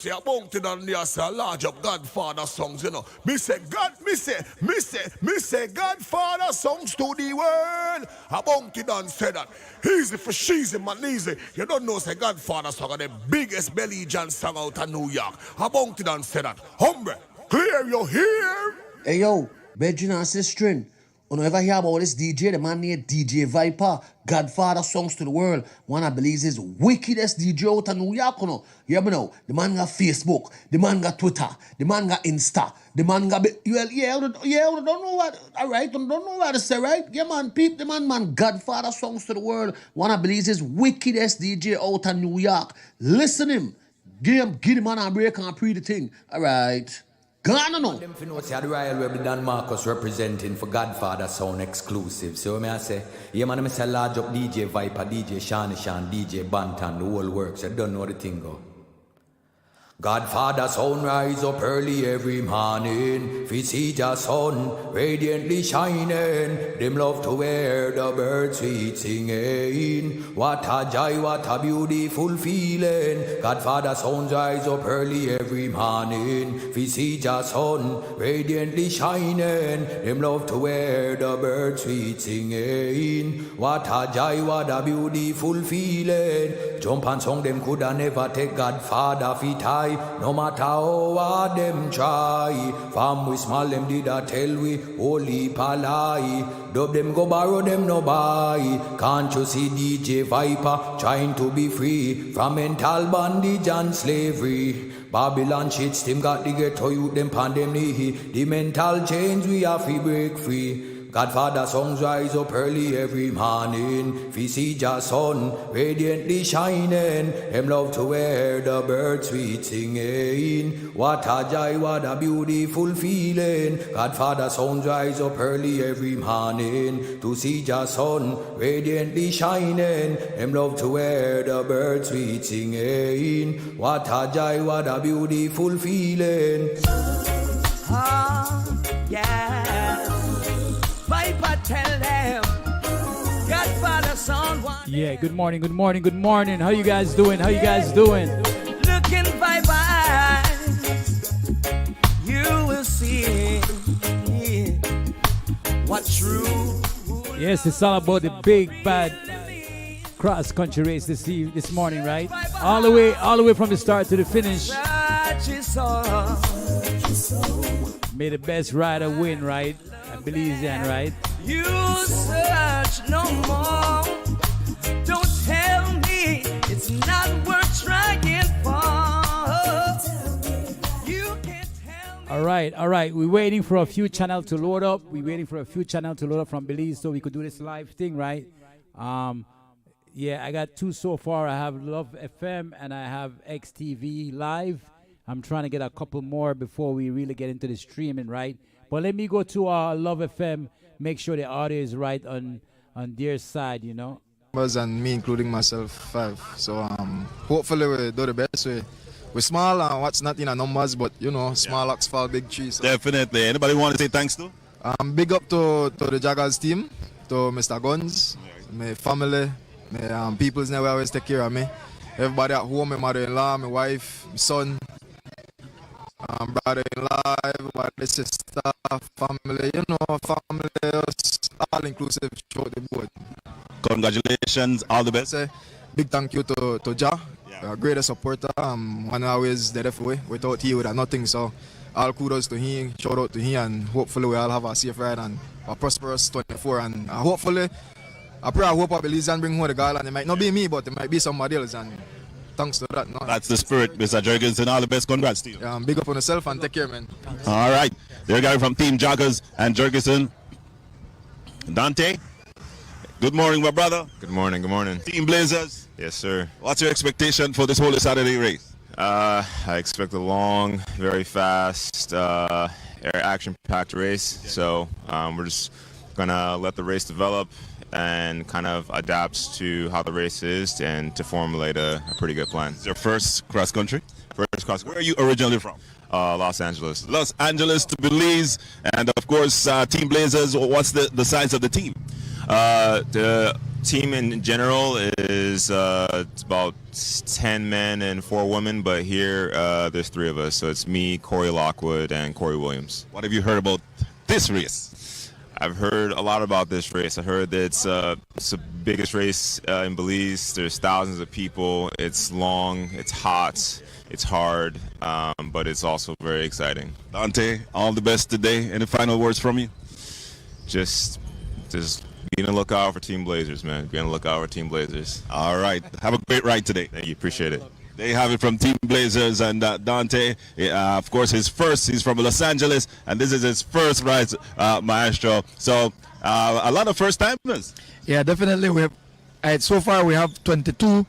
See, I bumped it on there, say, large up Godfather songs, you know. Me say, Godfather songs to the world. I bumped it on, say that. Easy for she's in my easy. You don't know, say, Godfather song are the biggest Belize song out of New York. I bumped it on, say that. Humble, clear your hear. Hey, yo, Bedrin and Sistrin. You know, ever hear about this DJ? The man named DJ Viper, Godfather songs to the world. One I believe is wickedest DJ out of New York, you know. Yeah, but now, the man got Facebook, the man got Twitter, the man got Insta, the man got... You don't know what... All right, don't know what to say, right? Yeah, man, peep the man, Godfather songs to the world. One I believe is wickedest DJ out of New York. Listen him. Give the man a break and pre the thing. All right. Gone no. Them know say the Royal Rebel Dan Marcus representing for Godfather Sound exclusive. So I say, yeah man, I say large up DJ Viper, DJ Shan, DJ Bantan, the whole works. I don't know the thing go. Godfather Sound rise up early every morning. We see the sun radiantly shining. Them love to wear the birds sweet singing. What a joy, what a beautiful feeling. Godfather Sound rise up early every morning. We see the sun radiantly shining. Them love to wear the birds sweet singing. What a joy, what a beautiful feeling. Jump and song them coulda never take Godfather feet high. No matter how hard them try. From we small them did a tell we holy palai. Dub them go borrow them no buy. Can't you see DJ Viper trying to be free from mental bondage and slavery? Babylon shit still got the ghetto youth them pandemic. The mental chains we have to break free. Godfather songs rise up early every morning. We see the sun radiantly shining. Them love to wear the birds sweet singing. What a joy, what a beautiful feeling. Godfather songs rise up early every morning. To see the sun radiantly shining. Them love to wear the birds sweet singing. What a joy, what a beautiful feeling. Oh, yeah. Viper tell them Godfather Sound one. Yeah, good morning. How you guys doing? Look in Viper eyes, you will see what true. Yes, it's all about the big bad cross country race this morning, right? All the way from the start to the finish. May the best rider win, right? Belizean, right? You search no more. Don't tell me it's not worth trying for. You can't tell me. All right. We're waiting for a few channels to load up. From Belize so we could do this live thing, right? Yeah, I got two so far. I have Love FM and I have XTV Live. I'm trying to get a couple more before we really get into the streaming, right? But let me go to Love FM, make sure the audio is right on their side, you know. And me, including myself, 5. So hopefully we do the best. We're small and what's not in our numbers, but you know, small ox fall big trees. So. Definitely. Anybody want to say thanks to? Big up to the Jaggers team, to Mr. Guns, my family, my people's never always take care of me. Everybody at home, my mother-in-law, my wife, my son. Brother-in-law, everybody, sister, family, you know, family, all inclusive throughout the board. Congratulations, all the best. Big thank you to Ja, greatest supporter, one always there for me. Without he would have nothing, so all kudos to him, shout out to him, and hopefully we all have a safe ride and a prosperous 24, and hopefully, I hope I believe and bring home the girl, and it might not be me, but it might be somebody else, and thanks to that. No? That's the spirit, Mr. Jurgensen. All the best. Congrats to you. Big up on yourself and take care, man. All right. There you go from Team Joggers and Jurgensen. Dante, good morning, my brother. Good morning. Team Blazers. Yes, sir. What's your expectation for this whole Saturday race? I expect a long, very fast, action-packed race. Yeah. So we're just going to let the race develop and kind of adapt to how the race is and to formulate a pretty good plan. It's your first cross country? First cross country. Where are you originally from? Los Angeles. Los Angeles to Belize. And of course, Team Blazers, what's the size of the team? team in general is it's about 10 men and 4 women, but here there's 3 of us. So it's me, Corey Lockwood, and Corey Williams. What have you heard about this race? I've heard a lot about this race. I heard that it's the biggest race in Belize. There's thousands of people. It's long, it's hot, it's hard, but it's also very exciting. Dante, all the best today. Any final words from you? Just be on the lookout for Team Blazers, man. Be on the lookout for Team Blazers. All right. Have a great ride today. Thank you. Appreciate it. There you have it from Team Blazers, and Dante, of course, he's from Los Angeles, and this is his first ride, Maestro. So a lot of first timers. Yeah, definitely. We have so far we have 22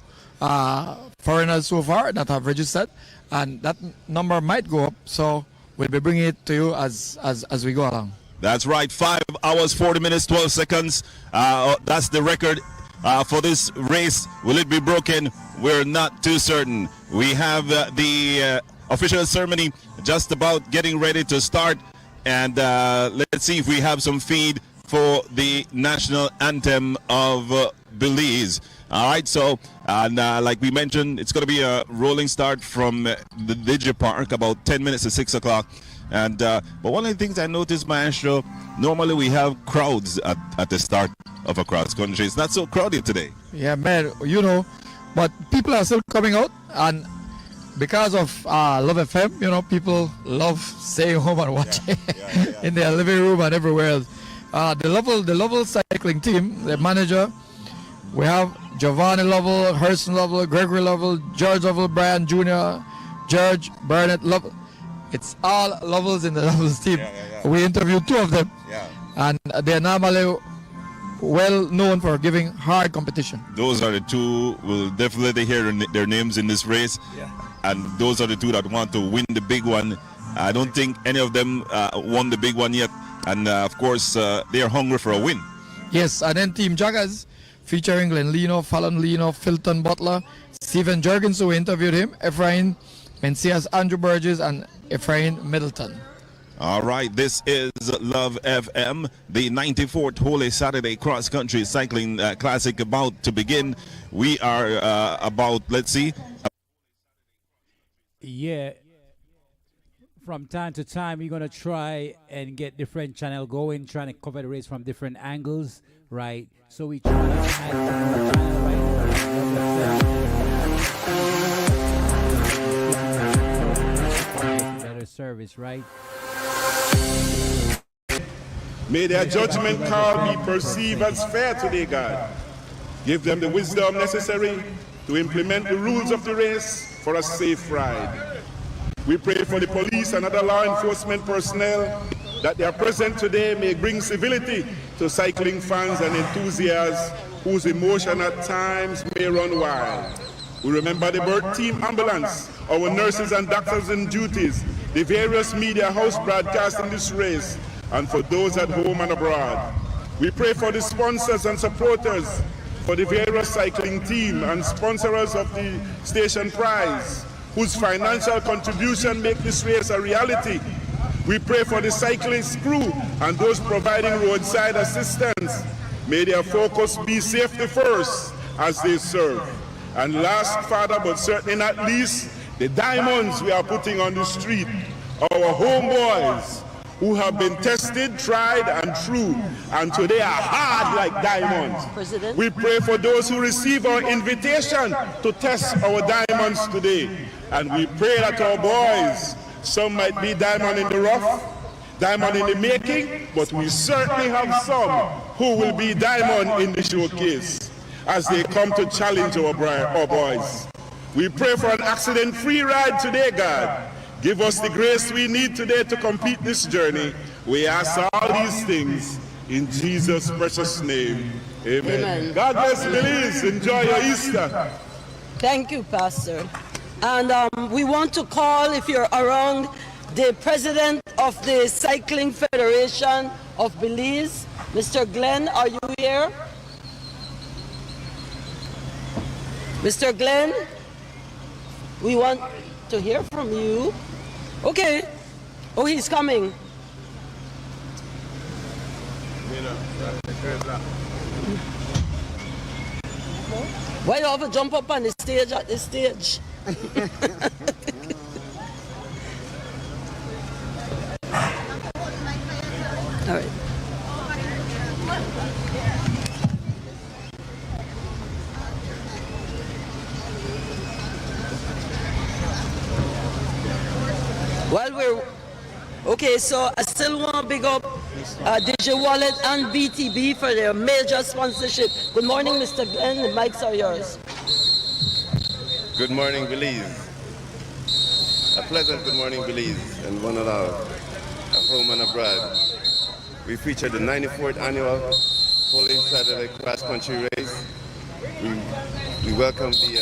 foreigners so far that have registered, and that number might go up. So we'll be bringing it to you as we go along. That's right. 5 hours, 40 minutes, 12 seconds. That's the record for this race. Will it be broken? We're not too certain. We have the official ceremony just about getting ready to start. And let's see if we have some feed for the national anthem of Belize. All right, so like we mentioned, it's going to be a rolling start from the Digi Park about 10 minutes to 6 o'clock. And but one of the things I noticed, Maestro, normally we have crowds at the start of a cross country. It's not so crowded today. Yeah, man, you know, but people are still coming out, and because of Love FM, you know, people love staying home and watching in their living room and everywhere else. The Lovell cycling team, the manager, we have Giovanni Lovell, Hurston Lovell, Gregory Lovell, George Lovell, Brian Jr., George, Burnett Lovell. It's all Lovells in the Lovells team. We interviewed 2 of them, and they're normally well known for giving hard competition. Those are the 2. We'll definitely hear their names in this race, and those are the 2 that want to win the big one. I don't think any of them won the big one yet, and of course they are hungry for a win. Yes, and then Team Joggers, featuring Glenn Leno, Fallon Leno, Filton Butler, Stephen Jurgens, we interviewed him, Ephraim Mencias, Andrew Burgess, and Ephraim Middleton. All right, this is Love FM, the 94th Holy Saturday Cross Country Cycling Classic about to begin. We are about, let's see. Yeah. From time to time, we're going to try and get different channel going, trying to cover the race from different angles, right? So we try to add the channel, right? Better service, right? May their judgment call be perceived as fair today, God. Give them the wisdom necessary to implement the rules of the race for a safe ride. We pray for the police and other law enforcement personnel that their presence today may bring civility to cycling fans and enthusiasts whose emotion at times may run wild. We remember the birth team ambulance, our nurses and doctors in duties, the various media house broadcasting this race, and for those at home and abroad. We pray for the sponsors and supporters, for the various cycling team and sponsors of the station prize, whose financial contribution make this race a reality. We pray for the cyclist crew and those providing roadside assistance. May their focus be safety first as they serve. And last, Father, but certainly not least, the diamonds we are putting on the street, our homeboys who have been tested, tried, and true, and today are hard like diamonds. President. We pray for those who receive our invitation to test our diamonds today. And we pray that our boys, some might be diamond in the rough, diamond in the making, but we certainly have some who will be diamond in the showcase as they come to challenge our boys. We pray for an accident-free ride today, God. Give us the grace we need today to complete this journey. We ask all these things in Jesus' precious name. Amen. God bless Belize. Enjoy your Easter. Thank you, Pastor. And we want to call, if you're around, the president of the Cycling Federation of Belize, Mr. Glenn. Are you here? Mr. Glenn, we want to hear from you. Okay. Oh, he's coming. Why you have to jump up on the stage at this stage? All right. Well, okay, so I still want to big up DJ Wallet and BTB for their major sponsorship. Good morning, Mr. Glenn. The mics are yours. Good morning, Belize. A pleasant good morning, Belize, and one and all, at home and abroad. We featured the 94th annual Holy Saturday Cross Country Race. We welcome the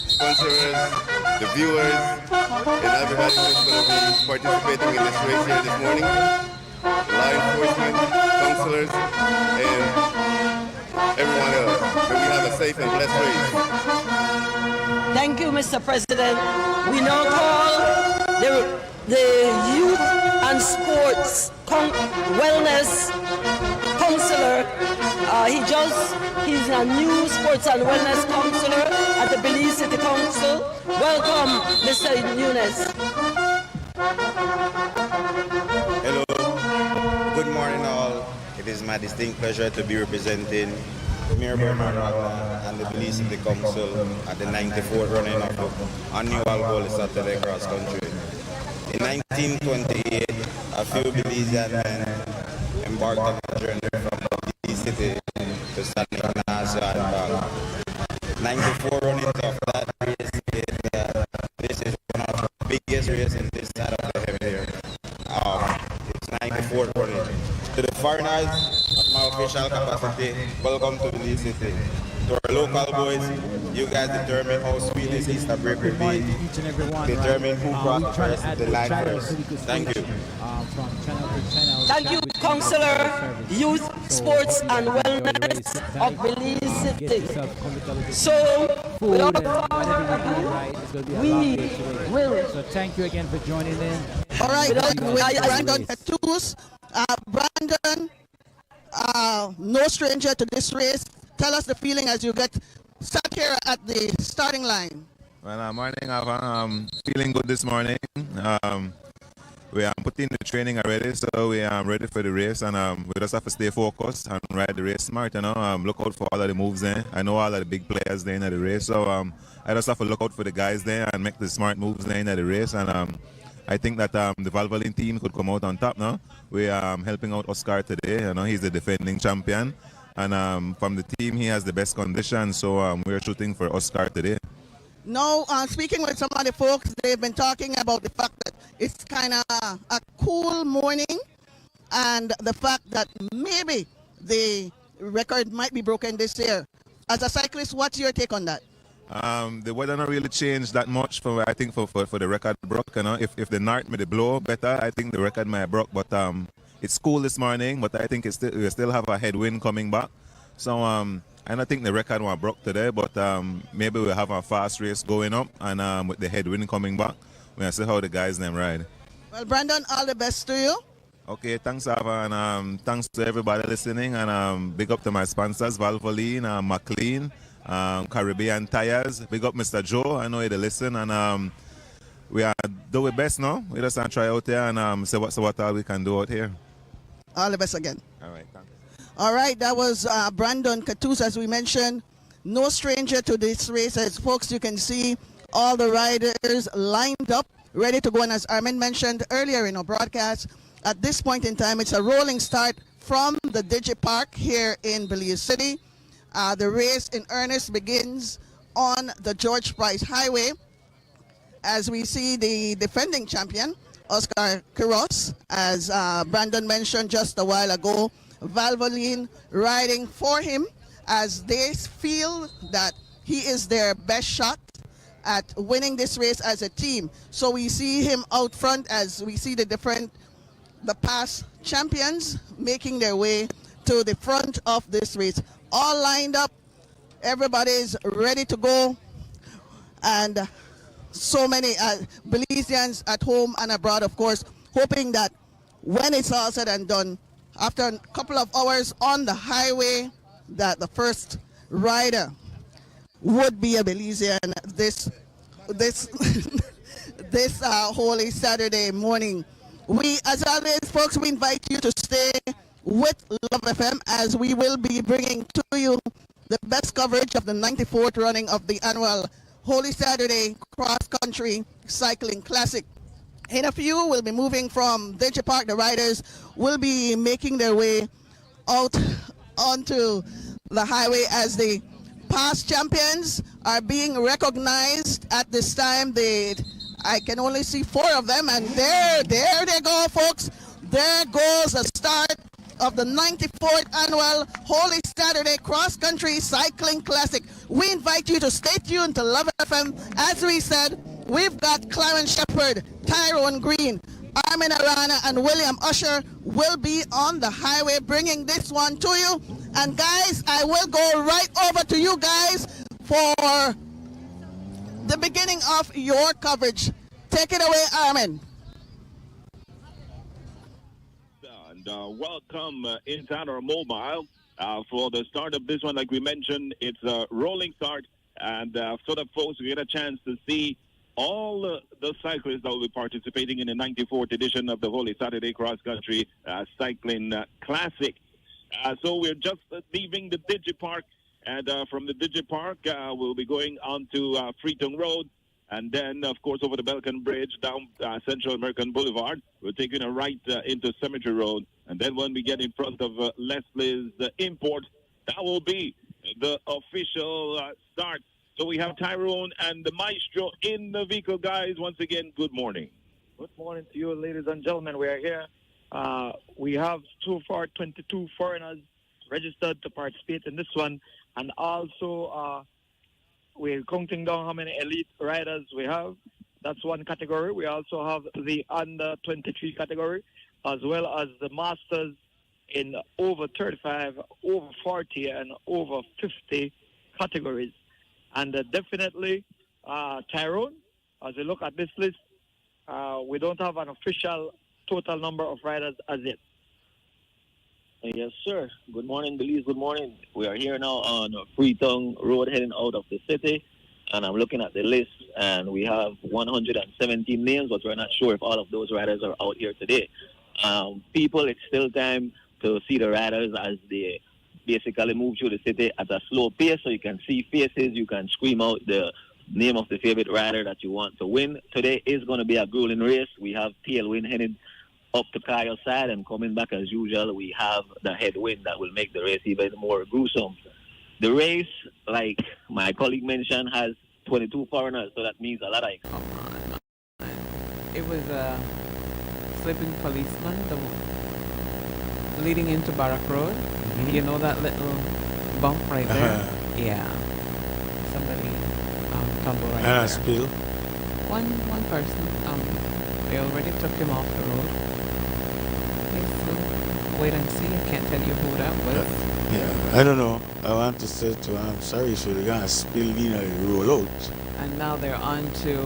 sponsors, the viewers, and everybody who's going to be participating in this race here this morning. Law enforcement, counselors, and everyone else. May we have a safe and blessed race. Thank you, Mr. President. We now call the Youth and Sports Wellness Counselor. He's a new Sports and Wellness Counselor at the Belize City Council. Welcome, Mr. Nunes. Hello, good morning all. It is my distinct pleasure to be representing Mayor Bernard Wagner and the Belize City Council at the 94th running of the annual Holy Saturday Cross Country. In 1928, a few Belizean men embarked on a journey from Belize City to San Ignacio and back. 94 runnings of that race. This is one of the biggest races in this side of the hemisphere. It's 94 running. To the foreigners, at my official capacity, welcome to Belize City. To our local boys, you guys determine how sweet this Easter break will be. Determine who crosses first, the line first. Thank you. Thank you, Councillor, Youth, Sports and Wellness of Belize City. So, without we will. So thank you again for joining in. All right, Brandon Katus. Brandon, no stranger to this race. Tell us the feeling as you get stuck here at the starting line. Well, morning, I'm feeling good this morning. We are putting the training already, so we are ready for the race, and we just have to stay focused and ride the race smart. Look out for all of the moves there. I know all of the big players there in the race, so I just have to look out for the guys there and make the smart moves there in the race. And I think that the Valvoline team could come out on top now. We are helping out Oscar today. He's the defending champion. And from the team, he has the best condition. So we're shooting for Oscar today. No, speaking with some of the folks, they've been talking about the fact that it's kind of a cool morning and the fact that maybe the record might be broken this year. As a cyclist, what's your take on that? The weather not really changed that much for the record broke. If the north made it blow better, I think the record might have broke. But it's cool this morning, but I think we still have a headwind coming back. So I don't think the record was broke today, but maybe we'll have a fast race going up, and with the headwind coming back, we'll see how the guys them ride. Well, Brandon, all the best to you. Okay, thanks, Ava, and thanks to everybody listening, and big up to my sponsors, Valvoline, McLean, Caribbean Tires. Big up Mr. Joe, I know you listen, and we are do our best now. We just try out there and see what all we can do out here. All the best again. All right, thanks. All right, that was Brandon Katus, as we mentioned. No stranger to this race. As folks, you can see all the riders lined up, ready to go. And as Armin mentioned earlier in our broadcast, at this point in time, it's a rolling start from the Digi Park here in Belize City. The race in earnest begins on the George Price Highway, as we see the defending champion, Oscar Quiros, as Brandon mentioned just a while ago. Valvoline riding for him as they feel that he is their best shot at winning this race as a team. So we see him out front as we see the past champions making their way to the front of this race. All lined up, everybody's ready to go, and so many Belizeans at home and abroad, of course, hoping that when it's all said and done, after a couple of hours on the highway, that the first rider would be a Belizean this this Holy Saturday morning. We, as always, folks, we invite you to stay with Love FM as we will be bringing to you the best coverage of the 94th running of the annual Holy Saturday Cross Country Cycling Classic. In a few, we'll be moving from Dignitary Park. The riders will be making their way out onto the highway as the past champions are being recognized at this time. I can only see 4 of them, and there they go, folks. There goes the start of the 94th annual Holy Saturday Cross Country Cycling Classic. We invite you to stay tuned to Love FM. As we said, we've got Clarence Shepherd, Tyrone Green, Armin Arana, and William Usher will be on the highway bringing this one to you. And guys, I will go right over to you guys for the beginning of your coverage. Take it away, Armin. And welcome inside our mobile for the start of this one. Like we mentioned, it's a rolling start, and so that folks will get a chance to see all the cyclists that will be participating in the 94th edition of the Holy Saturday Cross Country Cycling Classic. So we're just leaving the Dignitary Park, and from the Dignitary Park, we'll be going on to Freetown Road, and then, of course, over the Belcan Bridge down Central American Boulevard. We're taking a right into Cemetery Road, and then when we get in front of Leslie's Import, that will be the official start. So we have Tyrone and the Maestro in the vehicle. Guys, once again, good morning. Good morning to you, ladies and gentlemen. We are here. We have so far 22 foreigners registered to participate in this one. And also, we're counting down how many elite riders we have. That's one category. We also have the under 23 category, as well as the masters in over 35, over 40, and over 50 categories. And definitely, Tyrone, as we look at this list, we don't have an official total number of riders as yet. Yes, sir. Good morning, Belize. Good morning. We are here now on Freetown Road heading out of the city, and I'm looking at the list, and we have 117 names, but we're not sure if all of those riders are out here today. People, it's still time to see the riders as they basically move through the city at a slow pace, so you can see faces, you can scream out the name of the favorite rider that you want to win. Today is going to be a grueling race. We have tailwind headed up to Kayo's side, and coming back as usual, we have the headwind that will make the race even more gruesome. The race, like my colleague mentioned, has 22 foreigners, so that means a lot of It was a slipping policeman leading into Barrack Road. You know that little bump right there? Yeah. Somebody tumbled right there. Spill? One person. They already took him off the road. So wait and see. I can't tell you who that was. Yeah, I don't know. I want to say to I'm sorry if you're gonna spill in and roll out. And now they're on to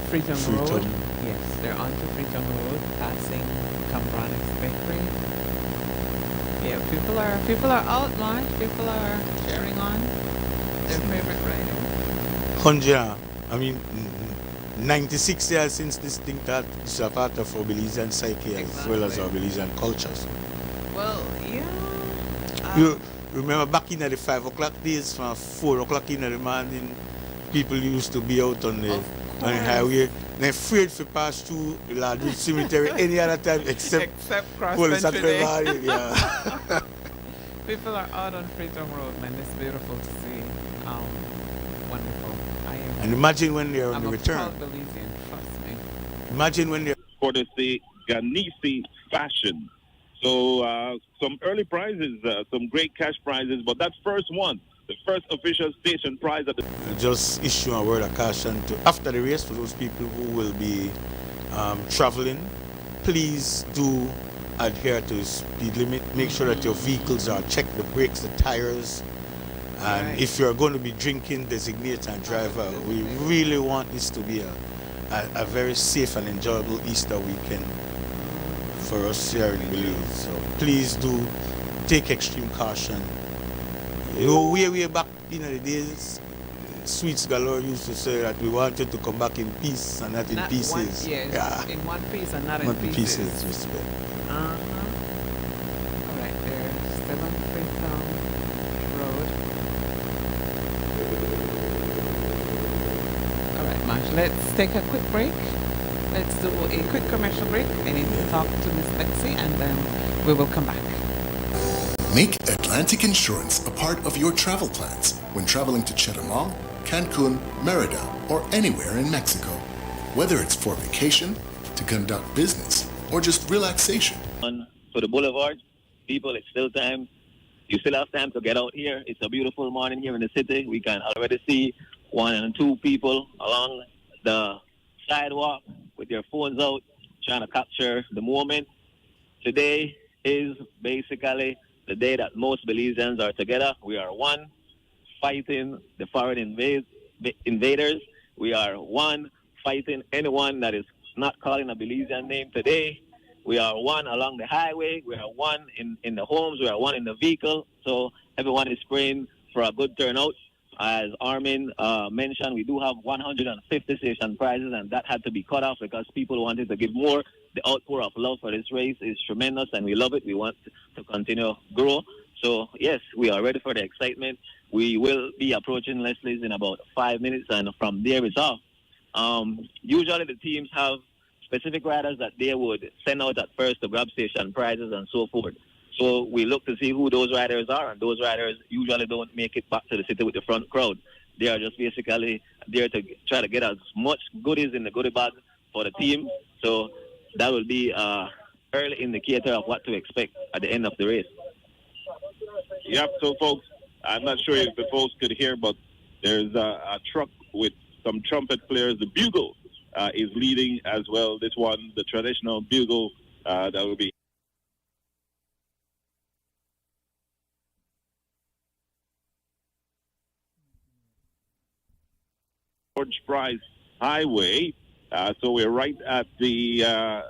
Freetown Road. Yes, they're on to Freetown Road, passing Cambrana's Bakery. Yeah, people are out, man. People are cheering on their favorite rider. 100. I mean, 96 years since this thing that is a part of our Belizean psyche as well as our Belizean cultures. Well, yeah. You remember back in the 5 o'clock days, from 4 o'clock in the morning, people used to be out on the highway. They're afraid to pass through the Ladridge Cemetery any other time except cross country. Yeah. People are out on Freetown Road, man. It's beautiful to see. Wonderful. And imagine when they're on the return. I'm a proud Belizean, trust me. Imagine when they're... For the Ganisi fashion. So some early prizes, some great cash prizes, but that first one, the first official station prize at the... Just issue a word of caution to after the race for those people who will be traveling. Please do adhere to the speed limit. Make sure that your vehicles are checked, the brakes, the tires. And if you're going to be drinking, designate a driver. We really want this to be a very safe and enjoyable Easter weekend for us here in Belize. So please do take extreme caution. You know, way back in the days, Sweets Galore used to say that we wanted to come back in peace and not in pieces. Yes, in one piece and not in pieces. Respect. All right, there's 7 Freetown Road. All right, Marsh, let's take a quick break. Let's do a quick commercial break. I need to talk to Miss Betsy, and then we will come back. Make Atlantic Insurance a part of your travel plans when traveling to Chetumal, Cancun, Merida, or anywhere in Mexico. Whether it's for vacation, to conduct business, or just relaxation. For the boulevard, people, it's still time. You still have time to get out here. It's a beautiful morning here in the city. We can already see 1 and 2 people along the sidewalk with their phones out, trying to capture the moment. Today is basically the day that most Belizeans are together. We are one, fighting the foreign invaders. We are one, fighting anyone that is not calling a Belizean name today. We are one along the highway. We are one in the homes. We are one in the vehicle. So everyone is praying for a good turnout. As Armin mentioned, we do have 150 station prizes, and that had to be cut off because people wanted to give more. The outpour of love for this race is tremendous, and we love it. We want to continue to grow. So, yes, we are ready for the excitement. We will be approaching Leslie's in about 5 minutes, and from there it's off. Usually the teams have specific riders that they would send out at first to grab station prizes and so forth. So we look to see who those riders are, and those riders usually don't make it back to the city with the front crowd. They are just basically there to try to get as much goodies in the goodie bag for the team. So that will be an early indicator of what to expect at the end of the race. Yep, so folks, I'm not sure if the folks could hear, but there's a truck with some trumpet players. The bugle is leading as well. This one, the traditional bugle, that will be George Price Highway. So we're right at the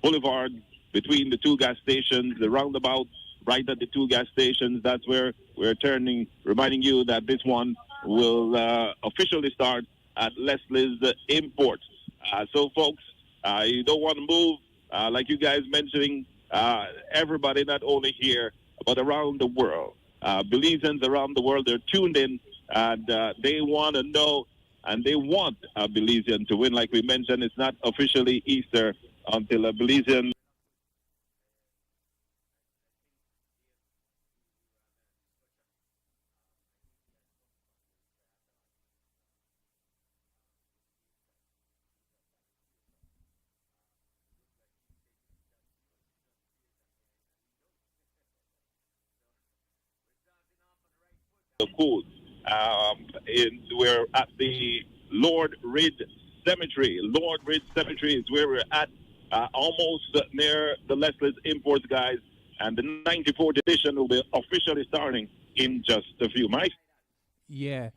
boulevard between the 2 gas stations, the roundabout, right at the 2 gas stations. That's where we're turning, reminding you that this one will officially start at Leslie's Imports. So, folks, you don't want to move. Like you guys mentioning, everybody not only here, but around the world. Belizeans around the world, they're tuned in, and they want to know, and they want a Belizean to win. Like we mentioned, it's not officially Easter until a Belizean cool. We're at the Lord Reed Cemetery. Lord Reed Cemetery is where we're at, almost near the Leslie's Imports, guys. And the 94th edition will be officially starting in just a few minutes. Yeah.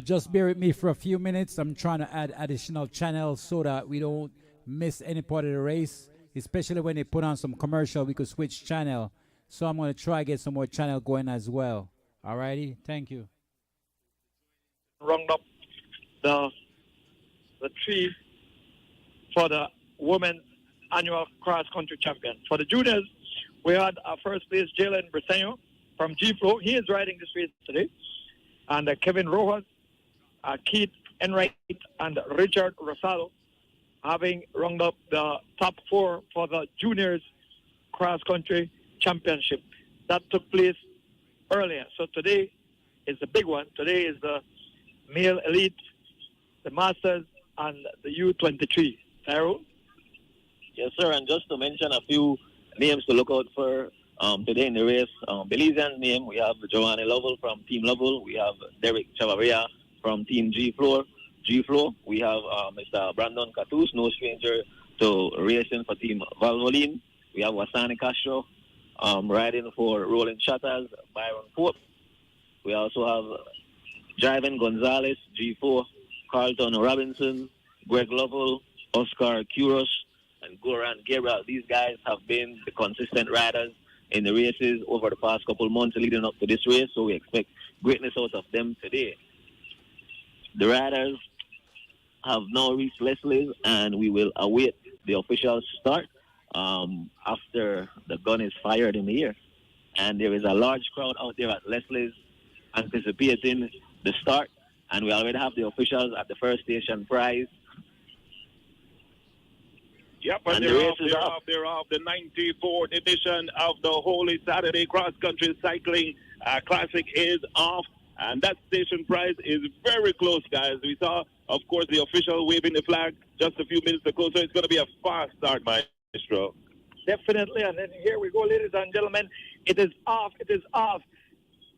Just bear with me for a few minutes. I'm trying to add additional channels so that we don't miss any part of the race, especially when they put on some commercial. We could switch channel. So I'm going to try to get some more channel going as well. All righty. Thank you. Round up the tree for the women's annual cross-country champion. For the juniors, we had our first place, Jalen Briseño from G-Flow. He is riding this race today. And Kevin Rojas, Keith Enright, and Richard Rosado having rounded up the top 4 for the juniors cross-country championship. That took place earlier. So today is the big one. Today is the male elite, the masters, and the U23. Tyrone? Yes, sir. And just to mention a few names to look out for today in the race. Belizean's name, we have Giovanni Lovell from Team Lovell. We have Derek Chavarria from Team G-Flow. We have Mr. Brandon Catus, no stranger to racing for Team Valvoline. We have Wasani Castro riding for Rolling Shutters, Byron Pope. We also have Jivan Gonzalez, G4, Carlton Robinson, Greg Lovell, Oscar Kuros, and Goran Gabriel. These guys have been the consistent riders in the races over the past couple months leading up to this race, so we expect greatness out of them today. The riders have now reached Leslie's, and we will await the official start after the gun is fired in the air. And there is a large crowd out there at Leslie's anticipating the start, and we already have the officials at the first station prize. Yep, and they're off the 94th edition of the Holy Saturday Cross Country Cycling Classic is off, and that station prize is very close, guys. We saw, of course, the official waving the flag just a few minutes ago, so it's going to be a fast start, Maestro. Definitely, and then here we go, ladies and gentlemen. It is off.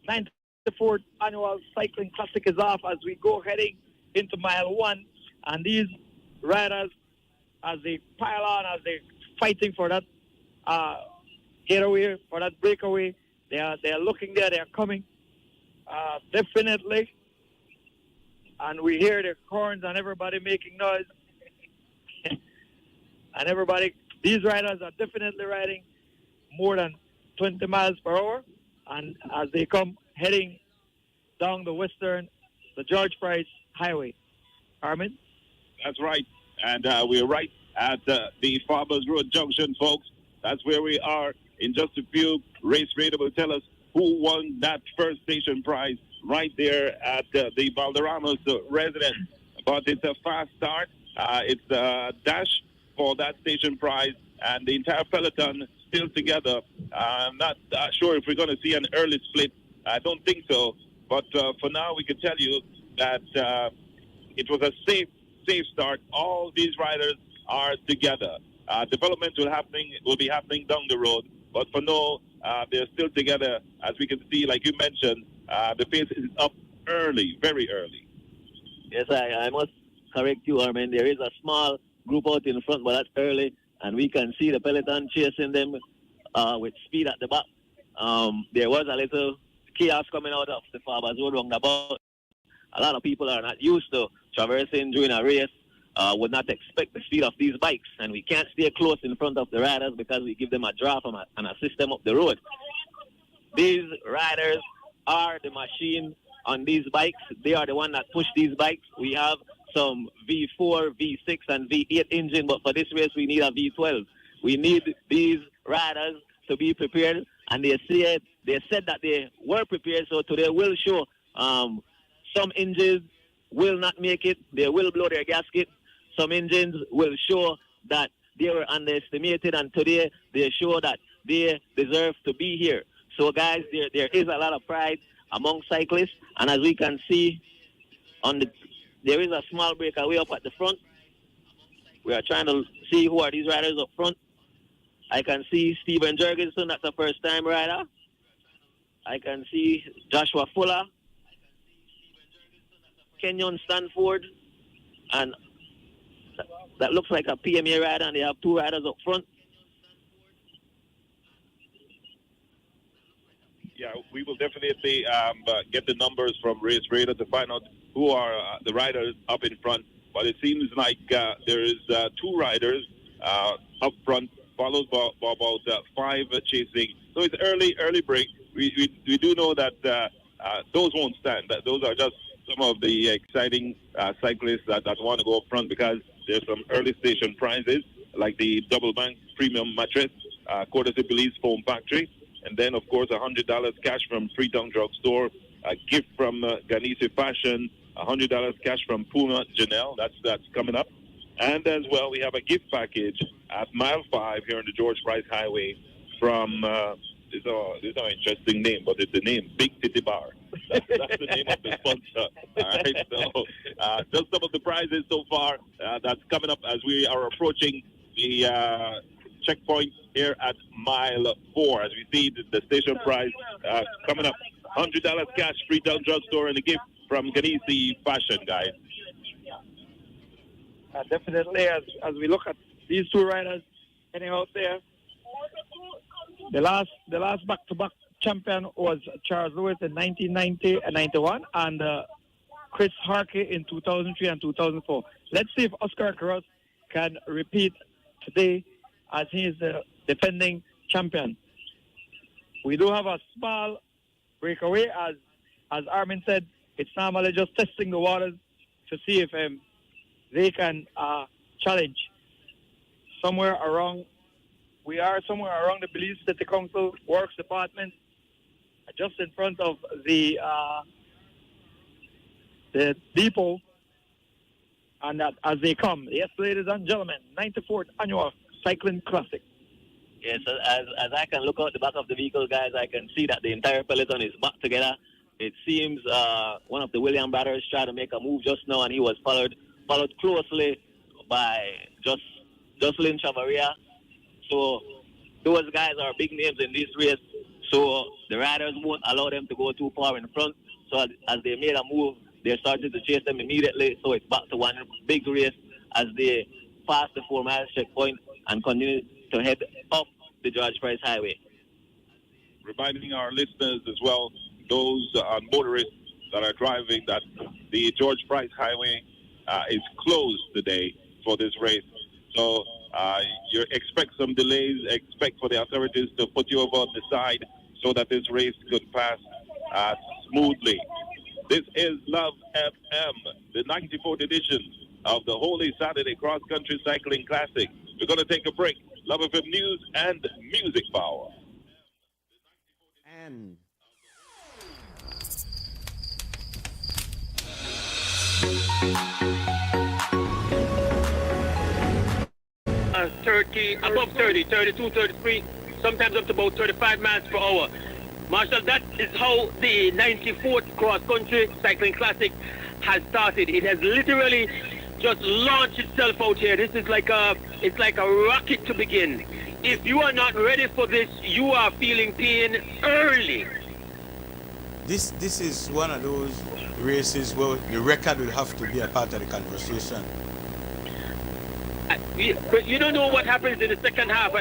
94th Annual Cycling Classic is off as we go heading into mile 1, and these riders, as they pile on, as they're fighting for that getaway, for that breakaway, they are looking there, they are coming, definitely. And we hear the horns and everybody making noise. And everybody, these riders are definitely riding more than 20 miles per hour. And as they come heading down the George Price Highway. Armin? That's right. And we're right at the Farmers Road Junction, folks. That's where we are. In just a few, Race Radar will tell us who won that first station prize right there at the Valderrama's residence. But it's a fast start. It's a dash for that station prize, and the entire peloton still together. I'm not sure if we're going to see an early split. I don't think so. But for now, we can tell you that it was a safe start. All these riders are together. Development will be happening down the road, but for now, they're still together. As we can see, like you mentioned, the pace is up early, very early. Yes, I must correct you, Armin. There is a small group out in front, but that's early, and we can see the peloton chasing them with speed at the back. There was a little chaos coming out of the Farmers Road roundabout. A lot of people are not used to traversing during a race, would not expect the speed of these bikes, and we can't stay close in front of the riders because we give them a draft and assist them up the road. These riders are the machine on these bikes. They are the one that push these bikes. We have some V4, V6, and V8 engine, but for this race we need a V12. We need these riders to be prepared, and they said that they were prepared, so today will show. Some engines will not make it. They will blow their gasket. Some engines will show that they were underestimated, and today they show that they deserve to be here. So, guys, there is a lot of pride among cyclists, and as we can see, there is a small breakaway up at the front. We are trying to see who are these riders up front. I can see Stephen Jurgensen, that's a first-time rider. I can see Joshua Fuller, Kenyon Stanford, and that looks like a PMA rider, and they have two riders up front. Yeah, we will definitely get the numbers from Race Radar to find out who are the riders up in front. But it seems like there is two riders up front, followed by about 5 chasing. So it's early break. We do know that those won't stand. Those are just some of the exciting cyclists that want to go up front, because there's some early station prizes like the double bank premium mattress, courtesy Belize Foam Factory, and then of course $100 cash from Freetown Drug Store, a gift from Ganese Fashion, $100 cash from Puma Janelle. That's coming up, and as well we have a gift package at mile 5 here on the George Price Highway from. This is an interesting name, but it's the name Big Titty Bar. That's the name of the sponsor. All right, so just some of the prizes so far that's coming up as we are approaching the checkpoint here at mile 4. As we see the station prize coming up, $100 cash, Freetown Drug Store, and a gift from Ganese Fashion, guys. Definitely, as we look at these two riders heading out there. The last back-to-back champion was Charles Lewis in 1990 and 91, and Chris Harkey in 2003 and 2004. Let's see if Oscar Cross can repeat today, as he is the defending champion. We do have a small breakaway as as Armin said, it's normally just testing the waters to see if they can challenge. We are somewhere around the Belize City Council Works Department, just in front of the depot. And that as they come, yes, ladies and gentlemen, 94th Annual Cycling Classic. Yes, as I can look out the back of the vehicle, guys, I can see that the entire peloton is back together. It seems one of the Williams brothers tried to make a move just now, and he was followed closely by Jocelyn Chavaria. So those guys are big names in this race. So the riders won't allow them to go too far in front. So as they made a move, they started to chase them immediately. So it's back to one big race as they pass the 4 mile checkpoint and continue to head up the George Price Highway. Reminding our listeners as well, those motorists that are driving, that the George Price Highway is closed today for this race. So you expect some delays, expect for the authorities to put you over on the side so that this race could pass smoothly. This is Love FM, the 94th edition of the Holy Saturday Cross Country Cycling Classic. We're going to take a break. Love FM News and Music Power. And 30, above 30, 32, 33, sometimes up to about 35 miles per hour. Marshall, that is how the 94th Cross Country Cycling Classic has started. It has literally just launched itself out here. This is like it's like a rocket to begin. If you are not ready for this, you are feeling pain early. This is one of those races where the record will have to be a part of the conversation. But you don't know what happens in the second half,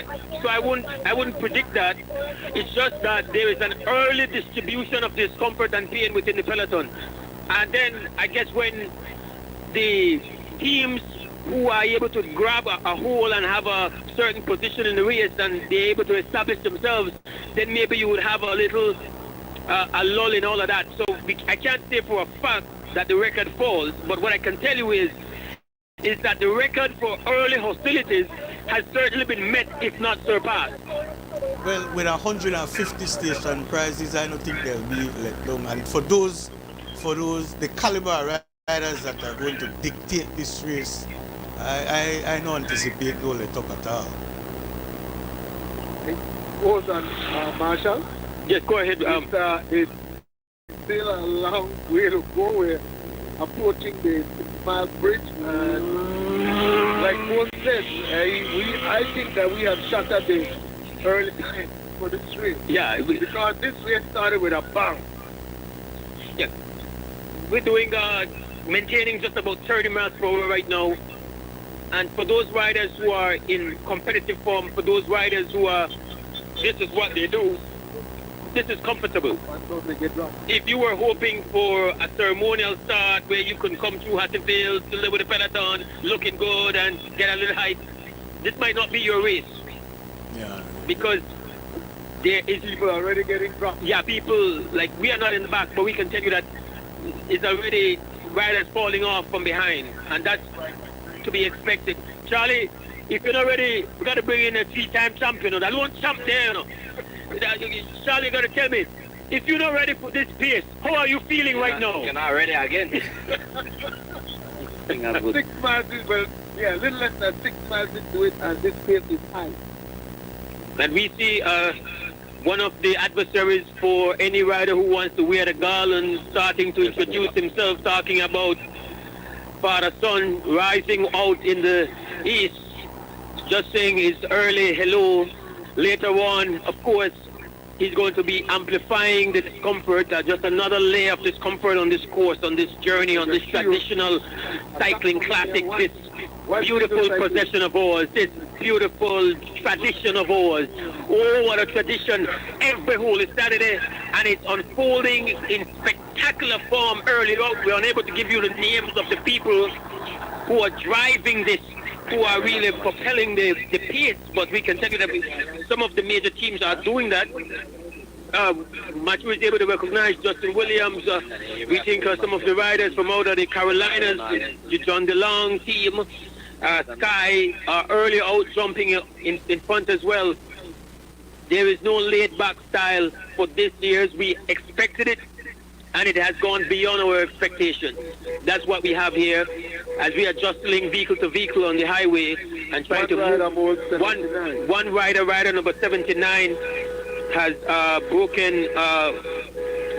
so I wouldn't predict that. It's just that there is an early distribution of discomfort and pain within the peloton, and then I guess when the teams who are able to grab a hole and have a certain position in the race and they're able to establish themselves, then maybe you would have a little a lull in all of that. So I can't say for a fact that the record falls, but what I can tell you is that the record for early hostilities has certainly been met, if not surpassed. Well, with 150 station prizes, I don't think they'll be let down. And for those, the caliber of riders that are going to dictate this race, I don't anticipate they'll let up at all. Goes on, Marshall. Yes, go ahead. It's still a long way to go. We're approaching the 6-mile bridge, and like Paul said, I think that we have shot at the early time for this race. Yeah, because this race started with a bang. Yeah, we're doing maintaining just about 30 miles per hour right now. And for those riders who are in competitive form, for those riders who are, this is what they do, this is comfortable. If you were hoping for a ceremonial start where you can come through Hatfield, to live with the peloton, looking good and get a little height, this might not be your race. Yeah. Because there is people already getting dropped. Yeah, people, like, we are not in the back, but we can tell you that it's already riders falling off from behind, and that's to be expected. Charlie, if you're not ready, we got to bring in a 3-time champion. That won't champ there, you know. Charlie, you got to tell me, if you're not ready for this pace, how are you feeling right now? You're not ready again. 6 miles is, well, yeah, a little less than 6 miles into it, and this pace is high. And we see one of the adversaries for any rider who wants to wear the garland starting to introduce himself, talking about Father Son rising out in the east, just saying his early hello. Later on, of course, he's going to be amplifying the discomfort, just another layer of discomfort on this course, on this journey, on this traditional cycling classic, this beautiful procession of oars, this beautiful tradition of oars. Oh, what a tradition. Every hole is Saturday, and it's unfolding in spectacular form early on. We're unable to give you the names of the people who are driving this, who are really propelling the pace, but we can tell you that some of the major teams are doing that. much we was able to recognize Justin Williams. We think some of the riders from out of the Carolinas, the John DeLong team, Sky are early out jumping in front as well. There is no laid-back style for this year's. We expected it, and it has gone beyond our expectations. That's what we have here as we are jostling vehicle to vehicle on the highway and trying to move. One rider number 79, has broken.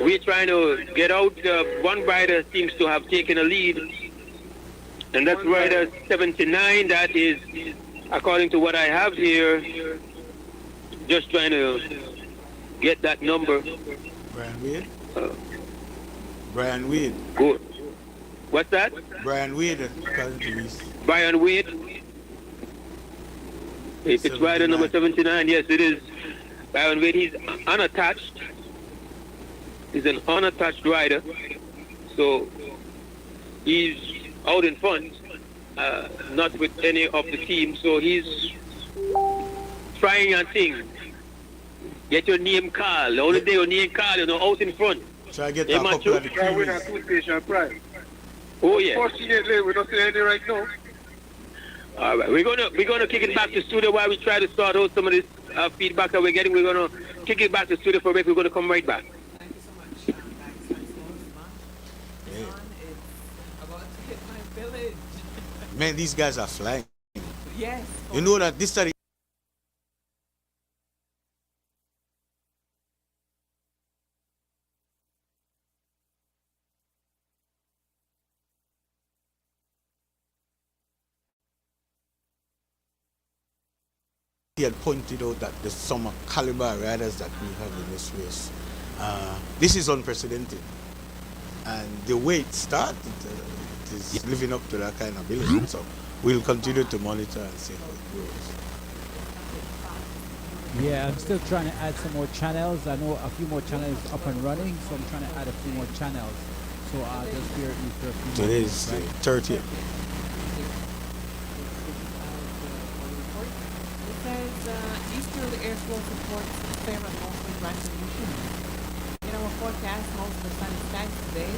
We're trying to get out. One rider seems to have taken a lead, and that's rider 79. That is, according to what I have here, just trying to get that number. Brian Wade? Brian Wade. Good. What's that? Brian Wade, according to this. Brian Wade. It's rider number 79. Yes, it is. Brian Wade, he's unattached. He's an unattached rider. So he's out in front, not with any of the team. So he's trying and thing. Get your name called. The only day your name called, out in front. Try to get a couple of the prize. Oh yeah. Fortunately, we're not saying anything right now. All right, we're gonna kick it back to studio while we try to sort out some of this feedback that we're getting. We're gonna kick it back to studio for a break. We're gonna come right back. Thank you so much, Sean. About to hit my village. Man, these guys are flying. Yes. You know that this study. He had pointed out that there's some caliber riders that we have in this race. This is unprecedented. And the way it started, it is living up to that kind of ability. So we'll continue to monitor and see how it goes. Yeah, I'm still trying to add some more channels. I know a few more channels up and running, so I'm trying to add a few more channels. So I'll just bear with me for a few more Today minutes, is right? 30th. Easterly airflow supports fair and mostly dry conditions. In our forecast, most of the sunny skies today.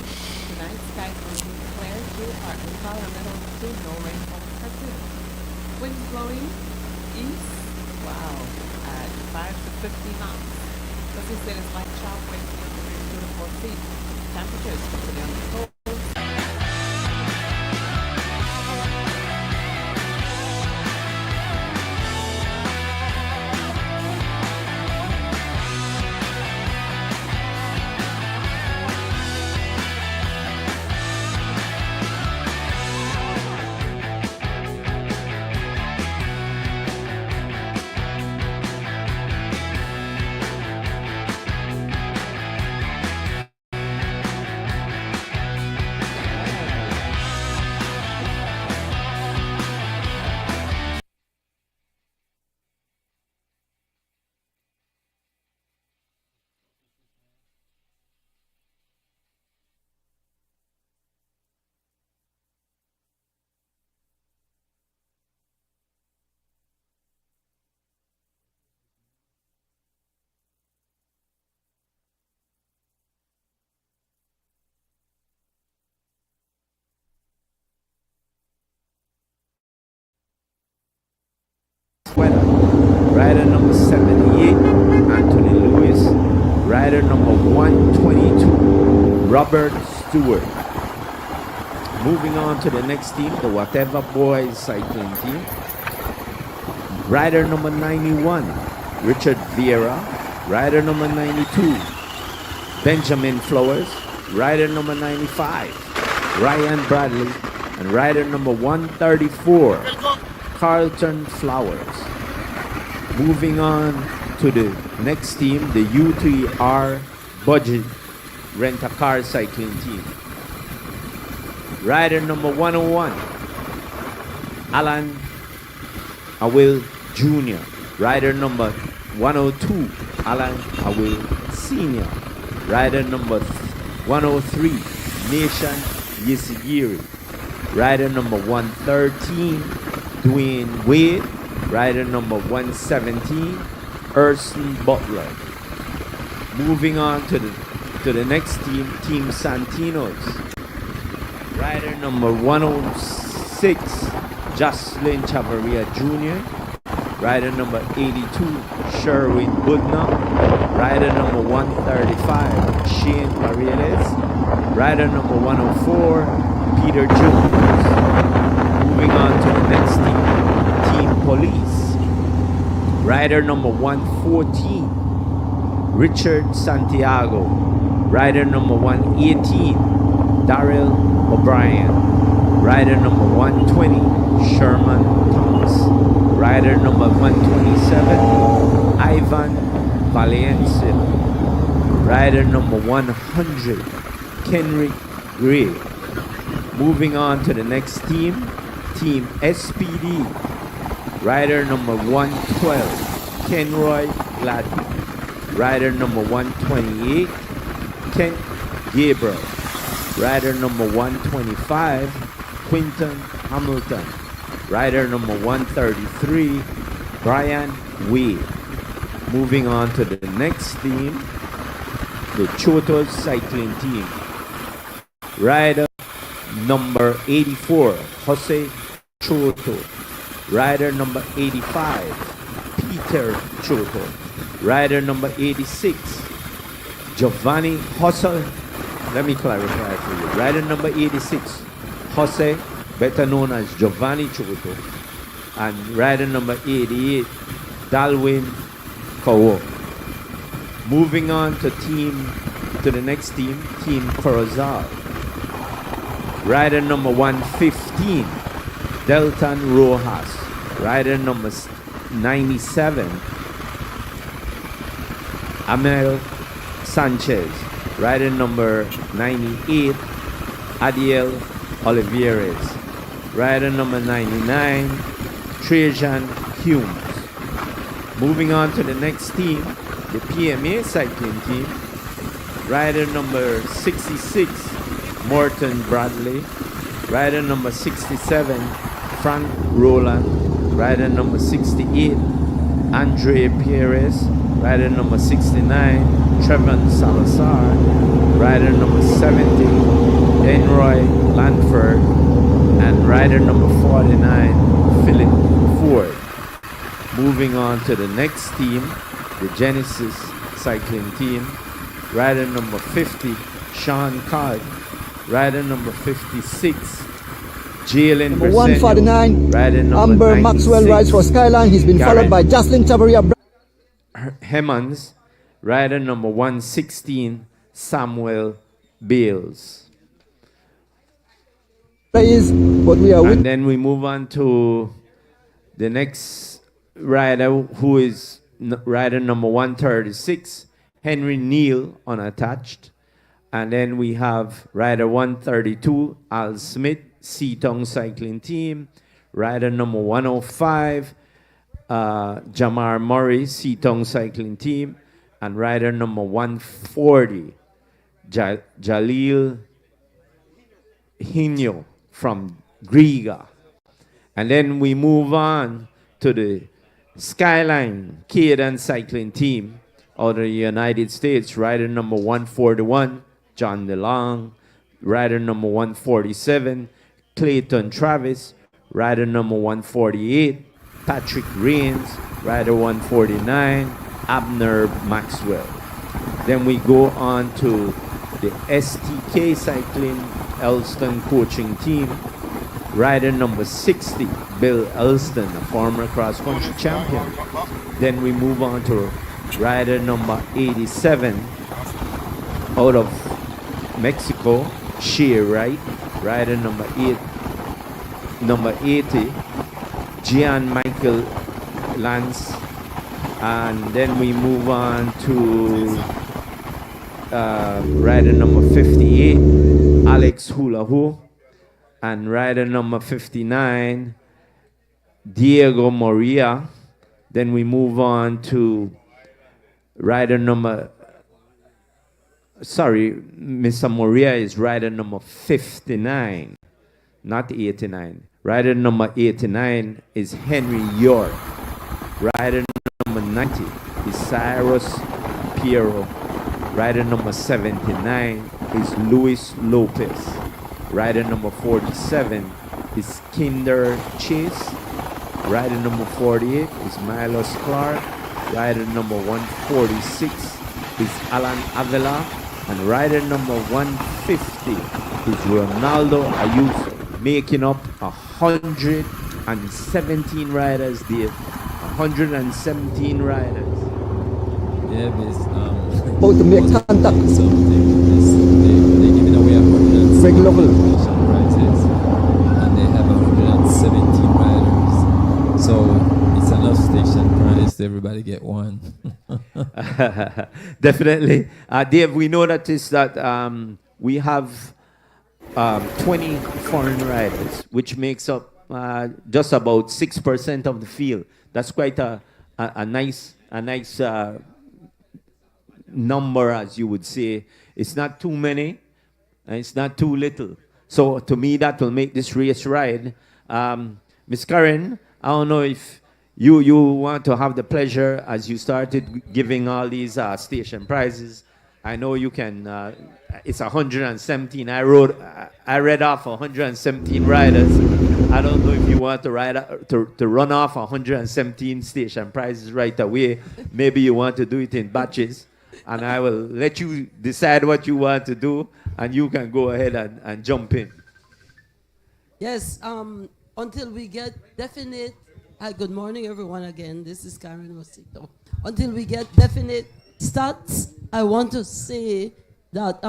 Tonight, skies will be clear to partly cloudy and middle to no rainfall expected. Winds blowing east, wow, at 5 to 50 knots. As we said, it's light sharp winds 2 to 4 feet. Temperatures continue on the coast. Rider number 78, Anthony Lewis. Rider number 122, Robert Stewart. Moving on to the next team, the Whatever Boys cycling team. Rider number 91, Richard Vieira. Rider number 92, Benjamin Flowers. Rider number 95, Ryan Bradley. And rider number 134, Carlton Flowers. Moving on to the next team, the UTR Budget Rent-A-Car Cycling Team. Rider number 101, Alan Awil Jr. Rider number 102, Alan Awil Sr. Rider number 103, Nation Yisigiri. Rider number 113, Dwayne Wade. Rider number 117, Erson Butler. Moving on to the next team, Team Santinos. Rider number 106, Jocelyn Chavarria Jr. Rider number 82, Sherwin Budna. Rider number 135, Shane Paredes. Rider number 104, Peter Jones. Moving on to the next team, Team Police. Rider number 114, Richard Santiago. Rider number 118, Daryl O'Brien. Rider number 120, Sherman Thomas. Rider number 127, Ivan Valencia. Rider number 100, Kenrick Gray. Moving on to the next team, Team SPD. Rider number 112, Kenroy Gladney. Rider number 128, Kent Gabriel. Rider number 125, Quinton Hamilton. Rider number 133, Brian Wade. Moving on to the next team, the Chotos Cycling Team. Rider number 84, Jose Choto. Rider number 85, Peter Choto. Rider number 86, Giovanni Hustle. Let me clarify for you. Rider number 86, Jose, better known as Giovanni Choto. And rider number 88, Dalwin Kawo. Moving on to the next team, Team Corozal. Rider number 115, Delton Rojas. Rider number 97, Amel Sanchez. Rider number 98, Adiel Oliveres. Rider number 99, Trajan Humes. Moving on to the next team, the PMA cycling team. Rider number 66, Morton Bradley. Rider number 67, Frank Roland. Rider number 68, Andre Perez. Rider number 69, Trevon Salazar. Rider number 70, Enroy Lanford. And rider number 49, Philip Ford. Moving on to the next team, the Genesis cycling team. Rider number 50, Sean Codd. Rider number 56, Jalen Number 149, Rider number Amber 96, Maxwell rides for Skyline. He's been followed by Jocelyn Chavarria Hemmons. Rider number 116, Samuel Bales. And then we move on to the next rider, who is rider number 136, Henry Neal, unattached. And then we have rider 132, Al Smith, Seaton Cycling Team. Rider number 105, Jamar Murray, Seaton Cycling Team. And rider number 140, Jalil Hino from Griga. And then we move on to the Skyline Cadence Cycling Team out of the United States. Rider number 141, John DeLong. Rider number 147, Clayton Travis. Rider number 148, Patrick Rains. Rider 149, Abner Maxwell. Then we go on to the STK Cycling Elston Coaching Team. Rider number 60, Bill Elston, a former cross-country champion. Then we move on to rider number 87 out of Mexico, Shea Wright. Rider number 80, Gian Michael Lance. And then we move on to rider number 58, Alex Hulahu. And rider number 59, Diego Moria. Then we move on to rider number, Mr. Moria is rider number 59, not 89. Rider number 89 is Henry York. Rider number 90 is Cyrus Piero Rider number 79 is Luis Lopez. Rider number 47 is Kinder Chase. Rider number 48 is Milos Clark. Rider number 146 is Alan Avila. And rider number 150 is Ronaldo Ayuso, making up 117 riders, Dave. 117 riders. Yeah, but About to make contact. They're giving away 100 Break level. prizes, and they have 117 riders. So it's enough station prize to everybody get one. Definitely. Dave, we know that we have 20 foreign riders, which makes up just about 6% of the field. That's quite a nice number, as you would say. It's not too many, and it's not too little. So to me, that will make this race ride. Miss Karen, I don't know if you want to have the pleasure as you started giving all these station prizes. I know you can. It's 117. I read off 117 riders. I don't know if you want to run off 117 station prizes right away. Maybe you want to do it in batches, and I will let you decide what you want to do, and you can go ahead and jump in. Yes, until we get definite, good morning everyone again, this is Karen Rosito. Until we get definite stats, I want to say that,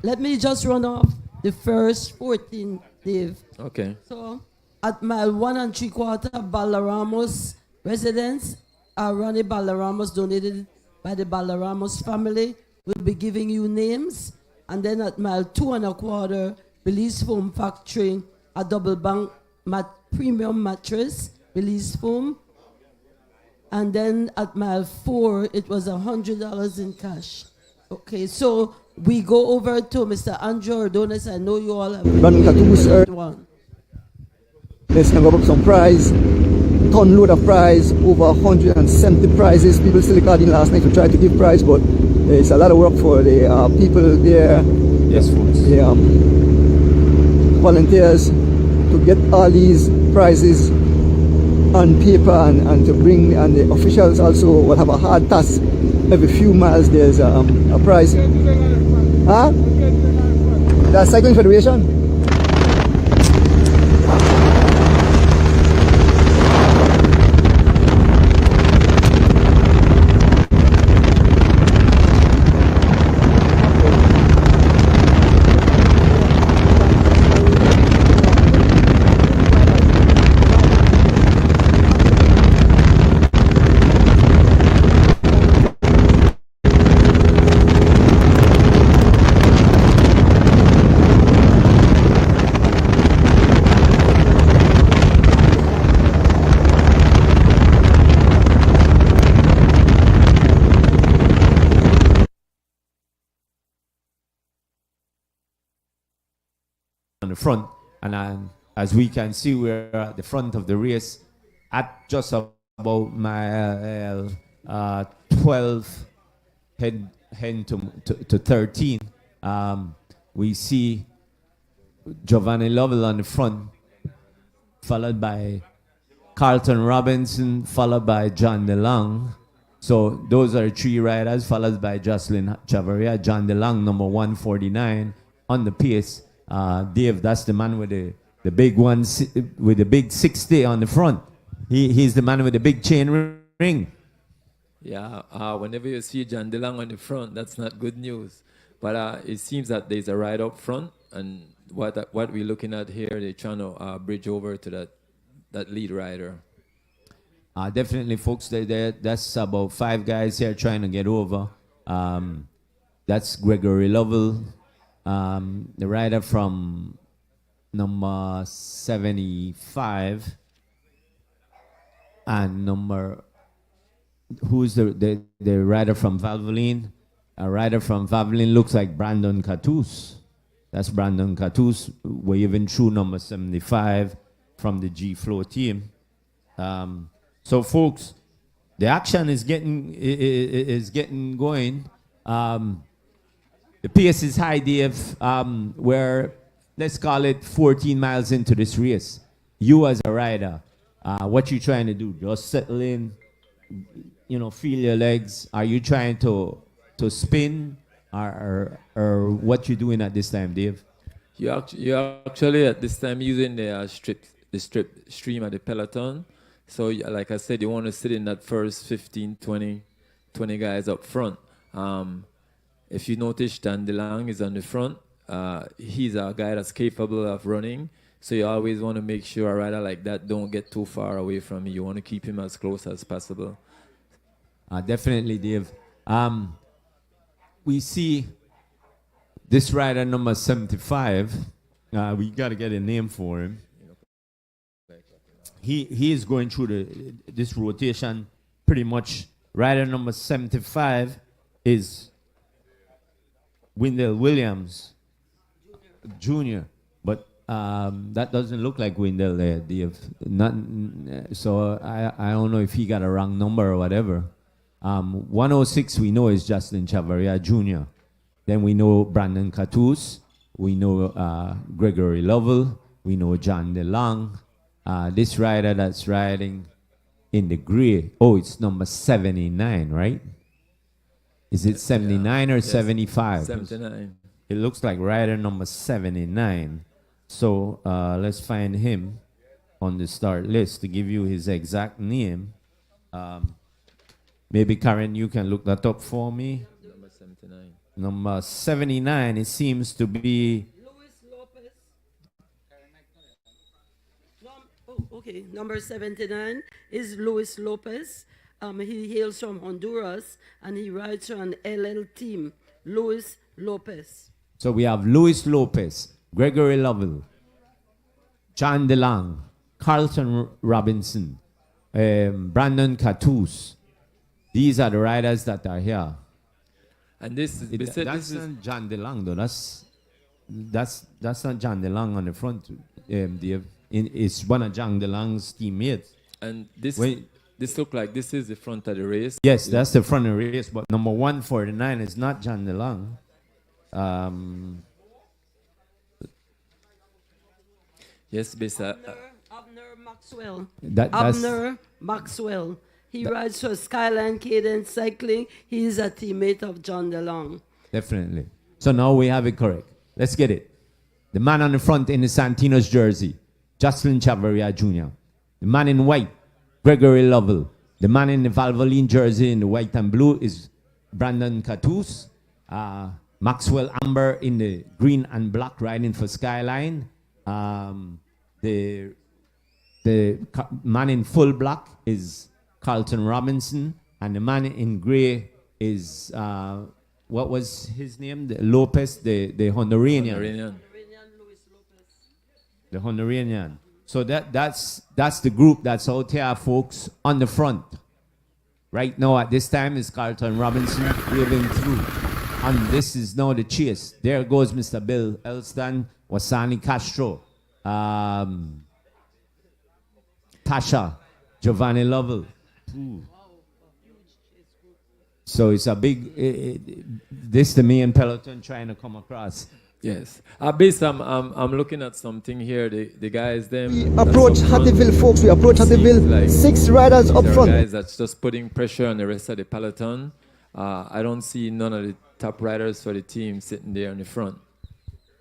let me just run off the first 14, Dave. Okay. So, at mile 1 3/4, Balaramos residents, Ronnie Balaramos, donated by the Balaramos family, will be giving you names. And then at mile 2 1/4, Belize Foam Factory, a double bank premium mattress, Belize Foam. And then at mile 4, it was $100 in cash. Okay, so we go over to Mr. Andrew Ordonez. I know you all have one. Let's have up some prize. Ton load of prize, over 170 prizes. People still called in last night to try to give prize, but it's a lot of work for the people there. Yes, folks. The volunteers to get all these prizes on paper and to bring, and the officials also will have a hard task. Every few miles there's a prize. Huh? The Cycling Federation? On the front, and as we can see, we're at the front of the race at just about mile 12 head to 13. We see Giovanni Lovell on the front, followed by Carlton Robinson, followed by John DeLong. So those are 3 riders, followed by Jocelyn Chavaria. John DeLong, number 149 on the pace. Dave, that's the man with the big one, with the big 60 on the front. He's the man with the big chain ring. Yeah, whenever you see John DeLong on the front, that's not good news. But it seems that there's a ride up front, and what we're looking at here, they're trying to bridge over to that lead rider. Definitely, folks. That's about 5 guys here trying to get over. That's Gregory Lovell, the rider from number 75, and who's the rider from Valvoline? A rider from Valvoline looks like Brandon Cattouse. That's Brandon Cattouse. We're even through number 75 from the G Flow team. So, folks, the action is getting going. The pace is high, Dave. We're, let's call it 14 miles into this race. You as a rider, what you trying to do? Just settle in, you know, feel your legs. Are you trying to spin, or what you doing at this time, Dave? You're actually at this time using the strip stream at the peloton. So like I said, you want to sit in that first 15, 20 guys up front. If you notice, Dan DeLong is on the front. He's a guy that's capable of running. So you always want to make sure a rider like that don't get too far away from you. You want to keep him as close as possible. Definitely, Dave. We see this rider number 75. We got to get a name for him. He is going through this rotation pretty much. Rider number 75 is Wendell Williams Jr., but that doesn't look like Wendell there, Dave. So I don't know if he got a wrong number or whatever. 106 we know is Justin Chavaria Jr. Then we know Brandon Catus. We know Gregory Lovell. We know John DeLong. This rider that's riding in the gray. Oh, it's number 79, right? Is it 79 or 75? 79. It looks like rider number 79. So let's find him on the start list to give you his exact name. Maybe Karen, you can look that up for me. Number 79. Number 79, it seems to be. Okay, number 79 is Luis Lopez. He hails from Honduras and he rides for an LL team. Luis Lopez. So we have Luis Lopez, Gregory Lovell, John DeLong, Carlton Robinson, Brandon Catus. These are the riders that are here. And this is not John DeLong, though. That's not John DeLong on the front. It's one of John DeLong's teammates. And this look like this is the front of the race. Yes, that's the front of the race. But number 149 is not John DeLong. Yes, Abner Maxwell. That's Abner Maxwell. He rides for Skyline Cadence Cycling. He is a teammate of John DeLong. Definitely. So now we have it correct. Let's get it. The man on the front in the Santino's jersey, Jocelyn Chavaria Jr. The man in white, Gregory Lovell. The man in the Valvoline jersey in the white and blue is Brandon Catus. Maxwell Amber in the green and black riding for Skyline. The man in full black is Carlton Robinson, and the man in gray is what was his name? Lopez, the Honduran. The Honduran. So that's the group that's out here, folks, on the front. Right now, at this time, is Carlton Robinson waving through. And this is now the chase. There goes Mr. Bill Elston, Wasani Castro, Tasha, Giovanni Lovell. So it's a big, this the main peloton trying to come across. Yes. Based I'm looking at something here. The guys them. We approach Hattieville, folks. We approach Hattieville. Like 6 riders up front. Guys that's just putting pressure on the rest of the peloton. I don't see none of the top riders for the team sitting there in the front.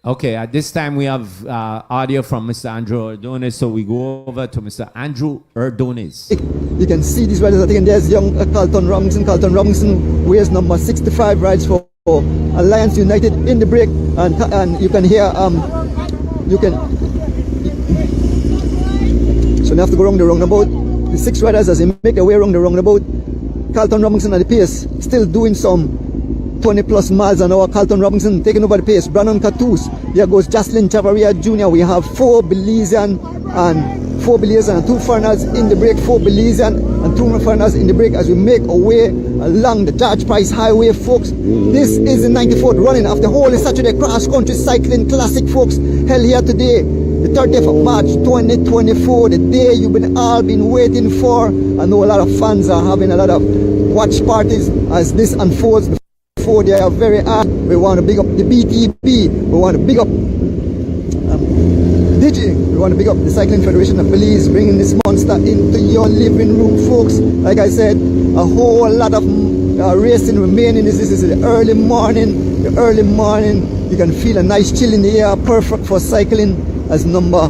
Okay, at this time we have audio from Mr. Andrew Ordonez, so we go over to Mr. Andrew Ordonez. You can see these riders. I think there's young Carlton Robinson. Carlton Robinson wears number 65, rides for Alliance United in the break, and you can hear so they have to go around the roundabout. The 6 riders, as they make their way around the roundabout, Carlton Robinson at the pace, still doing some 20 plus miles an hour. Carlton Robinson taking over the pace. Brandon Catus. Here goes Jocelyn Chavaria Jr. We have 4 Belizean and 2 foreigners in the break. 4 Belizean and 2 foreigners in the break as we make our way along the George Price Highway, folks. This is the 94th running of the Holy Saturday Cross Country Cycling Classic, folks. Held here today, the 30th of March 2024, the day you've all been waiting for. I know a lot of fans are having a lot of watch parties as this unfolds 94, they are very hard. We want to big up the BTB. We want to big up Digi. We want to big up the Cycling Federation of Belize, bringing this monster into your living room, folks. Like I said, a whole lot of racing remaining. This is the early morning. The early morning. You can feel a nice chill in the air, perfect for cycling. As number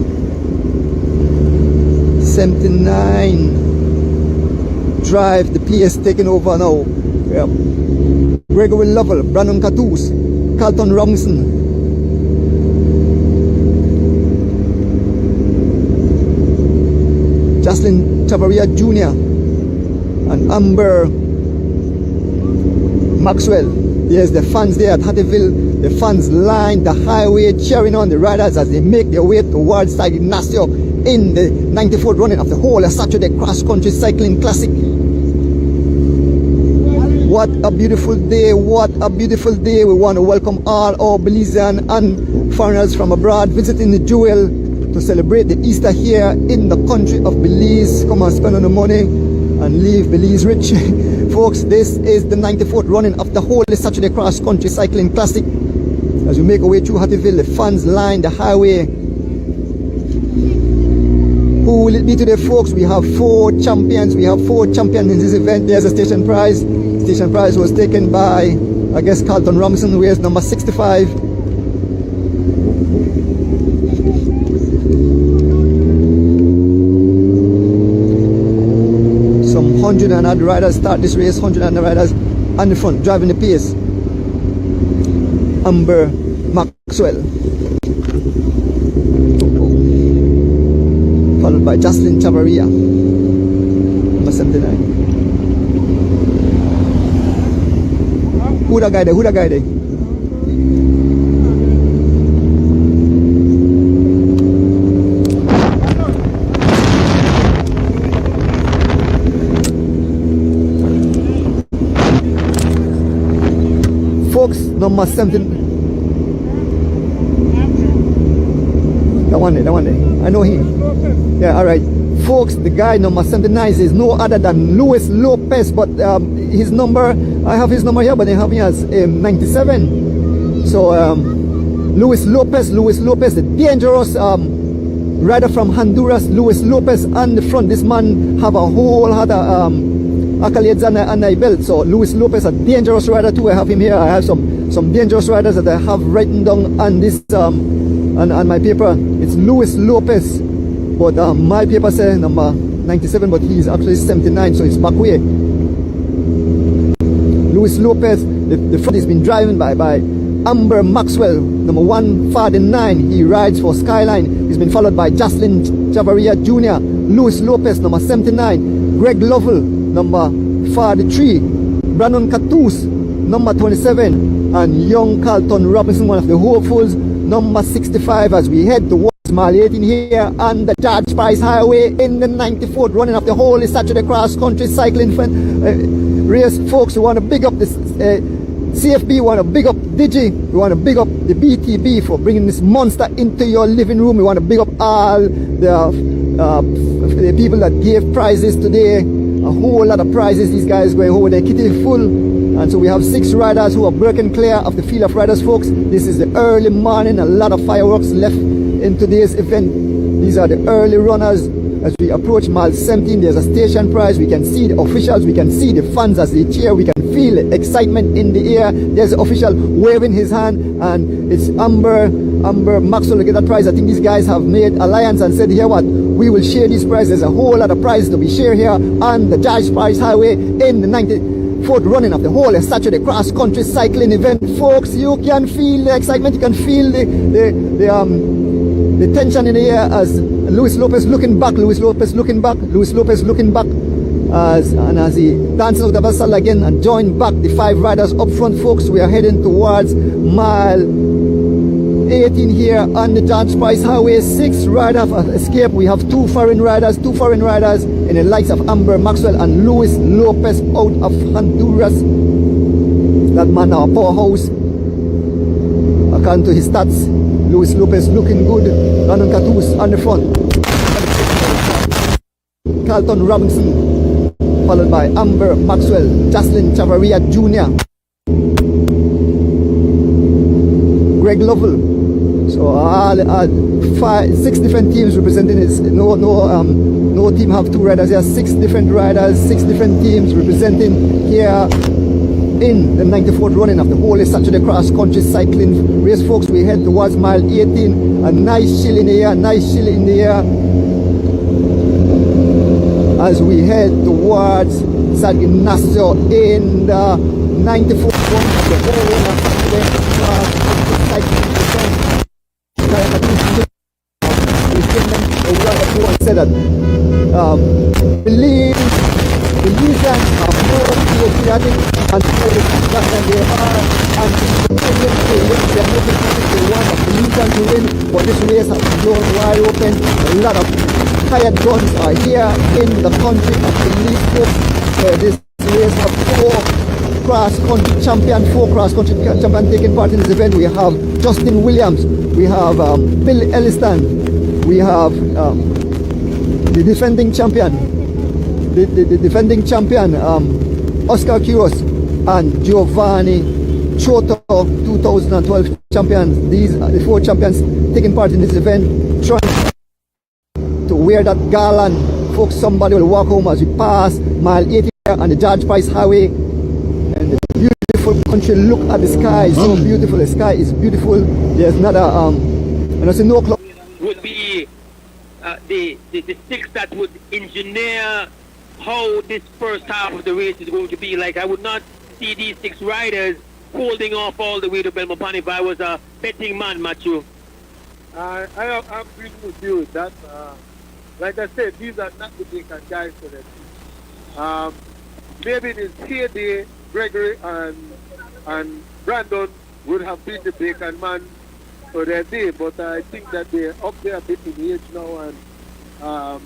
79 drive, the PS taking over now. Yeah. Breakaway Lovell, Brandon Catus, Carlton Robinson, Jocelyn Chavaria Jr. and Amber Maxwell. Yes, the fans there at Hattieville, the fans line the highway cheering on the riders as they make their way towards San Ignacio in the 94th running of the whole Saturday Cross Country Cycling Classic. What a beautiful day, what a beautiful day. We want to welcome all our Belizean and foreigners from abroad visiting the Jewel to celebrate the Easter here in the country of Belize. Come and spend on the money and leave Belize rich. Folks, this is the 94th running of the Holy Saturday Cross Country Cycling Classic. As we make our way through Hattieville, the fans line the highway. Who will it be today, folks? We have 4 champions. We have 4 champions in this event. There's a station prize. Station prize was taken by, I guess, Carlton Robinson, who is number 65. Some 100 and odd riders start this race, 100 and odd riders on the front, driving the pace. Amber Maxwell, followed by Jocelyn Chavaria, number 79. Who the guy there? Who the guy there? Folks, number 17. That one there. I know him. Yeah, alright. Folks, the guy number 79 is no other than Luis Lopez, but his number, I have his number here, but they have me as 97. So Luis Lopez, the dangerous rider from Honduras, Luis Lopez on the front. This man have a whole lot of accolades on the belt. So Luis Lopez, a dangerous rider too. I have him here. I have some dangerous riders that I have written down on this on my paper. It's Luis Lopez. But my paper says number 97, but he's actually 79, so it's back way. Luis Lopez, the front has been driven by Amber Maxwell, number 149. He rides for Skyline. He's been followed by Jocelyn Chavaria Jr., Luis Lopez, number 79, Greg Lovell, number 43, Brandon Catus, number 27, and young Carlton Robinson, one of the hopefuls, number 65, as we head towards Mile 18 here on the George Price Highway in the 94th running of the Holy Saturday Cross Country Cycling race. Folks, we want to big up this CFB, we want to big up Digi, we want to big up the BTB for bringing this monster into your living room. We want to big up all the people that gave prizes today. A whole lot of prizes. These guys going home with their kitty full. And so we have 6 riders who are broken clear of the field of riders, folks. This is the early morning, a lot of fireworks left in today's event. These are the early runners. As we approach mile 17, there's a station prize. We can see the officials, we can see the fans as they cheer, we can feel the excitement in the air. There's the official waving his hand, and it's Amber Maxwell to get that prize. I think these guys have made alliance and said, here what, we will share this prize. There's a whole lot of prizes to be shared here on the George Price Highway in the 94th running of the whole Saturday Cross Country Cycling event. Folks, you can feel the excitement, you can feel the tension in the air as Luis Lopez looking back, as he dances out the vessel again and join back the 5 riders up front. Folks, we are heading towards mile 18 here on the George Price Highway. 6 riders have escaped. We have 2 foreign riders in the likes of Amber Maxwell and Luis Lopez out of Honduras. That man, our powerhouse, according to his stats. Luis Lopez looking good. Brandon Catus on the front. Carlton Robinson, followed by Amber Maxwell, Jocelyn Chavaria Jr. Greg Lovell. So 6 different teams representing it. No team have 2 riders. There are 6 different riders, 6 different teams representing here in the 94th running of the Holy Saturday Cross Country Cycling Race, folks. We head towards mile 18. A nice chill in the air, as we head towards San Ignacio in the 94th run of the Holy Saturday Cross Country Cycling Event. Said that Belizeans are more patriotic and than they are, and they are looking for one of Belizeans to win, but this race has blown wide open. A lot of hired guns are here in the country of Belize, folks. This race has 4 cross-country champions taking part in this event. We have Justin Williams, we have Bill Elliston, we have the defending champion, Oscar Quiros, and Giovanni Choto, 2012 champions. These are the 4 champions taking part in this event, trying to wear that garland. Folks, somebody will walk home as we pass mile 80 on the George Price Highway. And the beautiful country, look at the sky, so beautiful. The sky is beautiful. There's not a, and I say no cloud. Would be the 6 that would engineer how this first half of the race is going to be. Like, I would not see these 6 riders holding off all the way to Belmopan if I was a betting man, Matthew. I'm agreeing with you with that. Like I said, these are not the Bacon guys for them. Maybe in his heyday, Gregory and Brandon would have been the Bacon man for their day, but I think that they're up there a bit in age now, and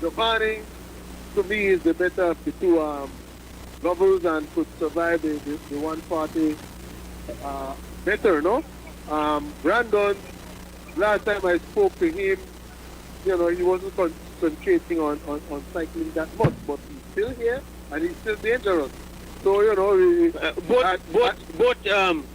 Giovanni, to me, is the better of the 2 novels and could survive the 140 better, no? Brandon, last time I spoke to him, he wasn't concentrating on cycling that much, but he's still here and he's still dangerous. So,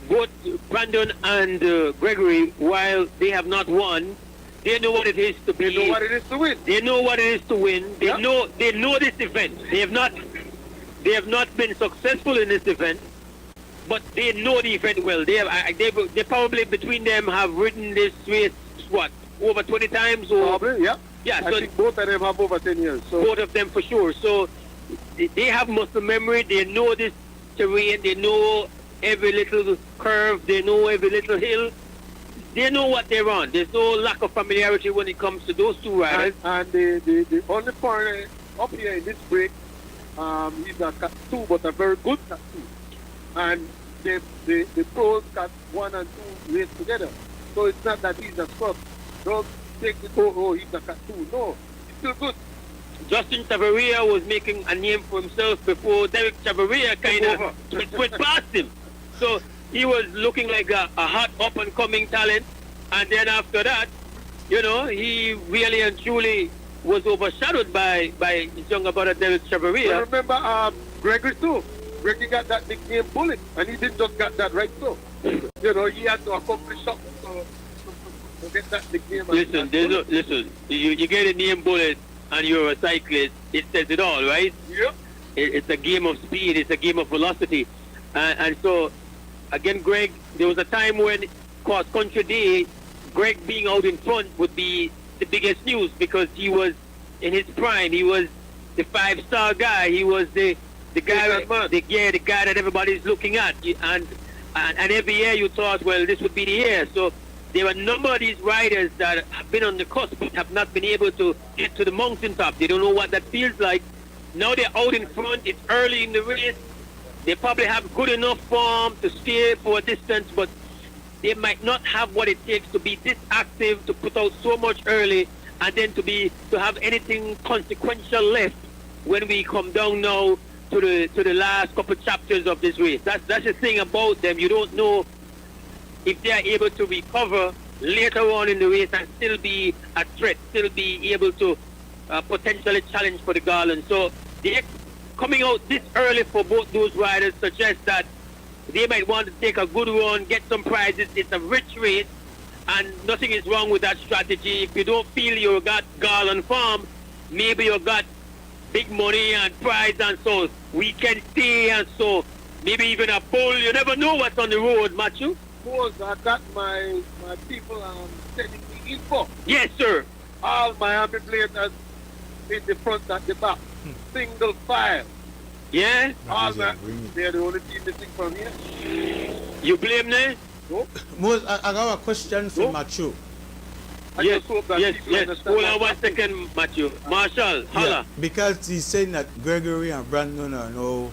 both Brandon and Gregory, while they have not won, they know what it is to be. They know what it is to win. They know what it is to win. They know this event. They have not been successful in this event, but they know the event well. They probably between them have ridden this race over 20 times or probably, yeah. Yeah, I think both of them have over 10 years. So both of them for sure. So they have muscle memory. They know this terrain. They know every little curve. They know every little hill. They know what they're on. There's no lack of familiarity when it comes to those 2 riders. And the only foreigner up here in this break, he's a Cat 2, but a very good Cat 2. And the pros Cat 1 and 2 race together. So it's not that he's a scrub. Don't take the he's a Cat 2. No, he's still good. Justin Chavarria was making a name for himself before Derek Chavarria kind of went past him. So he was looking like a hot up-and-coming talent. And then after that, he really and truly was overshadowed by his younger brother, Derek Chavarria. Remember Gregory too. Gregory got that nickname Bullet, and he didn't just get that right so. He had to accomplish something to get that nickname. Listen, you get a name Bullet, and you're a cyclist, it says it all, right? Yeah. It's a game of speed, it's a game of velocity. And so, again, Greg, there was a time when cross-country day, Greg being out in front would be the biggest news because he was in his prime. He was the 5-star guy. He was the guy that everybody's looking at. And every year you thought, well, this would be the year. So there are a number of these riders that have been on the cusp but have not been able to get to the mountaintop. They don't know what that feels like. Now they're out in front. It's early in the race. They probably have good enough form to stay for a distance, but they might not have what it takes to be this active, to put out so much early, and then to have anything consequential left when we come down now to the last couple chapters of this race. That's the thing about them. You don't know if they are able to recover later on in the race and still be a threat, still be able to potentially challenge for the garland. So they're coming out this early for both those riders suggests that They might want to take a good run, get some prizes. It's a rich race, and nothing is wrong with that strategy. If you don't feel you got gall and farm, maybe you got big money and prize, and so we can stay, and so maybe even a bull. You never know what's on the road, Matthew. Of course, I got my people sending me info. Yes, sir. All Miami players in the front and the back. Single file. Yeah? All they're the only team missing from here. You blame them? No. I got a question for Matthew. Yes. Hold on 1 second, Matthew. Marshall, holla. Yeah, because he's saying that Gregory and Brandon are now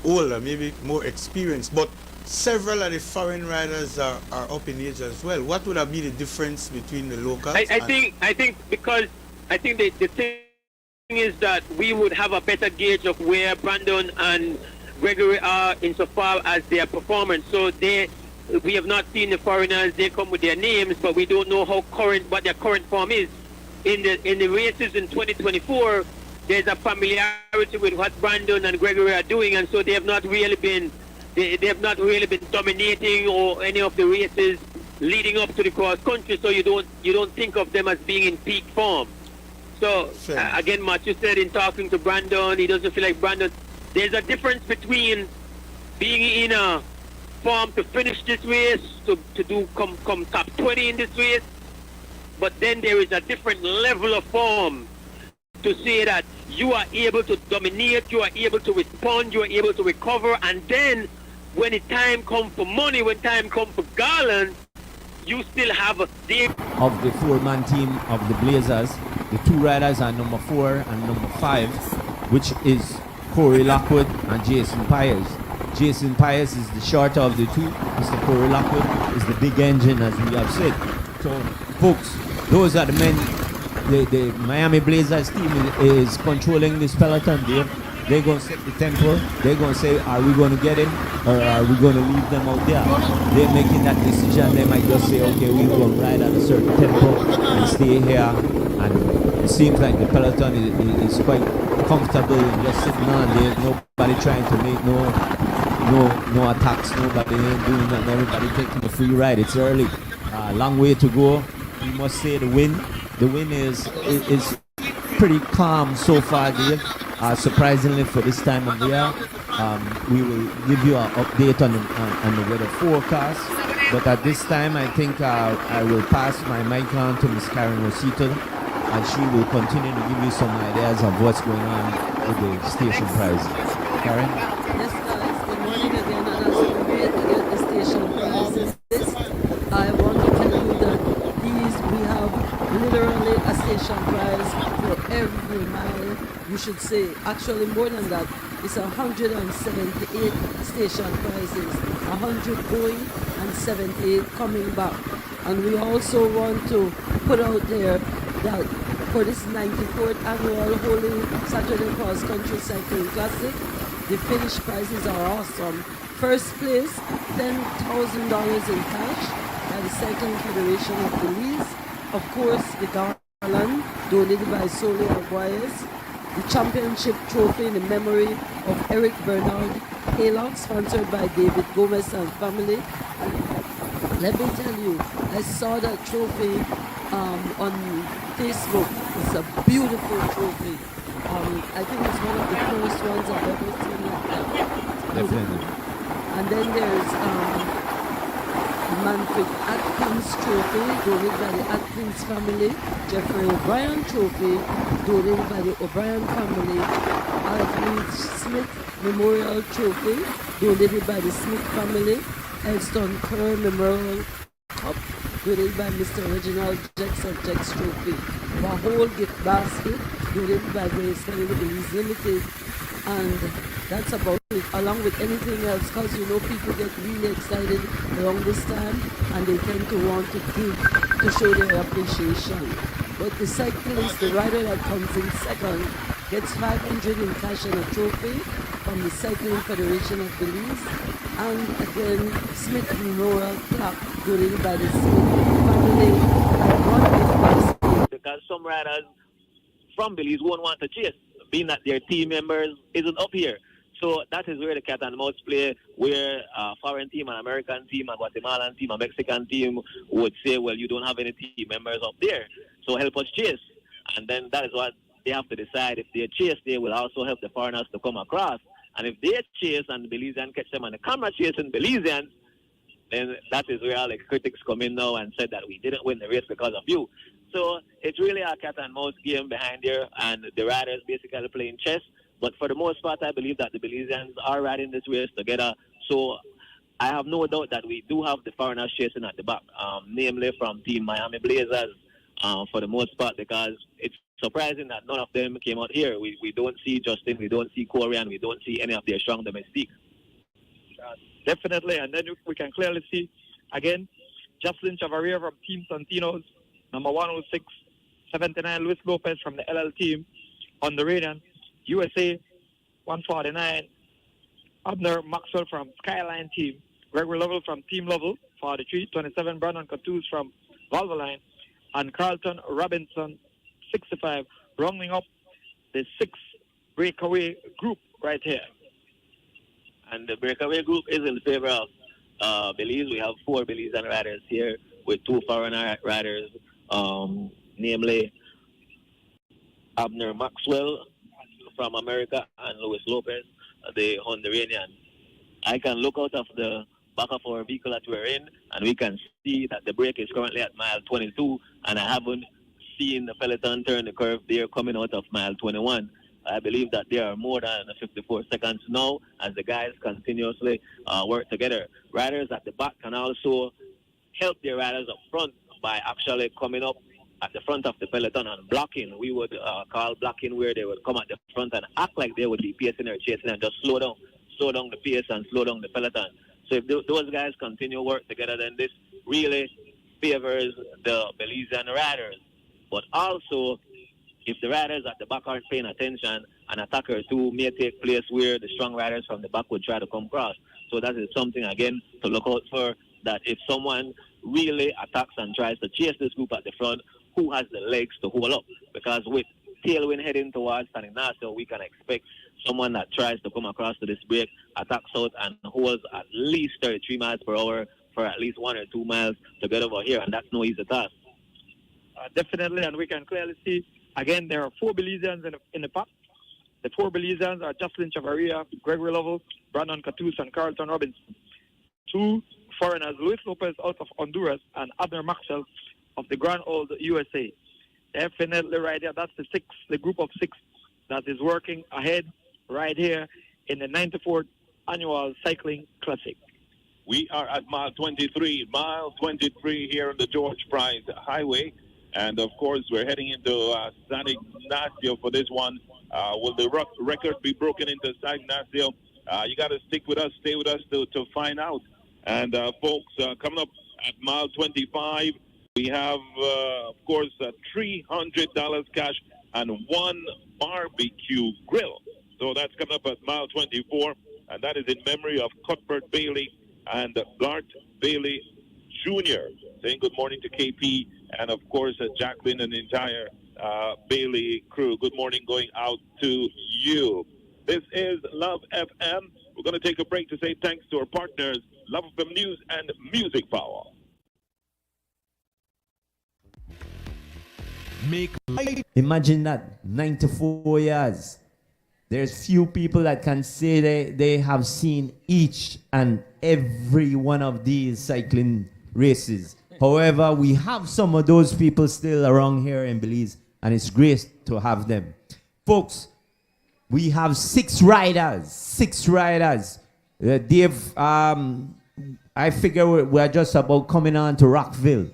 older, maybe more experienced, but several of the foreign riders are up in age as well. What would be the difference between the locals? I think the thing is that we would have a better gauge of where Brandon and Gregory are insofar as their performance. So we have not seen the foreigners. They come with their names, but we don't know what their current form is. In the races in 2024, there's a familiarity with what Brandon and Gregory are doing, and so they have not really been dominating or any of the races leading up to the cross country. So you don't think of them as being in peak form. So again, Matthew said in talking to Brandon, he doesn't feel like Brandon. There's a difference between being in a form to finish this race, to come top 20 in this race, but then there is a different level of form to say that you are able to dominate, you are able to respond, you are able to recover, and then when the time comes for money, when time comes for Garland, you still have a day. Of the four-man team of the Blazers, the two riders are number 4 and number 5, which is Corey Lockwood and Jason Pyers. Jason Pyers is the shorter of the two. Mr. Corey Lockwood is the big engine, as we have said. So, folks, those are the men. The Miami Blazers team is controlling this peloton. They're going to set the tempo. They're going to say, are we going to get him or are we going to leave them out there? They're making that decision. They might just say, okay, we're going to ride at a certain tempo and stay here. And it seems like the peloton is quite comfortable and just sitting on. There's nobody trying to make no attacks. Nobody ain't doing nothing. Everybody taking a free ride. It's early. Long way to go. We must say the wind is pretty calm so far, Dave. Surprisingly for this time of year, we will give you an update on the weather forecast. But at this time, I think I will pass my mic on to Ms. Karen Rosito, and she will continue to give you some ideas of what's going on with the station price. Karen? Yes, guys. Good morning again, and as we wait to get the station prices, I want to tell you that we have literally a station price for every mile. You should say, actually more than that, it's 178 station prices, 100 going and 78 coming back. And we also want to put out there that for this 94th annual Holy Saturday Cross Country Cycling Classic, the finish prices are awesome. First place, $10,000 in cash by the Cycling Federation of Belize. Of course, the garland donated by Sole Aguayas. The championship trophy in the memory of Eric Bernard Haylock, sponsored by David Gomez and family. And let me tell you, I saw that trophy on Facebook. It's a beautiful trophy. I think it's one of the first ones I've ever seen like that. Definitely. And then there's Manfred Atkins Trophy, donated by the Atkins family. Jeffrey O'Brien Trophy, donated by the O'Brien family. Alfred Smith Memorial Trophy, donated by the Smith family. Elston Kerr Memorial Cup, donated by Mr. Reginald Jex and Jex Trophy. A whole gift basket, donated by Grace Kelly Belize Limited. And that's about it, along with anything else, because you know people get really excited around this time and they tend to want to give to show their appreciation. But the cyclist, the rider that comes in second, gets $500 in cash and a trophy from the Cycling Federation of Belize. And again, Smith Memorial plaque donated by the Smith family and one gift basket. Because some riders from Belize won't want to chase, being that their team members isn't up here. So that is where the cat and mouse play, where a foreign team, an American team, a Guatemalan team, a Mexican team would say, well, you don't have any team members up there, so help us chase. And then that is what they have to decide. If they chase, they will also help the foreigners to come across. And if they chase and the Belizeans catch them and the camera chasing Belizeans, then that is where all the critics come in now and said that we didn't win the race because of you. So it's really a cat and mouse game behind there, and the riders basically playing chess. But for the most part, I believe that the Belizeans are riding this race together. So I have no doubt that we do have the foreigners chasing at the back, namely from Team Miami Blazers, for the most part, because it's surprising that none of them came out here. We don't see Justin, we don't see Corey, and we don't see any of their strong domestics. Definitely, and then we can clearly see, again, Jocelyn Chavaria from Team Santinos, number 106, 79, Luis Lopez from the LL team on the Radiant, USA, 149, Abner Maxwell from Skyline team, Gregory Lovell from Team Lovell, 43, 27, Brandon Cattouse from Valvoline, and Carlton Robinson, 65, rounding up the 6th breakaway group right here. And the breakaway group is in favor of Belize. We have 4 Belizean riders here with 2 foreign riders, namely Abner Maxwell from America and Luis Lopez, the Honduranian. I can look out of the back of our vehicle that we're in, and we can see that the break is currently at mile 22, and I haven't seen the peloton turn the curve there coming out of mile 21. I believe that there are more than 54 seconds now as the guys continuously work together. Riders at the back can also help their riders up front by actually coming up at the front of the peloton and blocking. We would call blocking, where they would come at the front and act like they would be pacing or chasing and just slow down the pace and slow down the peloton. So if those guys continue to work together, then this really favors the Belizean riders. But also, if the riders at the back aren't paying attention, an attack or two may take place where the strong riders from the back would try to come across. So that is something, again, to look out for, that if someone really attacks and tries to chase this group at the front, who has the legs to hold up? Because with tailwind heading towards San Ignacio, we can expect someone that tries to come across to this break, attacks out and holds at least 33 miles per hour for at least 1 or 2 miles to get over here, and that's no easy task. Definitely, and we can clearly see, again, there are 4 Belizeans in the pack. The 4 Belizeans are Jocelyn Chavaria, Gregory Lovell, Brandon Cattouse, and Carlton Robinson. 2 foreigners, Luis Lopez out of Honduras and Abner Maxwell of the Grand Old USA. Definitely right there. That's the group of 6 that is working ahead right here in the 94th Annual Cycling Classic. We are at mile 23 here on the George Price Highway. And, of course, we're heading into San Ignacio for this one. Will the record be broken into San Ignacio? You got to stick with us, stay with us to find out. And, folks, coming up at mile 25, we have, of course, $300 cash and 1 barbecue grill. So that's coming up at mile 24, and that is in memory of Cuthbert Bailey and Gart Bailey Jr. Saying good morning to KP and, of course, Jacqueline and the entire Bailey crew. Good morning going out to you. This is Love FM. We're going to take a break to say thanks to our partners, Love FM News and Music Power. Imagine that, 94 years. There's few people that can say they have seen each and every one of these cycling races. However, we have some of those people still around here in Belize, and it's great to have them. Folks, we have 6 riders. Dave, I figure we're just about coming on to Rockville.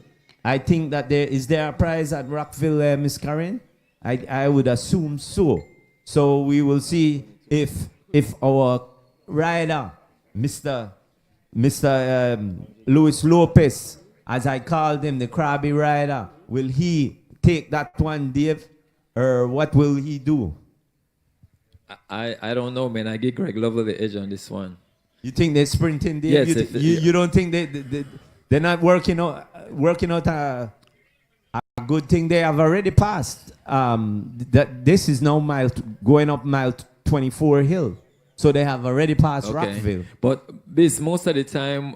I think that is there a prize at Rockville, Miss Karen? I would assume so. So we will see if our rider, Mr. Luis Lopez, as I called him, the crabby rider, will he take that one, Dave, or what will he do? I don't know, man. I give Greg Lovell the edge on this one. You think they're sprinting, Dave? Yes. You don't think they're not working out a good thing? They have already passed. This is now going up mile 24 hill. So they have already passed Rockville. But this most of the time,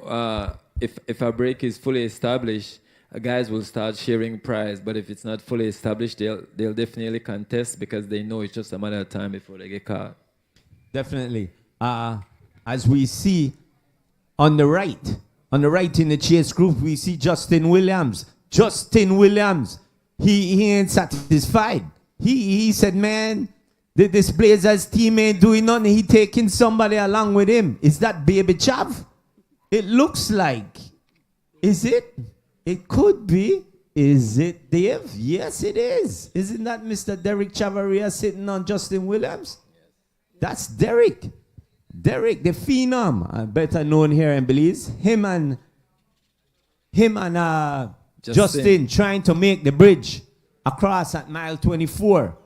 if a break is fully established, guys will start sharing prize. But if it's not fully established, they'll definitely contest because they know it's just a matter of time before they get caught. Definitely. As we see on the right in the chase group, we see Justin Williams. Justin Williams, he ain't satisfied. He said, man, this Blazers team ain't doing nothing. He taking somebody along with him. Is that Baby Chav? It looks like. Is it? It could be. Is it Dave? Yes, it is. Isn't that Mr. Derek Chavaria sitting on Justin Williams? That's Derek. Derek, the phenom, better known here in Belize. Him and Justin trying to make the bridge across at mile 24.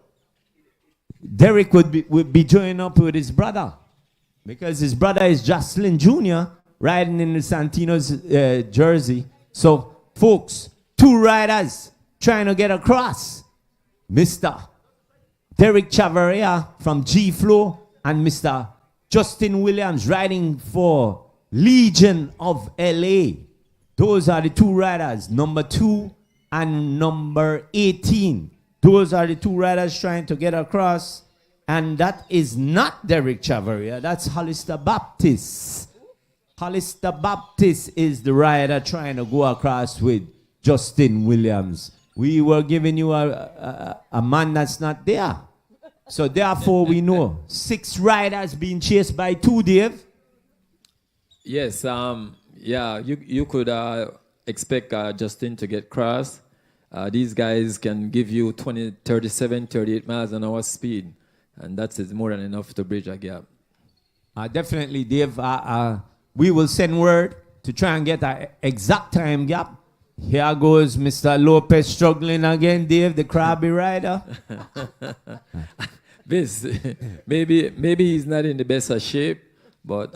Derek would be joining up with his brother because his brother is Jocelyn Jr. riding in the Santino's jersey. So, folks, two riders trying to get across. Mr. Derek Chavaria from G-Flow and Mr. Justin Williams riding for Legion of LA. Those are the two riders, number 2 and number 18. Those are the two riders trying to get across. And that is not Derek Chavaria. That's Hollister Baptist. Hollister Baptist is the rider trying to go across with Justin Williams. We were giving you a man that's not there. So therefore we know 6 riders being chased by 2, Dave. Yes, yeah, you could expect Justin to get crossed. These guys can give you 20, 37, 38 miles an hour speed, and that's more than enough to bridge a gap. Definitely, Dave. We will send word to try and get an exact time gap. Here goes Mr. Lopez struggling again, Dave, the crabby rider. Maybe he's not in the best of shape, but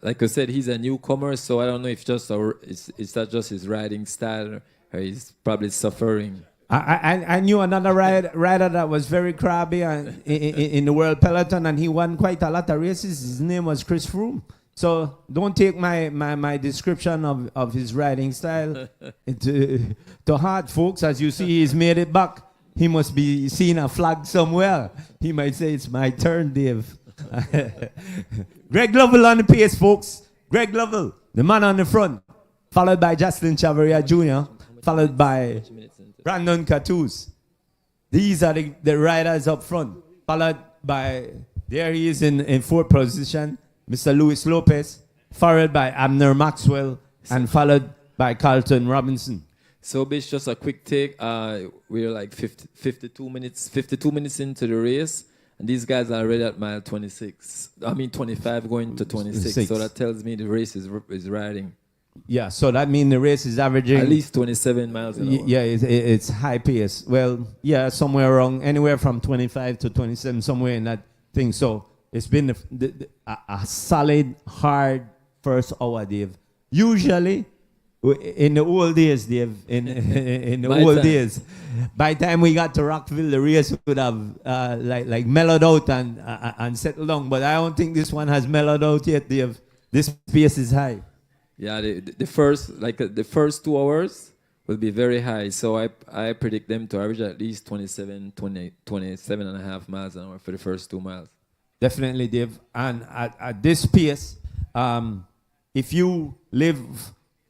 like I said, he's a newcomer, so I don't know if it's not just his riding style, or he's probably suffering. I knew another rider that was very crabby in the World Peloton, and he won quite a lot of races. His name was Chris Froome. So don't take my description of his riding style to heart, folks. As you see, he's made it back. He must be seeing a flag somewhere. He might say, it's my turn, Dave. Greg Lovell on the pace, folks. Greg Lovell, the man on the front, followed by Justin Chavaria Jr., followed by Brandon Catus. These are the riders up front, followed by, there he is in 4th position, Mr. Luis Lopez, followed by Abner Maxwell, and followed by Carlton Robinson. So, Bish, just a quick take. We're like 52 minutes into the race, and these guys are already at mile 26. I mean 25 going to 26. So that tells me the race is riding. Yeah, so that means the race is averaging at least 27 miles an hour. Yeah, it's high pace. Well, yeah, somewhere around, anywhere from 25 to 27, somewhere in that thing. So it's been a solid, hard first hour, Dave. Usually, in the old days, Dave, in the old days, by the time we got to Rockville, the race would have like mellowed out and settled down. But I don't think this one has mellowed out yet, Dave. This pace is high. Yeah, the first 2 hours will be very high. So I predict them to average at least 27 and a half miles an hour for the first 2 miles. Definitely, Dave. And at this pace, if you live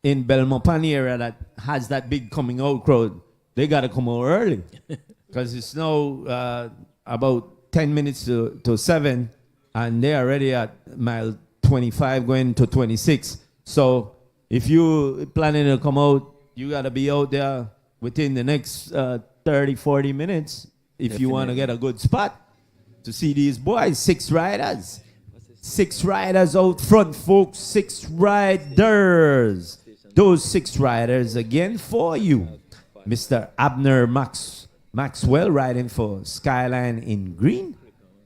in Belmopan area that has that big coming out crowd, they got to come out early. Because it's now about 10 minutes to 7, and they're already at mile 25 going to 26. So if you planning to come out, you got to be out there within the next 30, 40 minutes if you want to get a good spot to see these boys. 6 riders. 6 riders out front, folks. 6 riders. Those 6 riders again for you. Mr. Abner Maxwell riding for Skyline in green.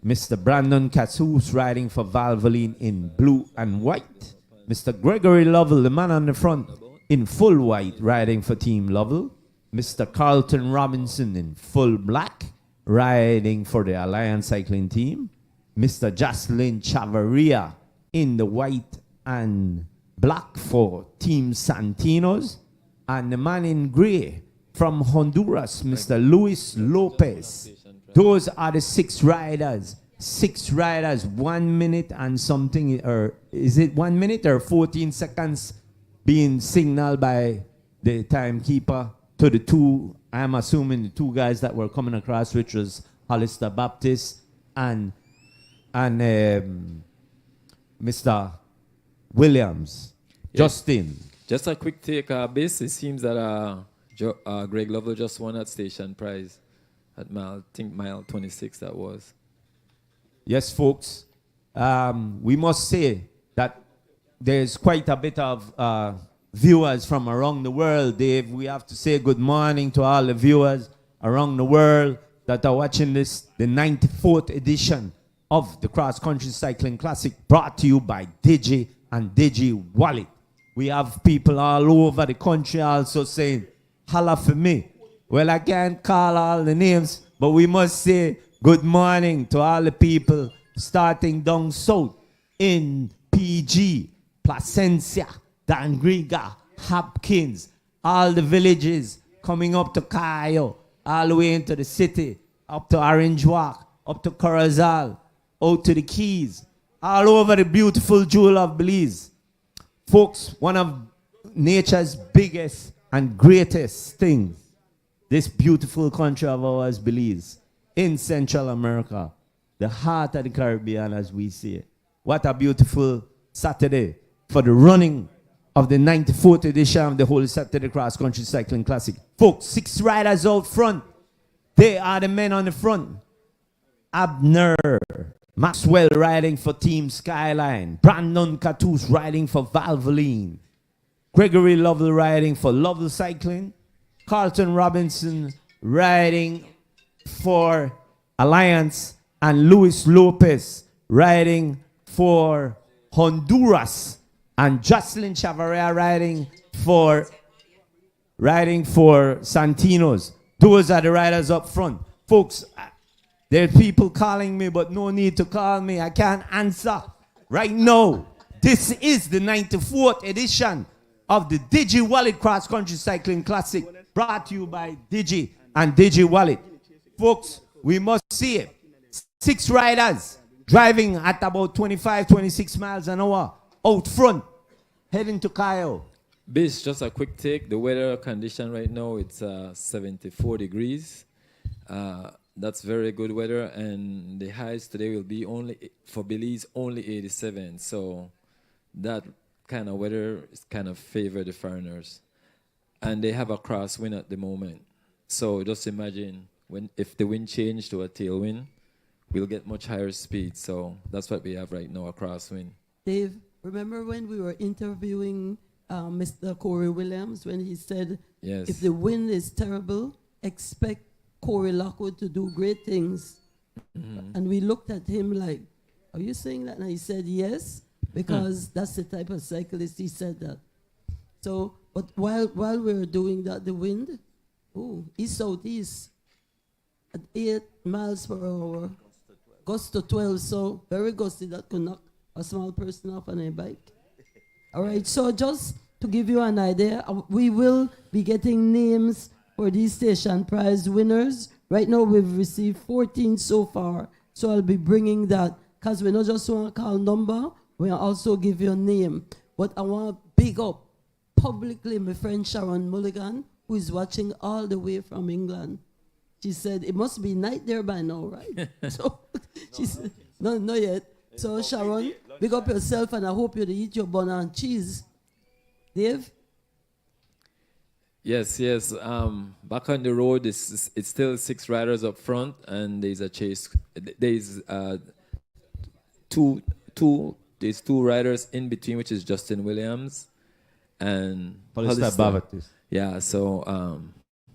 Mr. Brandon Catus riding for Valvoline in blue and white. Mr. Gregory Lovell, the man on the front, in full white, riding for Team Lovell. Mr. Carlton Robinson in full black, riding for the Alliance Cycling Team. Mr. Jocelyn Chavarria in the white and black for Team Santinos, and the man in gray from Honduras, Mr. Luis Lopez. Those are the 6 riders. 6 riders, 1 minute and something, or is it 1 minute or 14 seconds being signaled by the timekeeper to the 2, I'm assuming the 2 guys that were coming across, which was Hollister Baptist and Mr. Williams. Yes. Justin. Just a quick take, Biss. It seems that Greg Lovell just won that station prize at mile 26 that was. Yes, folks. We must say that there's quite a bit of viewers from around the world, Dave. We have to say good morning to all the viewers around the world that are watching this, the 94th edition of the Cross Country Cycling Classic, brought to you by Digi and Digi Wallet. We have people all over the country also saying, holla for me. Well, I can't call all the names, but we must say good morning to all the people starting down south in PG, Placencia, Dangriga, Hopkins, all the villages coming up to Cayo, all the way into the city, up to Orange Walk, up to Corozal, out to the Keys, all over the beautiful jewel of Belize. Folks, one of nature's biggest and greatest things, this beautiful country of ours, Belize, in Central America, the heart of the Caribbean, as we see it. What a beautiful Saturday for the running of the 94th edition of the Holy Saturday Cross Country Cycling Classic. Folks, 6 riders out front. They are the men on the front. Abner Maxwell riding for Team Skyline. Brandon Catus riding for Valvoline. Gregory Lovell riding for Lovell Cycling. Carlton Robinson riding for Alliance. And Luis Lopez riding for Honduras. And Jocelyn Chavarria riding for Santinos. Those are the riders up front. Folks, there are people calling me, but no need to call me. I can't answer right now. This is the 94th edition of the Digi Wallet Cross Country Cycling Classic, brought to you by Digi and Digi Wallet. Folks, we must see it. 6 riders driving at about 25, 26 miles an hour out front, heading to Cayo. Bish, just a quick take. The weather condition right now, it's 74 degrees. That's very good weather, and the highs today will be only, for Belize, only 87. So that kind of weather is kind of favor the foreigners. And they have a crosswind at the moment. So just imagine if the wind changed to a tailwind, we'll get much higher speed. So that's what we have right now, a crosswind. Dave, remember when we were interviewing Mr. Corey Williams, when he said, yes, if the wind is terrible, expect Corey Lockwood to do great things. Mm-hmm. And we looked at him like, are you saying that? And he said yes, because that's the type of cyclist. He said that. So, but while we were doing that, the wind, east-southeast at 8 miles per hour, gust to 12, so very gusty that could knock a small person off on a bike. All right, so just to give you an idea, we will be getting names for these station prize winners. Right now, we've received 14 so far, so I'll be bringing that, because we not just want to call number, we also give you a name. But I want to big up publicly my friend Sharon Mulligan, who is watching all the way from England. She said, it must be night there by now, right? So she said, no, not yet. So Sharon, big up yourself, and I hope you eat your bun and cheese. Dave? Yes. Back on the road, it's still 6 riders up front, and there's a chase. There's two riders in between, which is Justin Williams and Hollister. Yeah, so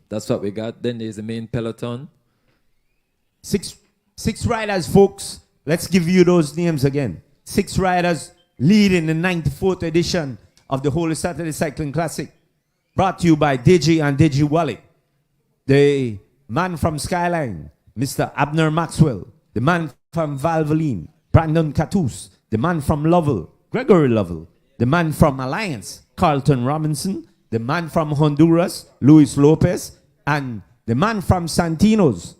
that's what we got. Then there's the main peloton. Six riders, folks. Let's give you those names again. 6 riders leading the 94th edition of the Holy Saturday Cycling Classic, brought to you by Digi and Digi Wallet. The man from Skyline, Mr. Abner Maxwell. The man from Valvoline, Brandon Catus, the man from Lovell, Gregory Lovell, the man from Alliance, Carlton Robinson, the man from Honduras, Luis Lopez, and the man from Santinos,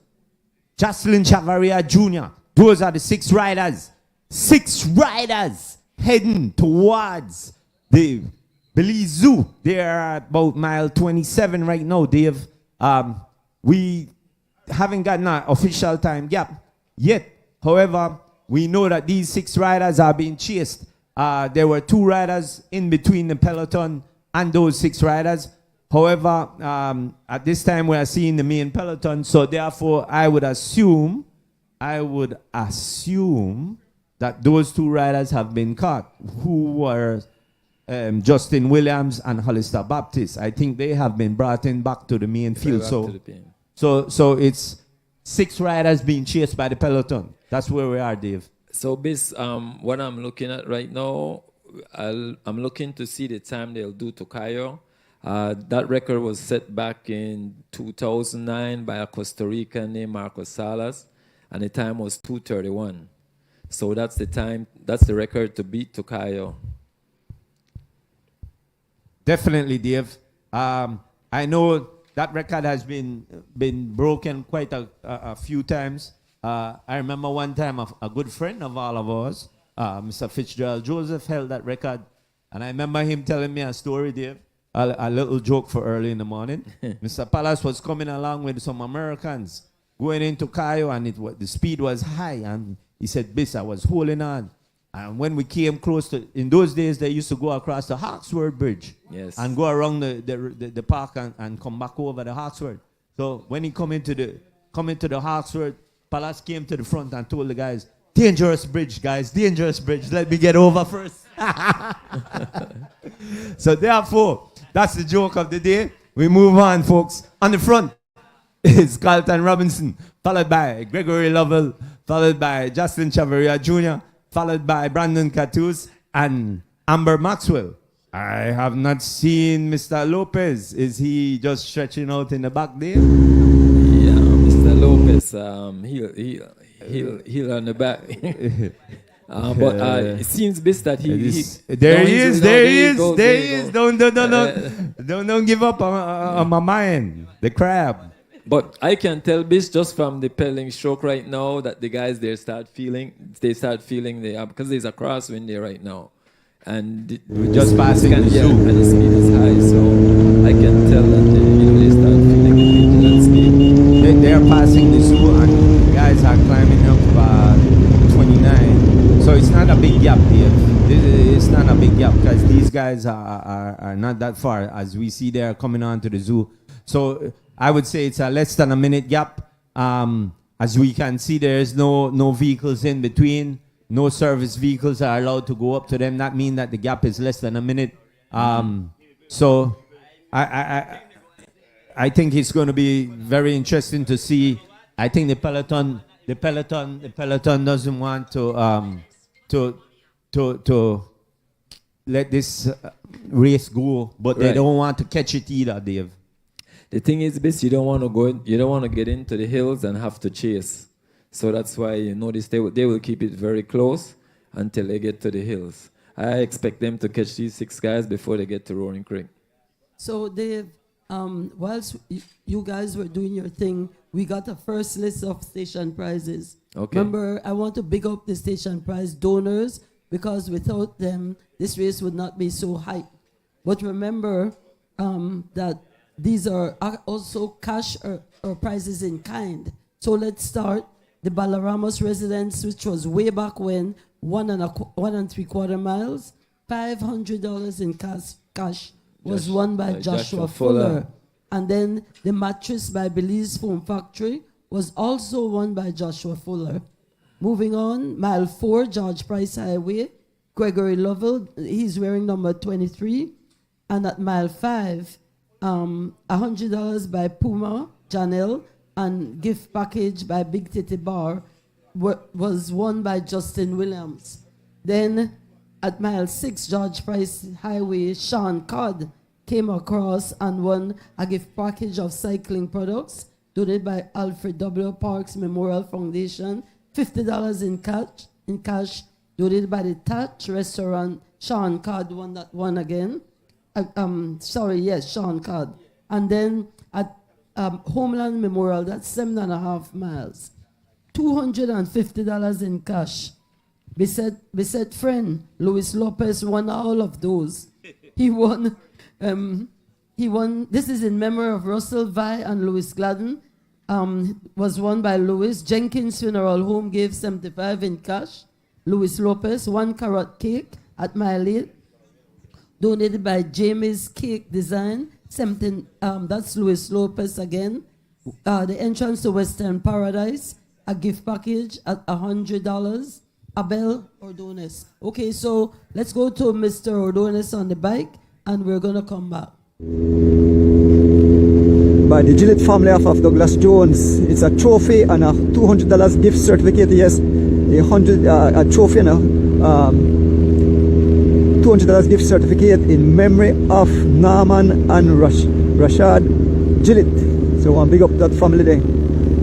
Jocelyn Chavaria Jr. Those are the 6 riders. 6 riders heading towards the Belize Zoo. They are at about mile 27 right now, Dave. We haven't gotten an official time gap yet. However, we know that these 6 riders are being chased. There were 2 riders in between the peloton and those 6 riders. However, at this time we are seeing the main peloton, so therefore I would assume that those 2 riders have been caught, who were Justin Williams and Hollister Baptist. I think they have been brought in back to the main field. So it's 6 riders being chased by the peloton. That's where we are, Dave. So this, what I'm looking at right now, I'm looking to see the time they'll do to Cayo. That record was set back in 2009 by a Costa Rican named Marcos Salas, and the time was 2:31. So that's the time, that's the record to beat Tocayo. Definitely, Dave. I know that record has been broken quite a few times. I remember one time a good friend of all of us, Mr. Fitzgerald Joseph, held that record. And I remember him telling me a story, Dave, a little joke for early in the morning. Mr. Palace was coming along with some Americans going into Cayo, and the speed was high. And he said, "Bis, I was holding on." And when we came close to, in those days, they used to go across the Hawksworth Bridge. Yes. And go around the park and come back over the Hawksworth. So when he come into the Hawksworth, Palace came to the front and told the guys, "Dangerous bridge, guys, dangerous bridge. Let me get over first." So therefore, that's the joke of the day. We move on, folks. On the front is Carlton Robinson, followed by Gregory Lovell, followed by Justin Chavaria Jr., followed by Brandon Catus and Amber Maxwell. I have not seen Mr. Lopez. Is he just stretching out in the back there? Yeah, Mr. Lopez, he'll on the back. But it seems best that there he is. Don't give up on my mind. The crab. But I can tell this just from the pedaling stroke right now that the guys there start feeling because there's a crosswind there right now, and we're just passing the zoo, and the speed is high, so I can tell that they start feeling the speed. They are passing the zoo, and the guys are climbing up 29. So it's not a big gap here. It's not a big gap because these guys are not that far as we see they are coming on to the zoo. So I would say it's a less than a minute gap. As we can see, there's no vehicles in between. No service vehicles are allowed to go up to them. That means that the gap is less than a minute. So I think it's going to be very interesting to see. I think the peloton doesn't want to let this race go, but they don't want to catch it either, Dave. The thing is, you don't want to get into the hills and have to chase. So that's why you notice they will keep it very close until they get to the hills. I expect them to catch these 6 guys before they get to Roaring Creek. So Dave, whilst you guys were doing your thing, we got a first list of station prizes. Okay. Remember, I want to big up the station prize donors because without them, this race would not be so hype. But remember that these are also cash or prizes in kind. So let's start. The Balaramos residents, which was way back when, 1 3/4 miles, $500 in cash was won by Joshua Fuller. And then the mattress by Belize Foam Factory was also won by Joshua Fuller. Moving on, mile 4, George Price Highway, Gregory Lovell, he's wearing number 23. And at mile 5, $100 by Puma, Janelle, and gift package by Big Titty Bar was won by Justin Williams. Then at mile 6, George Price Highway, Sean Codd came across and won a gift package of cycling products donated by Alfred W. Parks Memorial Foundation, $50 in in cash, donated by the Touch Restaurant. Sean Card won that one again. Sean Card. And then at Homeland Memorial, that's 7.5 miles. $250 in cash. Beset friend Luis Lopez won all of those. He won. This is in memory of Russell Vi and Louis Gladden. Was won by Louis. Jenkins Funeral Home gave $75 in cash. Luis Lopez, 1 carrot cake at Miley, donated by Jamie's Cake Design. That's Luis Lopez again. The entrance to Western Paradise, a gift package at $100. Abel Ordonez. Okay, so let's go to Mr. Ordonez on the bike, and we're gonna come back. By the Gillette family of Douglas Jones. It's a trophy and a $200 gift certificate. Yes, a trophy and a $200 gift certificate in memory of Norman and Rashad Gillette. So big up that family there.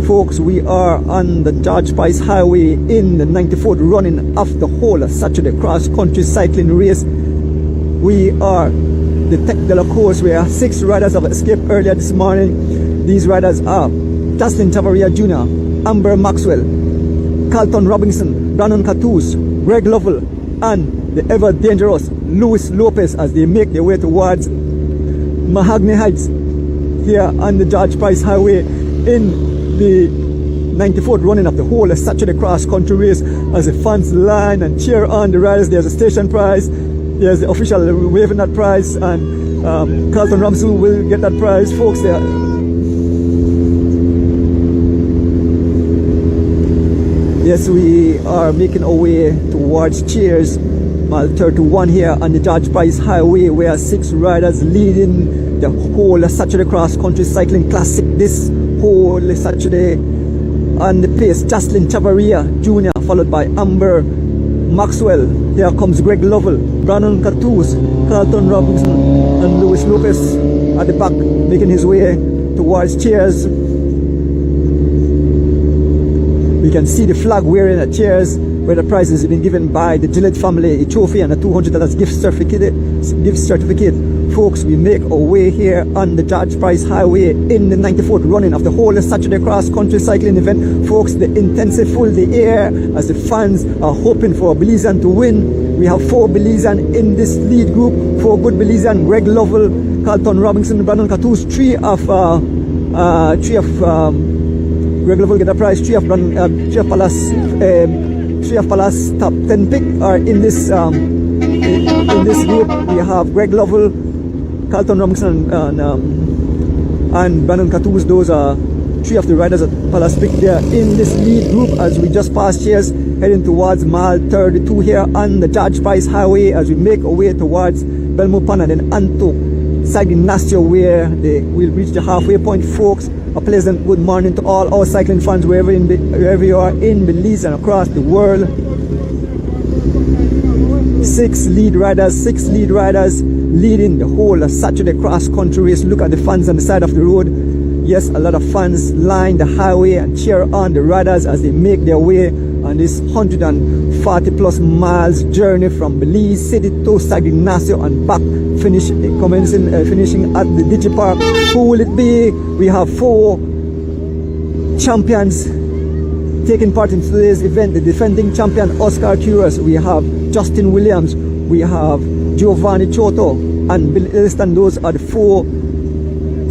Folks, we are on the George Price Highway in the 94th running of the whole Saturday cross country cycling race. We are the Tech de la course where 6 riders have escaped earlier this morning. These riders are Jocelyn Tavaria Jr., Amber Maxwell, Carlton Robinson, Brandon Cattouse, Greg Lovell, and the ever dangerous Luis Lopez as they make their way towards Mahogany Heights here on the George Price Highway in the 94th running of the whole Saturday cross country race. As the fans line and cheer on the riders, there's a station prize, there's the official waving that prize, and Carlton Robinson will get that prize. Folks, there. Yes, we are making our way towards Cheers, mile 31 here on the George Price Highway, where 6 riders leading the whole Saturday cross country cycling classic this whole Saturday. On the pace, Jocelyn Chavaria Jr., followed by Amber Maxwell. Here comes Greg Lovell, Brandon Cattouse, Carlton Robinson, and Luis Lopez at the back, making his way towards Cheers. We can see the flag wearing at Cheers, where the prize has been given by the Gillette family, a trophy and a $200 gift certificate. Folks, we make our way here on the George Price Highway in the 94th running of the whole Saturday cross country cycling event. Folks, the intensity full the air as the fans are hoping for a Belizean to win. We have 4 Belizean in this lead group, 4 good Belizean: Greg Lovell, Carlton Robinson, Brandon Cattouse. 3 of Greg Lovell get a prize. 3 of Palace top 10 pick are in this group. We have Greg Lovell, Carlton Robinson, and Brandon Cattouse. Those are 3 of the riders at Palace pick. They are in this lead group as we just passed Cheers, heading towards mile 32 here on the George Price Highway as we make our way towards Belmont Pond and then onto San Ignacio, where we'll reach the halfway point. Folks, a pleasant good morning to all our cycling fans wherever you are in Belize and across the world. 6 lead riders leading the whole Saturday cross country race. Look at the fans on the side of the road. Yes, a lot of fans line the highway and cheer on the riders as they make their way on this 140 plus miles journey from Belize City to San Ignacio and back, finishing at the Digipark. Who will it be? We have 4 champions taking part in today's event. The defending champion Oscar Curious, we have Justin Williams, we have Giovanni Choto, and Bill Elliston. Those are the 4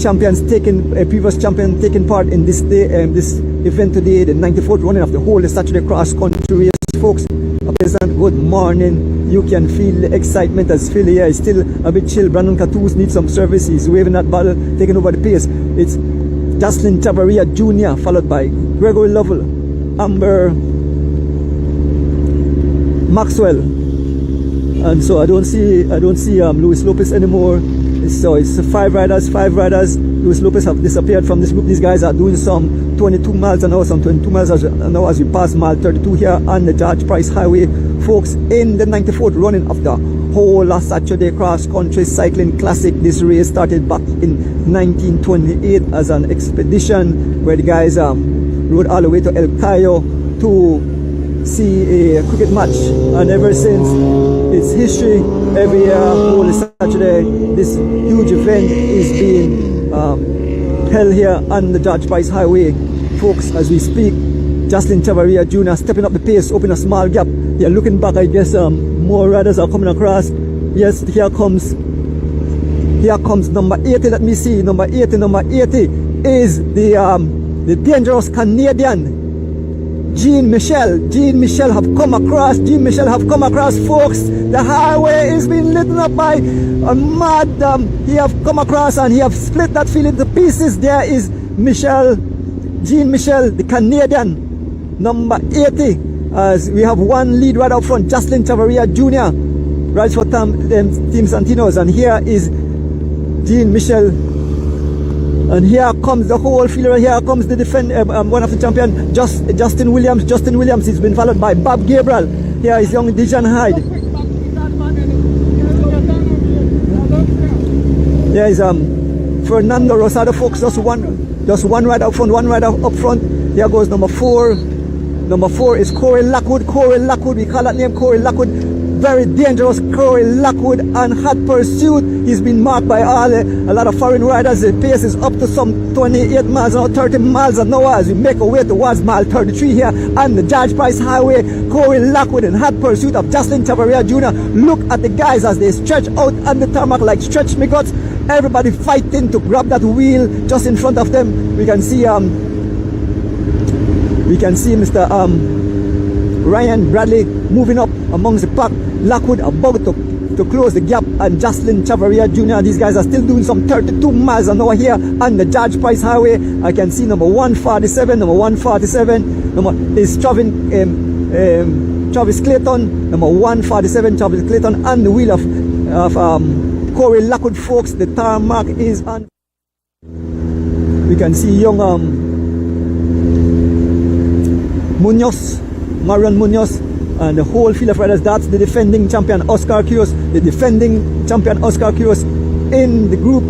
champions previous champion taking part in this event today, the 94th running of the whole Saturday cross country race. Folks, a pleasant good morning. You can feel the excitement as Philly here is still a bit chill. Brandon Cattouse needs some service. He's waving that bottle, taking over the pace. It's Jocelyn Chavaria Jr., followed by Gregory Lovell, Amber Maxwell, and so I don't see Luis Lopez anymore. So it's 5 riders. Luis Lopez have disappeared from this group. These guys are doing some 22 miles an hour, some 22 miles an hour as we pass mile 32 here on the George Price Highway. Folks, in the 94th running of the whole Saturday cross country cycling classic. This race started back in 1928 as an expedition where the guys rode all the way to El Cayo to see a cricket match, and ever since its history, every year, Holy Saturday, this huge event is being held here on the George Price Highway. Folks, as we speak, Jocelyn Chavarria Jr. stepping up the pace, opening a small gap. They're looking back, I guess more riders are coming across. Yes, here comes number 80. Let me see, number 80 is the dangerous Canadian Jean Michel have come across. Folks, the highway is being lit up by a mad he have come across, and he have split that field into pieces. There is Jean Michel, the Canadian, number 80, as we have one lead right up front, Jocelyn Chavarria Jr. rides for Team Santinos, and here is Jean Michel, and here comes the whole field. Here comes the one of the champion, Justin Williams. He's been followed by Bob Gabriel. Here is young Dijon Hyde. There is Fernando Rosado, folks, just one right up front. Here goes number 4. Number 4 is Corey Lockwood. We call that name Corey Lockwood. Very dangerous Corey Lockwood, and hot pursuit. He's been marked by a lot of foreign riders. The pace is up to some 28 miles an hour, 30 miles an hour as we make our way towards mile 33 here on the George Price Highway. Corey Lockwood in hot pursuit of Jocelyn Chavarria Jr. Look at the guys as they stretch out on the tarmac like stretch me guts. Everybody fighting to grab that wheel just in front of them. We can see Mr. Ryan Bradley moving up amongst the pack. Lockwood about to close the gap, and Jocelyn Chavarria Jr. These guys are still doing some 32 miles an hour here on the George Price Highway. I can see number 147 is Travis Clayton. Number 147, Travis Clayton, on the wheel of Corey Lockwood, folks. The tarmac is on. We can see young Marion Munoz, and the whole field of riders. That's the defending champion Oscar Quiros, in the group,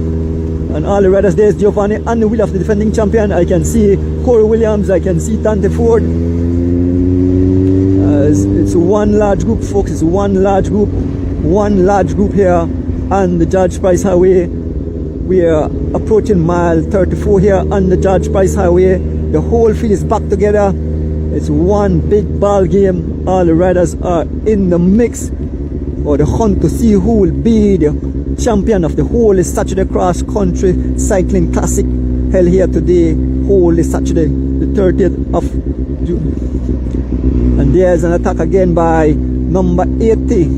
and all the riders. There's Giovanni on the wheel of the defending champion. I can see Corey Williams, I can see Dante Ford. It's one large group, folks. It's one large group here on the George Price Highway. We are approaching mile 34 here on the George Price Highway. The whole field is back together. It's one big ball game. All the riders are in the mix for the hunt to see who will be the champion of the Holy Saturday Cross Country Cycling Classic held here today, Holy Saturday, the 30th of June. And there's an attack again by number 80,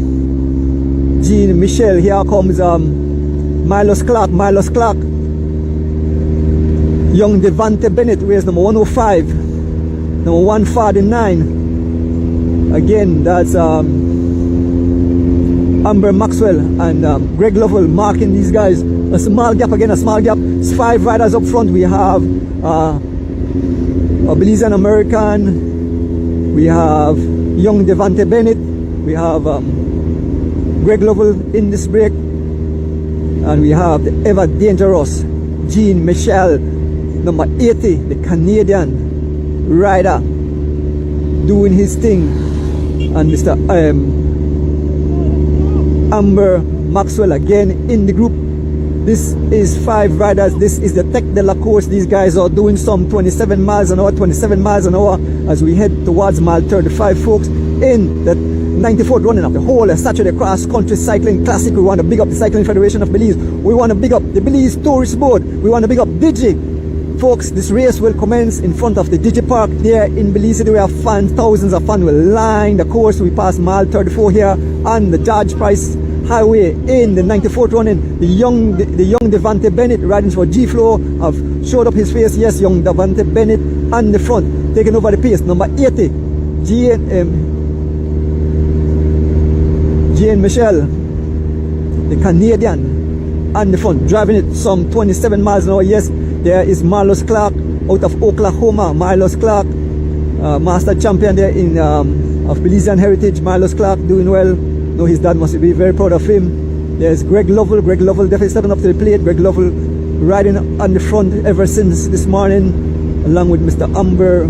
Jean Michel. Here comes Milos Clark. Young Devante Bennett wears number 105. Number 149. Again, that's Amber Maxwell and Greg Lovell marking these guys. A small gap. It's 5 riders up front. We have a Belizean American. We have young Devante Bennett. We have Greg Lovell in this break. And we have the ever dangerous Jean Michel, number 80, the Canadian rider, doing his thing. And Mr. Amber Maxwell again in the group. This is 5 riders. This is the Tech de la Course. These guys are doing some 27 miles an hour as we head towards mile 35, folks, in the 94th running of the whole Saturday Cross Country Cycling Classic. We want to big up the Cycling Federation of Belize. We want to big up the Belize Tourist Board. We want to big up Digi. Folks, this race will commence in front of the Digi Park there in Belize. We have fans, thousands of fans will line the course. We pass mile 34 here on the George Price Highway in the 94th running. The young Devante Bennett riding for G-Flow have showed up his face. Yes, young Devante Bennett on the front, taking over the pace. Number 80, Jean Michel, the Canadian, on the front, driving it some 27 miles an hour. Yes, there is Marlos Clark out of Oklahoma. Marlos Clark, master champion there in of Belizean heritage. Marlos Clark doing well. No, his dad must be very proud of him. There's Greg Lovell. Greg Lovell definitely stepping up to the plate. Greg Lovell riding on the front ever since this morning, along with Mr. Amber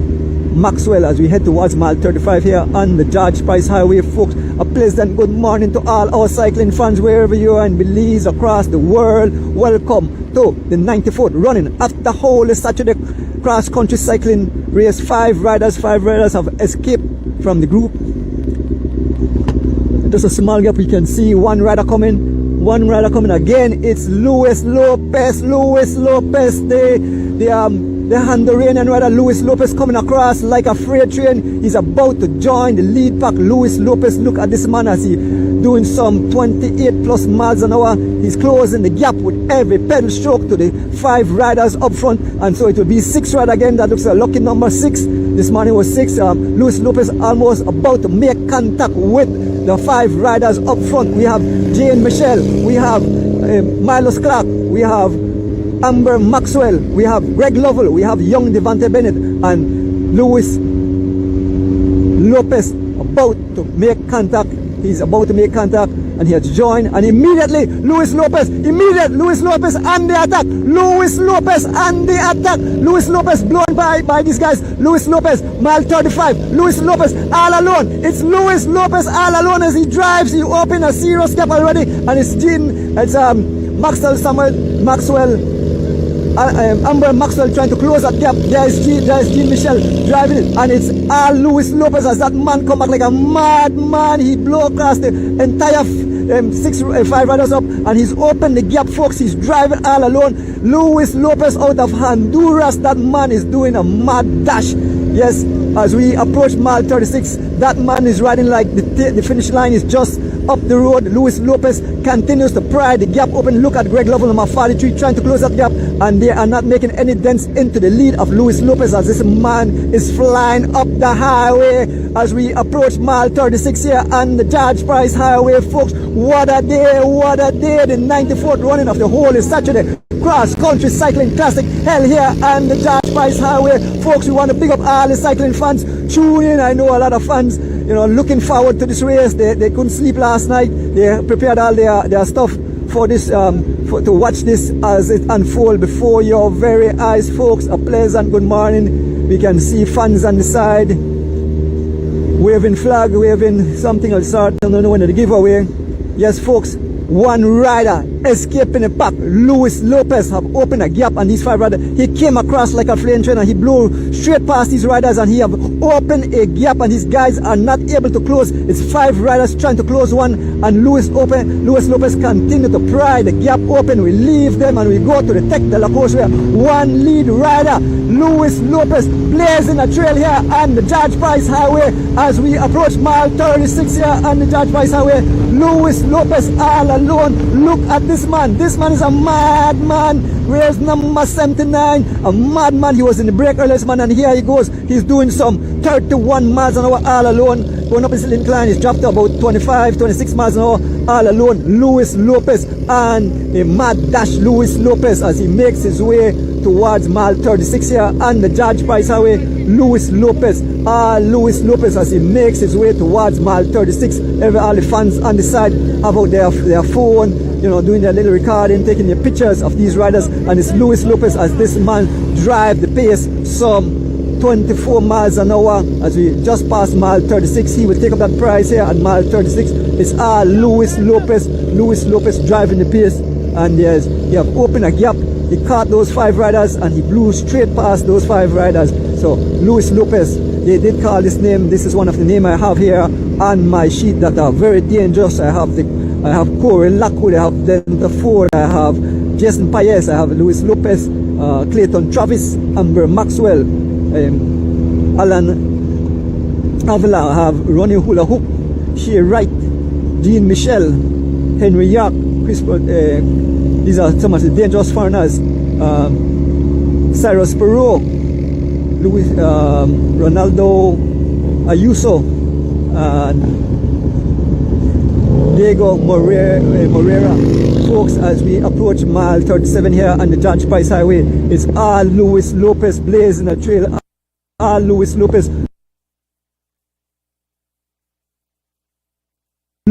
Maxwell as we head towards mile 35 here on the George Price Highway, folks. A pleasant good morning to all our cycling fans wherever you are in Belize, across the world. Welcome to the 94th running of the Holy Saturday cross-country cycling race. Five riders have escaped from the group. Just a small gap, we can see one rider coming again. It's Luis Lopez, the Honduranian rider Luis Lopez coming across like a freight train. He's about to join the lead pack. Luis Lopez, look at this man as he doing some 28 plus miles an hour. He's closing the gap with every pedal stroke to the five riders up front, and so it will be six rider again. That looks a lucky number 6. This morning was 6. Luis Lopez almost about to make contact with the five riders up front. We have Jane Michelle, we have Milos Clark, we have Amber Maxwell, we have Greg Lovell, we have young Devante Bennett, and Luis Lopez about to make contact. He's about to make contact, and he has joined, and immediately Luis Lopez on the attack. Luis Lopez blown by these guys. Luis Lopez, mile 35. Luis Lopez all alone. It's Luis Lopez all alone as he drives. He opened a serious gap already, and it's Amber Maxwell trying to close that gap. There's Jean Michel driving it, and it's all Luis Lopez as that man come back like a madman. He blow across the entire five riders up, and he's opened the gap, folks. He's driving all alone. Luis Lopez out of Honduras. That man is doing a mad dash. Yes, as we approach mile 36, that man is riding like the finish line is just up the road. Luis Lopez continues to pry the gap open. Look at Greg Lovell, number 43, trying to close that gap, and they are not making any dents into the lead of Luis Lopez as this man is flying up the highway as we approach mile 36 here on the George Price Highway, folks. What a day, the 94th running of the Holy Saturday cross-country cycling classic held here on the George Price Highway. Folks, we want to pick up all the cycling fans. Tune in. I know a lot of fans, looking forward to this race. They couldn't sleep last night. They prepared all their stuff for this, to watch this as it unfolds before your very eyes, folks. A pleasant good morning. We can see fans on the side waving flag, waving something of the sort. I don't know when the giveaway. Yes, folks. One rider escaping the pack. Luis Lopez have opened a gap, and these five riders, he came across like a flame train, and he blew straight past these riders, and he have opened a gap, and these guys are not able to close. It's five riders trying to close one, and Luis Lopez continue to pry the gap open. We leave them and we go to the Tech de la Course where one lead rider, Luis Lopez, blazing a trail here on the George Price Highway as we approach mile 36 here on the George Price Highway. Luis Lopez all alone. Look at this man. This man is a madman. Where's number 79? A madman. He was in the break earlier, man, and here he goes. He's doing some 31 miles an hour all alone. Going up this incline, he's dropped to about 25, 26 miles an hour all alone. Luis Lopez, and a mad dash Luis Lopez as he makes his way towards mile 36 here on the George Price Highway. Luis Lopez as he makes his way towards mile 36. All the fans on the side have out their phone, doing their little recording, taking their pictures of these riders, and it's Luis Lopez as this man drive the pace some 24 miles an hour as we just passed mile 36. He will take up that prize here at mile 36. It's Luis Lopez driving the pace, and he have opened a gap. He caught those five riders and he blew straight past those five riders. So Luis Lopez, they did call this name. This is one of the names I have here on my sheet that are very dangerous. I have Corey Lockwood, I have Denta Ford, I have Jason Paez, I have Luis Lopez, Clayton Travis, Amber Maxwell, Alan Avila, I have Ronnie Hula Hoop, Shea Wright, Jean Michel, Henry York, Chris. These are some of the dangerous foreigners. Cyrus Perot, Ronaldo Ayuso, Diego Moreira. Folks, as we approach mile 37 here on the George Price Highway, it's Luis Lopez blazing a trail.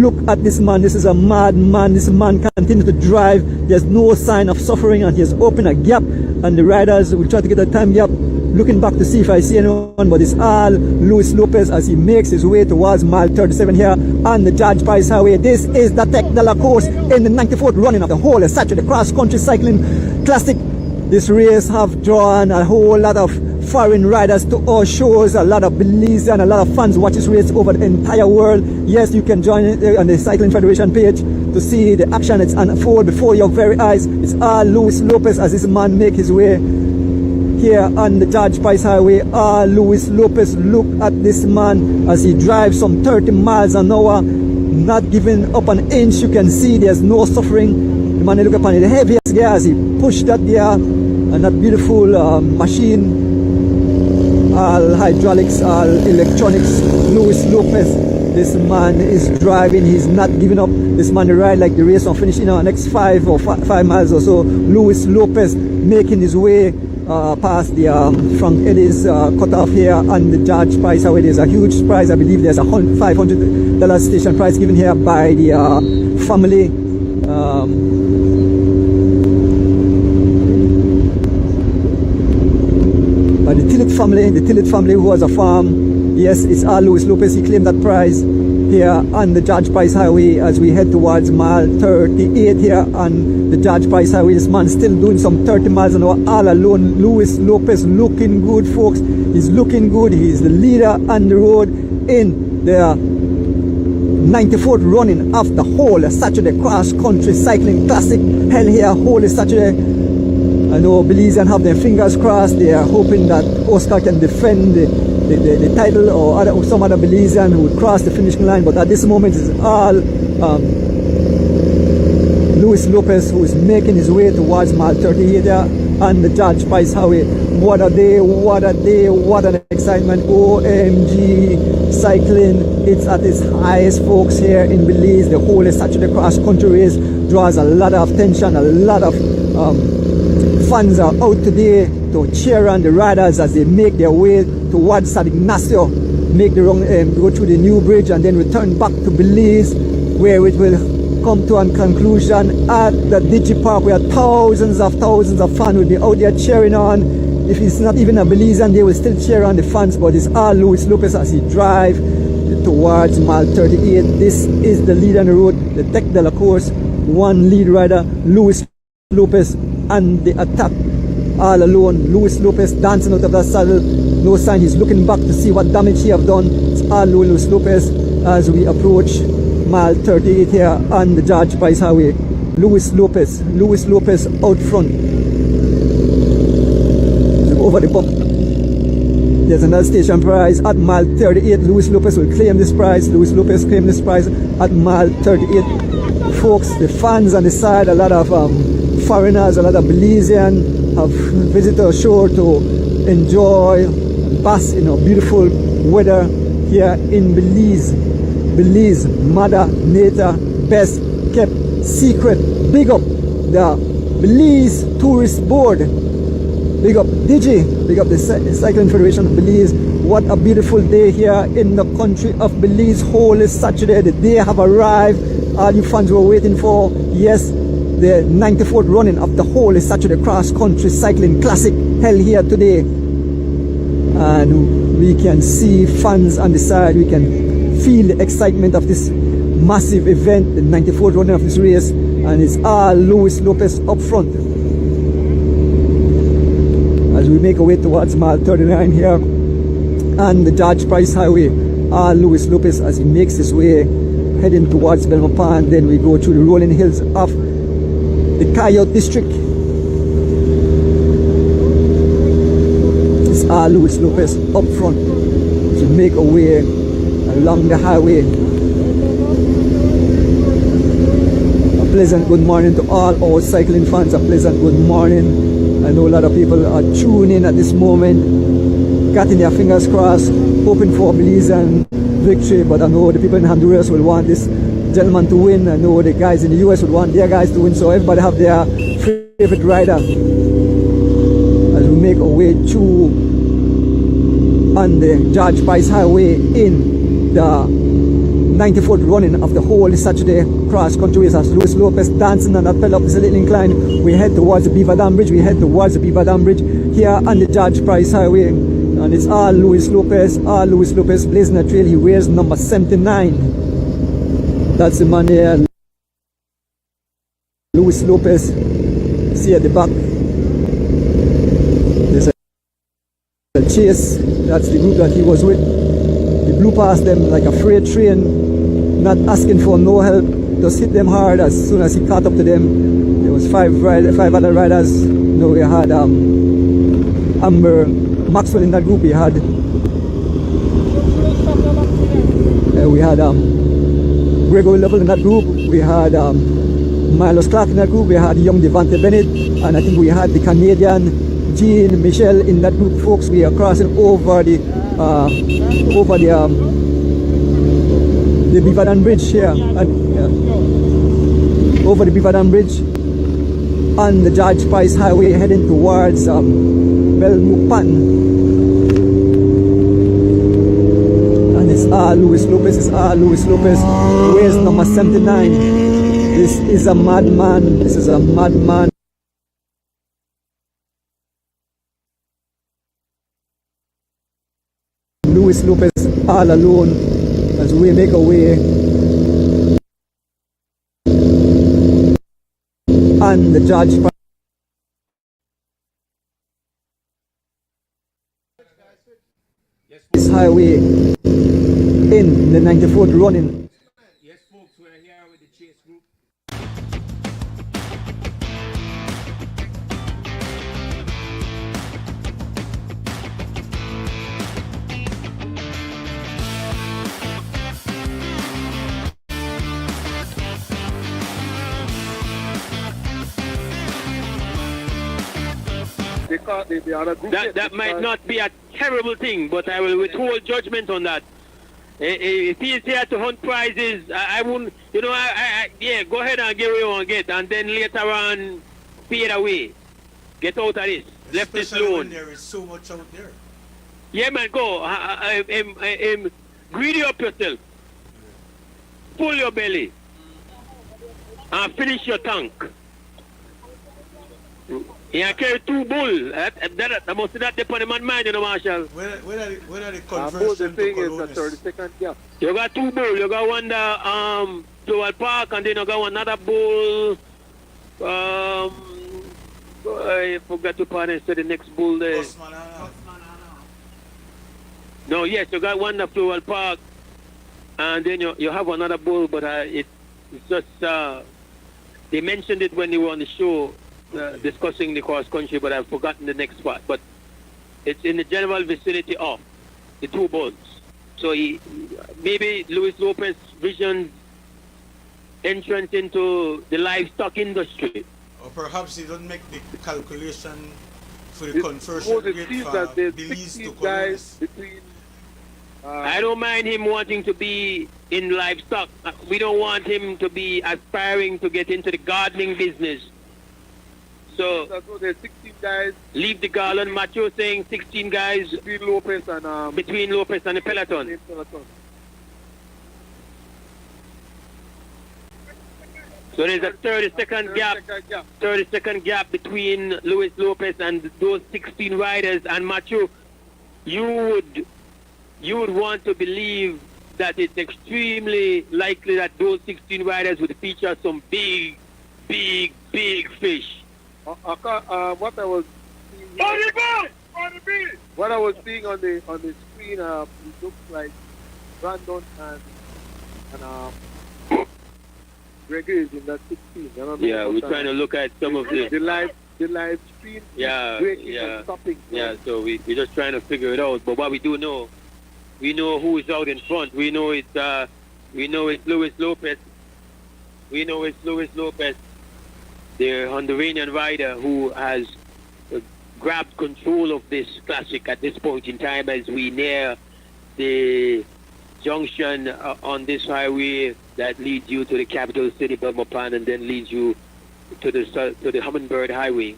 Look at this man. This is a mad man. This man continues to drive. There's no sign of suffering, and he has opened a gap. And the riders will try to get a time gap, looking back to see if I see anyone, but it's all Luis Lopez as he makes his way towards mile 37 here on the George Price Highway. This is the Tech de la Course in the 94th running of the whole Saturday Cross Country Cycling Classic. This race have drawn a whole lot of foreign riders to our shows, a lot of Belize and a lot of fans watch this race over the entire world. Yes, you can join it on the Cycling Federation page to see the action that's unfold before your very eyes. It's all Luis Lopez as this man make his way here on the George Price Highway. Luis Lopez, look at this man as he drives some 30 miles an hour, not giving up an inch. You can see there's no suffering. The man, look upon the heaviest gear as he pushed that gear, and that beautiful machine, all hydraulics, all electronics. Luis Lopez, this man is driving. He's not giving up. This man ride like the race will finish in our next 5 miles or so. Luis Lopez making his way past the Frank Eddy's cutoff here on the George Price Highway. There's a huge prize. I believe there's a $500 station prize given here by the family. By the Tillett family who has a farm. Yes, it's all Luis Lopez. He claimed that prize here on the George Price Highway as we head towards mile 38 here on the George Price Highway. This man still doing some 30 miles an hour all alone. Luis Lopez looking good, folks. He's looking good. He's the leader on the road in the 94th running of the whole Saturday Cross Country Cycling Classic. Hell here, whole Saturday. I know Belizeans have their fingers crossed. They are hoping that Oscar can defend the title, or some other Belizean who would cross the finishing line. But at this moment, it's all Luis Lopez who is making his way towards mile 38 on the George Price Highway. What a day, what a day, what an excitement. OMG cycling, it's at its highest, folks, here in Belize. The whole Saturday Cross Country race draws a lot of attention. A lot of fans are out today to cheer on the riders as they make their way towards San Ignacio, make the run, go through the new bridge and then return back to Belize, where it will come to a conclusion at the Digi Park, where thousands of fans will be out there cheering on. If it's not even a Belizean, they will still cheer on the fans, but it's all Luis Lopez as he drives towards mile 38. This is the lead on the road, the Tech de la Course. One lead rider, Luis Lopez, and the attack all alone. Luis Lopez dancing out of that saddle. No sign he's looking back to see what damage he have done. It's all Luis Lopez as we approach mile 38 here on the George Price Highway. Luis Lopez out front. Over the bump. There's another station prize at mile 38. Luis Lopez will claim this prize. Luis Lopez claim this prize at mile 38. Folks, the fans on the side, a lot of foreigners, a lot of Belizeans have visited our shore to enjoy and bask in our beautiful weather here in Belize. Belize, Mother Nature, best kept secret. Big up the Belize Tourist Board. Big up Digi, big up the Cycling Federation of Belize. What a beautiful day here in the country of Belize. Holy Saturday, the day have arrived. All you fans were waiting for. Yes, the 94th running of the whole Saturday Cross Country Cycling Classic held here today. And we can see fans on the side. We can feel the excitement of this massive event, the 94th running of this race. And it's all Luis Lopez up front. As we make our way towards mile 39 here on the George Price Highway, Luis Lopez as he makes his way heading towards Belmont Pond. Then we go through the rolling hills of the Coyote District. It's Luis Lopez up front as we make our way along the highway. A pleasant good morning to all our cycling fans. A pleasant good morning. I know a lot of people are tuning in at this moment, getting their fingers crossed, hoping for a Belizean victory. But I know the people in Honduras will want this gentleman to win. I know the guys in the US would want their guys to win. So everybody have their favorite rider. As we make our way through on the George Price Highway in the 94th running of the whole Saturday cross country race as Luis Lopez dancing on that pedal up this little incline. We head towards the Beaver Dam Bridge. Here on the George Price Highway. And it's all Luis Lopez blazing a trail. He wears number 79. That's the man here, Luis Lopez. See at the back. There's a chase. That's the group that he was with. He blew past them like a freight train, not asking for no help, just hit them hard as soon as he caught up to them. There was five other riders. We had Amber Maxwell in that group. We had Gregory Level in that group. We had Milos Clark in that group. We had young Devante Bennett, and I think we had the Canadian Jean Michel in that group. Folks, we are crossing over the Beaver Dam Bridge here, over the Beaver Dam Bridge on the George Price Highway, heading towards Belmont. And it's Luis Lopez. Where's number 79? This is a madman. Luis Lopez all alone as we make our way on the George Price Highway in the 94th running. Yes, folks, we're here with the chase group. That might not be a terrible thing, but I will withhold judgment on that. If he's here to hunt prizes, I wouldn't, yeah, go ahead and get what you want to get, and then later on, fade away. Get out of this. Left this alone. When there is so much out there. Yeah, man, go. Greedy up yourself. Pull your belly. And finish your tank. Yeah, carry two bulls. That must not depend on my mind, Marshall. Where are the conversion to Colones? You got two bulls. You got one that Flowell Park, and then you got another bull. I forgot to pronounce the next bull there. No, yes, you got one at Flowell Park, and then you have another bull, but it's just they mentioned it when they were on the show. Discussing the cross country, but I've forgotten the next part. But it's in the general vicinity of the two bulls. So maybe Luis Lopez vision entrance into the livestock industry. Or perhaps he don't make the calculation for the conversion rate for Belize to Colones. I don't mind him wanting to be in livestock. We don't want him to be aspiring to get into the gardening business. So there's 16 guys. Leave the garland. Matthew saying 16 guys between Lopez and the peloton. So there's a 30-second gap between Luis Lopez and those 16 riders. And Matthew, you would want to believe that it's extremely likely that those 16 riders would feature some big fish. What I was seeing on the screen, it looks like Brandon and Gregory is in that 16. Yeah, we're trying to look at some of the live stream. Yeah. Stopping. Yeah, so we're just trying to figure it out. But what we do know, we know who is out in front. We know it's Luis Lopez. The Honduranian rider who has grabbed control of this classic at this point in time as we near the junction on this highway that leads you to the capital city, Belmopan, and then leads you to the Hummingbird Highway.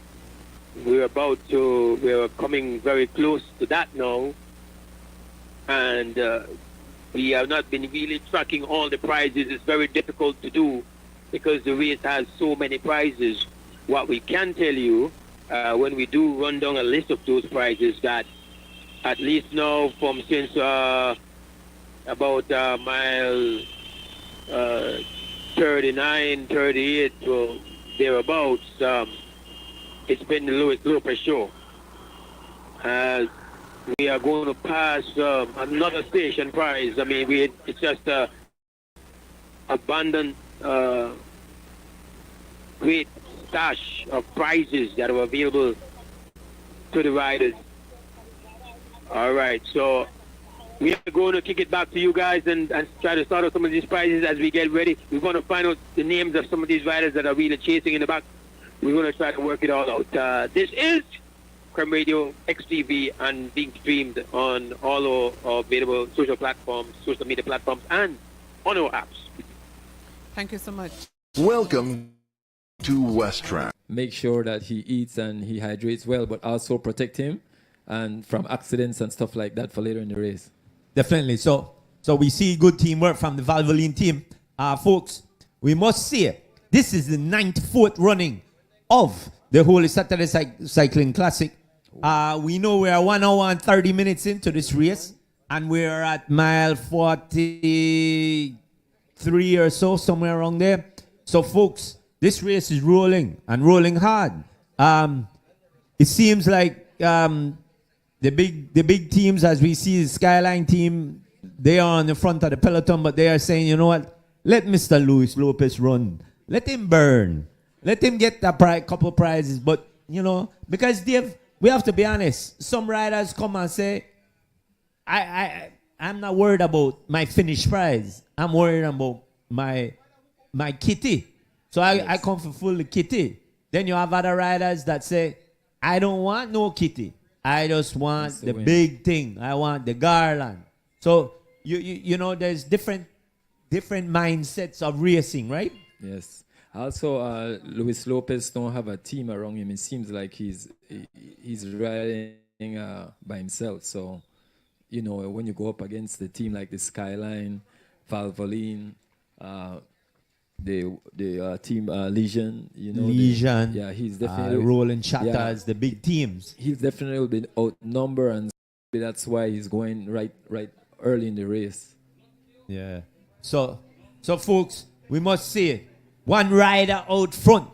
We're coming very close to that now, and We have not been really tracking all the prizes. It's very difficult to do because the race has so many prizes. What we can tell you, when we do run down a list of those prizes, that at least now from since about mile 39, 38, or thereabouts, it's been the lowest Lopez show. We are going to pass another station prize. I mean, it's just abundant, great stash of prizes that are available to the riders. All right, so we are going to kick it back to you guys and try to start out some of these prizes as we get ready. We're going to find out the names of some of these riders that are really chasing in the back. We're going to try to work it all out. This is Creme Radio, XTV, and being streamed on all our available social platforms, social media platforms, and on our apps. Thank you so much. Welcome to West Track. Make sure that he eats and he hydrates well, but also protect him and from accidents and stuff like that for later in the race. Definitely. So we see good teamwork from the Valvoline team. Folks, we must say this is the 94th running of the Holy Saturday Cycling Classic. We know we are 1 hour and 30 minutes into this race, and we're at mile 43 or so, somewhere around there. So, folks, this race is rolling and rolling hard. It seems like the big teams, as we see the Skyline team, they are on the front of the peloton, but they are saying, you know what, let Mr. Luis Lopez run. Let him burn. Let him get a couple prizes. But, you know, because we have to be honest. Some riders come and say, I'm not worried about my finished prize. I'm worried about my kitty. So I come for full kitty. Then you have other riders that say, I don't want no kitty. I just want the big thing. I want the garland. So, you know, there's different mindsets of racing, right? Yes. Also, Luis Lopez don't have a team around him. It seems like he's riding by himself. So, you know, when you go up against the team like the Skyline, Valvoline, the team Legion, you know, Legion, yeah, he's definitely Rolling Shatters, the big teams. He's definitely been outnumbered, and that's why he's going right early in the race. Yeah. So folks, we must say, one rider out front,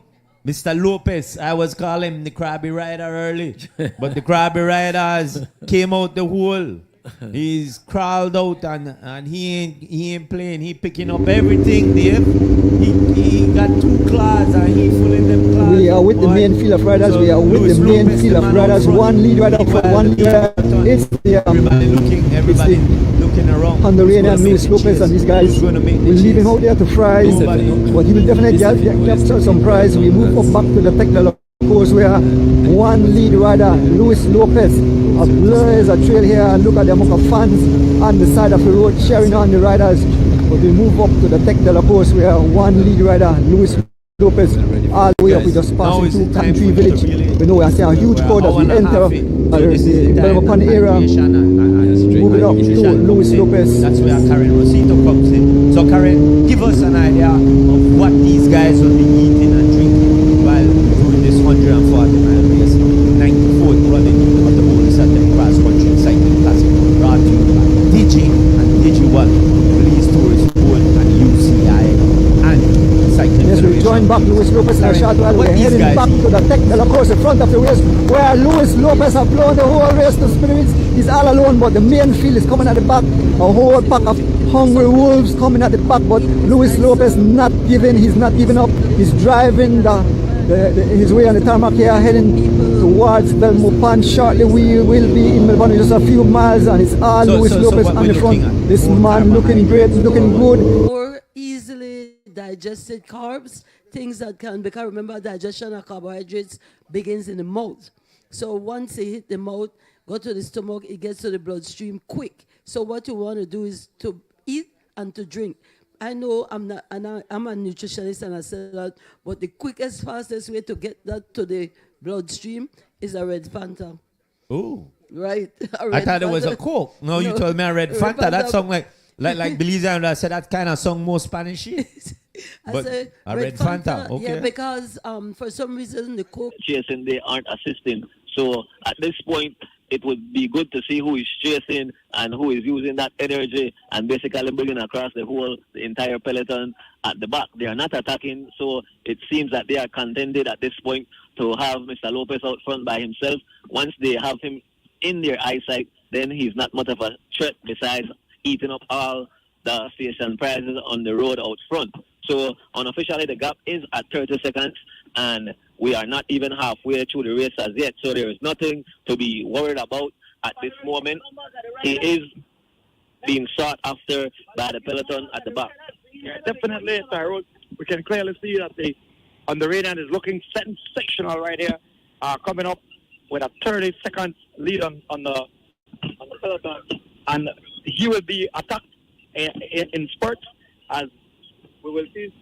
Mr. Lopez. I was calling him the Krabby Rider early, but the Krabby Riders came out the hole. He's crawled out and he ain't playing. He picking up everything, Dave. He got 2 claws and he fulling them claws. We are with the main field of riders. We are with the main field of riders. One lead rider for one lead rider. It's the everybody looking around. Honduran and Luis Lopez and these guys. We'll leave him out there to fries, but he will definitely capture some prize. We move up back to the technical course where one lead rider, Luis Lopez, blurs a trail here, and look at the amount of fans on the side of the road cheering on the riders. But we move up to the Tech de la Course where one lead rider, Luis Lopez, all the way up. We just passing through Country Village. We know we are seeing a huge crowd as we enter the Belmopan area. Moving up to Luis Lopez. That's where Karen Rosito comes in. So Karen, give us an idea of what these guys will be eating and drinking while doing this 140-mile race. 94th running of the Holy Saturday Cross Country Cycling Classic, brought to you by DG and DG1, Belize Tourist Board and UCI and Cycling. Yes, we join back Luis Lopez in a short while. We're heading back to the Tech de la Course in front of the race where Luis Lopez have blown the whole race to spirits. He's all alone, but the main field is coming at the back. A whole pack of hungry wolves coming at the back, but Luis Lopez not giving. He's not giving up. He's driving his way on the tarmac here, heading towards Belmopan. Shortly we will be in Melbourne, just a few miles, and it's all Luis Lopez on the front. This man looking great, looking good. More easily digested carbs, things that can, because remember digestion of carbohydrates begins in the mouth. So once it hit the mouth, go to the stomach, it gets to the bloodstream quick. So what you want to do is to eat and to drink. I know I'm a nutritionist and I said that, but the quickest, fastest way to get that to the bloodstream is a red Fanta. Oh. Right. I thought it was a Coke. No, you told me a red Fanta. That sounds like like Belize, I said that kind of song more Spanishy. But I read Fanta. Okay. Yeah, because for some reason the coke chasing, they aren't assisting. So at this point, it would be good to see who is chasing and who is using that energy and basically bringing across the entire peloton at the back. They are not attacking, so it seems that they are contented at this point to have Mr. Lopez out front by himself. Once they have him in their eyesight, then he's not much of a threat besides eating up all the station prizes on the road out front. So unofficially, the gap is at 30 seconds, and we are not even halfway through the race as yet. So there is nothing to be worried about at this moment. He is being sought after by the peloton at the back. Yeah, definitely, Tyrone. We can clearly see that on the radar is looking sensational right here, coming up with a 30-second lead on the peloton, and he will be attacked in spurts as we will see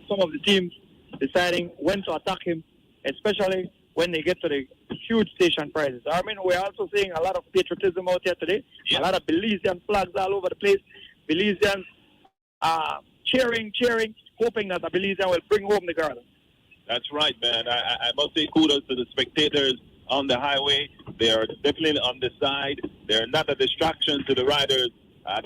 some of the teams deciding when to attack him, especially when they get to the huge station prizes. I mean, we're also seeing a lot of patriotism out here today, a lot of Belizean flags all over the place. Belizeans cheering, hoping that the Belizean will bring home the garland. That's right, man. I must say kudos to the spectators on the highway. They are definitely on the side. They're not a distraction to the riders.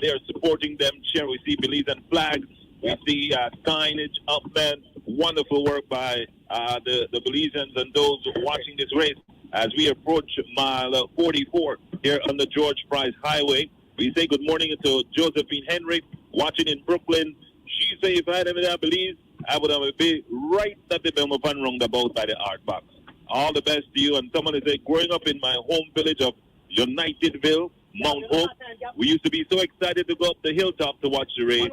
They are supporting them, cheering. We see Belizean flags. We see signage up, man. Wonderful work by the Belizeans and those watching this race as we approach mile 44 here on the George Price Highway. We say good morning to Josephine Henry watching in Brooklyn. She say if I had been in Belize, I would have been right at the Belmopan roundabout by the Art Box. All the best to you. And someone is saying, growing up in my home village of Unitedville, Mount Hope, we used to be so excited to go up the hilltop to watch the race.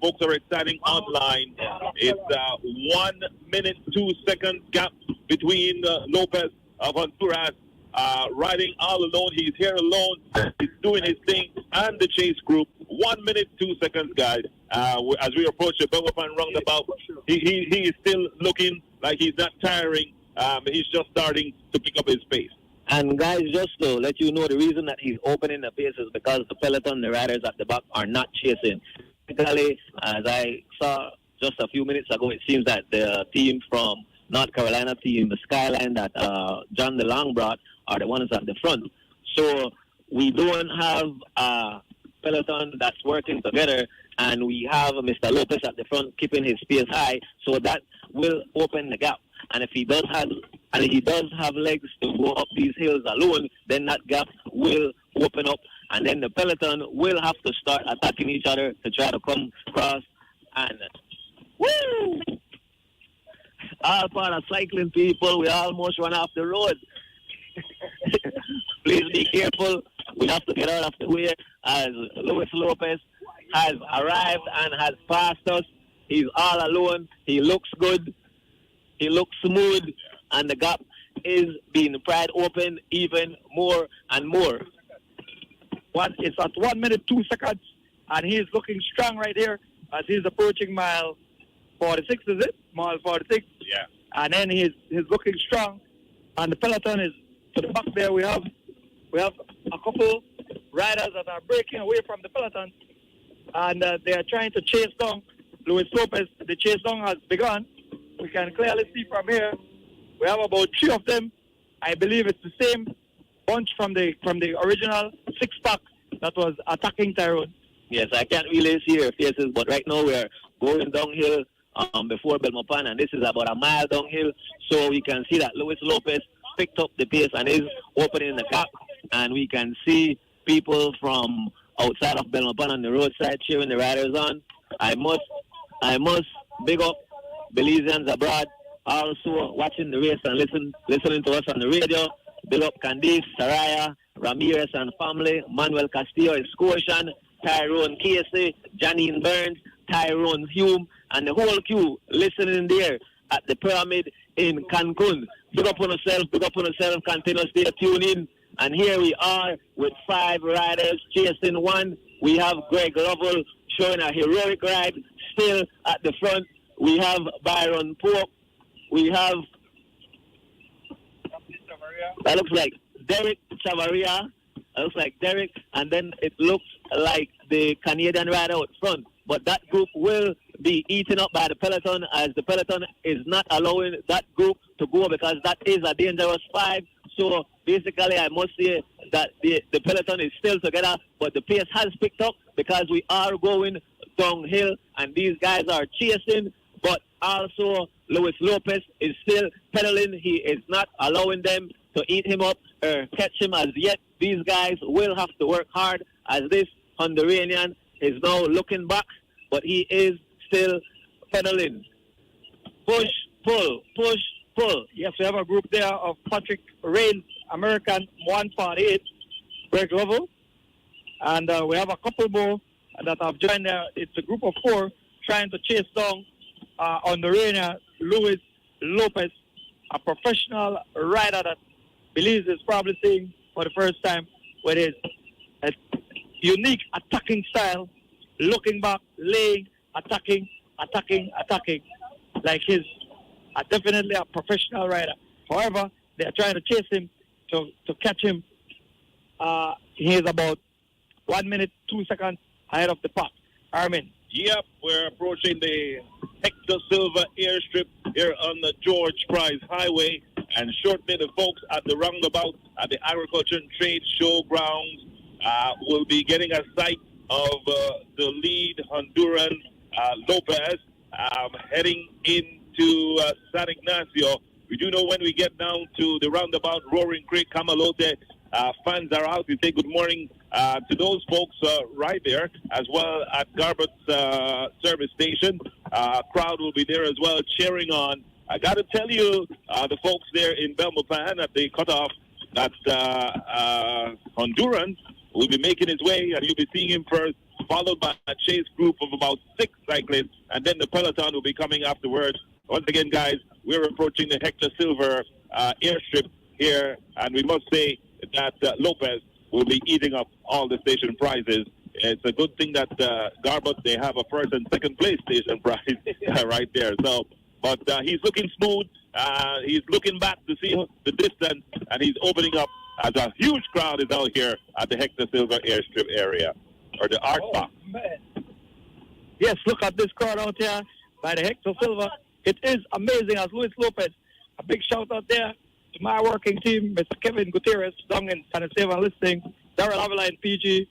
Folks are exciting online. It's 1 minute, 2 seconds gap between Lopez of Honduras riding all alone. He's here alone. He's doing his thing. And the chase group. 1 minute, 2 seconds, guys. As we approach the Belmopan roundabout, he is still looking like he's not tiring. He's just starting to pick up his pace. And guys, just to let you know, the reason that he's opening the pace is because the peloton, the riders at the back, are not chasing. Particularly, as I saw just a few minutes ago, it seems that the team from North Carolina team, the Skyline that John DeLong brought, are the ones at the front. So we don't have a peloton that's working together, and we have Mr. Lopez at the front keeping his pace high, so that will open the gap. And if he does have legs to go up these hills alone, then that gap will open up, and then the peloton will have to start attacking each other to try to come across. And woo! All part of cycling, people. We almost run off the road. Please be careful. We have to get out of the way as Luis Lopez has arrived and has passed us. He's all alone. He looks good. He looks smooth. And the gap is being pried open even more and more. It's at 1 minute, 2 seconds. And he's looking strong right here as he's approaching mile 46, is it? Mile 46. Yeah. And then he's looking strong. And the peloton is to the back there. We have a couple riders that are breaking away from the peloton. And they are trying to chase down Luis Lopez. The chase down has begun. We can clearly see from here. We have about 3 of them. I believe it's the same bunch from the original 6-pack that was attacking Tyrone. Yes, I can't really see their faces, but right now we're going downhill before Belmopan, and this is about a mile downhill. So we can see that Luis Lopez picked up the pace and is opening the gap. And we can see people from outside of Belmopan on the roadside cheering the riders on. I must big up Belizeans abroad, also watching the race and listening to us on the radio. Big up Candice, Saraya, Ramirez and family, Manuel Castillo, Scotian, Tyrone Casey, Janine Burns, Tyrone Hume, and the whole queue listening there at the Pyramid in Cancun. Big up on yourself, continue to stay tuned in. And here we are with 5 riders chasing one. We have Greg Lovell showing a heroic ride still at the front. We have Byron Pope. We have, that looks like Derek Chavaria. That looks like Derek. And then it looks like the Canadian rider out front, but that group will be eaten up by the peloton, as the peloton is not allowing that group to go, because that is a dangerous 5. So basically, I must say that the peloton is still together, but the pace has picked up because we are going downhill and these guys are chasing, but also Luis Lopez is still pedaling. He is not allowing them to eat him up or catch him as yet. These guys will have to work hard, as this Honduranian is now looking back, but he is still pedaling. Push, pull, push, pull. Yes, we have a group there of Patrick Rains, American 148, break level. And we have a couple more that have joined there. It's a group of 4 trying to chase down on the arena Luis Lopez, a professional rider that Belize is probably seeing for the first time, with his unique attacking style, looking back, laying, attacking, like he's definitely a professional rider. However, they are trying to chase him to catch him. He is about 1 minute, 2 seconds ahead of the pack. Armin. Yep, we're approaching the Hector Silva airstrip here on the George Price Highway, and shortly the folks at the roundabout at the Agriculture and Trade Showgrounds will be getting a sight of the lead Honduran Lopez heading into San Ignacio. We do know when we get down to the roundabout Roaring Creek, Camalote, fans are out. We say good morning to those folks right there, as well at Garbutt's service station. Crowd will be there as well, cheering on. I got to tell you, the folks there in Belmopan at the cutoff, that Honduran will be making his way, and you'll be seeing him first, followed by a chase group of about 6 cyclists, and then the peloton will be coming afterwards. Once again, guys, we're approaching the Hector Silver airstrip here, and we must say that Lopez will be eating up all the station prizes. It's a good thing that Garbutt, they have a first and second place station prize right there. So, but he's looking smooth. He's looking back to see the distance, and he's opening up as a huge crowd is out here at the Hector Silver airstrip area, or the Art Box. Man. Yes, look at this crowd out here by the Hector Silver. It is amazing, as Luis Lopez. A big shout out there to my working team, Mr. Kevin Gutierrez down in San Esteban listening, Daryl Avila in PG,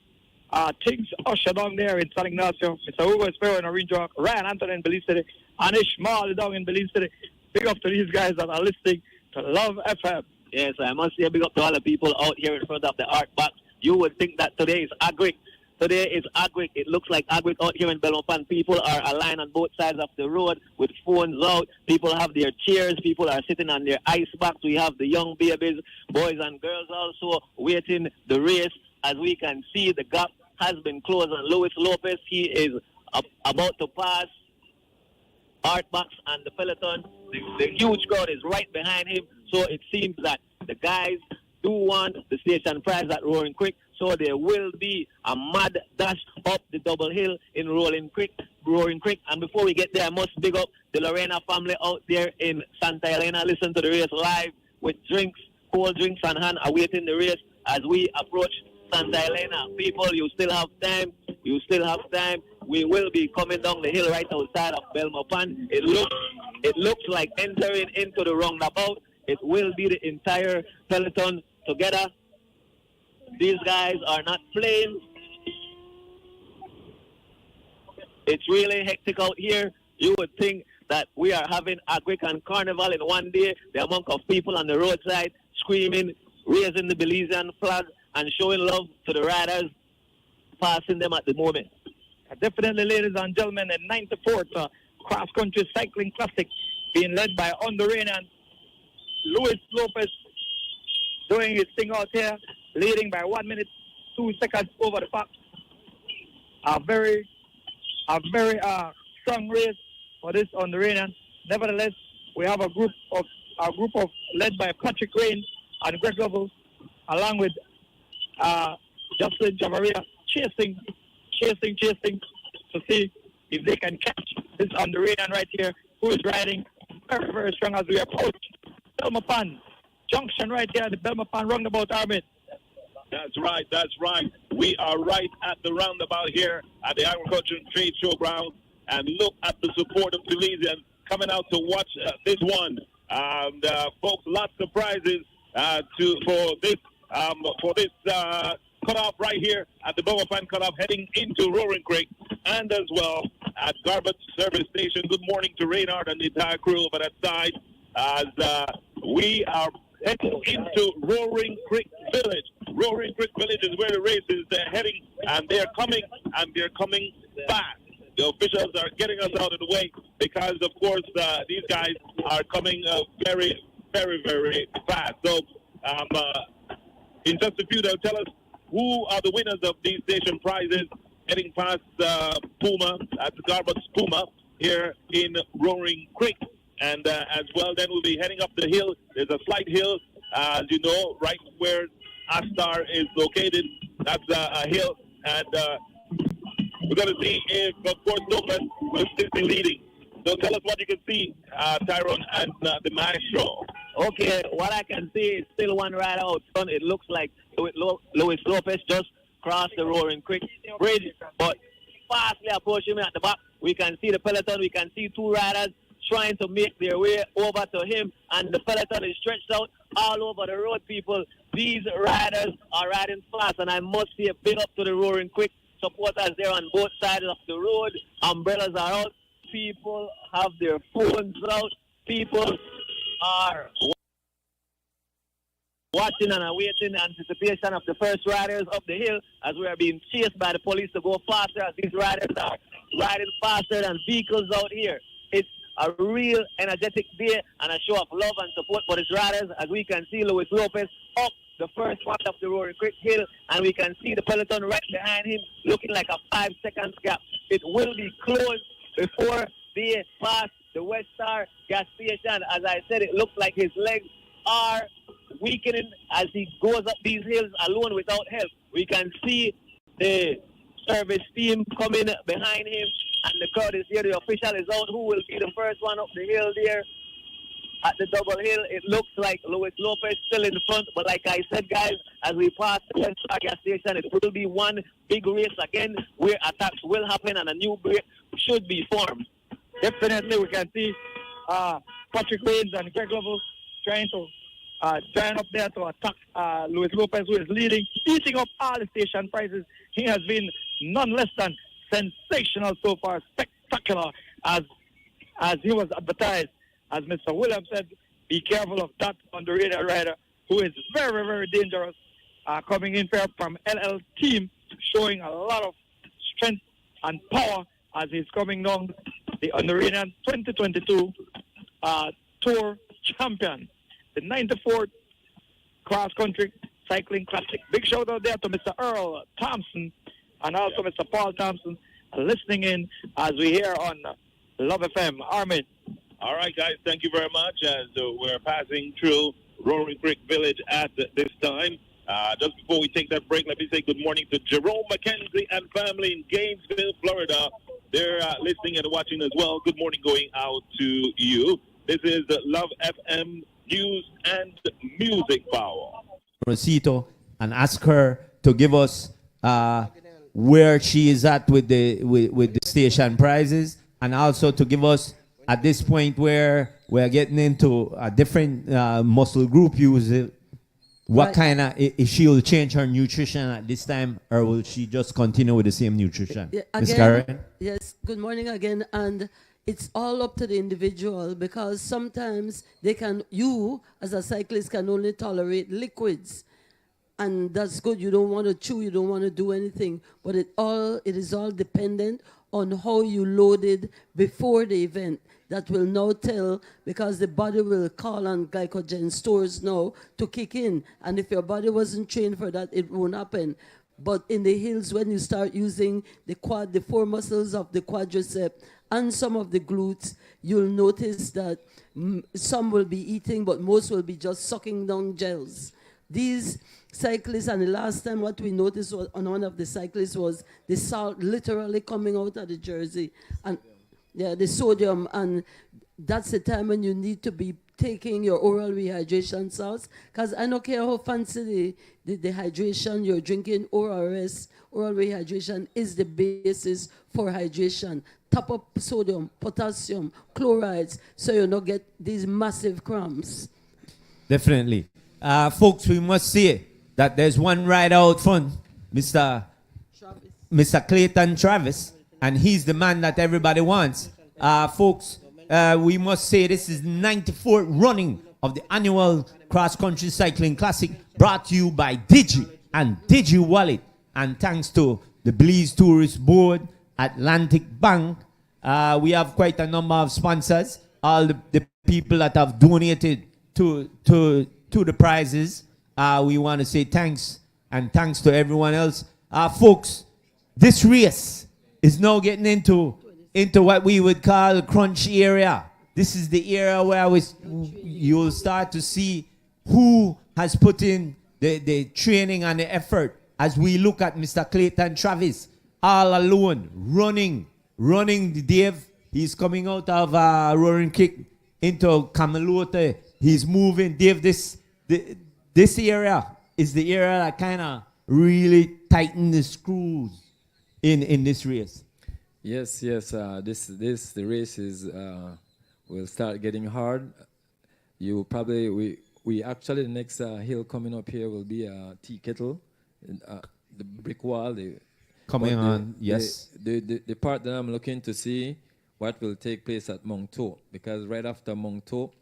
Tiggs Usher down there in San Ignacio, Mr. Hugo Espero in Orange Rock, Ryan Anthony in Belize City, Anish Marley down in Belize City. Big up to these guys that are listening to Love FM. Yes, I must say big up to all the people out here in front of the Art Box. You would think that today is Agric. Today is Agric. It looks like Agric out here in Belmopan. People are aligned on both sides of the road with phones out. People have their chairs. People are sitting on their ice box. We have the young babies, boys and girls also waiting the race. As we can see, the gap has been closed on Luis Lopez. He is about to pass Art Box and the peloton. The huge crowd is right behind him. So it seems that the guys do want the station prize at Roaring Creek. So there will be a mad dash up the double hill in Roaring Creek. And before we get there, I must big up the Lorena family out there in Santa Elena. Listen to the race live with drinks, cold drinks on hand, awaiting the race as we approach Santa Elena. People, you still have time. You still have time. We will be coming down the hill right outside of Belmopan. It looks like entering into the roundabout. It will be the entire peloton together. These guys are not playing. It's really hectic out here. You would think that we are having Agric and Carnival in one day. The amount of people on the roadside screaming, raising the Belizean flag, and showing love to the riders, passing them at the moment. Definitely, ladies and gentlemen, the 94th cross-country cycling classic being led by Honduranian Luis Lopez, doing his thing out here, leading by 1 minute, 2 seconds over the pack. A very strong race for this Honduranian. Nevertheless, we have a group of led by Patrick Rain and Greg Lovell, along with Justin Javaria, chasing to see if they can catch this Honduranian right here, who is riding very, very strong as we approach Belmopan Junction right here, the Belmopan roundabout, Armin. That's right, that's right. We are right at the roundabout here at the Agriculture and Trade Showground. And look at the support of Belizeans coming out to watch this one. And folks, lots of prizes for this cutoff right here at the Boa Fan cutoff heading into Roaring Creek, and as well at Garbage Service Station. Good morning to Reynard and the entire crew over that side as we are heading into Roaring Creek Village. Roaring Creek Village is where the race is heading, and they're coming fast. The officials are getting us out of the way because, of course, these guys are coming very, very, very fast. So in just a few, they'll tell us who are the winners of these station prizes heading past Puma, at the Garbage Puma here in Roaring Creek. And as well, then we'll be heading up the hill. There's a slight hill, as you know, right where Astar is located. That's a hill. And we're going to see if, of course, Lopez will still be leading. So tell us what you can see, Tyrone and the maestro. Okay, what I can see is still one rider out front. It looks like Luis Lopez just crossed the Roaring Creek Bridge, but fastly approaching him at the back. We can see the peloton. We can see two riders trying to make their way over to him, and the peloton is stretched out all over the road, people. These riders are riding fast, and I must say a big up to the Roaring Creek supporters there on both sides of the road. Umbrellas are out. People have their phones out. People are watching and awaiting anticipation of the first riders up the hill as we are being chased by the police to go faster, as these riders are riding faster than vehicles out here. It's a real energetic day and a show of love and support for these riders, as we can see Luis Lopez up the first part of the Roaring Creek Hill, and we can see the peloton right behind him looking like a 5-second gap. It will be closed before they pass the West Star gas station. As I said, it looks like his legs are weakening as he goes up these hills alone without help. We can see the service team coming behind him, and the crowd is here. The official is out. Who will be the first one up the hill there at the double hill? It looks like Luis Lopez still in front, but like I said, guys, as we pass the West Star gas station, it will be one big race again where attacks will happen and a new break should be formed. Definitely, we can see Patrick Baines and Greg Lovell trying to join up there to attack Luis Lopez, who is leading, eating up all the station prizes. He has been none less than sensational so far, spectacular, as he was advertised. As Mr. Williams said, be careful of that on the radar rider, who is very, very dangerous, coming in from LL team, showing a lot of strength and power as he's coming down the Honduran 2022 Tour champion, the 94th Cross Country Cycling Classic. Big shout out there to Mr. Earl Thompson and also Mr. Paul Thompson listening in as we hear on Love FM. Armin. All right, guys, thank you very much as we're passing through Roaring Creek Village at this time. Just before we take that break, let me say good morning to Jerome McKenzie and family in Gainesville, Florida. They're listening and watching as well. Good morning going out to you. This is Love FM News and Music Power. Rosito, and ask her to give us where she is at with the station prizes, and also to give us at this point where we're getting into a different muscle group use. What Right. kind of, if she will change her nutrition at this time, or will she just continue with the same nutrition? Yeah, Miss again, Karen? yes, good morning again. And it's all up to the individual, because sometimes you as a cyclist can only tolerate liquids. And that's good. You don't want to chew, you don't want to do anything. But it is all dependent on how you loaded before the event. That will now tell, because the body will call on glycogen stores now to kick in. And if your body wasn't trained for that, it won't happen. But in the hills, when you start using the four muscles of the quadricep and some of the glutes, you'll notice that some will be eating, but most will be just sucking down gels. These cyclists, and the last time what we noticed on one of the cyclists was the salt literally coming out of the jersey. And yeah, the sodium, and that's the time when you need to be taking your oral rehydration salts, because I don't care how fancy the hydration you're drinking, oral rehydration is the basis for hydration. Top up sodium, potassium, chlorides, so you don't get these massive cramps. Definitely. Folks, we must say that there's one rider out front, Mr. Clayton Travis, and he's the man that everybody wants. Folks, we must say this is the 94th running of the annual cross-country cycling classic, brought to you by Digi and Digi Wallet, and thanks to the Belize Tourist Board, Atlantic Bank. We have quite a number of sponsors, all the people that have donated to the prizes. We want to say thanks, and thanks to everyone else. Folks, this race is now getting into what we would call crunch area. This is the area where you'll start to see who has put in the training and the effort, as we look at Mr. Clayton Travis all alone, running the Dave. He's coming out of Roaring Kick into Camelote. He's moving. Dave, this area is the area that kind of really tighten the screws in this race. Yes. The race is will start getting hard. We actually, the next hill coming up here will be Tea Kettle, the brick wall. Yes. The part that I'm looking to see what will take place at Mongto, because right after Mongto,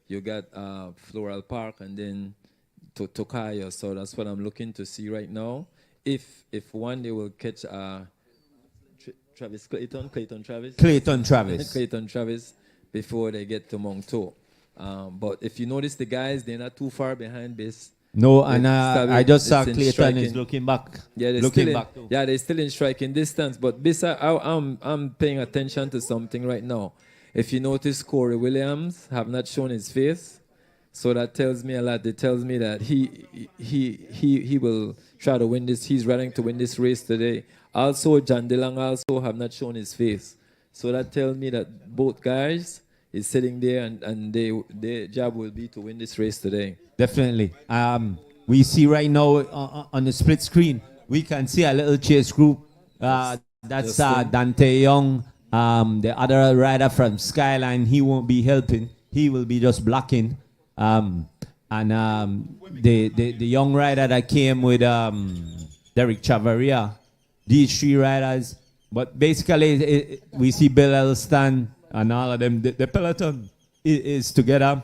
you got Floral Park and then Tokayo. So that's what I'm looking to see right now. If one day we'll catch Clayton Travis before they get to Mongto. But if you notice, the guys, they're not too far behind this. No, and I just saw Clayton is looking back. Yeah, they're still in striking distance. But I'm paying attention to something right now. If you notice, Corey Williams have not shown his face, so that tells me a lot. It tells me that he will try to win this. He's running to win this race today. Also, John DeLong also have not shown his face, so that tells me that both guys is sitting there and their job will be to win this race today. Definitely. We see right now on the split screen, we can see a little chase group. That's Dante Young, the other rider from Skyline. He won't be helping. He will be just blocking. The young rider that came with Derek Chavaria. These three riders. But basically, we see Bill Elston and all of them. The peloton is together,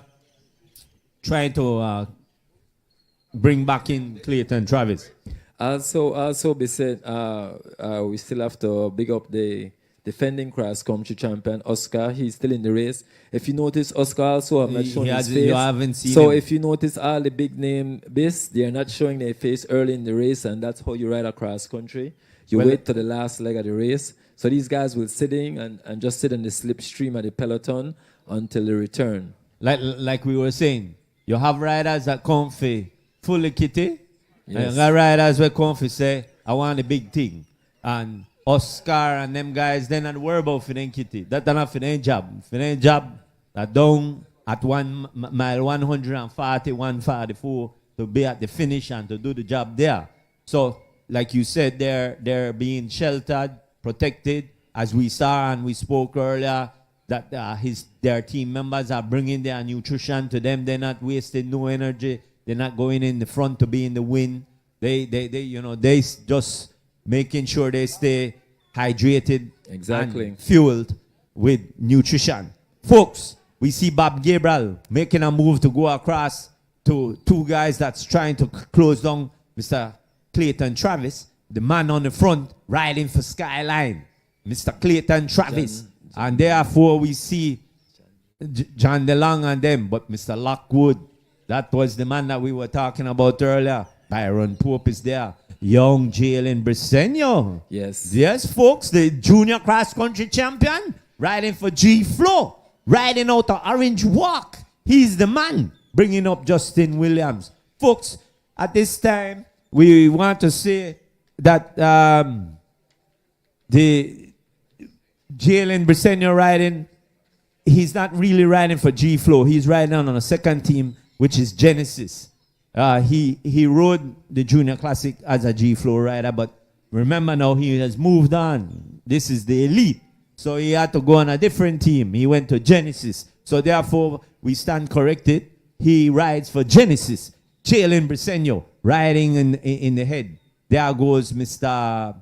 trying to bring back in Clayton Travis. Also, be said, we still have to big up the defending cross-country champion, Oscar. He's still in the race. If you notice, Oscar also have not shown his face. You haven't seen so him. If you notice, all the big name bists, they are not showing their face early in the race, and that's how you ride across country. You wait to the last leg of the race. So these guys will sit in and just sit in the slipstream of the peloton until they return. Like we were saying, you have riders that come for fully kitty, Yes. and you got riders that come for say, I want a big thing. And Oscar and them guys, they're not worried about for them kitty. That's not for their job. For their job, they're down at mile 140, 144 to be at the finish and to do the job there. So, like you said, they're being sheltered, protected, as we saw and we spoke earlier, that their team members are bringing their nutrition to them. They're not wasting no energy. They're not going in the front to be in the wind. They just making sure they stay hydrated, and fueled with nutrition. Folks, we see Bob Gabriel making a move to go across to two guys that's trying to close down Mr. Clayton Travis, the man on the front riding for Skyline, Mr. Clayton Travis. And therefore we see John DeLong and them, but Mr. Lockwood, that was the man that we were talking about earlier. Byron Pope is there. Young Jalen Briseño. Yes, folks, the junior cross-country champion, riding for G-Flow, riding out of Orange Walk. He's the man, bringing up Justin Williams. Folks, at this time, we want to say that the Jalen Briseño riding he's not really riding for G-Flow. He's riding on a second team, which is Genesis. He rode the Junior Classic as a G-Flow rider, but remember now he has moved on. This is the elite. So he had to go on a different team. He went to Genesis. So therefore, we stand corrected. He rides for Genesis. Jalen Briseño riding in the head. There goes Mr.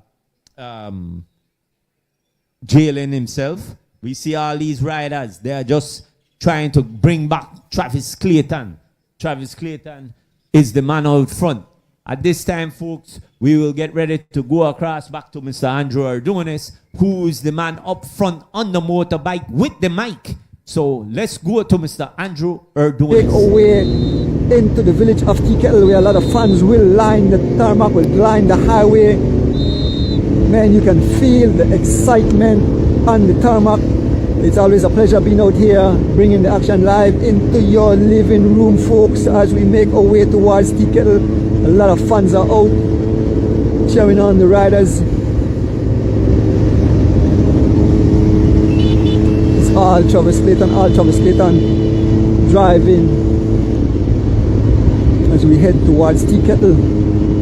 Jalen himself. We see all these riders. They are just trying to bring back Travis Clayton. Travis Clayton is the man out front. At this time, folks, we will get ready to go across back to Mr. Andrew Ardones, who is the man up front on the motorbike with the mic. So let's go to Mr. Andrew Ardones. Take away into the village of Tea Kettle, where a lot of fans will line the tarmac, will line the highway. Man, you can feel the excitement on the tarmac. It's always a pleasure being out here, bringing the action live into your living room, folks, as we make our way towards Tea Kettle. A lot of fans are out cheering on the riders. It's all Travis Clayton driving as we head towards Tea Kettle.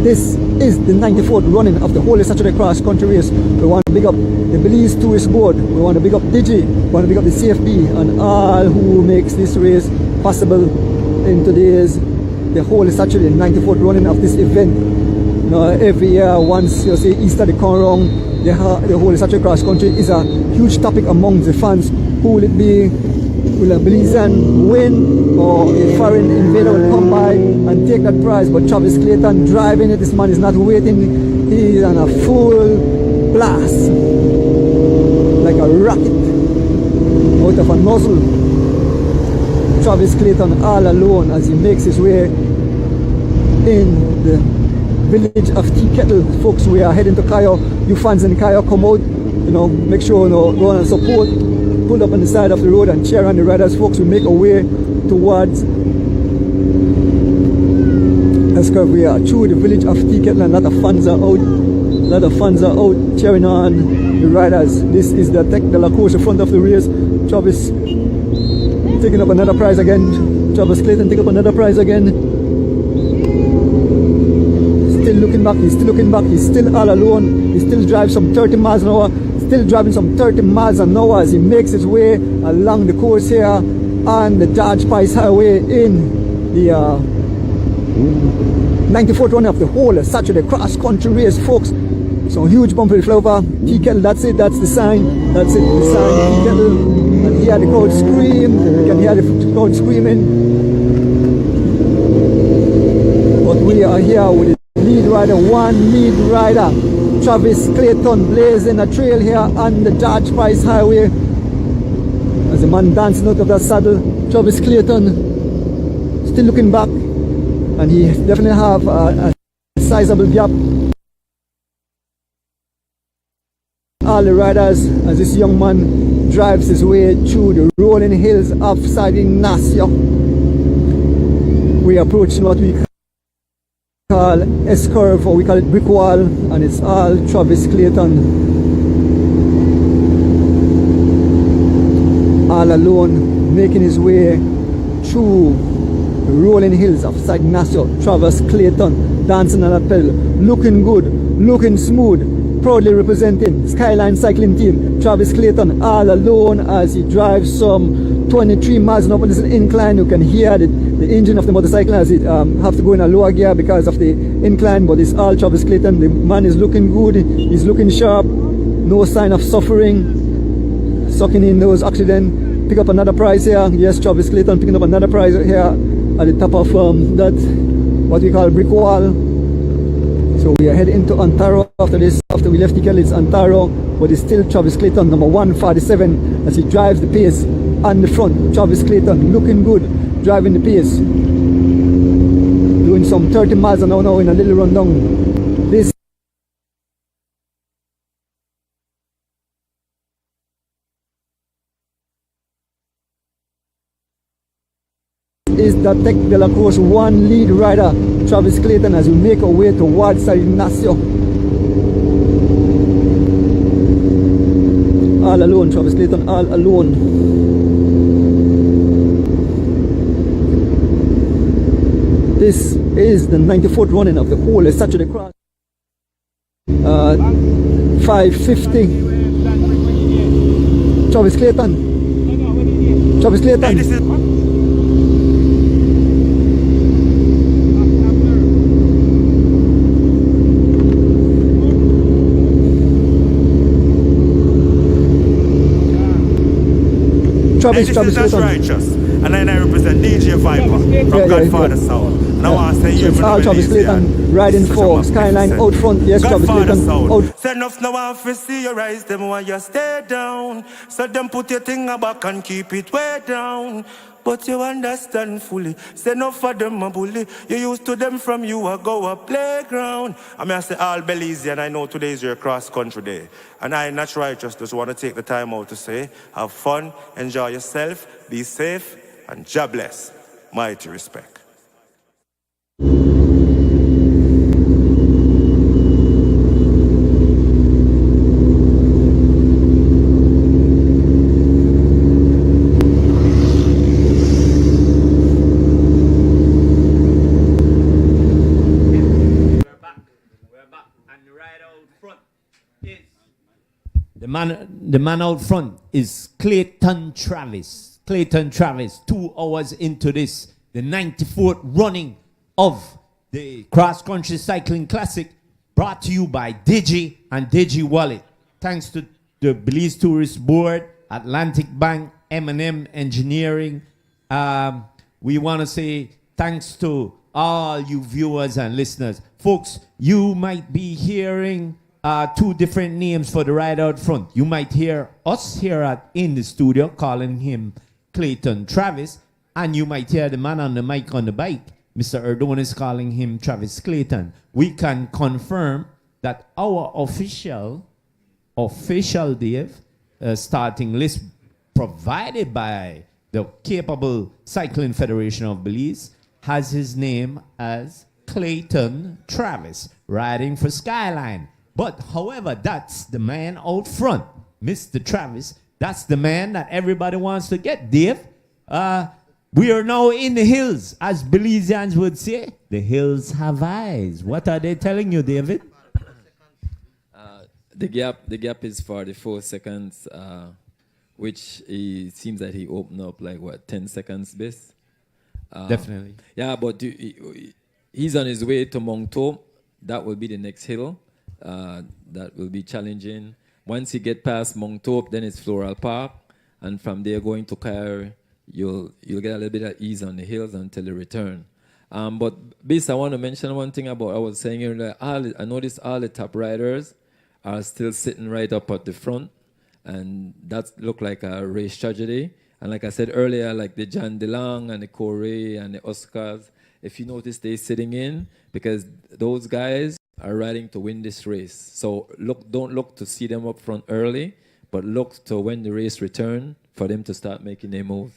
This is the 94th running of the Holy Saturday Cross Country Race. We want to big up the Belize Tourist Board. We want to big up Digi. We want to big up the CFB and all who makes this race possible in today's the Holy Saturday 94th running of this event. You know, every year, once you say Easter they come around, the Holy Saturday Cross Country is a huge topic among the fans. Who will it be? Will a Belizean win, or a foreign invader will come by and take that prize? But Travis Clayton driving it. This man is not waiting. He's on a full blast, like a rocket out of a nozzle. Travis Clayton all alone as he makes his way in the village of Tea Kettle. Folks, we are heading to Cayo. You fans in Cayo, come out. You know, make sure go on and support. Pull up on the side of the road and cheer on the riders. Folks, we make our way towards Escalating. We are through the village of Tea Kettle, and a lot of fans are out. A lot of fans are out cheering on the riders. This is the Tech de la Course in front of the race. Travis taking up another prize again. Travis Clayton taking up another prize again. Still looking back. He's still looking back. He's still all alone. He still drives some 30 miles an hour. Still driving some 30 miles an hour as he makes his way along the course here on the George Pice Highway in the 94th running of the whole Saturday cross country race, folks. Some huge bump with the flower. Tea Kettle, that's it, that's the sign. That's it, the sign, Tea Kettle. And hear the crowd scream. You can hear the crowd screaming. But we are here with the lead rider, one lead rider. Travis Clayton blazing a trail here on the George Pice Highway. As the man dancing out of that saddle, Travis Clayton still looking back, and he definitely have a sizable gap. All the riders, as this young man drives his way through the rolling hills of Ignacio. We approach what we call S-curve, or we call it brick wall, and it's all Travis Clayton all alone making his way through the rolling hills of San Ignacio. Travis Clayton dancing on that pedal, looking good, looking smooth, proudly representing Skyline Cycling Team. Travis Clayton all alone as he drives some 23 miles an hour. This is an incline. You can hear the engine of the motorcycle as it have to go in a lower gear because of the incline, but it's all Travis Clayton. The man is looking good, he's looking sharp, no sign of suffering, sucking in those oxygen. Pick up another prize here. Yes, Travis Clayton picking up another prize here at the top of that what we call brick wall. So we are heading into Ontario after this. After we left Tea Kettle, it's Ontario, but it's still Travis Clayton, number 147, as he drives the pace on the front. Travis Clayton looking good, driving the pace, doing some 30 miles an hour now in a little rundown. This is the Tech de la Course one lead rider, Travis Clayton, as we make our way towards San Ignacio. All alone, Travis Clayton all alone. This is the 94th running of the whole Saturday Cross. 5:50. Travis Clayton. Travis Clayton. Travis Clayton. Righteous. And then I represent DJ Viper from Godfather Sound. And I want to say So it's all Travis Clayton riding for Skyline out front. Yes, Travis Clayton out. Send off now and to see your rise them while you stay down. So them put your thing back and keep it way down. But you understand fully. Say no for them a bully. You used to them from you a go a playground. I mean I say all Belize and I know today is your cross country day. And I not righteous just want to take the time out to say have fun, enjoy yourself, be safe, and God bless. Mighty respect. The man out front is Clayton Travis. Clayton Travis, 2 hours into this, the 94th running of the Cross Country Cycling Classic, brought to you by Digi and Digi Wallet. Thanks to the Belize Tourist Board, Atlantic Bank, M&M Engineering. We want to say thanks to all you viewers and listeners. Folks, you might be hearing 2 different names for the ride out front. You might hear us here in the studio calling him Clayton Travis, and you might hear the man on the mic on the bike, Mr. Erdon, is calling him Travis Clayton. We can confirm that our official Dave, starting list provided by the capable Cycling Federation of Belize has his name as Clayton Travis, riding for Skyline. But however, that's the man out front, Mr. Travis. That's the man that everybody wants to get, Dave. We are now in the hills, as Belizeans would say. The hills have eyes. What are they telling you, David? The gap is 44 seconds, which it seems that he opened up like, 10 seconds best. Definitely. Yeah, but he's on his way to Mongto. That will be the next hill. That will be challenging. Once you get past Mongtop, then it's Floral Park, and from there going to Kairi, you'll get a little bit of ease on the hills until you return. But Bis, I want to mention one thing about I was saying earlier. I noticed all the top riders are still sitting right up at the front, and that looked like a race tragedy. And like I said earlier, like the John DeLong and the Corey and the Oscars, if you notice, they're sitting in because those guys are riding to win this race. So don't look to see them up front early, but look to when the race return for them to start making their move.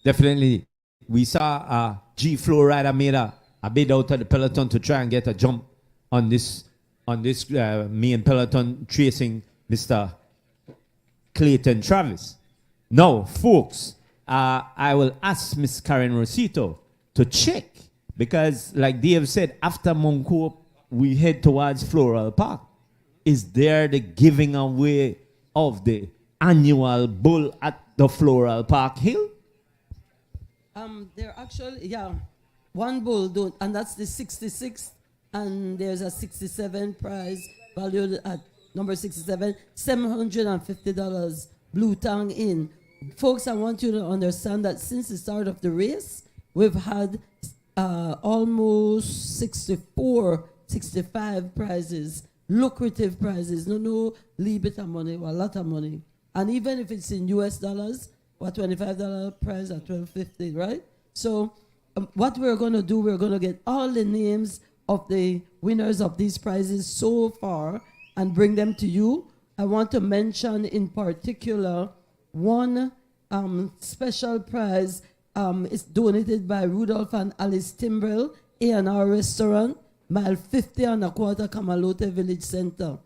Definitely. We saw a G-Flow rider made a bid out of the peloton to try and get a jump on this main peloton chasing Mr. Clayton Travis. Now, folks, I will ask Miss Karen Rosito to check because, like Dave said, after Moncoop, we head towards Floral Park. Is there the giving away of the annual bull at the Floral Park Hill? There actually, one bull, and that's the 66th, and there's a 67 prize valued at number 67, $750, Blue Tang Inn. Folks, I want you to understand that since the start of the race, we've had almost 65 prizes, lucrative prizes, no little bit of money, or a lot of money. And even if it's in US dollars, $25 prize at $12.50, right? So what we're going to do, we're going to get all the names of the winners of these prizes so far and bring them to you. I want to mention in particular one special prize is donated by Rudolph and Alice Timbrell, A&R Restaurant, mile 50 and a quarter, Kamalote Village Center.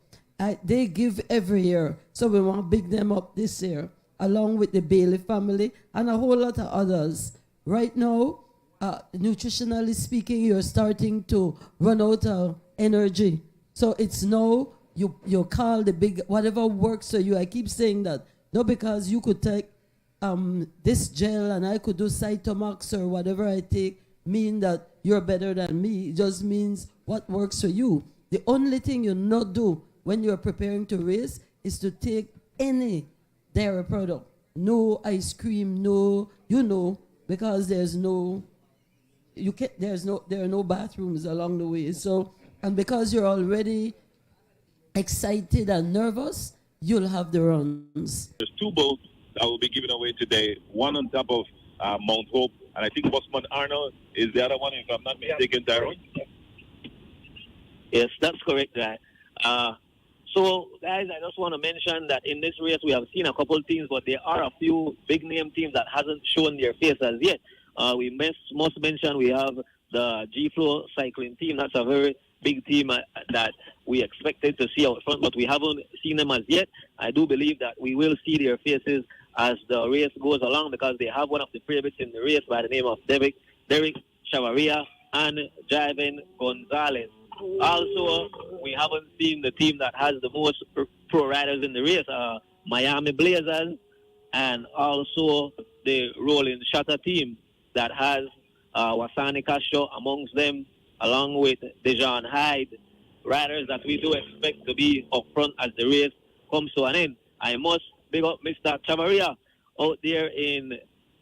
They give every year, so we want to big them up this year, along with the Bailey family and a whole lot of others. Right now, nutritionally speaking, you're starting to run out of energy. So it's no, you call the big, whatever works for you. I keep saying that. Not because you could take this gel and I could do Cytomax or whatever I take, mean that you're better than me. It just means what works for you. The only thing you not do when you're preparing to race is to take any dairy product. No ice cream, no, because there are no bathrooms along the way. So, and because you're already excited and nervous, you'll have the runs. There's two bulls that will be given away today. One on top of Mount Hope, and I think Bossman Arnold is the other one, if I'm not mistaken, Tyrone. Yes, that's correct, guy. So, guys, I just want to mention that in this race we have seen a couple teams, but there are a few big-name teams that hasn't shown their face as yet. We must mention we have the G-Flow cycling team. That's a very big team that we expected to see out front, but we haven't seen them as yet. I do believe that we will see their faces as the race goes along because they have one of the favorites in the race by the name of Derek Chavaria and Javen Gonzalez. Also, we haven't seen the team that has the most pro riders in the race, Miami Blazers, and also the Rolling Shutter team that has Wasani Castro amongst them, along with Dejan Hyde, riders that we do expect to be up front as the race comes to an end. I must big up Mr. Chavaria out there in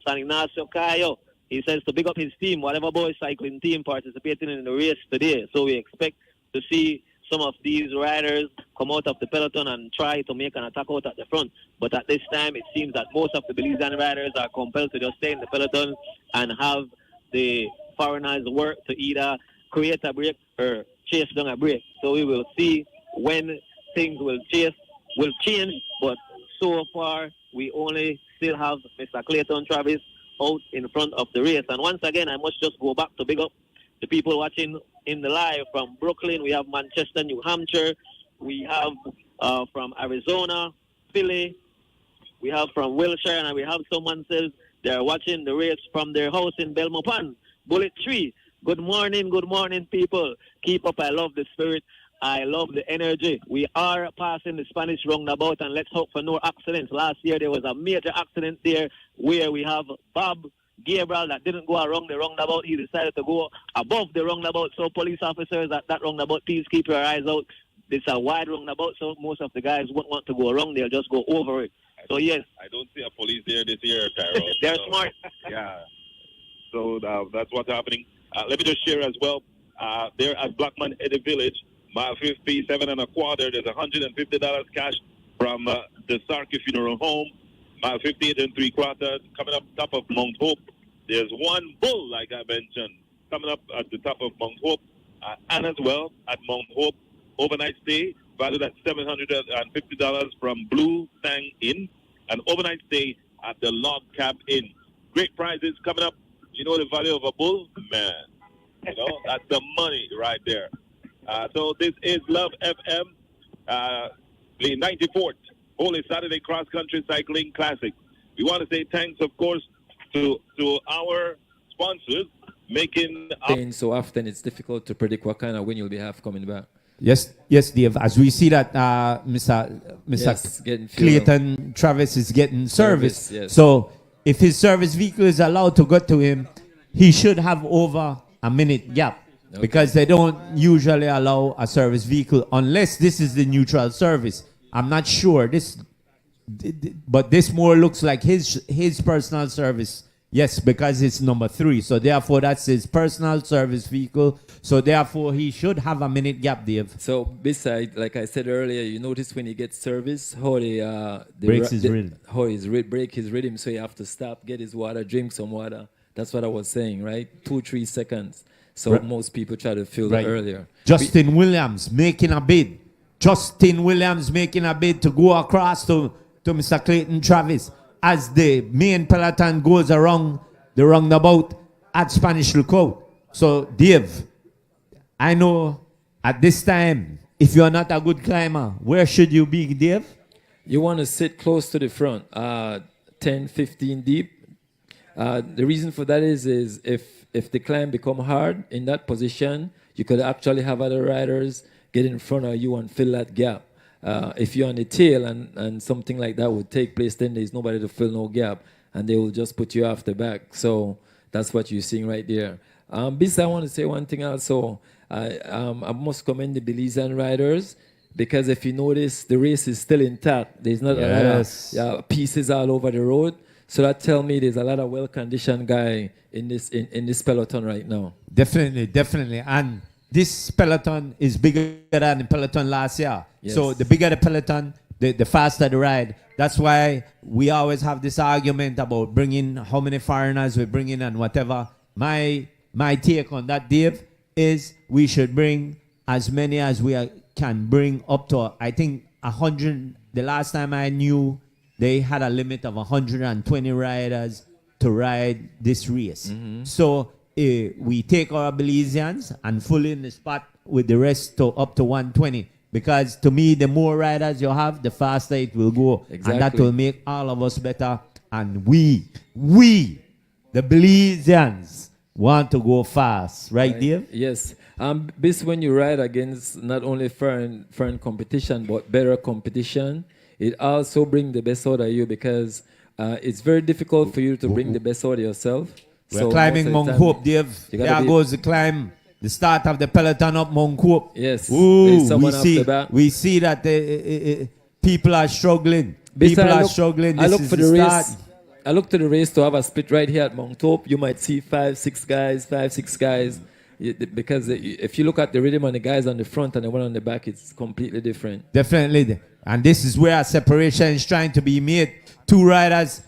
San Ignacio, Cayo. He says to big up his team, whatever boys cycling team participating in the race today. So we expect to see some of these riders come out of the peloton and try to make an attack out at the front. But at this time, it seems that most of the Belizean riders are compelled to just stay in the peloton and have the foreigners work to either create a break or chase down a break. So we will see when things will change. But so far, we only still have Mr. Clayton Travis out in front of the race. And once again, I must just go back to big up the people watching in the live from Brooklyn. We have Manchester, New Hampshire. We have from Arizona, Philly. We have from Wilshire, and we have someone says they're watching the race from their house in Belmopan, Bullet Tree. Good morning, people. Keep up. I love the spirit. I love the energy. We are passing the Spanish roundabout, and let's hope for no accidents. Last year, there was a major accident there where we have Bob Gabriel that didn't go around the roundabout. He decided to go above the roundabout. So police officers at that roundabout, please keep your eyes out. It's a wide roundabout, so most of the guys won't want to go around. They'll just go over it. So, yes. I don't see a police there this year, Tyrone. They're smart. Yeah. So that's what's happening. Let me just share as well. There at Blackman Eddy Village, mile 57 and a quarter, there's $150 cash from the Sarki Funeral Home. Mile 58 and 3/4 coming up top of Mount Hope. There's one bull, like I mentioned, coming up at the top of Mount Hope. And as well at Mount Hope, overnight stay valued at $750 from Blue Tang Inn. An overnight stay at the Log Cab Inn. Great prizes coming up. You know the value of a bull? Man, you know, that's the money right there. So this is Love FM, the 94th Holy Saturday Cross Country Cycling Classic. We want to say thanks, of course, to our sponsors making. So often it's difficult to predict what kind of win you'll be have coming back. Yes, Dave. As we see that Mr. Yes, Clayton Travis is getting service. Yes. So if his service vehicle is allowed to go to him, he should have over a minute gap. Okay. Because they don't usually allow a service vehicle unless this is the neutral service. I'm not sure but this more looks like his personal service. Yes, because it's number 3. So therefore, that's his personal service vehicle. So therefore, he should have a minute gap, Dave. So beside, like I said earlier, you notice when he gets service, how the breaks his rhythm. How break his rhythm. So you have to stop, get his water, drink some water. That's what I was saying, right? 2-3 seconds. So most people try to fill that earlier. Justin Williams making a bid. To go across to Mr. Clayton Travis as the main peloton goes around the roundabout at Spanish Lookout. So, Dave, I know at this time, if you're not a good climber, where should you be, Dave? You want to sit close to the front, 10, 15 deep. The reason for that is if the climb become hard in that position, you could actually have other riders get in front of you and fill that gap. If you're on the tail and something like that would take place, then there's nobody to fill no gap, and they will just put you off the back. So that's what you're seeing right there. Besides, I want to say one thing also. I must commend the Belizean riders, because if you notice, the race is still intact. There's not a lot of pieces all over the road. So that tells me there's a lot of well-conditioned guy in this peloton right now. Definitely. And this peloton is bigger than the peloton last year. Yes. So the bigger the peloton, the faster the ride. That's why we always have this argument about bringing how many foreigners we bring in and whatever. My take on that, Dave, is we should bring as many as we can bring up to, I think, 100. The last time I knew, they had a limit of 120 riders to ride this race. So we take our Belizeans and fill in the spot with the rest to up to 120. Because to me, the more riders you have, the faster it will go. Exactly. And that will make all of us better. And we, the Belizeans, want to go fast. Right, Dave? Yes. This when you ride against not only foreign competition, but better competition, it also brings the best out of you, because it's very difficult for you to bring the best out of yourself. We're climbing Mount Hope, Dave. There goes the climb. The start of the peloton up Mount Hope. Yes. Ooh, we see that people are struggling. People are struggling. I look for the race. I look to the race to have a split right here at Mount Hope. You might see 5-6 guys. Because if you look at the rhythm on the guys on the front and the one on the back, it's completely different. Definitely. And this is where separation is trying to be made. Two riders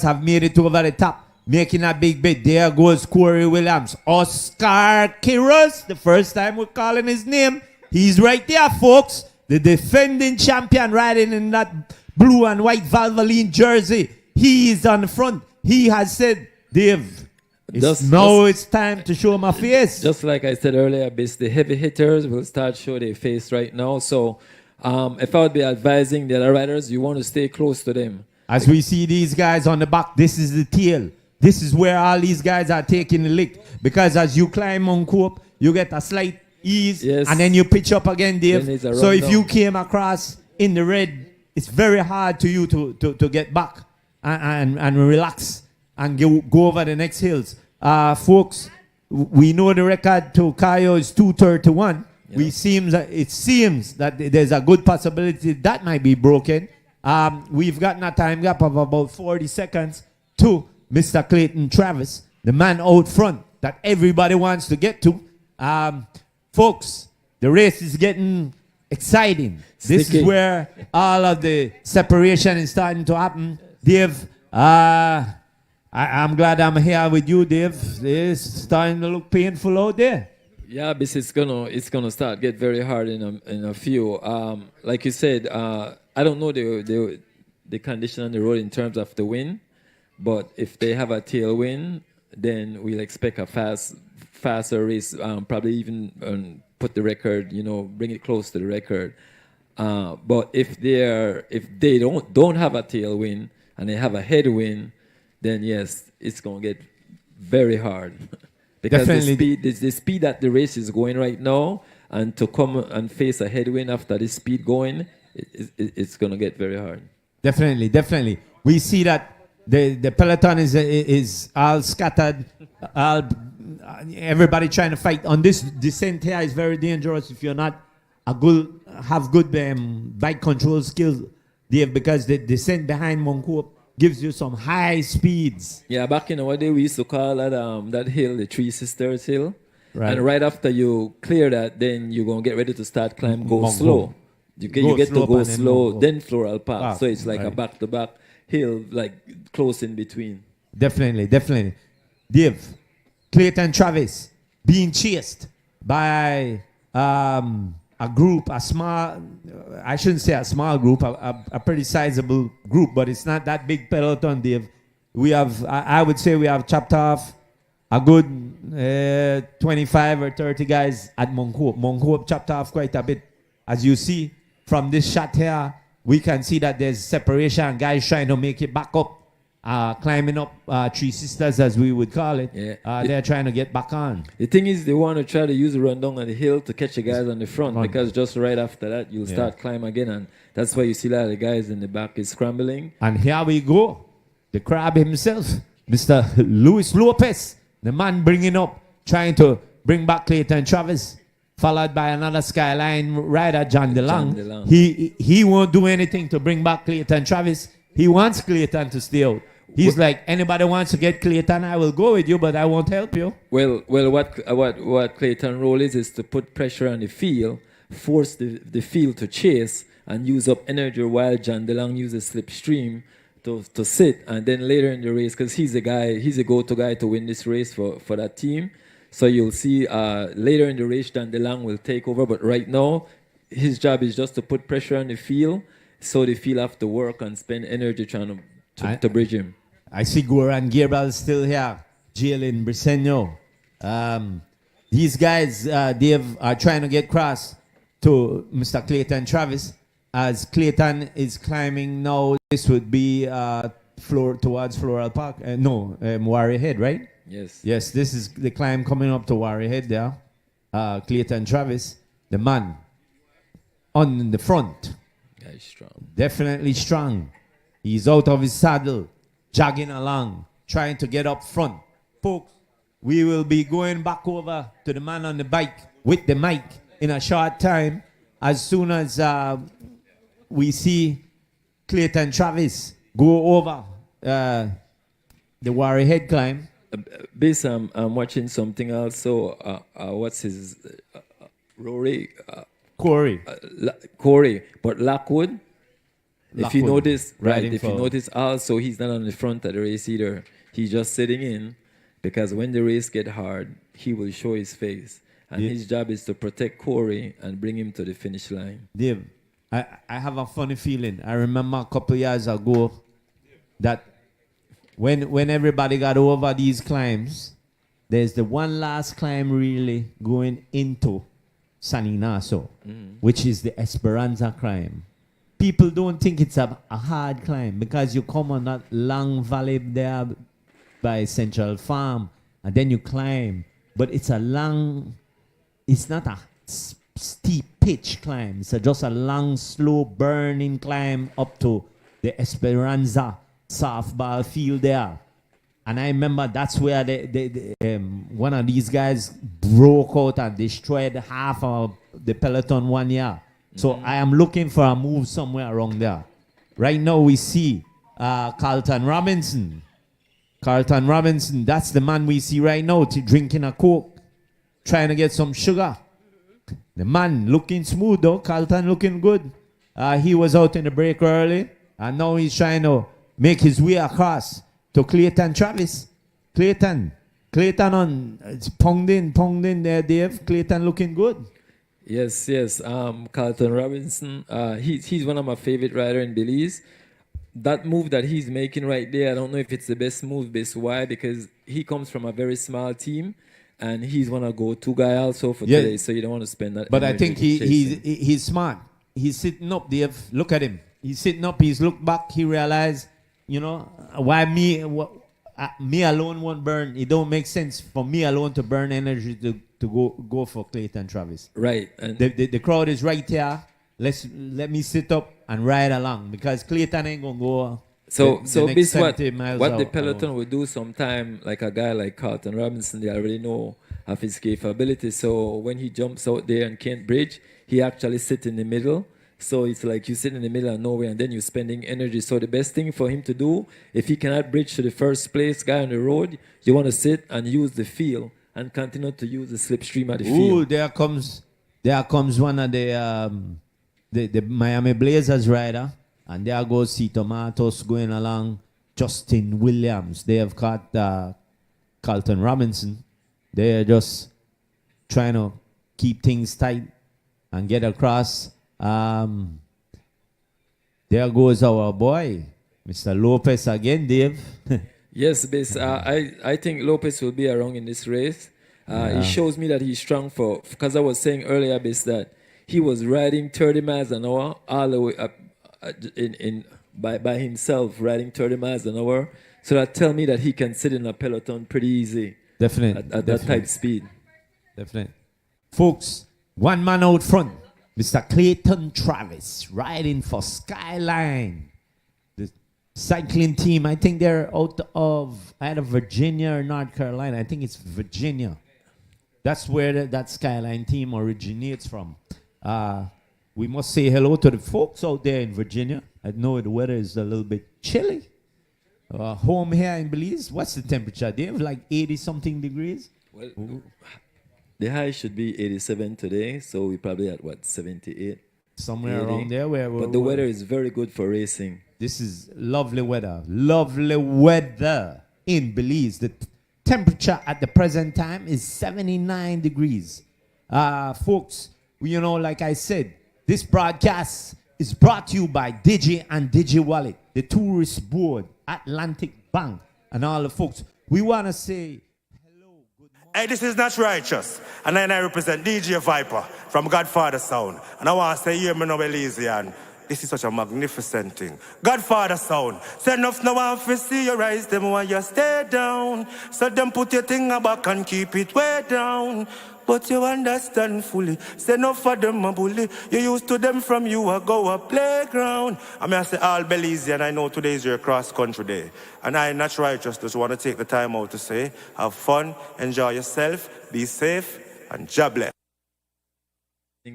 have made it over the top, making a big bit. There goes Corey Williams. Oscar Quiroz, the first time we're calling his name. He's right there, folks. The defending champion riding in that blue and white Valvoline jersey. He is on the front. He has said, Dave, it's time to show my face. Just like I said earlier, the heavy hitters will start show their face right now. So if I would be advising the other riders, you want to stay close to them. As we see these guys on the back, this is the tail. This is where all these guys are taking the lick. Because as you climb Mount Hope, you get a slight ease, and then you pitch up again, Dave. So if you came across in the red, it's very hard to you to get back and relax and go over the next hills. Folks, we know the record to Kayo is 2:31. Yeah. It seems that there's a good possibility that might be broken. We've gotten a time gap of about 40 seconds to Mr. Clayton Travis, the man out front that everybody wants to get to. Folks, the race is getting exciting. This is where all of the separation is starting to happen. Dave, I'm glad I'm here with you, Dave. It's starting to look painful out there. Yeah, this is it's gonna start get very hard in a few. Like you said, I don't know the condition on the road in terms of the wind, but if they have a tailwind, then we'll expect a faster race. Probably even put the record, bring it close to the record. But if they don't have a tailwind and they have a headwind, then yes, it's gonna get very hard. Because the speed that the race is going right now, and to come and face a headwind after the speed going, it's going to get very hard. Definitely. We see that the peloton is all scattered, everybody trying to fight. On this descent here is very dangerous if you're not have good bike control skills, Dave, because the descent behind Mount Hope gives you some high speeds. Yeah, back in our day, we used to call that hill the Three Sisters Hill. Right. And right after you clear that, then you're going to get ready to start climb, go slow. You get to go slow, then floral path. So it's like a back-to-back hill, like close in between. Definitely. Dave, Clayton Travis being chased by a group, I shouldn't say a small group, a pretty sizable group, but it's not that big peloton, Dave. We have, I would say we have chopped off a good 25 or 30 guys at Mount Hope. Mount Hope chopped off quite a bit. As you see from this shot here, we can see that there's separation, guys trying to make it back up. climbing up Three Sisters, as we would call it. Yeah. They're trying to get back on. The thing is, they want to try to use the run down on the hill to catch the guys on the front, because just right after that, you'll start climb again, and that's why you see a lot of the guys in the back is scrambling. And here we go. The crab himself, Mr. Luis Lopez, the man bringing up, trying to bring back Clayton Travis, followed by another Skyline rider, John DeLong. He won't do anything to bring back Clayton Travis. He wants Clayton to stay out. He's like, anybody wants to get Clayton, I will go with you, but I won't help you. Well, what Clayton's role is to put pressure on the field, force the field to chase, and use up energy while John DeLong uses slipstream to sit, and then later in the race, because he's a go-to guy to win this race for that team. So you'll see later in the race, John DeLong will take over, but right now, his job is just to put pressure on the field, so the field have to work and spend energy trying to bridge him. I see Goran Gabriel still here, Jalen Briseño. These guys, Dave, are trying to get across to Mr. Clayton Travis. As Clayton is climbing now, this would be towards Floral Park. Warrior Head, right? Yes. Yes, this is the climb coming up to Warrior Head there. Clayton Travis, the man on the front. Guy's strong. Definitely strong. He's out of his saddle, jogging along, trying to get up front. Folks, we will be going back over to the man on the bike with the mic in a short time. As soon as we see Clayton Travis go over the Warrior Head climb. Bis, I'm watching something else. So, what's his Rory? Corey. Corey, but Lockwood. If you notice, right? If you forward. notice, also he's not on the front of the race either. He's just sitting in, because when the race get hard, he will show his face, and his job is to protect Corey and bring him to the finish line. Dave, I have a funny feeling. I remember a couple years ago that when everybody got over these climbs, there's the one last climb really going into San Ignacio, which is the Esperanza climb. People don't think it's a hard climb because you come on that long valley there by Central Farm and then you climb. But it's it's not a steep pitch climb. It's just a long, slow, burning climb up to the Esperanza softball field there. And I remember that's where one of these guys broke out and destroyed half of the peloton one year. So I am looking for a move somewhere around there. Right now we see Carlton Robinson. Carlton Robinson, that's the man we see right now drinking a Coke, trying to get some sugar. The man looking smooth though, Carlton looking good. He was out in the break early, and now he's trying to make his way across to Clayton Travis. Clayton on, it's ponged in there, Dave. Clayton looking good. Yes. Carlton Robinson, he's one of my favorite riders in Belize. That move that he's making right there, I don't know if it's the best move. Why? Because he comes from a very small team, and he's one of go-to guy also for today. So you don't want to spend that. But I think he's smart. He's sitting up, Dave. Look at him. He's sitting up. He's looked back. He realized, why me alone won't burn. It don't make sense for me alone to burn energy to go for Clayton Travis. Right. And the crowd is right here. Let me sit up and ride along because Clayton ain't gonna go. So this this what the peloton will do sometime, like a guy like Carlton Robinson, they already know of his capabilities. So when he jumps out there and can't bridge, he actually sits in the middle. So it's like you sit in the middle of nowhere and then you're spending energy. So the best thing for him to do, if he cannot bridge to the first place guy on the road, you want to sit and use the field and continue to use the slipstream at the field. Ooh, there comes one of the Miami Blazers rider, and there goes Cito Matos going along. Justin Williams. They have caught Carlton Robinson. They are just trying to keep things tight and get across. There goes our boy, Mr. Lopez again, Dave. Yes, Bis. I think Lopez will be around in this race. It shows me that he's strong because I was saying earlier, Bis, that he was riding 30 miles an hour all the way up by himself, riding 30 miles an hour. So that tell me that he can sit in a peloton pretty easy. Definitely. At that type speed. Definitely. Folks, one man out front, Mr. Clayton Travis, riding for Skyline. The cycling team, I think they're out of either Virginia or North Carolina. I think it's Virginia. That's where that Skyline team originates from. We must say hello to the folks out there in Virginia. I know the weather is a little bit chilly. Home here in Belize, what's the temperature? They have like 80-something degrees. Well, the high should be 87 today, so we're probably at, 78? Somewhere 80. around there. But the weather is very good for racing. This is lovely weather. Lovely weather in Belize. The temperature at the present time is 79 degrees. Folks, like I said, this broadcast is brought to you by Digi and Digi Wallet, the tourist board, Atlantic Bank, and all the folks. We want to say hello. Hey, this is Not Righteous, and then I represent DJ Viper from Godfather Sound. And I want to say, hear me now, Belizean. This is such a magnificent thing. Godfather Sound. Say enough no one to see your eyes, them when you stay down. So them put your thing back and keep it way down. But you understand fully. Say enough for them a bully. You used to them from you a go a playground. I say all Belizean, I know today is your cross country day. And I, Not Righteous, just want to take the time out to say, have fun, enjoy yourself, be safe, and job bless.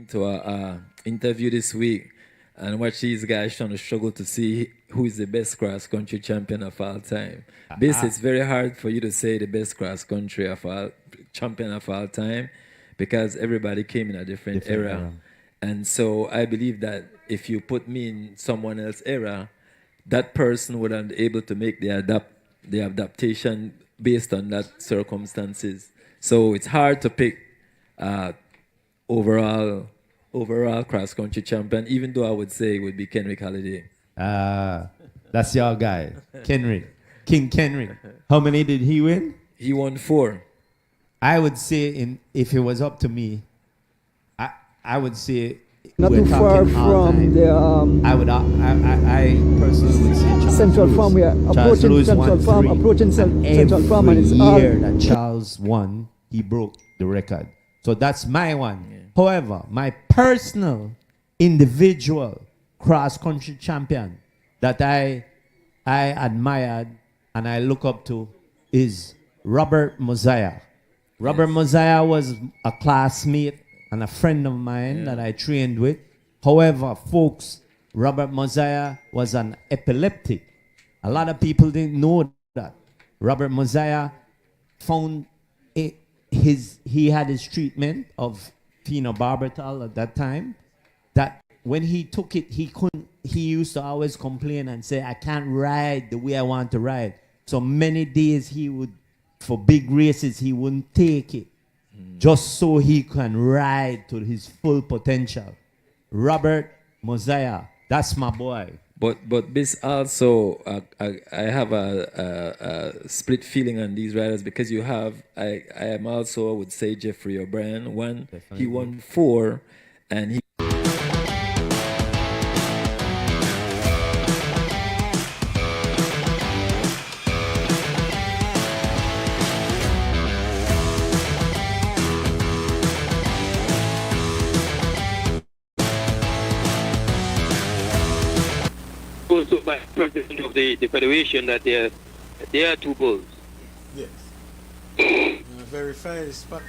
To a interview this week and watch these guys trying to struggle to see who is the best cross-country champion of all time. Basically, it's very hard for you to say the best cross-country champion of all time because everybody came in a different era. And so I believe that if you put me in someone else's era, that person would be able to make the adaptation based on that circumstances. So it's hard to pick overall cross-country champion, even though I would say it would be Kenrick Halliday. That's your guy, Kenrick. King Kenrick. How many did he win? He won 4. I would say, if it was up to me, I would say not too far from the I personally would say Central Farm. We are approaching Central Farm, Central Farm, and it's year that Charles won, he broke the record. So that's my one. Yeah. However, my personal, individual cross-country champion that I admired and I look up to is Robert Mosiah. Robert Mosiah was a classmate and a friend of mine that I trained with. However, folks, Robert Mosiah was an epileptic. A lot of people didn't know that. Robert Mosiah found he had his treatment of phenobarbital at that time, that when he took it, he used to always complain and say, I can't ride the way I want to ride. So many days for big races, he wouldn't take it just so he can ride to his full potential. Robert Mosiah, that's my boy. But this also, I have a split feeling on these riders because I am also, I would say, Jeffrey O'Brien. He won 4, and he. Also by president of the federation that they are 2 bulls. Yes. Very fine spot.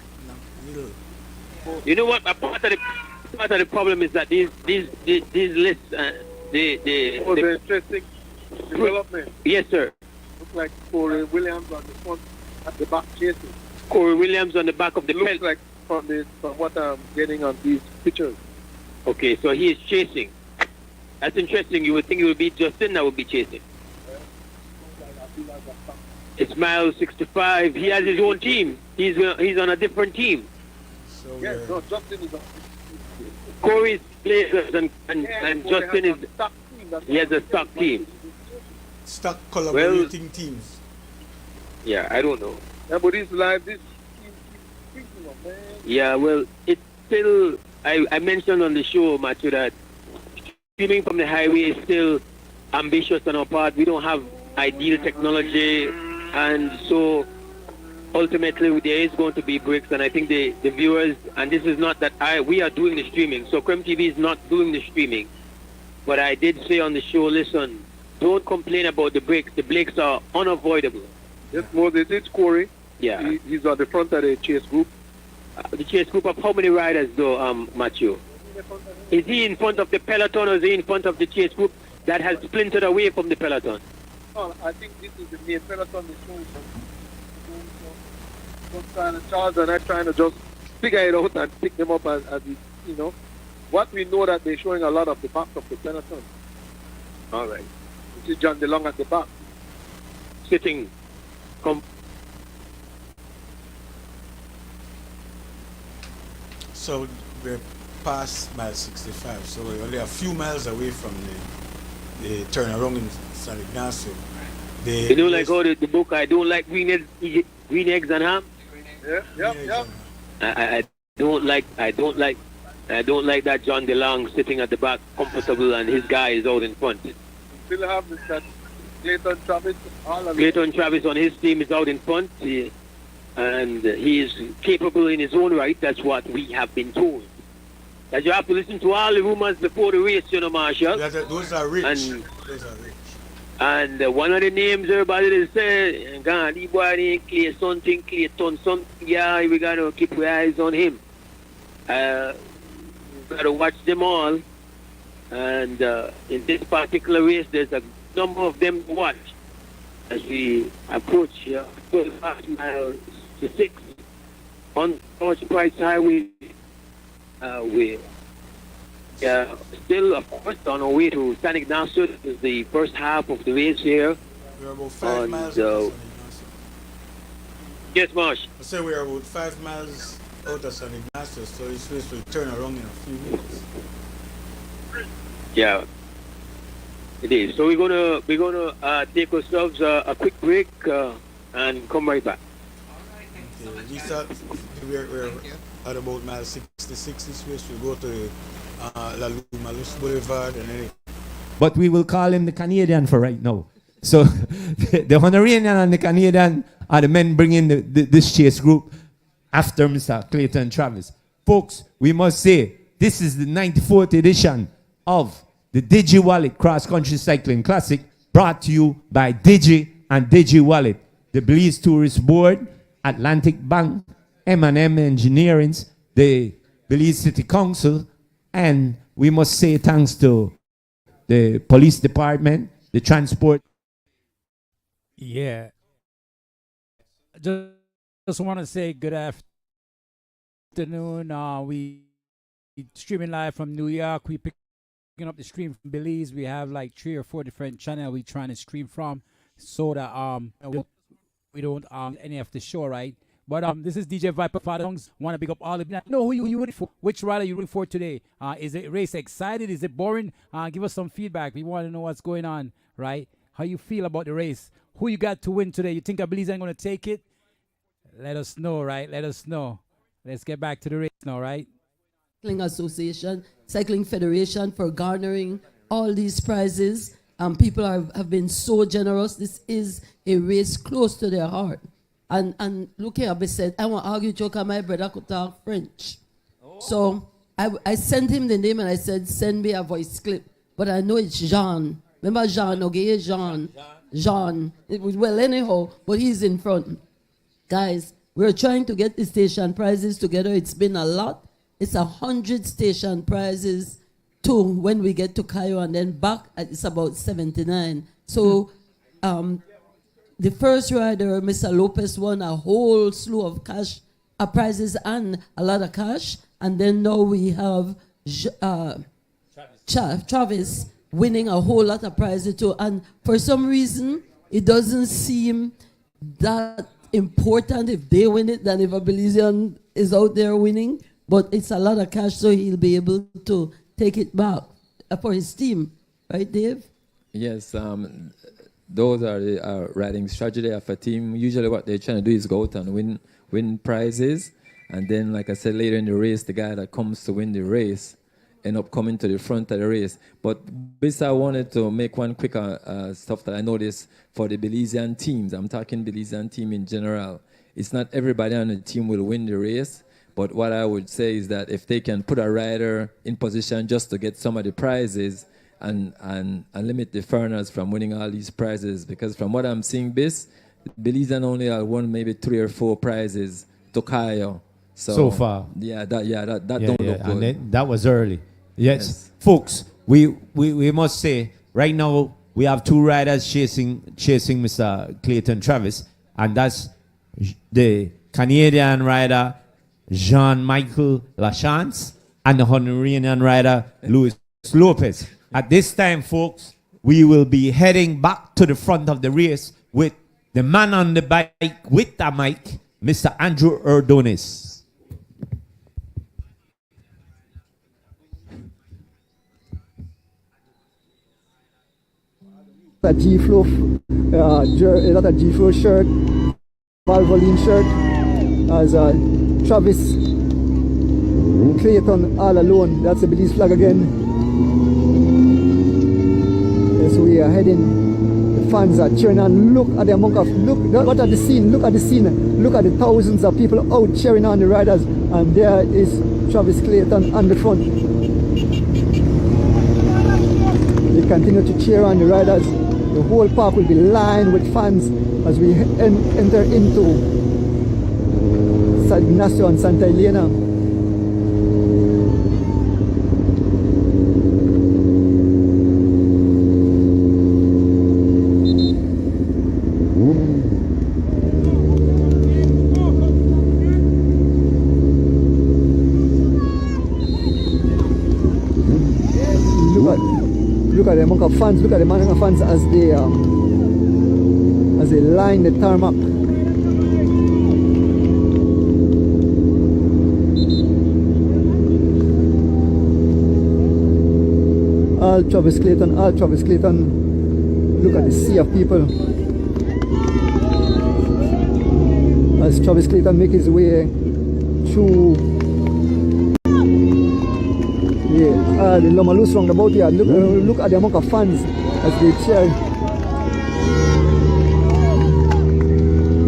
You know what? Part of the problem is that these lists, the interesting development. Yes, sir. Looks like Corey Williams on the front at the back chasing. Corey Williams on the back of the looks like from what I'm getting on these pictures. Okay, so he is chasing. That's interesting. You would think it would be Justin that would be chasing. It's Miles 65. He has his own team. He's on a different team. So, yes, no, Justin is on. Corey's Blazers and Justin is. He has a stock team. Stock collaborating teams. Yeah, I don't know. Yeah, but he's live. This team, man. Yeah, well, it's still. I mentioned on the show, Matthew, that streaming from the highway is still ambitious on our part. We don't have ideal technology, and so ultimately there is going to be breaks. And I think the viewers, and this is not that we are doing the streaming, so Creme TV is not doing the streaming, but I did say on the show, listen, don't complain about the breaks. The breaks are unavoidable. Yes, Moses, it's Corey. Yeah. He's at the front of the chase group. The chase group of how many riders though, Matthew? Is he in front of the peloton, or is he in front of the chase group that has splintered away from the peloton? Well, I think this is the main peloton they're showing. Charles and I trying to just figure it out and pick them up as you know. What we know that they're showing a lot of the back of the peloton. All right. This is John DeLong at the back. Sitting. So we're past mile 65, so we're only a few miles away from the turnaround in San Ignacio. You don't like all the book, I don't like green eggs and ham? Yeah. I don't like that John DeLong sitting at the back comfortable and his guy is out in front. Still have Mr. Clayton Travis. Clayton Travis on his team is out in front, and he is capable in his own right. That's what we have been told. That you have to listen to all the rumors before the race, you know, Marshall. Those are rich. And one of the names everybody is saying, God, he boy ain't Clay something, yeah, we gotta keep our eyes on him. We gotta watch them all. And in this particular race, there's a number of them to watch as we approach mile 6 on George Price Highway. We're still, of course, on our way to San Ignacio. This is the first half of the race here. We're about 5 miles out out of San Ignacio. Yes, Marsh. I say we're about 5 miles out of San Ignacio, so this race will turn around in a few minutes. Yeah, it is. So we're gonna take ourselves a quick break and come right back. Okay, we're at about mile 66. This race will go to La Luma Boulevard and then. But we will call him the Canadian for right now. So the Honorian and the Canadian are the men bringing this chase group after Mr. Clayton Travis. Folks, we must say this is the 94th edition of the Digi Wallet Cross Country Cycling Classic, brought to you by Digi and Digi Wallet, the Belize Tourist Board, Atlantic Bank, M&M Engineering, the Belize City Council, and we must say thanks to the police department, the transport. Yeah. Just want to say good afternoon. We streaming live from New York. We picking up the stream from Belize. We have like 3 or 4 different channels we trying to stream from, so that we don't any of the show, right? But this is DJ Viper Father's. Want to pick up all the. Know who you rooting for? Which rider you rooting for today? Is it race excited? Is it boring? Give us some feedback. We want to know what's going on, right? How you feel about the race? Who you got to win today? You think Belize ain't gonna take it? Let us know, right? Let us know. Let's get back to the race now, right? Cycling Association, Cycling Federation for garnering all these prizes. People have been so generous. This is a race close to their heart. And look here, I said, I want to argue joke, my brother could talk French. Oh. So I sent him the name and I said, send me a voice clip. But I know it's Jean. Remember Jean, okay? Jean. It was, well, anyhow, but he's in front. Guys, we're trying to get the station prizes together. It's been a lot. It's 100 station prizes to when we get to Cairo, and then back, it's about 79. So the first rider, Mr. Lopez, won a whole slew of cash prizes and a lot of cash. And then now we have Travis winning a whole lot of prizes too. And for some reason, it doesn't seem that important if they win it than if a Belizean is out there winning. But it's a lot of cash, so he'll be able to take it back for his team. Right, Dave? Yes. Those are the riding strategy of a team. Usually what they're trying to do is go out and win prizes. And then, like I said, later in the race, the guy that comes to win the race end up coming to the front of the race. But this I wanted to make one quick stuff that I noticed for the Belizean teams. I'm talking Belizean team in general. It's not everybody on the team will win the race, but what I would say is that if they can put a rider in position just to get some of the prizes and limit the foreigners from winning all these prizes, because from what I'm seeing, Belizean only have won maybe 3 or 4 prizes to Cayo. So far. That don't look good. And then that was early. Yes. Folks, we must say, right now, we have 2 riders chasing Mr. Clayton Travis, and that's the Canadian rider, Jean-Michel Lachance, and the Honduran rider, Luis Lopez. At this time, folks, we will be heading back to the front of the race with the man on the bike with the mic, Mr. Andrew Erdonis. A G-Flow, a lot of G-Flow shirt, Valvoline shirt, as Travis Clayton all alone. That's the Belize flag again. Yes, we are heading. The fans are cheering on. Look at the amount of what at the scene. Look at the scene. Look at the thousands of people out cheering on the riders. And there is Travis Clayton on the front. They continue to cheer on the riders. The whole park will be lined with fans as we enter into San Ignacio and Santa Elena. Look at the amount of fans. Look at the amount of fans as they line the tarmac. All Travis Clayton, all Travis Clayton. Look at the sea of people as Travis Clayton make his way through the Lomalus roundabout here. Look at the amount of fans as they cheer.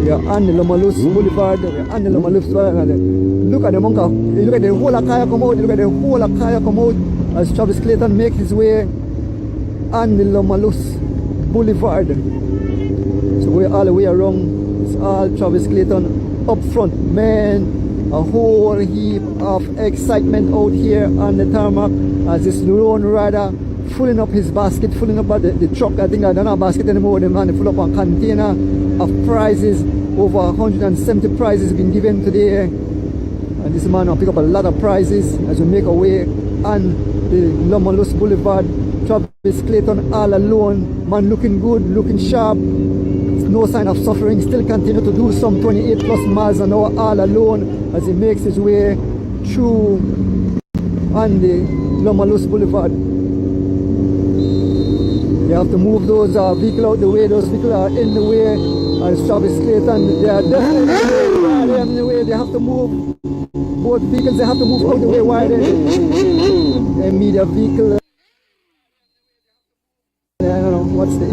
We are on the Lomalus Boulevard. We are on the Lomalus Boulevard. Look at the amount of, look at the whole Akaya come out. Look at the whole Akaya come out as Travis Clayton make his way on the Lomalus Boulevard. So we're all the way around. It's all Travis Clayton up front. Man, a whole heap of excitement out here on the tarmac as this lone rider filling up his basket, filling up the truck. I think I don't have a basket anymore. The man full up a container of prizes. Over 170 prizes been given today. And this man will pick up a lot of prizes as we make our way on the Lomalus Boulevard. Travis Clayton all alone. Man looking good, looking sharp. No sign of suffering. Still continue to do some 28 plus miles an hour all alone as he makes his way through on the Lomalus Boulevard. You have to move those vehicles out the way. Those vehicles are in the way. As Travis Clayton, they are definitely in the way. They have to move. Both vehicles, they have to move out the way while they meet a vehicle. I don't know what's the.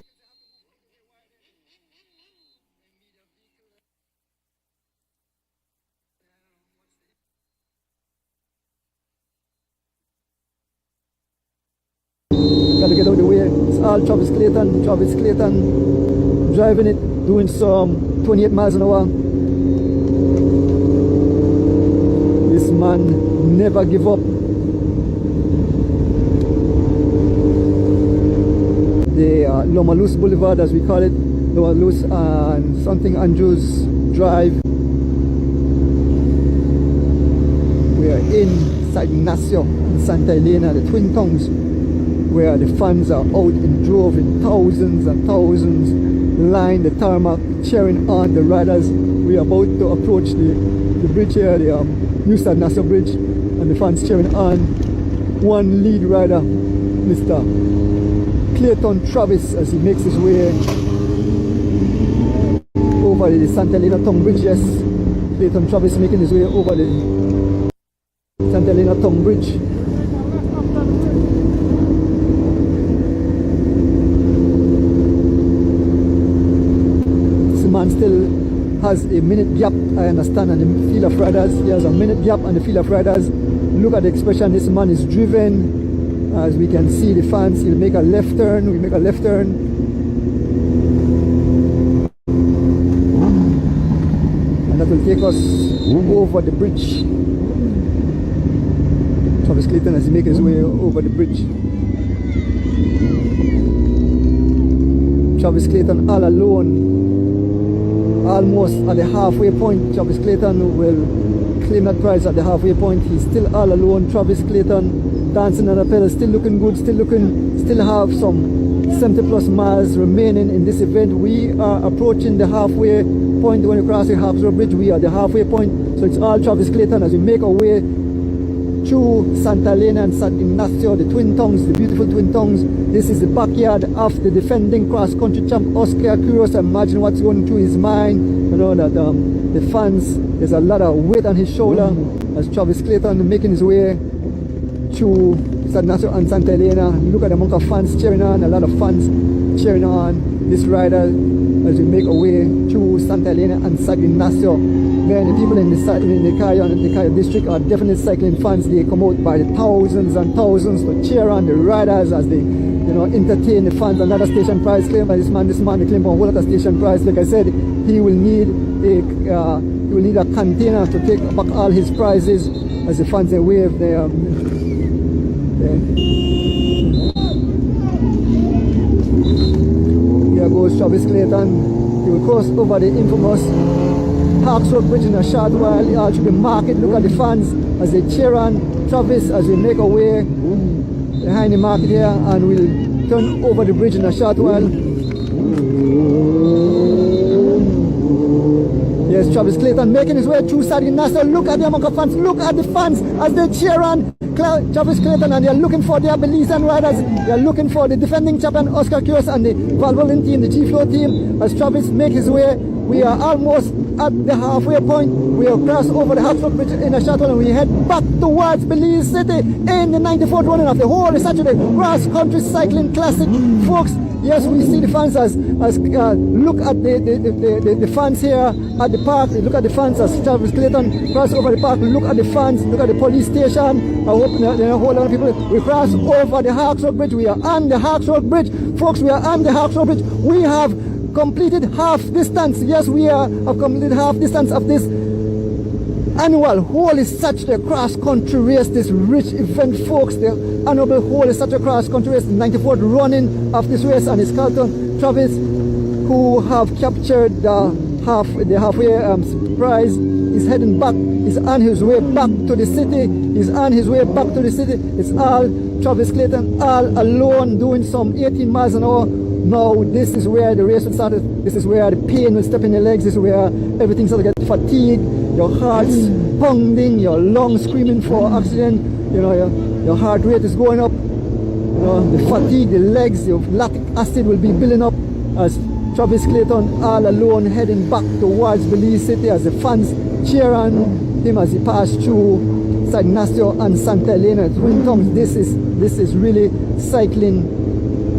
Gotta get out of the way. It's all Travis Clayton. Travis Clayton driving it, doing some 28 miles an hour. This man never give up. The Lomalus Boulevard, as we call it, Lomalus and something Andrews Drive. We are in San Ignacio and Santa Elena, the twin towns, where the fans are out in droves, in thousands and thousands, line the tarmac, cheering on the riders. We are about to approach the bridge here, the New San Ignacio Bridge, and the fans cheering on one lead rider, Mr. Clayton Travis, as he makes his way over the Santa Elena Tongue Bridge. Yes, Clayton Travis making his way over the Santa Elena Tongue Bridge. has a minute gap, I understand, on the field of riders. He has a minute gap on the field of riders. Look at the expression, this man is driven. As we can see the fans, he'll make a left turn, we make a left turn. And that will take us over the bridge. Travis Clayton as he makes his way over the bridge. Travis Clayton all alone, almost at the halfway point. Travis Clayton will claim that prize at the halfway point. He's still all alone. Travis Clayton dancing on the pedal, still looking good, still have some 70 plus miles remaining in this event. We are approaching the halfway point. When you cross the Hawksroad Bridge, we are at the halfway point. So it's all Travis Clayton as we make our way through Santa Elena and San Ignacio, the Twin Tongues, the beautiful Twin Tongues. This is the backyard of the defending cross-country champ Oscar Curios. Imagine what's going through his mind. You know that the fans, there's a lot of weight on his shoulder as Travis Clayton making his way through San Ignacio and Santa Elena. Look at the amount of fans cheering on, a lot of fans cheering on this rider as we make our way through Santa Elena and San Ignacio. Man, the people in the Cayo district are definitely cycling fans. They come out by the thousands and thousands to cheer on the riders as they, entertain the fans. Another station prize claim by this man they claim for a station prize. Like I said, he will need a container to take back all his prizes as the fans they wave there. Here goes Travis Clayton. He will cross over the infamous Hawksroad Bridge in a short while. All through the market. Look at the fans as they cheer on Travis as we make our way behind the market here, and we'll turn over the bridge in a short while. Yes, Travis Clayton making his way through San Ignacio. Look at the amount of fans. Look at the fans as they cheer on Travis Clayton, and they're looking for their Belizean riders. They're looking for the defending champion Oscar Curios and the Valvoline team, the G-Flow team. As Travis makes his way, we are almost at the halfway point. We have crossed over the Hawksroad Bridge in a shuttle and we head back towards Belize City in the 94th running of the whole Saturday Cross Country Cycling Classic. Folks, yes, we see the fans as look at the fans here at the park. Look at the fans as Travis Clayton cross over the park. Look at the fans. Look at the police station. I hope there are a whole lot of people. We cross over the Hawksroad Bridge. We are on the Hawksroad Bridge. Folks, we are on the Hawksroad Bridge. We have completed half distance. Yes, we have completed half distance of this annual Holy Saturday cross country race, this rich event, folks. The annual Holy Saturday cross country race, the 94th running of this race, and it's Carlton Travis who have captured the halfway prize. He's heading back. He's on his way back to the city. He's on his way back to the city. It's all Travis Clayton all alone doing some 18 miles an hour. Now this is where the race will start. This is where the pain will step in the legs. This is where everything starts to get fatigued. Your heart's pounding, your lungs screaming for oxygen. Your heart rate is going up. The fatigue, the legs, your lactic acid will be building up as Travis Clayton all alone heading back towards Belize City as the fans cheer on him as he passed through San Ignacio and Santa Elena. Twin Tongues. This is really cycling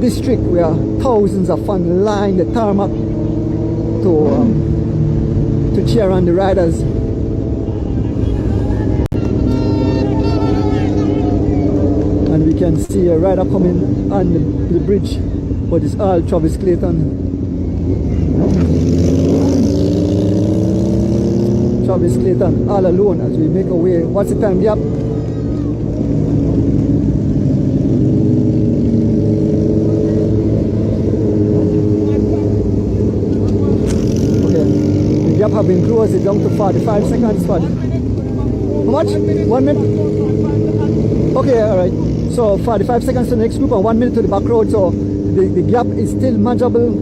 district where thousands of fans line the tarmac to cheer on the riders. And we can see a rider coming on the bridge, but it's all Travis Clayton. Travis Clayton all alone as we make our way. What's the time gap? Have been closed, it's down to 45 seconds. How much? 1 minute? Okay, alright. So 45 seconds to the next group and 1 minute to the back road. So the gap is still manageable.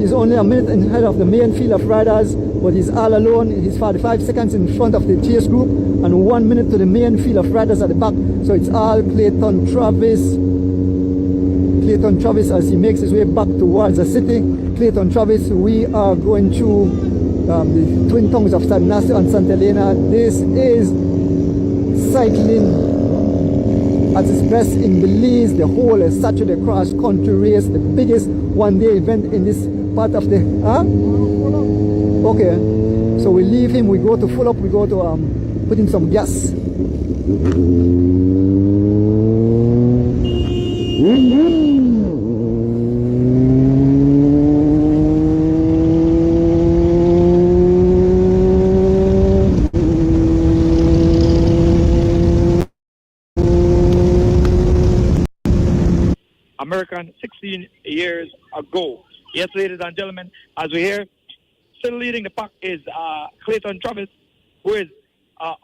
He's only a minute ahead of the main field of riders, but he's all alone. He's 45 seconds in front of the chase group and 1 minute to the main field of riders at the back. So it's all Clayton Travis as he makes his way back towards the city. Clayton Travis, we are going through the Twin Tongues of San Ignacio and Santa Elena. This is cycling at its best in Belize, the whole Saturday cross country race, the biggest one-day event in this part of the... Okay. So we leave him, we go to full up, we go to put in some gas. American 16 years ago. Yes, ladies and gentlemen, as we hear, still leading the pack is Clayton Travis, who is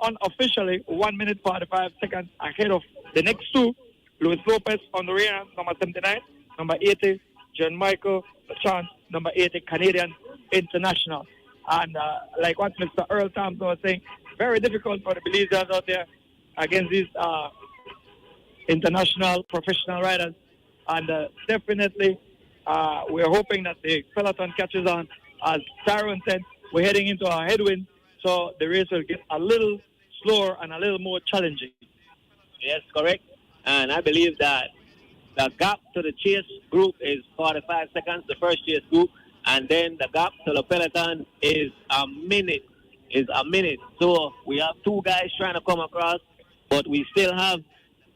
unofficially 1 minute 45 seconds ahead of the next two. Luis Lopez on the rear, number 79, number 80, John Michael Chance, number 80, Canadian International. And like what Mr. Earl Thompson was saying, very difficult for the Belizeans out there against these international professional riders. And definitely, we're hoping that the peloton catches on. As Tyrone said, we're heading into a headwind, so the race will get a little slower and a little more challenging. Yes, correct. And I believe that the gap to the chase group is 45 seconds, the first chase group, and then the gap to the peloton is a minute. So we have two guys trying to come across, but we still have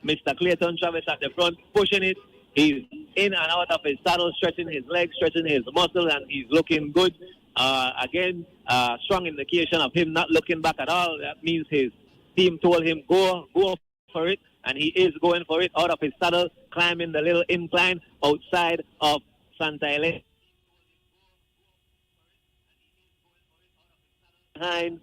Mr. Clayton Travis at the front pushing it. He's in and out of his saddle, stretching his legs, stretching his muscles, and he's looking good. Again, strong indication of him not looking back at all. That means his team told him, go for it, and he is going for it out of his saddle, climbing the little incline outside of Santa Elena. Behind,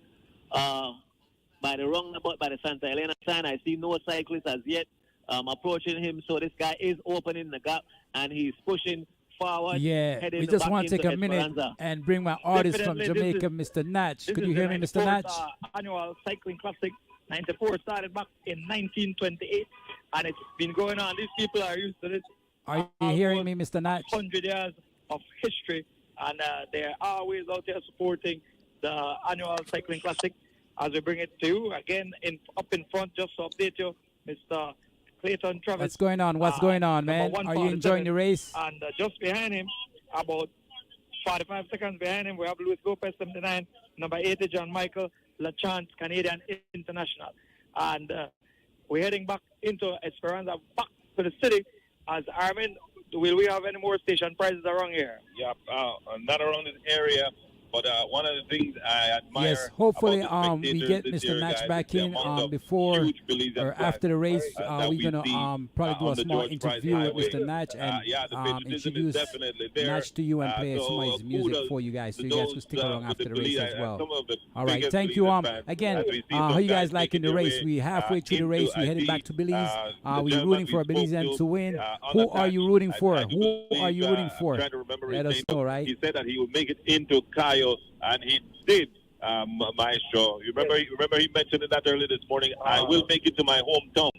by the roundabout, by the Santa Elena sign, I see no cyclists as yet approaching him, so this guy is opening the gap and he's pushing forward. Yeah, we just want to take a minute and bring my artist from Jamaica, Mr. Natch. Could you hear me, Mr. Natch? Annual Cycling Classic 94 started back in 1928, and it's been going on. These people are used to this. Are you hearing me, Mr. Natch? 100 years of history, and they're always out there supporting the annual Cycling Classic as we bring it to you. Again, up in front, just to update you, Mr. Clayton Travis. What's going on? What's going on, man? Are you enjoying the race? And just behind him, about 45 seconds behind him, we have Luis Lopez, 79, number 80, John Michael Lachance, Canadian International. And we're heading back into Esperanza, back to the city. As Armin, will we have any more station prizes around here? Yeah, not around this area. But one of the things I admire. Yes, hopefully about the we get this Mr. year, Natch guys, back the in amount of before huge Belizean or flags, after the race. that We're going we to see, probably do on a the small George Price interview with Highway. Mr. Natch and the patriotism is introduce definitely there. Natch to you and play so some of his music kudos for you guys, so to you guys those, can stick around with after the the race Belize, as well. some of the All right, biggest thank you. Belizean fans, Again, as we see how some you guys guys liking the making race? their We way, halfway through the race. We headed back to Belize. We rooting for a Belizean to win. Who are you rooting for? Who are you rooting for? Let us know, right? He said that he would make it into Cayo, and he did. Maestro, you remember? Yes. Remember he mentioned that earlier this morning. I will make it to my hometown.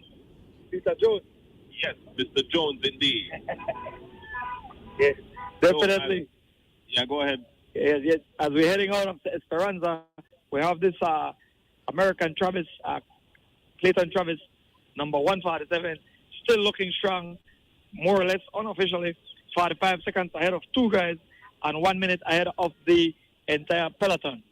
Mr. Jones. Yes, Mr. Jones, indeed. Yes, definitely. Yeah, go ahead. Yes. As we're heading out of Esperanza, we have this American Travis, Clayton Travis, number 147, still looking strong, more or less unofficially, 45 seconds ahead of two guys and 1 minute ahead of the entire peloton.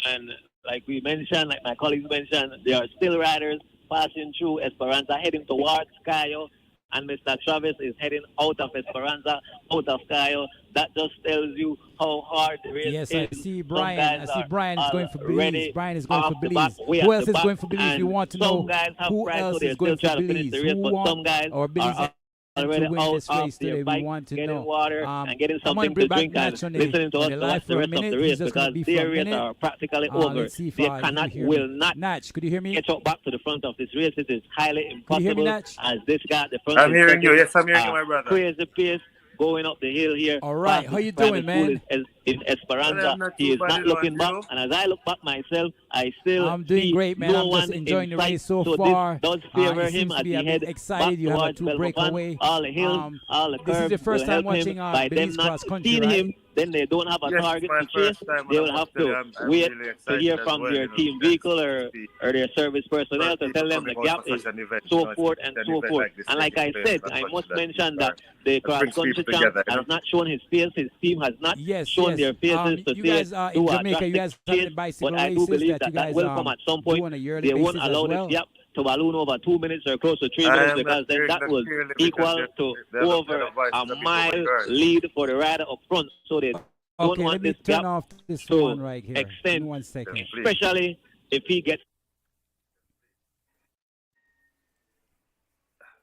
And like we mentioned, like my colleagues mentioned, there are still riders passing through Esperanza, heading towards Cayo, and Mr. Travis is heading out of Esperanza, out of Cayo. That just tells you how hard the race is. Yes, I see Brian. Brian is going for Belize. Brian is going for Belize. Back, who else is going for Belize? We want to know who else is going for Belize. Race, who but some guys or Belize already to win out this race today. bike, We want to getting know. water and getting I'm something bring to drink Natch and listening to us live the for a rest of minute. the race He's just because be their for a race minute. are practically over. Let's see if They I cannot, hear will me. not Natch, could you hear me? get up back to the front of this race. It is highly Could you hear me, impossible Natch? as this guy at the front I'm is hearing you. taking, Yes, I'm hearing you, my brother. Crazy pace going up the hill here. All right, how you doing, man? In Esperanza, he is not looking back, and as I look back myself, I still I'm doing see great, man. no I'm one just enjoying in the sight. race so so far. This does favor It him seems as to be he a head bit excited. back You have a towards two Belmopan. breakaway. All the hills, all the This is curves the first will time help watching him. By Belize them cross not country, seeing right? him, then they don't have a Yes, target my to chase. first time They when will I'm have today, to I'm wait really to excited hear as from well, their you know, team just vehicle to or their service personnel to tell them the coming gap out for is such an event, so you know, forth it's and an so event forth. like this And like takes I place, said, and I much must that mention is, that the it cross brings country people champ together, you has know? not shown his pace. His team has not Yes, shown on their faces to you say guys do in a Jamaica, you drastic guys have the change, bicycle but I do races believe that you that guys will come at some do point. on a yearly They won't basis allow as this well. gap to balloon over 2 minutes or close to 3 I minutes am because not then hearing that that will clearly equal because to the over other voices a are being mile overheard. lead for the rider up front. So they don't Okay, want let me this turn gap off this to one right here. Give me extend, 1 second. especially if he gets.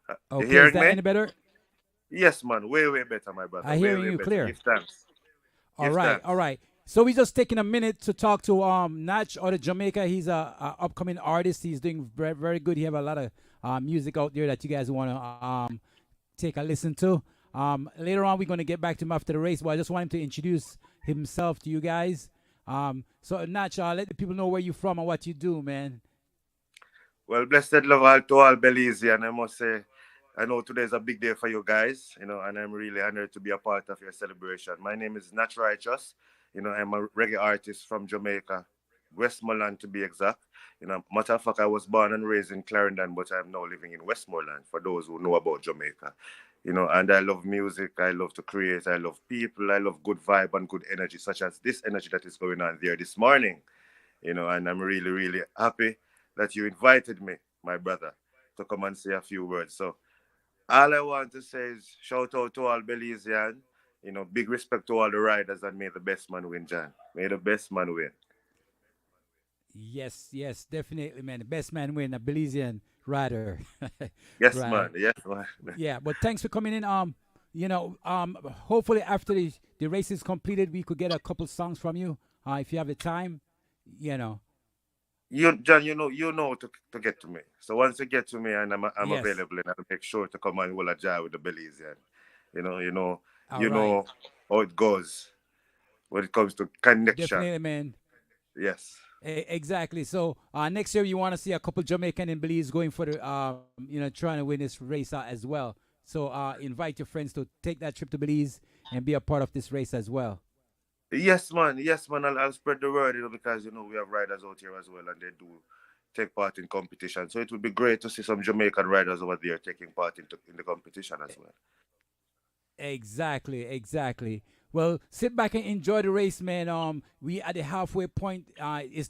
You Okay, is hearing that me? any better? Yes, man. Way, way better, my brother. I'm Way, hearing way you better. clear. Give thanks. All Give right, thanks. all right. So we're just taking a minute to talk to Natch out of Jamaica. He's a upcoming artist. He's doing very, very good. He have a lot of music out there that you guys want to take a listen to. Later on, we're going to get back to him after the race, but I just want him to introduce himself to you guys. So Natch, let the people know where you're from and what you do, man. Well, blessed love all to all Belizean. I must say, I know today is a big day for you guys, and I'm really honored to be a part of your celebration. My name is Nat Righteous. I'm a reggae artist from Jamaica, Westmoreland to be exact. Matter of fact, I was born and raised in Clarendon, but I'm now living in Westmoreland, for those who know about Jamaica. And I love music, I love to create, I love people, I love good vibe and good energy, such as this energy that is going on there this morning. And I'm really, really happy that you invited me, my brother, to come and say a few words. So all I want to say is shout out to all Belizean, big respect to all the riders, and may the best man win, John. May the best man win. Yes, yes, definitely, man. The best man win, a Belizean rider. Yes, Right. man. Yes, man. Yeah, but thanks for coming in. Hopefully after the race is completed, we could get a couple songs from you. If you have the time, John, you know to get to me. So once you get to me and I'm Yes. available, and I'll make sure to come and hold a jar with the Belizean. You All know how it goes when it comes to connection. Definitely, man. Yes. Exactly. So next year you want to see a couple Jamaican and Belize going for the trying to win this race as well. So invite your friends to take that trip to Belize and be a part of this race as well. Yes, man. Yes, man. I'll spread the word, because we have riders out here as well, and they do take part in competition. So it would be great to see some Jamaican riders over there taking part in the competition as well. Exactly. Well, sit back and enjoy the race, man. We at the halfway point.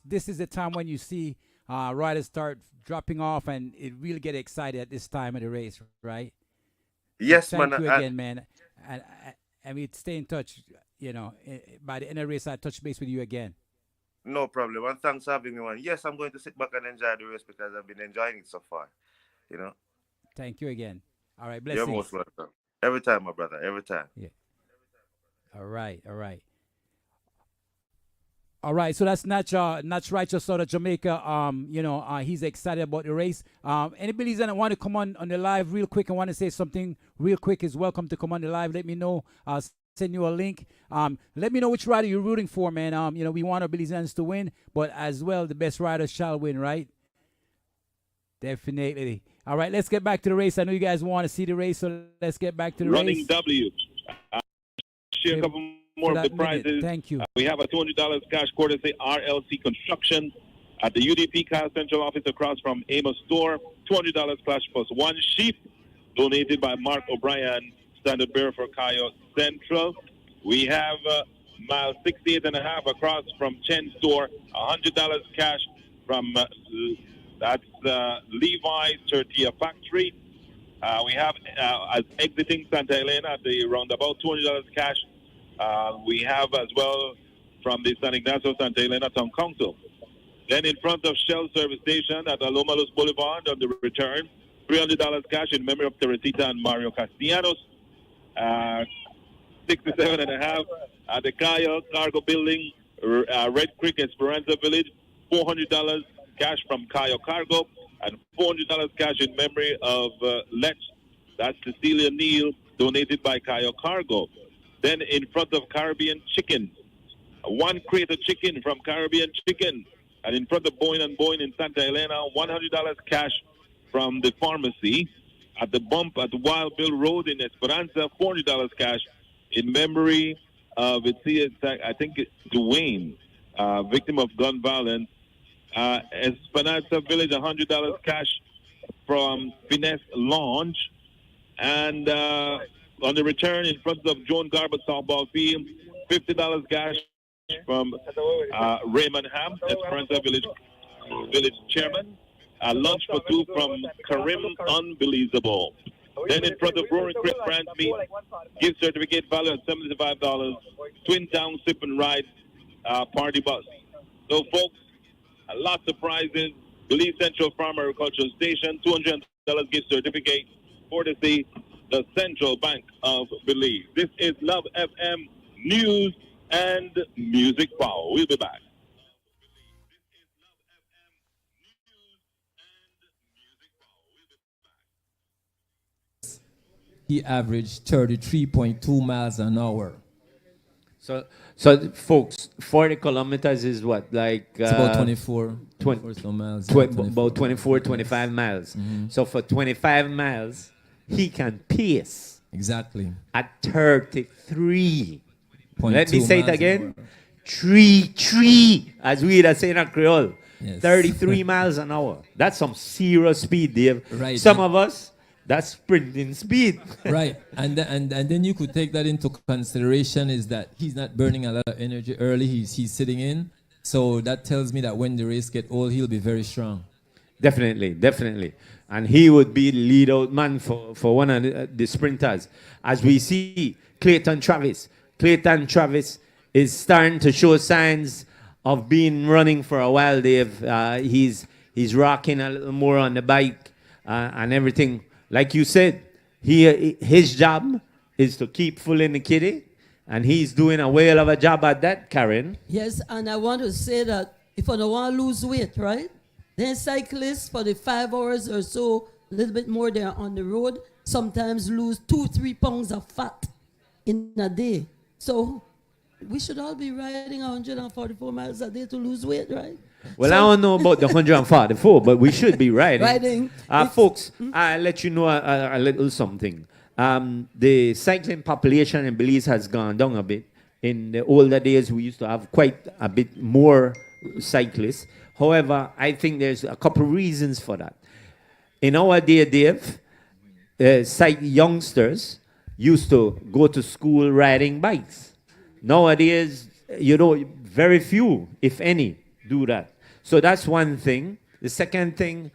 This is the time when you see riders start dropping off, and it really get excited at this time of the race, right? Yes, Thank man. you again, man. And we stay in touch. By the end of the race, I touch base with you again. No problem. And thanks for having me on. Yes, I'm going to sit back and enjoy the race because I've been enjoying it so far. Thank you again. All right, You're blessings. most welcome. Every time, my brother. Every time. Yeah. All right. So that's Natch Righteous out of Jamaica. He's excited about the race. Anybody that want to come on the live real quick and want to say something real quick is welcome to come on the live. Let me know. I'll send you a link. Let me know which rider you're rooting for, man. We want our Belizeans to win, but as well, the best rider shall win, right? Definitely. All right, let's get back to the race. I know you guys want to see the race, so let's get back to the Running race. W. Share a couple more of the prizes. Thank you. We have a $200 cash courtesy RLC Construction at the UDP Car Central office across from Amos Store. $200 cash plus one sheep donated by Mark O'Brien, standard bearer for Cayo Central. We have mile 68.5 across from Chen Store. $100 cash from that's Levi's Tortilla Factory. We have as exiting Santa Elena at the roundabout, $200 cash. We have as well from the San Ignacio Santa Elena Town Council. Then in front of Shell Service Station at Loma Luz Boulevard on the return, $300 cash in memory of Teresita and Mario Castellanos. 67.5 at the Cayo Cargo Building, Red Creek Esperanza Village, $400 cash from Cayo Cargo, and $400 cash in memory of Lech. That's Cecilia Neal, donated by Cayo Cargo. Then in front of Caribbean Chicken, one crate of chicken from Caribbean Chicken. And in front of Boyne and Boyne in Santa Elena, $100 cash from the pharmacy. At the bump at Wild Bill Road in Esperanza, $400 cash in memory of, I think it's Dwayne, victim of gun violence. Esperanza Village, $100 cash from Finesse Lounge. And on the return in front of Joan Garbutt softball field, $50 cash from Raymond Ham, Esperanza Village Chairman. Lunch for two from Karim, Unbelievable. Then in front of Roaring Creek Branch Meat, gift certificate value at $75. Twin Town Sip and Ride party bus. So folks, lots of prizes. Belize Central Farm Agricultural Station, $200 gift certificate, courtesy the Central Bank of Belize. This is Love FM News and Music Power. We'll be back. He averaged 33.2 miles an hour. So folks, 40 kilometers is what? Like It's about 24 some miles. about 24, 25 miles. So for 25 miles, he can pace. Exactly. At 33. 0.2 Let me say it miles again. 3, as we are saying in Creole. Yes. 33 miles an hour. That's some serious speed, Dave. Right. Some of us, that's sprinting speed. Right. And then you could take that into consideration is that he's not burning a lot of energy early. He's sitting in. So that tells me that when the race get old, he'll be very strong. Definitely. And he would be the lead out man for one of the sprinters. As we see Clayton Travis. Clayton Travis is starting to show signs of being running for a while, Dave. He's rocking a little more on the bike and everything. Like you said, his job is to keep fooling the kitty, and he's doing a whale of a job at that, Karen. Yes, and I want to say that if I don't want to lose weight, right? Then cyclists for the 5 hours or so, a little bit more they're on the road, sometimes lose 2-3 pounds of fat in a day. So we should all be riding 144 miles a day to lose weight, right? Well, I don't know about the 144, but we should be riding. Folks, I'll let you know a little something. The cycling population in Belize has gone down a bit. In the older days, we used to have quite a bit more cyclists. However, I think there's a couple reasons for that. In our day, Dave, youngsters used to go to school riding bikes. Nowadays, very few, if any, do that. So that's one thing. The second thing,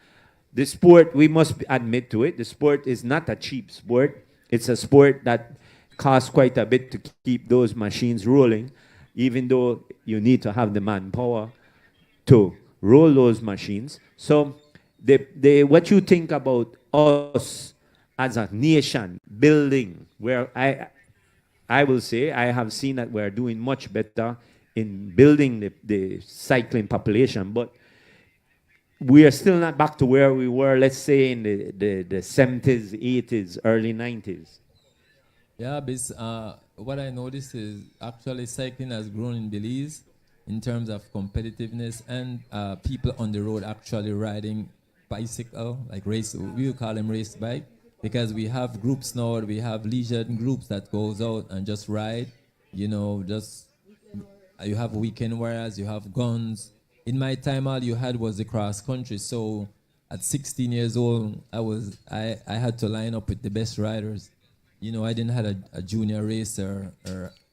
the sport, we must admit to it, the sport is not a cheap sport. It's a sport that costs quite a bit to keep those machines rolling, even though you need to have the manpower to roll those machines. So what you think about us as a nation building, where I will say I have seen that we're doing much better in building the cycling population, but we are still not back to where we were, let's say, in the 70s, 80s, early 90s. Yeah, what I noticed is actually cycling has grown in Belize in terms of competitiveness and people on the road actually riding bicycle, like race, we would call them race bike, because we have groups now, we have leisure groups that goes out and just ride, you have weekend warriors, you have guns. In my time, all you had was the cross country. So at 16 years old, I had to line up with the best riders. I didn't have a junior race or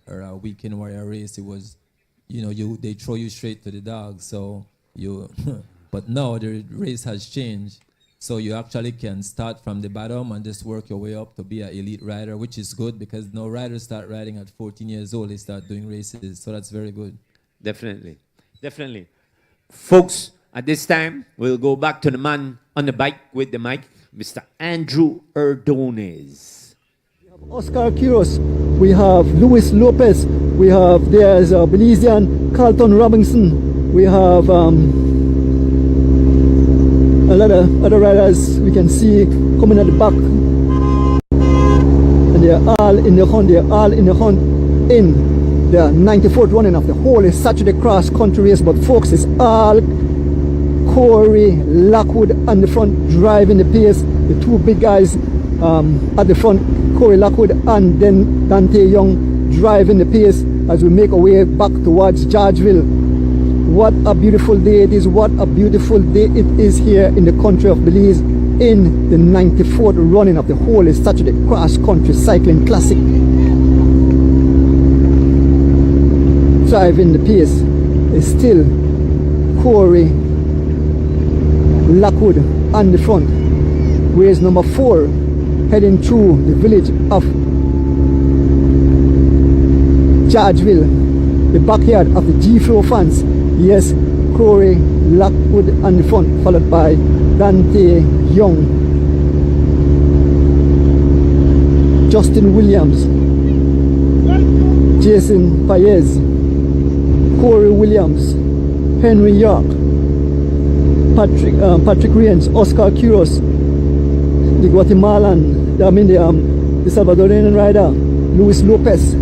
a weekend warrior race. It was, they throw you straight to the dogs. So but now the race has changed. So you actually can start from the bottom and just work your way up to be an elite rider, which is good because no riders start riding at 14 years old. They start doing races. So that's very good. Definitely. Folks, at this time, we'll go back to the man on the bike with the mic, Mr. Andrew Ordonez. We have Oscar Quiros, we have Luis Lopez, there's Belizean Carlton Robinson, we have a lot of other riders we can see coming at the back, and they're all in the hunt in the 94th running of the whole Saturday cross country race. But folks, it's all Corey Lockwood on the front driving the pace, the two big guys at the front, Corey Lockwood and then Dante Young driving the pace as we make our way back towards Georgeville. What a beautiful day it is, what a beautiful day it is here in the country of Belize in the 94th running of the whole Saturday Cross Country Cycling Classic. driving the pace is still Corey Lockwood on the front, whereas number 4 heading through the village of Georgeville, the backyard of the G-Flow fans. Yes, Corey Lockwood on the front, followed by Dante Young, Justin Williams, Jason Paez, Corey Williams, Henry York, Patrick Riens, Oscar Quiros, the Guatemalan, the Salvadorian rider, Luis Lopez.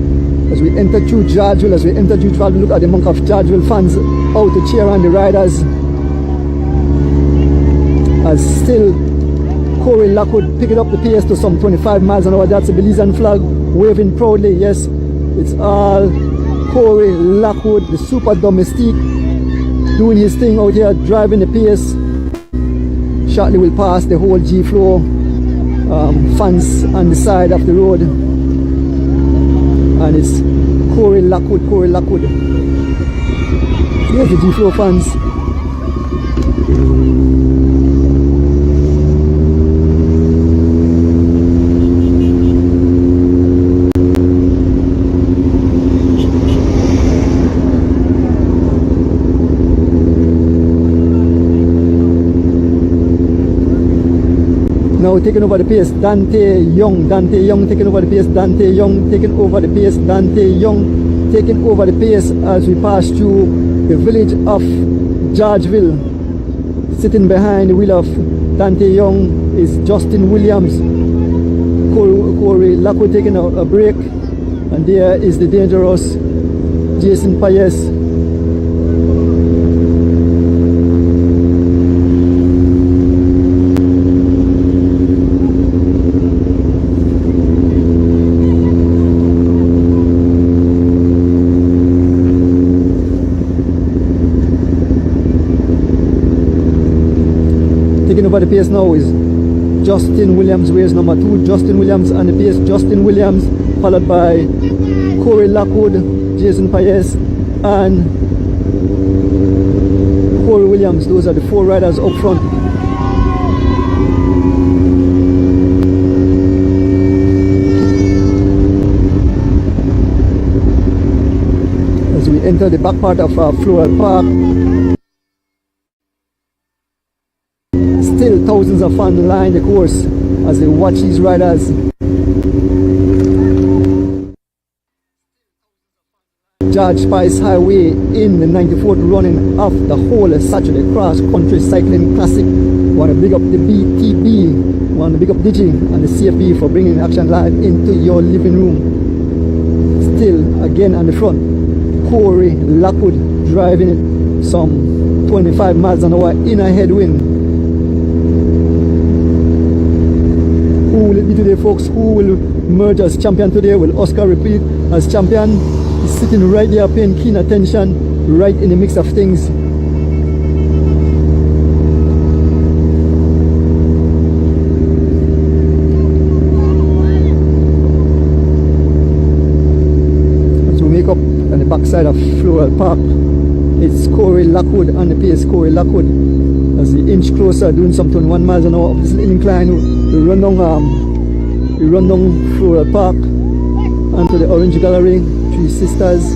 As we enter through Georgeville, look at the amount of Georgeville fans out to cheer on the riders. As still Corey Lockwood picking up the pace to some 25 miles an hour. That's a Belizean flag waving proudly. Yes, it's all Corey Lockwood, the super domestique, doing his thing out here, driving the pace. Shortly will pass the whole G-Flow fans on the side of the road. And it's Corey Lockwood. Here's the G-Flow fans. Now taking over the pace, Dante Young taking over the pace, Dante Young taking over the pace, Dante Young taking over the pace as we pass through the village of Georgeville. Sitting behind the wheel of Dante Young is Justin Williams. Corey Lockwood taking a break, and there is the dangerous Jason Paez. Over the pace now is Justin Williams, where's number 2, Justin Williams on the pace, Justin Williams, followed by Corey Lockwood, Jason Paez, and Corey Williams. Those are the 4 riders up front. As we enter the back part of Floral Park, still thousands of fans line the course as they watch these riders. George Spice Highway in the 94th running of the whole Saturday Cross Country Cycling Classic. Want to big up the BTB, want to big up Digi and the CFB for bringing Action Live into your living room. Still again on the front, Corey Lockwood driving it some 25 miles an hour in a headwind. Who will it be today, folks? Who will emerge as champion today? Will Oscar repeat as champion? He's sitting right there paying keen attention, right in the mix of things. As we make up on the backside of Floral Park, it's Corey Lockwood on the pace. Corey Lockwood as we inch closer, doing some 21 miles an hour up this little incline. We run down Floral Park onto the Orange Gallery, Three Sisters.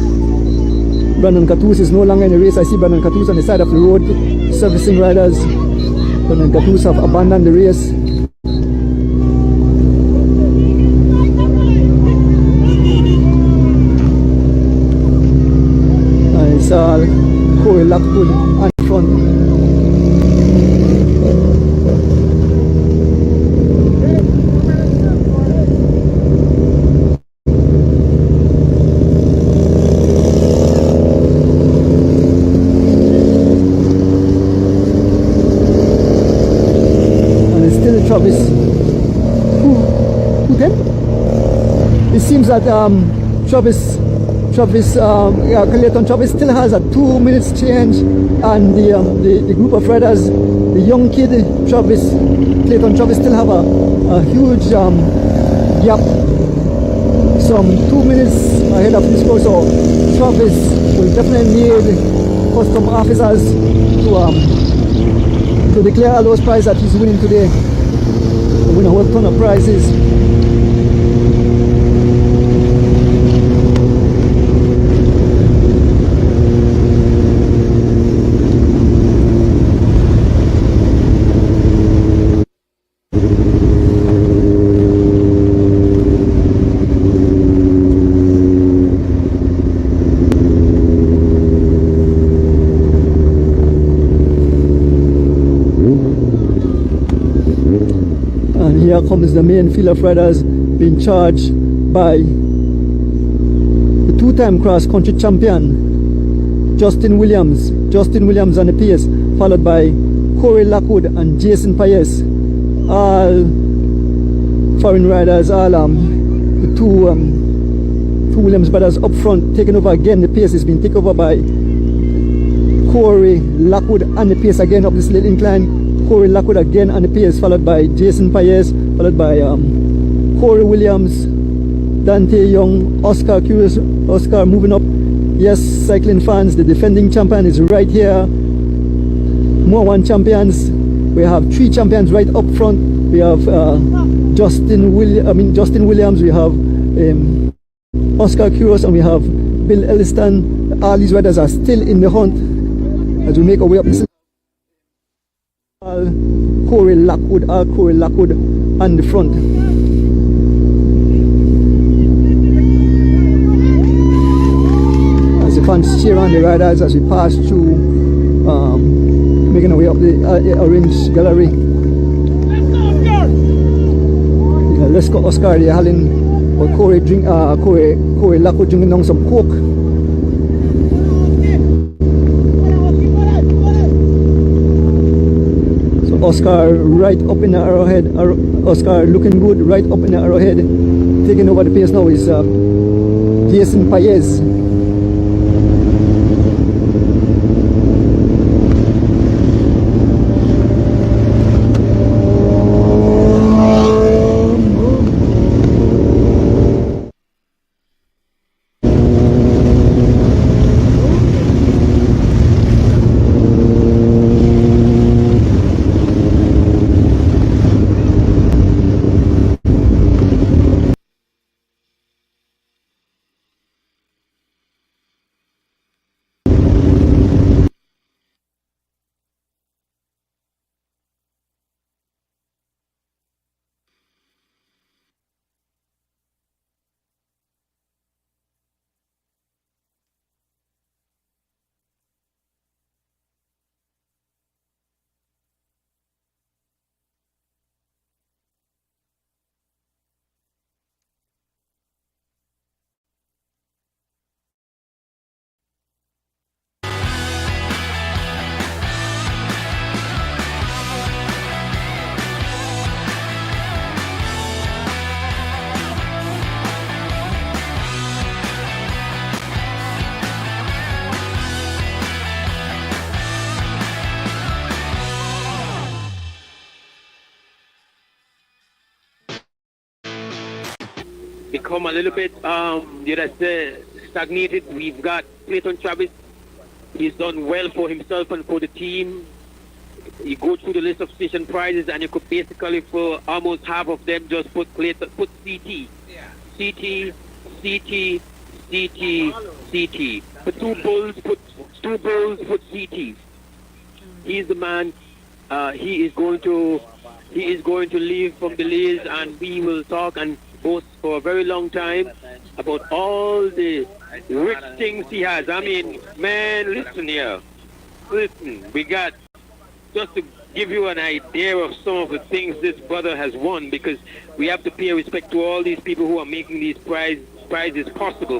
Brandon Catus is no longer in the race. I see Brandon Catus on the side of the road servicing riders. Brandon Catus have abandoned the race. And it's all Corey Lockwood on the front. Travis, who then? It seems that Clayton Travis still has a 2 minutes change, and the group of riders, the young kid Clayton Travis still have a huge gap, some 2 minutes ahead of this course. So Travis will definitely need custom officers to declare all those prizes that he's winning today. He'll win a whole ton of prizes. Here comes the main field of riders being charged by the two-time cross-country champion Justin Williams on the pace, followed by Corey Lockwood and Jason Paez. All foreign riders, all the two Williams brothers up front taking over again. The pace is being taken over by Corey Lockwood and the pace again up this little incline. Corey Lockwood again on the pace, followed by Jason Paez, followed by Corey Williams, Dante Young, Oscar Curious, Oscar moving up. Yes, cycling fans, the defending champion is right here. More one champions. We have 3 champions right up front. We have Justin Williams, we have Oscar Curious, and we have Bill Elliston. All these riders are still in the hunt as we make our way up this. Corey Lockwood on the front. As the fans cheer on the riders as we pass through, making our way up the orange gallery. Let's go, Oscar. They're having Corey Lockwood drinking down some coke. Oscar right up in the arrowhead. Oscar looking good right up in the arrowhead. Taking over the pace now is Jason Paez. Become a little bit, stagnated. We've got Clayton Travis. He's done well for himself and for the team. You go through the list of station prizes, and you could basically, for almost half of them, just put Clayton, put CT. CT. For two bulls, put CT. He's the man. He is going to leave from Belize, and we will talk and boast for a very long time about all the rich things he has. I mean, man, listen here. Listen, we got, just to give you an idea of some of the things this brother has won, because we have to pay respect to all these people who are making these prizes possible.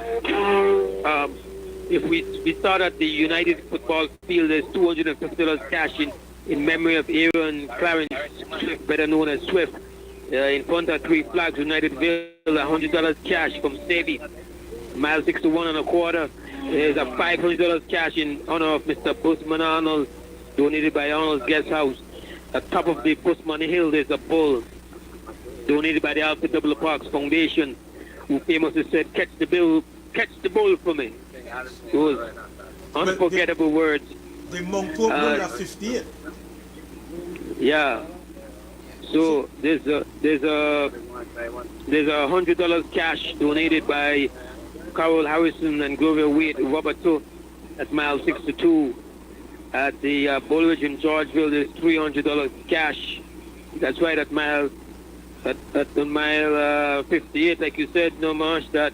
If we start at the United football field, there's $250 cash in memory of Aaron Clarence Swift, better known as Swift. In front of 3 flags, Unitedville, $100 cash from Savvy. Mile 61 1/4. There's a $500 cash in honor of Mr. Busman Arnold, donated by Arnold's Guest House. At top of the Busman Hill, there's a bull, donated by the Alfred W. Parks Foundation, who famously said, catch the bull for me. those unforgettable words. The Mount Hope run at 58. Yeah. So there's a $100 cash donated by Carol Harrison and Gloria Wade Roberto at mile 62. At the Bullridge in Georgeville, there's $300 cash. That's right at mile at the mile 58, like you said, no Marsh, that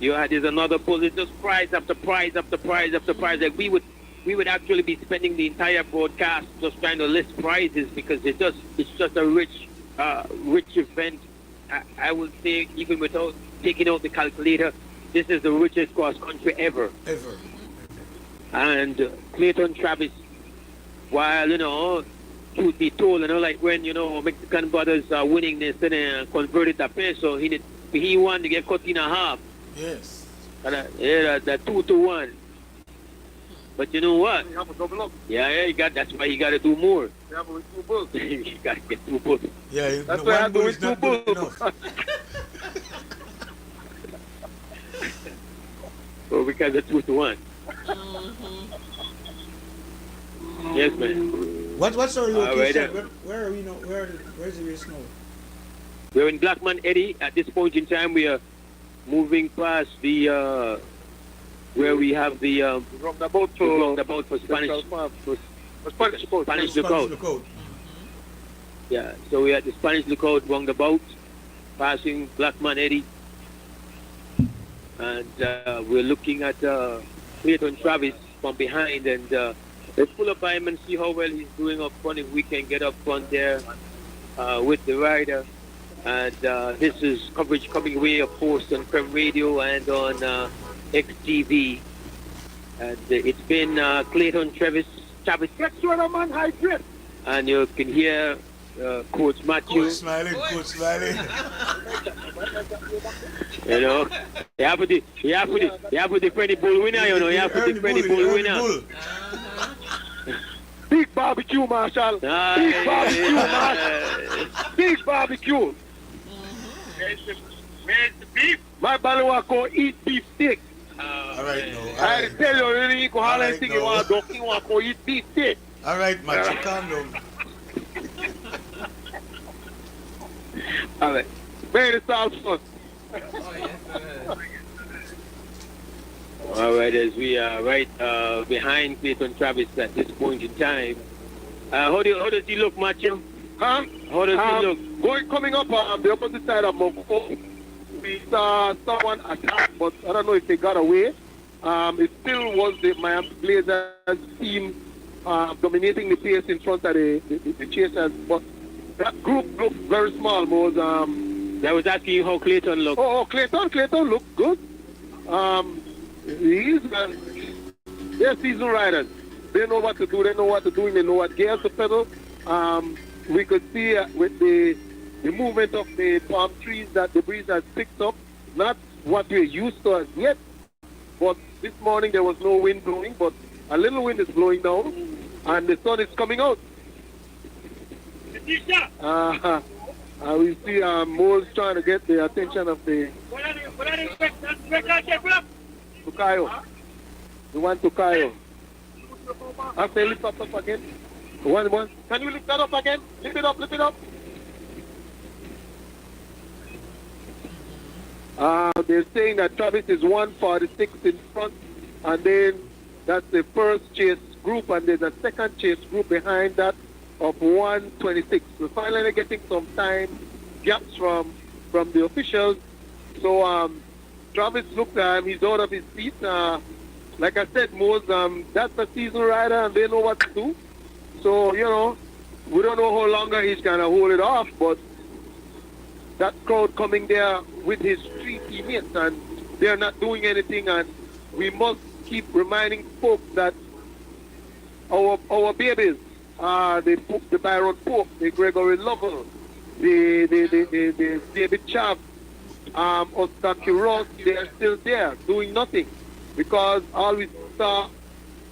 you had is another pull. It's just prize after prize after prize after prize. Like we would actually be spending the entire broadcast just trying to list prizes because it's just a rich event. I would say, even without taking out the calculator, this is the richest cross country ever. And Clayton Travis, while truth be told, like when Mexican brothers are winning this and converted the peso, he won to get cut in half. Yes. And the 2-1. But you know what? You have to double up. Yeah, that's why you got to do more. You have to win 2 bulls. You got to get 2 bulls. Yeah, that's why I have to win 2 bulls. Well, because of 2-1. Yes, man. What's our location? Right, where are we now? Where's the race now? We're in Blackman Eddy. At this point in time, we are moving past the where we have the roundabout for Spanish Lookout. Yeah, so we're at the Spanish Lookout roundabout, passing Blackman Eddy, and we're looking at Clayton Travis from behind, and let's pull up by him and see how well he's doing up front. If we can get up front there with the rider. And this is coverage coming away, of course, on Prem Radio and on XTV. And it's been Clayton Travis. And you can hear Coach Matthew. Coach Smiley. You have to defend the bull winner, You have to defend the bull winner. Big barbecue, Marshall. Big barbecue, Marshall. Big barbecue. Where's the beef? My Balua go eat beef steak. All right, no. I tell you, really, you go holler and think you want to go eat beef steak. All right, Macho, calm down. All right. Very soft fun. All right, as we are right behind Clayton Travis at this point in time. How does he look, Macho? Huh? How does he look? Coming up on the opposite side of Moko, we saw someone attack, but I don't know if they got away. It still was the Miami Blazers team dominating the pace in front of the Chasers, but that group looked very small. I was asking you how Clayton looked. Oh, Clayton looked good. They're seasoned riders. They know what to do. They know what gears to pedal. We could see with the movement of the palm trees that the breeze has picked up. Not what we're used to as yet. But this morning there was no wind blowing, but a little wind is blowing now, and the sun is coming out. We see Moles trying to get the attention of the Tukayo. The one Tukayo. I say lift up again. One. Can you lift that up again? Lift it up. They're saying that Travis is 146 in front, and then that's the first chase group, and there's a second chase group behind that of 126. We're finally getting some time gaps from the officials. So Travis looked at him, he's out of his seat. Like I said, Mose, that's a seasoned rider and they know what to do. So, we don't know how longer he's going to hold it off, but that crowd coming there with his 3 teammates and they're not doing anything, and we must keep reminding folks that our babies, the Byron Pope, the Gregory Lovell, the David Chav, Oscar Quiroz, they are still there doing nothing, because all we saw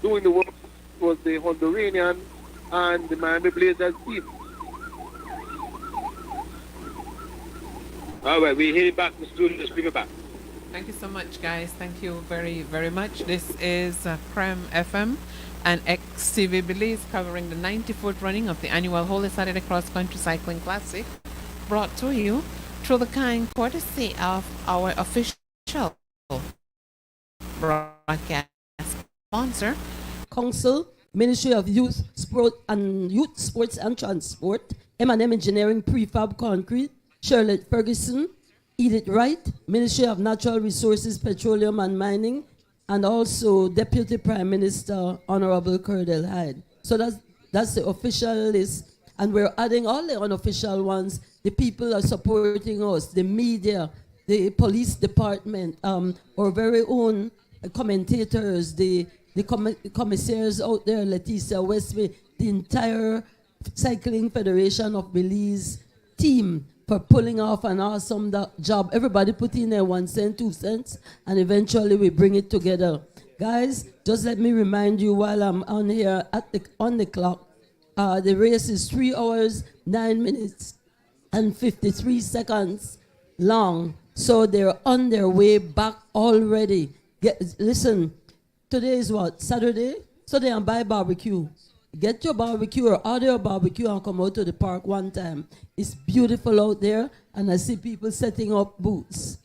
doing the work was the Honduranian and the Miami Blazers team. All right, we're heading back to the studio. Let's bring it back. Thank you so much, guys. Thank you very, very much. This is Creme FM and XTV Belize covering the 94th running of the annual Holy Saturday Cross Country Cycling Classic, brought to you through the kind courtesy of our official broadcast sponsor, Council, Ministry of Youth, Sports and Transport, M&M Engineering Prefab Concrete, Charlotte Ferguson, Edith Wright, Ministry of Natural Resources, Petroleum and Mining, and also Deputy Prime Minister Honorable Curdell Hyde. So that's the official list, and we're adding all the unofficial ones. The people are supporting us, the media, the police department, our very own commentators, the commissaires out there, Leticia Westby, the entire Cycling Federation of Belize team for pulling off an awesome job. Everybody put in their 1 cent, 2 cents, and eventually we bring it together. Guys, just let me remind you while I'm on here on the clock, the race is 3 hours, 9 minutes, and 53 seconds long. So they're on their way back already. Listen, today is what? Saturday? So they buy barbecue. Get your barbecue or order your barbecue and come out to the park one time. It's beautiful out there, and I see people setting up booths.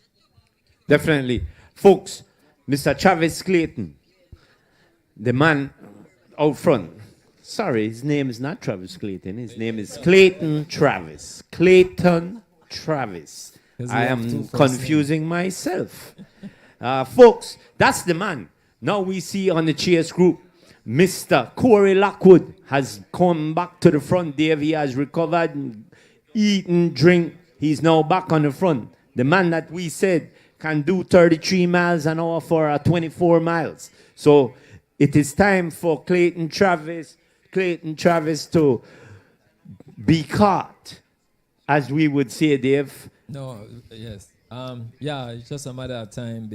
Definitely. Folks, Mr. Travis Clayton, the man out front. Sorry, his name is not Travis Clayton. His name is Clayton Travis. Clayton Travis. I am confusing myself. Folks, that's the man. Now we see on the Cheers group, Mr. Corey Lockwood has come back to the front. Dave, he has recovered, eaten, drink. He's now back on the front. The man that we said can do 33 miles an hour for 24 miles. So it is time for Clayton Travis to be caught, as we would say, Dave. No, yes. Yeah, it's just a matter of time,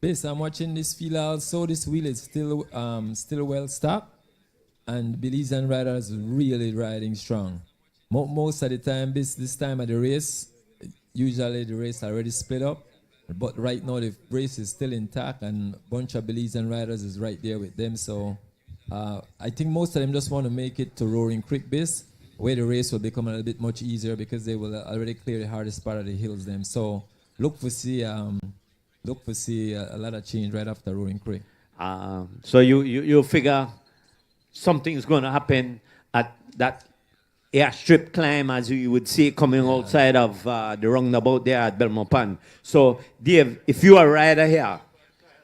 Base, I'm watching this field also. This wheel is still well stocked, and Belizean riders really riding strong. Most of the time, this time of the race, usually the race already split up, but right now the race is still intact, and a bunch of Belizean riders is right there with them. So I think most of them just want to make it to Roaring Creek Base, where the race will become a little bit much easier because they will already clear the hardest part of the hills. Them so look to see a lot of change right after Roaring Creek. So you figure something's going to happen at that airstrip climb, as you would see, coming outside of the roundabout there at Belmont Pond. So, Dave, if you are a rider here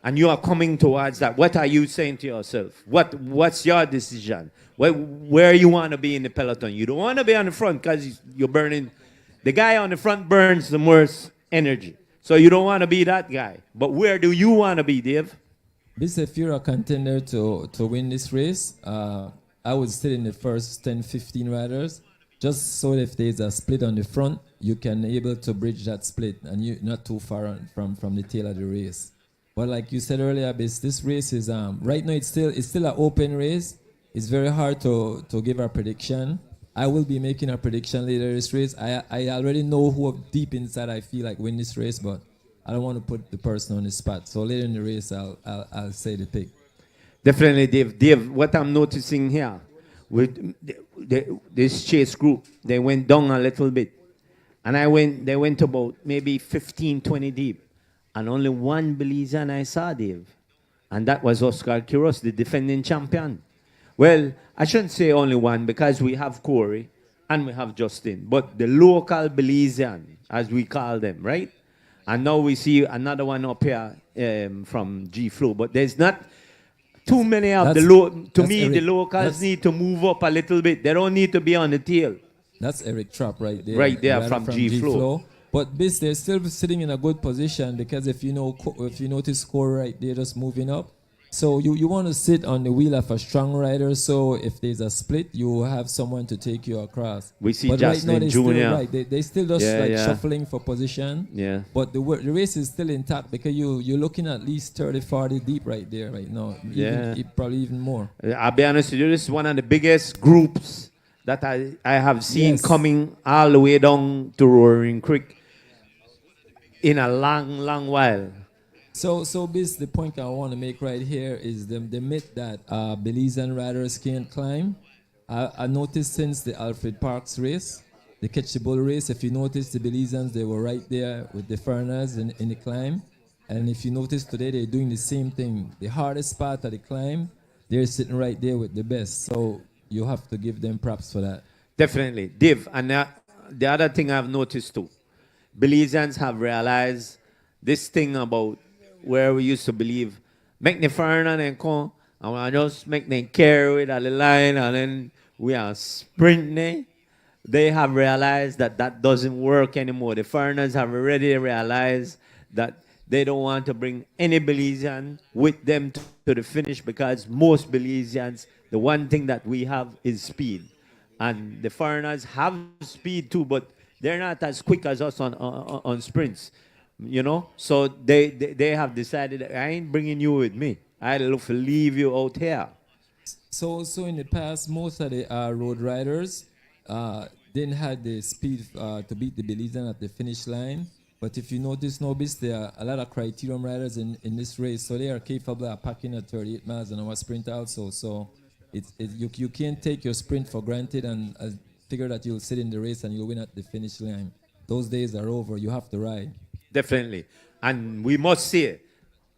and you are coming towards that, what are you saying to yourself? What's your decision? Where you want to be in the peloton? You don't want to be on the front because you're burning. The guy on the front burns the most energy. So you don't want to be that guy. But where do you want to be, Dave? If you're a contender to win this race, I would sit in the first 10, 15 riders, just so if there's a split on the front, you can able to bridge that split and you're not too far from the tail of the race. But like you said earlier, this race is, right now it's still an open race. It's very hard to give a prediction. I will be making a prediction later this race. I already know who deep inside I feel like win this race, but I don't want to put the person on the spot. So later in the race, I'll say the pick. Definitely, Dave. Dave, what I'm noticing here with this chase group, they went down a little bit, and they went about maybe 15, 20 deep, and only one Belizean I saw, Dave, and that was Oscar Quiros, the defending champion. Well, I shouldn't say only one because we have Corey and we have Justin, but the local Belizean, as we call them, right? And now we see another one up here from G Flow, but there's not too many of the locals need to move up a little bit. They don't need to be on the tail. That's Eric Trapp right there. Right there from G Flow. But they're still sitting in a good position because if you notice Corey right there just moving up. So you want to sit on the wheel of a strong rider, so if there's a split, you have someone to take you across. We see Justin Jr. They still just shuffling for position. Yeah. But the race is still intact because you're looking at least 30, 40 deep right there right now. Probably even more. I'll be honest with you, this is one of the biggest groups that I have seen coming all the way down to Roaring Creek in a long, long while. So this the point I want to make right here is the myth that Belizean riders can't climb. I noticed since the Alfred Parks race, the Catch the Bull race, if you notice the Belizeans, they were right there with the foreigners in the climb. And if you notice today, they're doing the same thing. The hardest part of the climb, they're sitting right there with the best. So you have to give them props for that. Definitely. Dave, and the other thing I've noticed too, Belizeans have realized this thing about where we used to believe, make the foreigner and come, and I just make them carry with the line, and then we are sprinting. They have realized that that doesn't work anymore. The foreigners have already realized that they don't want to bring any Belizean with them to the finish because most Belizeans, the one thing that we have is speed. And the foreigners have speed too, but they're not as quick as us on sprints, you know. So they have decided, I ain't bringing you with me. I'll leave you out here. So in the past, most of the road riders didn't have the speed to beat the Belizean at the finish line. But if you notice, Nobis, there are a lot of criterium riders in this race, so they are capable of packing at 38 miles an hour sprint also. So you can't take your sprint for granted and figure that you'll sit in the race and you'll win at the finish line. Those days are over. You have to ride. Definitely. And we must say,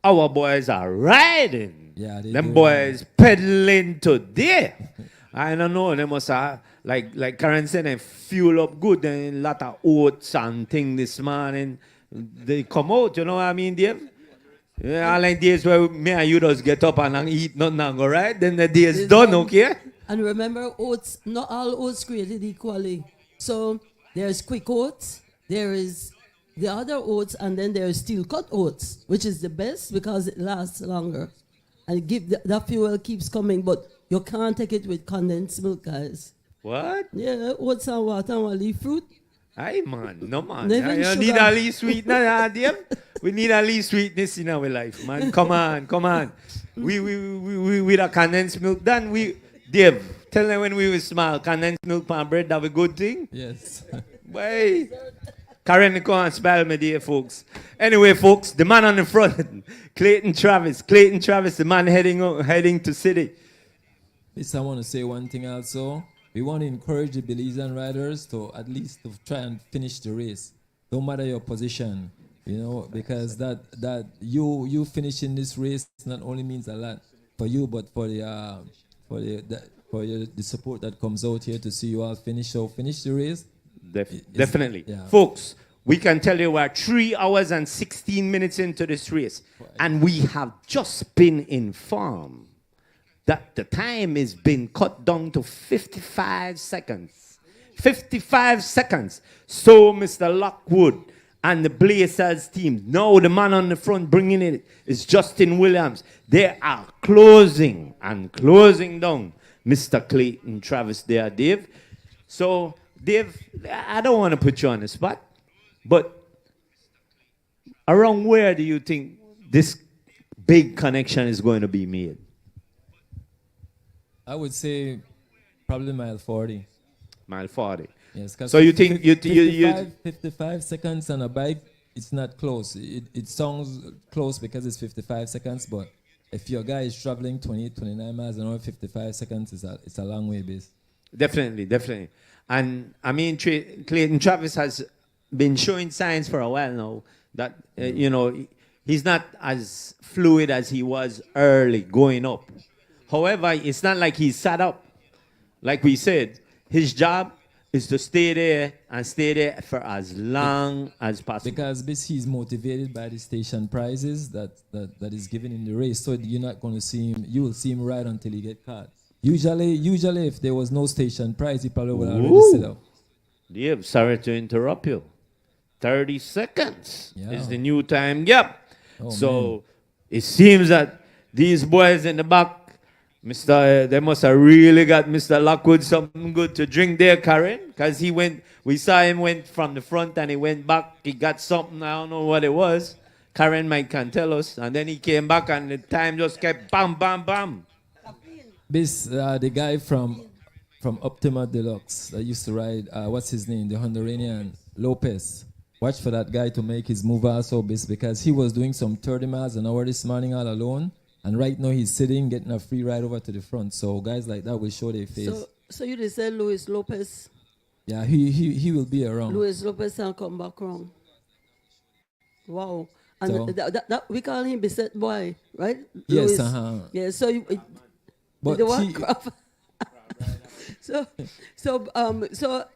our boys are riding. Yeah, them boys pedaling to death. I don't know. They must have, like Karen said, they fuel up good. And a lot of oats and things this morning. They come out, you know what I mean, Dave? Yeah, I like days where me and you just get up and eat nothing and go, right? Then the day is done, okay? And remember, oats, not all oats created equally. So there's quick oats, there is the other oats, and then there's steel cut oats, which is the best because it lasts longer. And that fuel keeps coming, but you can't take it with condensed milk, guys. What? Yeah, oats and water and leaf fruit. Aye, man. No, man. You need a least sweetness, Dave. We need a least sweetness in our life, man. Come on. We with a condensed milk done. Dave, tell them when we were small, condensed milk and bread, that was a good thing. Yes. Why? Karen, come and spell me there, folks. Anyway, folks, the man on the front, Clayton Travis, the man heading to city. Yes, I want to say one thing also. We want to encourage the Belizean riders to at least to try and finish the race. No matter your position, you know, because that you finishing this race not only means a lot for you, but for the support that comes out here to see you all finish. So finish the race. Definitely. Yeah. Folks, we can tell you we're 3 hours and 16 minutes into this race, and we have just been informed that the time has been cut down to 55 seconds. 55 seconds. So, Mr. Lockwood and the Blazers team, now the man on the front bringing it is Justin Williams. They are closing down Mr. Clayton Travis there, Dave. So, Dave, I don't want to put you on the spot, but around where do you think this big connection is going to be made? I would say probably mile 40. Mile 40. Yes. So you think 55 seconds on a bike, it's not close. It sounds close because it's 55 seconds, but if your guy is traveling 28, 29 miles an hour, 55 seconds, it's a long way, base. Definitely. And I mean, Clayton Travis has been showing signs for a while now that, you know, he's not as fluid as he was early going up. However, it's not like he's sat up. Like we said, his job is to stay there for as long as possible. Because he's motivated by the station prizes that is given in the race. So you're not going to see him. You will see him ride until he get caught. Usually, if there was no station prize, he probably would already sit up. Yeah, sorry to interrupt you. 30 seconds is the new time gap. So it seems that these boys in the back, they must have really got Mr. Lockwood something good to drink there, Karen, because we saw him went from the front and he went back. He got something, I don't know what it was. Karen can tell us. And then he came back and the time just kept bam, bam, bam. The guy from Optima Deluxe that used to ride, what's his name, the Honduranian, Lopez. watch for that guy to make his move also, because he was doing some 30 miles an hour this morning all alone. And right now he's sitting, getting a free ride over to the front. So guys like that will show their face. So you just said Luis Lopez. Yeah, he will be around. Luis Lopez and come back wrong. Wow. And So- that we call him Beset Boy, right? Yes, Luis. Yeah, so you... But the one he- crop. So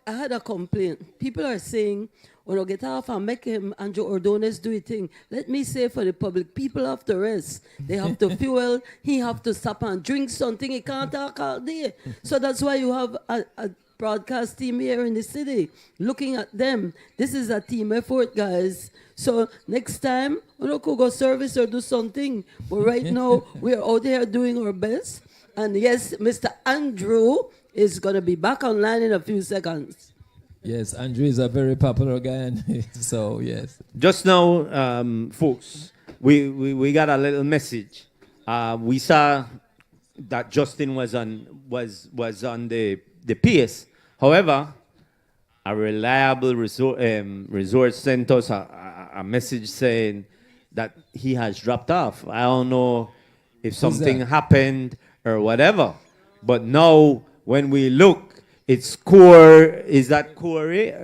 I had a complaint. People are saying, when I get off and make him Andrew Ordonez do a thing. Let me say for the public, people have to rest. They have to fuel. He have to stop and drink something. He can't talk all day. So that's why you have a broadcast team here in the city looking at them. This is a team effort, guys. So next time, we don't go service or do something. But right now, we're out here doing our best. And yes, Mr. Andrew is going to be back online in a few seconds. Yes, Andrew is a very popular guy, and so yes. Just now, folks, we got a little message. We saw that Justin was on the pace. However, a reliable resource sent us a message saying that he has dropped off. I don't know if something that? happened or whatever. But now, when we look, it's Corey. Is that Corey?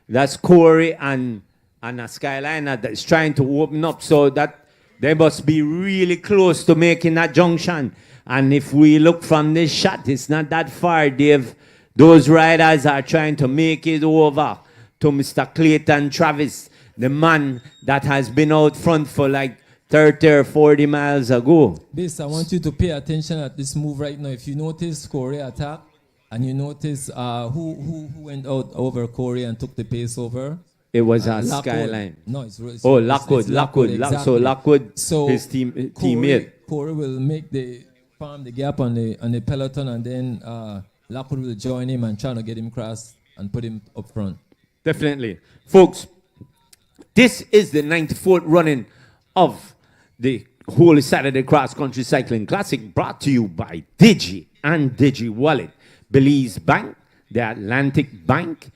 That's Corey and a Skyliner that's trying to open up, so that they must be really close to making that junction. And if we look from this shot, it's not that far, Dave. Those riders are trying to make it over to Mr. Clayton Travis, the man that has been out front for like 30 or 40 miles ago. Bis, I want you to pay attention at this move right now. If you notice Corey attack, and you notice who went out over Corey and took the pace over? It was a Lockwood. Skyline. No, it's Lockwood. exactly. So Lockwood, So his teammate. Corey will make farm the gap on the peloton, and then Lockwood will join him and try to get him cross and put him up front. Definitely. Folks, this is the 94th running of the Holy Saturday Cross Country Cycling Classic, brought to you by Digi and Digi Wallet, Belize Bank, the Atlantic Bank,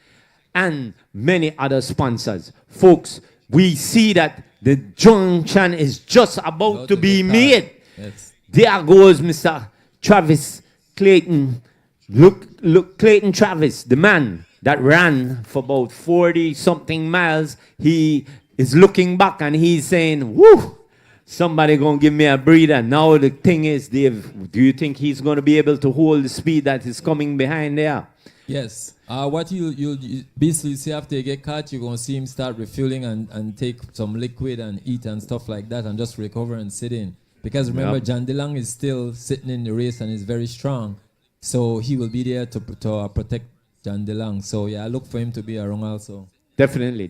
and many other sponsors. Folks, we see that the junction is just about to be made. Yes. There goes Mr. Travis Clayton. Look, Clayton Travis, the man that ran for about 40-something miles. He is looking back and he's saying, woo, somebody gonna give me a breather. Now the thing is, Dave, do you think he's gonna be able to hold the speed that is coming behind there? Yes. What you basically see after you get caught, you're gonna see him start refueling and take some liquid and eat and stuff like that, and just recover and sit in. Because remember, Yep. John DeLong is still sitting in the race and is very strong, so he will be there to protect John DeLong. So yeah, I look for him to be around also. Definitely.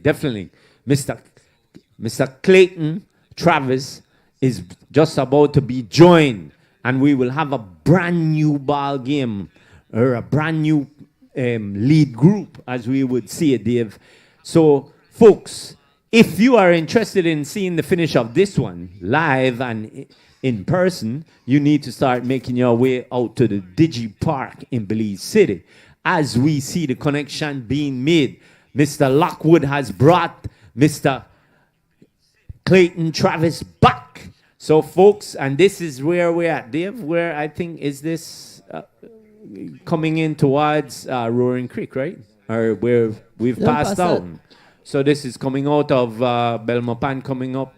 Mr. Clayton Travis is just about to be joined, and we will have a brand new ball game, or a brand new lead group, as we would see it, Dave. So, folks, if you are interested in seeing the finish of this one live and in person, you need to start making your way out to the Digi Park in Belize City. As we see the connection being made, Mr. Lockwood has brought Mr. Clayton Travis back. So, folks, and this is where we're at, Dave, where I think is this coming in towards Roaring Creek, right? Or where we've passed out. So this is coming out of Belmopan, coming up.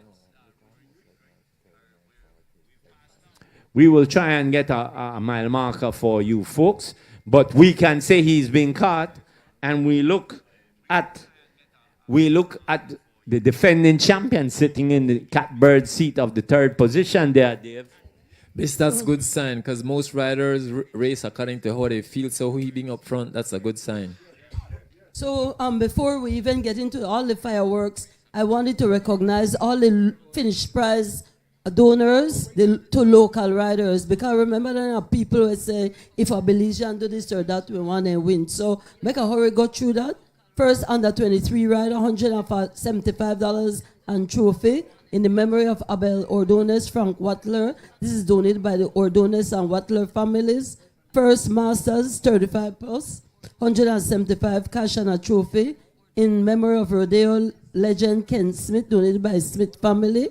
We will try and get a mile marker for you folks, but we can say he's been caught, and we look at the defending champion sitting in the catbird seat of the third position there, Dave. That's good sign, because most riders race according to how they feel. So he being up front, that's a good sign. So before we even get into all the fireworks, I wanted to recognize all the finished prize donors, the two local riders, because remember there are people who say, if a Belizean do this or that, we want to win. So make a hurry, go through that. First, under 23 rider, $175 and trophy in the memory of Abel Ordonez, Frank Watler. This is donated by the Ordonez and Watler families. First Masters, 35 plus, 175 cash and a trophy in memory of Rodeo legend Ken Smith, donated by Smith family.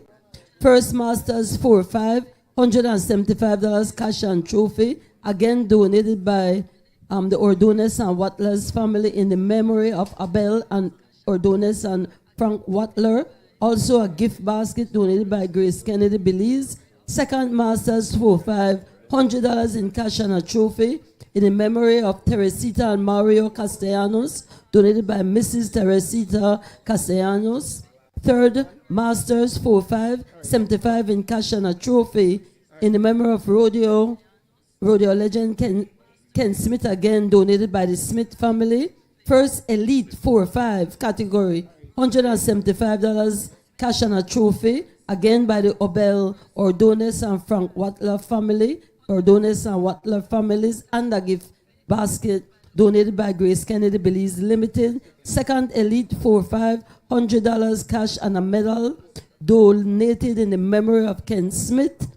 First Masters 4-5, $175 cash and trophy, again donated by the Ordonez and Wattler's family in the memory of Abel and Ordonez and Frank Wattler. Also a gift basket donated by Grace Kennedy Belize. Second Masters 4-5, $100 in cash and a trophy in the memory of Teresita and Mario Castellanos, donated by Mrs. Teresita Castellanos. Third Masters 4-5, $75 in cash and a trophy in the memory of rodeo legend Ken Smith, again donated by the Smith family. First Elite 4-5 category, $175 cash and a trophy, again by the Obel, Ordonez and Frank Wattler family, Ordonez and Wattler families, and a gift basket donated by Grace Kennedy Belize Limited. Second Elite 4-5, $100 cash and a medal donated in the memory of Ken Smith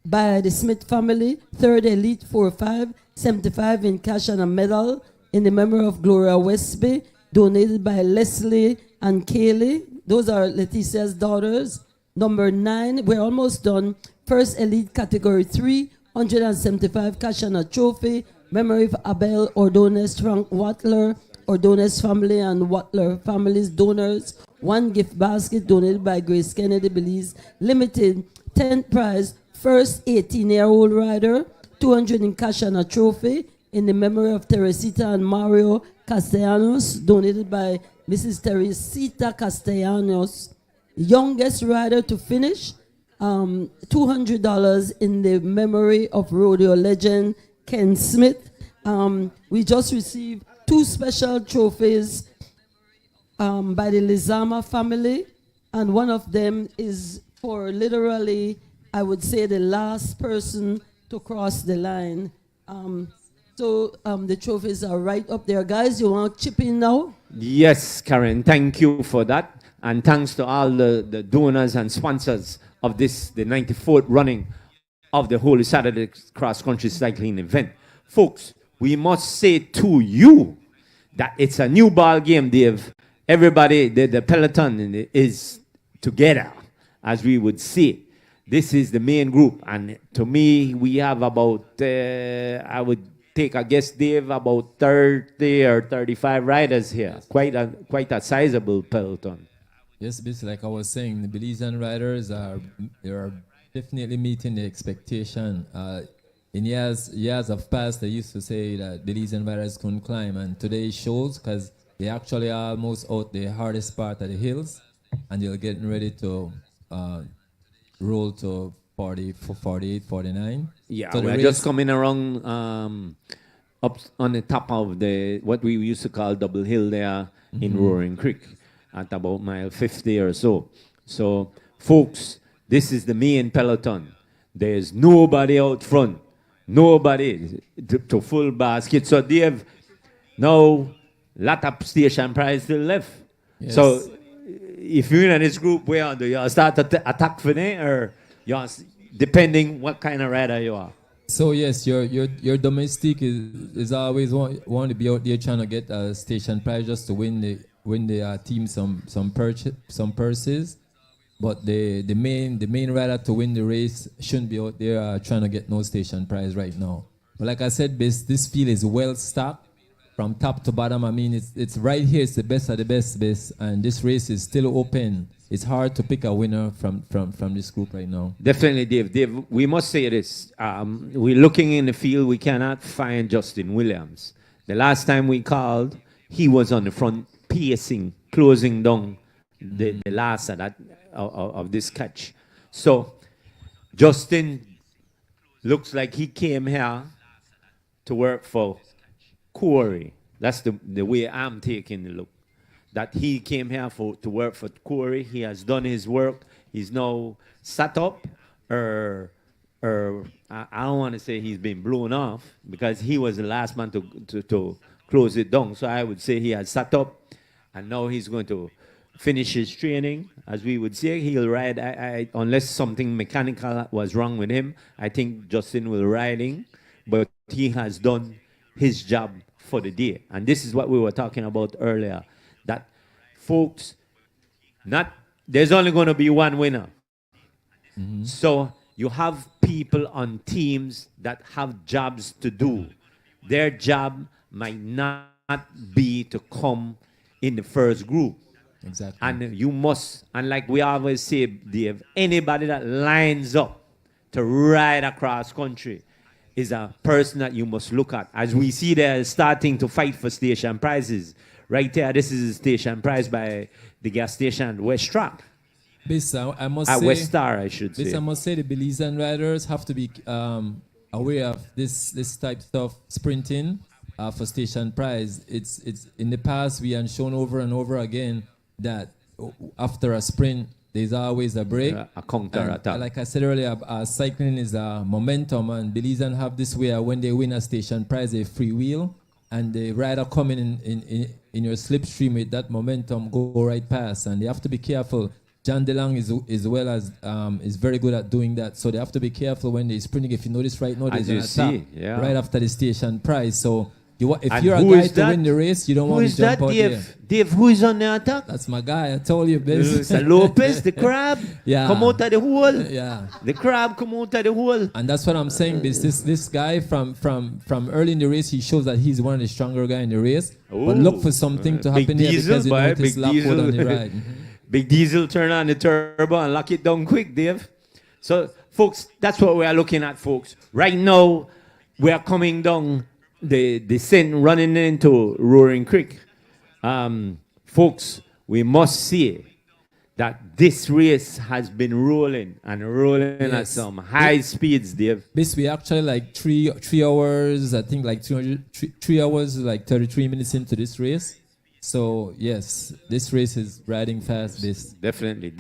by the Smith family. Third Elite 4-5, $75 in cash and a medal in the memory of Gloria Westby, donated by Leslie and Kaylee. Those are Leticia's daughters. Number 9, we're almost done. First Elite Category 3, $175 cash and a trophy. Memory of Abel, Ordonez, Frank Wattler, Ordonez family and Wattler families donors. One gift basket donated by Grace Kennedy Belize Limited. 10th prize, first 18-year-old rider, $200 in cash and a trophy in the memory of Teresita and Mario Castellanos, donated by Mrs. Teresita Castellanos. Youngest rider to finish, $200 in the memory of rodeo legend Ken Smith. We just received 2 special trophies by the Lizama family, and one of them is for literally, I would say, the last person to cross the line. So the trophies are right up there. Guys, you want to chip in now? Yes, Karen, thank you for that. And thanks to all the donors and sponsors of this, the 94th running of the Holy Saturday Cross Country Cycling event. Folks, we must say to you that it's a new ball game, Dave. Everybody, the peloton is together, as we would say. This is the main group. And to me, we have about, I would take a guess, Dave, about 30 or 35 riders here. Quite a sizable peloton. Yes, basically, like I was saying, the Belizean riders are definitely meeting the expectation. In years of past, they used to say that Belizean riders couldn't climb, and today shows because they actually are almost out the hardest part of the hills, and they're getting ready to roll to 40, 48, 49. Yeah, so we're just coming around up on the top of the what we used to call Double Hill there in Roaring Creek at about mile 50 or so. So, folks, this is the main peloton. There's nobody out front. Nobody to full basket. So they have now lot of station prize still left. Yes. So if you're in this group, where do you start to attack for them, or you depending what kind of rider you are? So yes, your domestic is always want to be out there trying to get a station prize just to win the team some purses. But the main rider to win the race shouldn't be out there trying to get no station prize right now. But like I said, this field is well stocked from top to bottom. I mean, it's right here. It's the best of the best, and this race is still open. It's hard to pick a winner from this group right now. Definitely, Dave. Dave, we must say this. We're looking in the field. We cannot find Justin Williams. The last time we called, he was on the front pacing, closing down the last of that. Of this catch. So Justin looks like he came here to work for Corey. That's the way I'm taking the look. That he came here to work for Corey. He has done his work. He's now sat up, or I don't want to say he's been blown off, because he was the last man to close it down. So I would say he has sat up, and now he's going to finish his training. As we would say, he'll ride, unless something mechanical was wrong with him. I think Justin will riding, but he has done his job for the day. And this is what we were talking about earlier, that folks, Not there's only going to be one winner. So you have people on teams that have jobs to do. Their job might not be to come in the first group. Exactly. And you must, and like we always say, Dave, anybody that lines up to ride across country is a person that you must look at. As we see they're starting to fight for station prizes. Right there, this is a station prize by the gas station West Track. This, I must At say, West Star, I should this say. I must say the Belizean riders have to be aware of this type of sprinting for station prize. It's in the past we have shown over and over again that after a sprint there's always a break, a counter attack. Like I said earlier, cycling is a momentum, and Belizean have this way when they win a station prize, they freewheel, and the rider coming in your slipstream with that momentum go right past, and they have to be careful. John DeLong is very good at doing that, so they have to be careful when they're sprinting. If you notice right now, there's an attack right after the station prize. So if you're a guy to win the race, you don't want to jump out there. Dave, who is on the attack? That's my guy. I told you, Biz. Lopez, the crab, come out of the hole. Yeah, the crab come out of the hole. And that's what I'm saying, Biz. This guy from early in the race, he shows that he's one of the stronger guys in the race. But look for something to happen here because you know it's lap out on the ride. Big Diesel turn on the turbo and lock it down quick, Dave. So, folks, that's what we are looking at, folks. Right now, we are coming down the descent, running into Roaring Creek. Folks, we must see that this race has been rolling at some high speeds, Dave. This we actually like three hours, I think like 3 hours, like 33 minutes into this race. So yes, this race is riding fast. This definitely.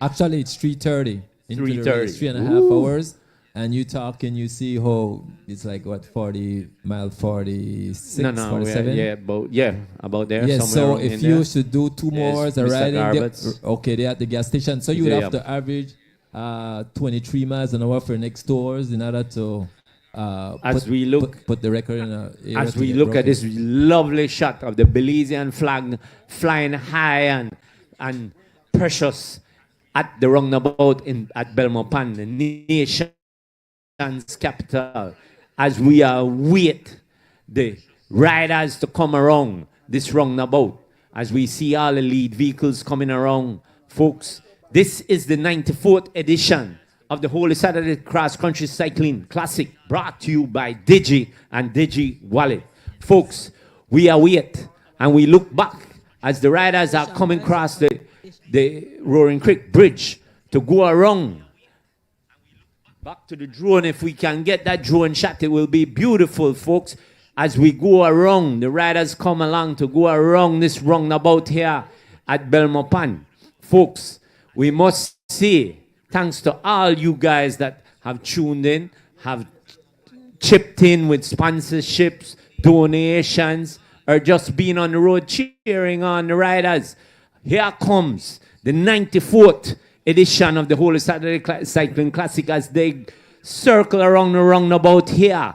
Actually, it's 3:30. 3:30. 3.5 hours. And you talk and you see how it's like what 40 mile 46, 47? About there. Yes, so if you there. should do 2 more hours of riding, they're at the gas station. So you would have to average 23 miles an hour for the next 2 hours in order to put the record in a as we look at this lovely shot of the Belizean flag flying high and precious at the roundabout at Belmopan, the nation's capital, as we await the riders to come around this roundabout, as we see all the lead vehicles coming around, folks. This is the 94th edition of the Holy Saturday Cross Country Cycling Classic, brought to you by Digi and Digi Wallet. Folks, we await and we look back as the riders are coming across the Roaring Creek Bridge to go around. Back to the drone, if we can get that drone shot, it will be beautiful, folks. As we go around, the riders come along to go around this roundabout here at Belmopan. Folks, we must say, thanks to all you guys that have tuned in, have chipped in with sponsorships, donations, or just being on the road cheering on the riders. Here comes the 94th edition of the Holy Saturday Cycling Classic as they circle around the roundabout here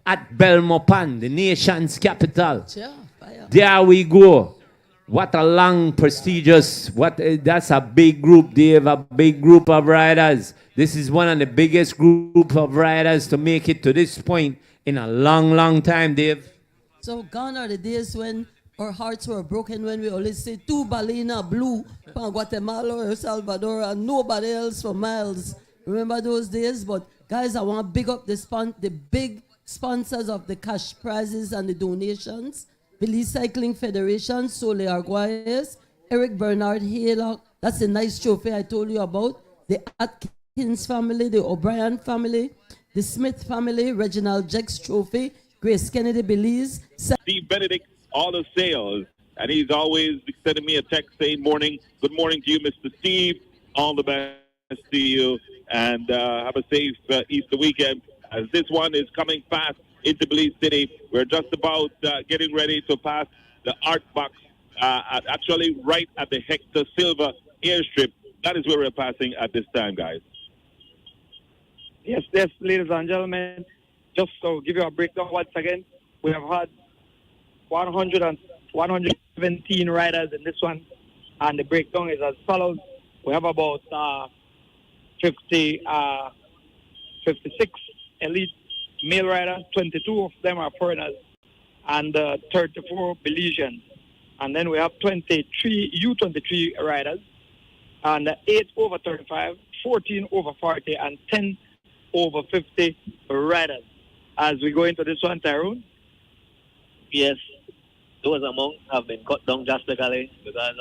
at Belmopan, the nation's capital. There we go. What a long, prestigious, that's a big group, Dave, a big group of riders. This is one of the biggest group of riders to make it to this point in a long, long time, Dave. So gone are the days when our hearts were broken, when we always say 2 Balena Blue from Guatemala or El Salvador and nobody else for miles. Remember those days? But guys, I want to big up the big sponsors of the cash prizes and the donations. Belize Cycling Federation, Sole Arguelles, Eric Bernard Haylock, that's a nice trophy I told you about. The Atkins family, the O'Brien family, the Smith family, Reginald Jex trophy, Grace Kennedy Belize. Steve Benedict, all the sales. And he's always sending me a text saying, good morning to you, Mr. Steve. All the best to you. And have a safe Easter weekend. As this one is coming fast into Belize City. We're just about getting ready to pass the Art Box, actually right at the Hector Silva airstrip. That is where we're passing at this time, guys. Yes, ladies and gentlemen. Just to give you a breakdown once again, we have had 117 riders in this one. And the breakdown is as follows. We have about 56 elite male riders, 22 of them are foreigners, and 34 Belizeans. And then we have 23 U23 riders, and 8 over 35, 14 over 40, and 10 over 50 riders. As we go into this one, Tyrone? Yes, those amounts have been cut down drastically because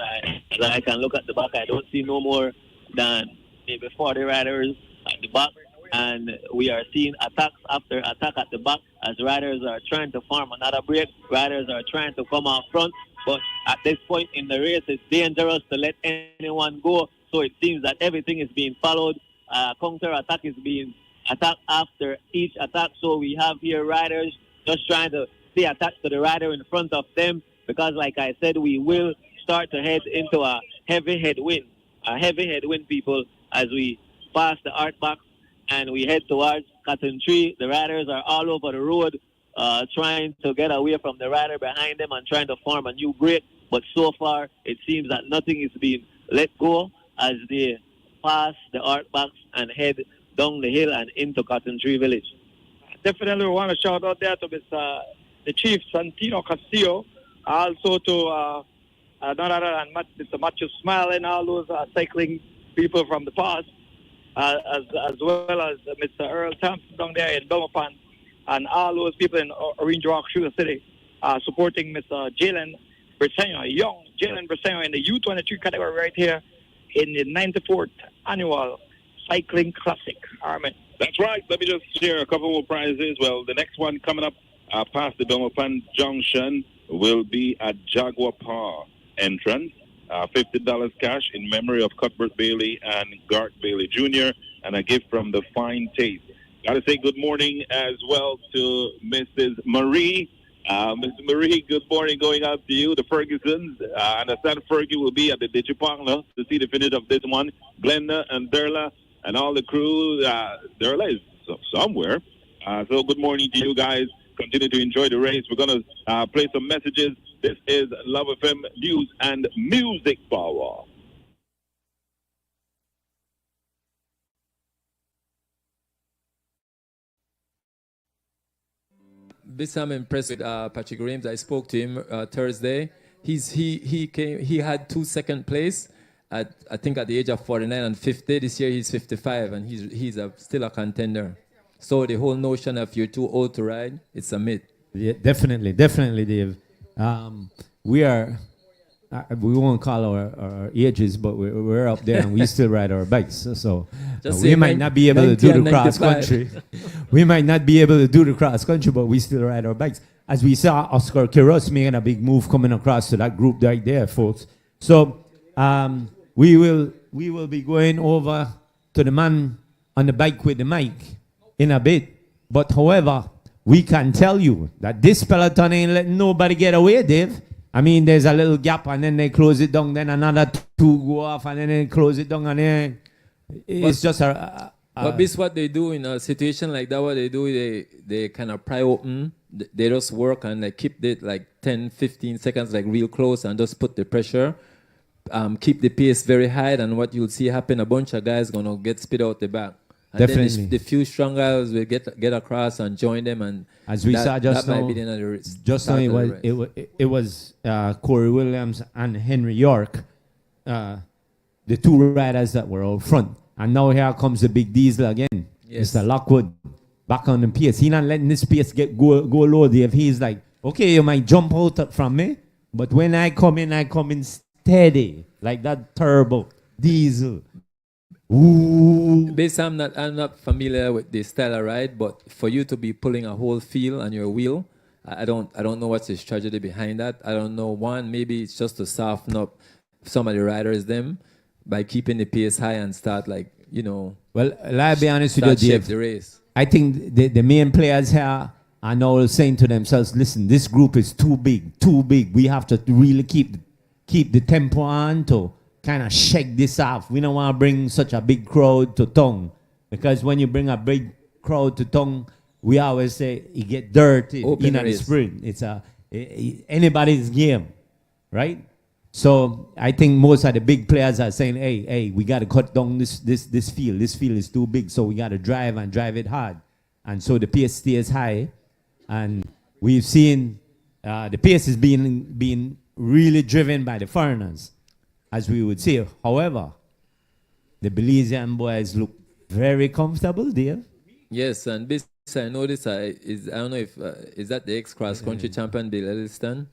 I can look at the back. I don't see no more than maybe 40 riders at the back. And we are seeing attacks after attack at the back as riders are trying to form another break. Riders are trying to come out front. But at this point in the race, it's dangerous to let anyone go. So it seems that everything is being followed. Counter attack is being attacked after each attack. So we have here riders just trying to stay attached to the rider in front of them. Because like I said, we will start to head into a heavy headwind. A heavy headwind, people, as we pass the artbox and we head towards Cotton Tree. The riders are all over the road trying to get away from the rider behind them and trying to form a new break. But so far, it seems that nothing is being let go as they pass the artbox and head down the hill and into Cotton Tree Village. Definitely want to shout out there to the Chief Santino Castillo, also to none other than Mr. Matthew Smile and all those cycling people from the past, as well as Mr. Earl Thompson down there in Belmopan, and all those people in Orange Rock, Sugar City, supporting Mr. Jalen Briseno, young Jalen Briseno in the U23 category right here in the 94th annual Cycling Classic. Armin. That's right. Let me just share a couple more prizes. Well, the next one coming up past the Belmopan Junction will be at Jaguar Park entrance. $50 cash in memory of Cuthbert Bailey and Gart Bailey Jr. and a gift from the Fine Taste. Got to say good morning as well to Mrs. Marie. Mrs. Marie, good morning going out to you, the Fergusons. I understand Fergie will be at the Digipartner to see the finish of this one. Glenda and Derla and all the crew. Derla is somewhere. So good morning to you guys. Continue to enjoy the race. We're going to play some messages. This is Love FM News and Music Power. This I'm impressed with Patrick Rames. I spoke to him Thursday. He had 2 second place at I think at the age of 49 and 50. This year he's 55 and he's still a contender. So the whole notion of you're too old to ride, it's a myth. Yeah, definitely, Dave. We won't call our ages, but we're up there and we still ride our bikes. So we might not be able to do the cross country. We might not be able to do the cross country, but we still ride our bikes. As we saw Oscar Quiros making a big move coming across to that group right there, folks. So we will be going over to the man on the bike with the mic in a bit. But however, we can tell you that this peloton ain't letting nobody get away, Dave. I mean, there's a little gap, and then they close it down, then another 2 go off, and then they close it down, and then it's just a but this what they do in a situation like that. What they do, they kind of pry open. They just work and they keep it like 10, 15 seconds, like real close, and just put the pressure. Keep the pace very high, and what you'll see happen, a bunch of guys gonna get spit out the back. And definitely. Then the few strong guys will get across and join them, and as we saw just now, it was Corey Williams and Henry York, the 2 riders that were out front. And now here comes the big diesel again. Yes. Mr. Lockwood back on the pace. He's not letting this pace go low, Dave. He's like, okay, you might jump out from me, but when I come in steady, like that turbo diesel. Ooh. Basically, I'm not familiar with the style of ride, but for you to be pulling a whole field on your wheel, I don't know what's the strategy behind that. I don't know. One, maybe it's just to soften up some of the riders them by keeping the pace high and start Well, I'll be honest with you, Dave. The race. I think the main players here are now saying to themselves, listen, this group is too big. We have to really keep the tempo on to kind of shake this off. We don't want to bring such a big crowd to Tongue, because when you bring a big crowd to Tongue, we always say it get dirty in the sprint. It's anybody's game, right? So I think most of the big players are saying, hey, we got to cut down this field. This field is too big, so we got to drive it hard. And so the pace stays high. And we've seen the pace is being really driven by the foreigners, as we would say. However, the Belizean boys look very comfortable there. Yes, and this I noticed I don't know if is that the ex-cross country champion Bill Elliston?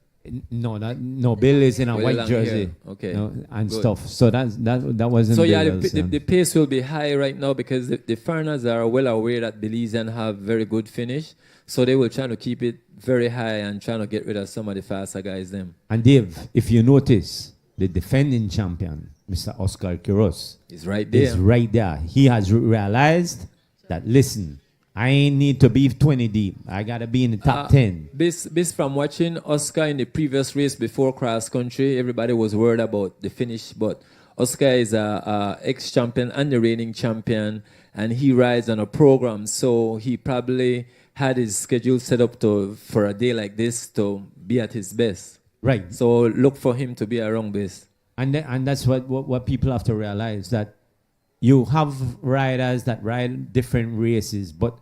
No, Bill is in a white jersey, okay, and good. stuff. So that wasn't. So yeah, Bill the pace will be high right now because the foreigners are well aware that Belizean have very good finish, so they will try to keep it very high and trying to get rid of some of the faster guys. And Dave, if you notice, the defending champion, Mr. Oscar Quiroz, is right there. Is right there. He has realized that. Listen, I ain't need to be 20 deep. I gotta be in the top 10. This from watching Oscar in the previous race before cross country, everybody was worried about the finish, but Oscar is a ex-champion and the reigning champion, and he rides on a program, so he probably had his schedule set up for a day like this to be at his best. Right. So look for him to be around this. And that's what people have to realize, that you have riders that ride different races, but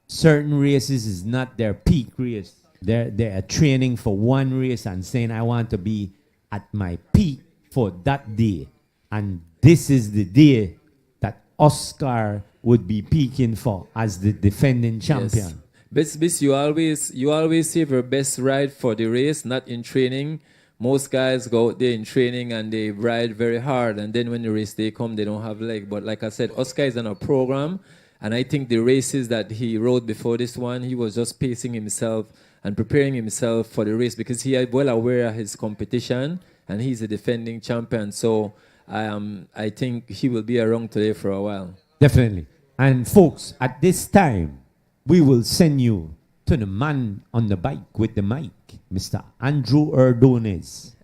certain races is not their peak race. They're training for one race and saying, I want to be at my peak for that day. And this is the day that Oscar would be peaking for as the defending champion. Yes. You always save your best ride for the race, not in training. Most guys go out there in training and they ride very hard, and then when the race day come, they don't have leg. But like I said, Oscar is on a program. And I think the races that he rode before this one, he was just pacing himself and preparing himself for the race because he is well aware of his competition and he's a defending champion. So I think he will be around today for a while. Definitely. And folks, at this time, we will send you to the man on the bike with the mic, Mr. Andrew Erdones.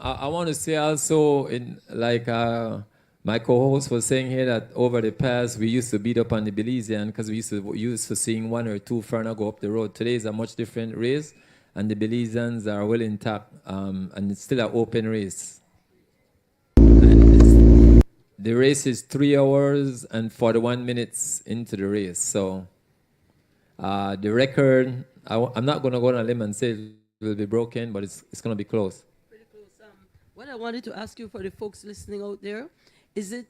I want to say also, my co-host was saying here, that over the past we used to beat up on the Belizean because we used to seeing one or two foreigner go up the road. Today is a much different race, and the Belizeans are well intact, and it's still an open race. And the race is 3 hours and 41 minutes into the race. So the record, I'm not going to go on a limb and say it will be broken, but it's going to be close. What I wanted to ask you for the folks listening out there,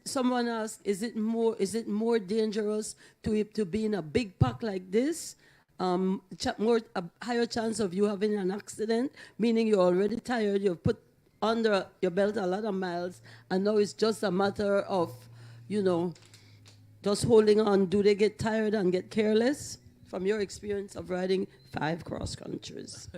someone asked, is it more dangerous to be in a big pack like this? A higher chance of you having an accident, meaning you're already tired, you've put under your belt a lot of miles, and now it's just a matter of, just holding on. Do they get tired and get careless? From your experience of riding 5 cross countries.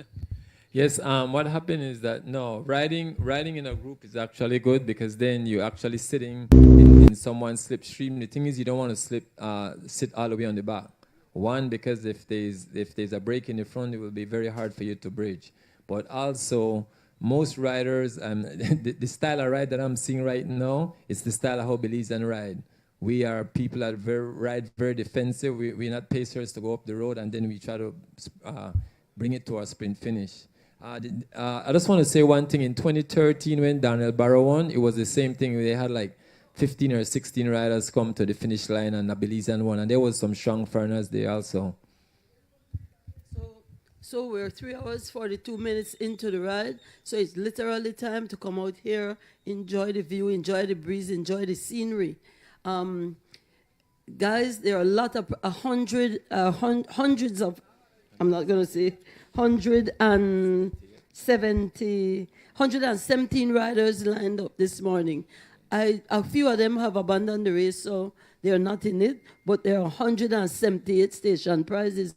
Yes, what happened is that, riding in a group is actually good because then you're actually sitting in someone's slipstream. The thing is, you don't want to sit all the way on the back. One, because if there's a break in the front, it will be very hard for you to bridge. But also, most riders, the style of ride that I'm seeing right now is the style of how Belizean ride. We are people that ride very defensive. We're not pacers to go up the road, and then we try to bring it to our sprint finish. I just want to say one thing. In 2013, when Daniel Barrow won, it was the same thing. They had like 15 or 16 riders come to the finish line, and a Belizean won. And there was some strong foreigners there also. So we're 3 hours, 42 minutes into the ride. So it's literally time to come out here, enjoy the view, enjoy the breeze, enjoy the scenery. Guys, there are a lot of hundreds of, I'm not going to say, 117 riders lined up this morning. A few of them have abandoned the race, so they're not in it, but there are 178 station prizes.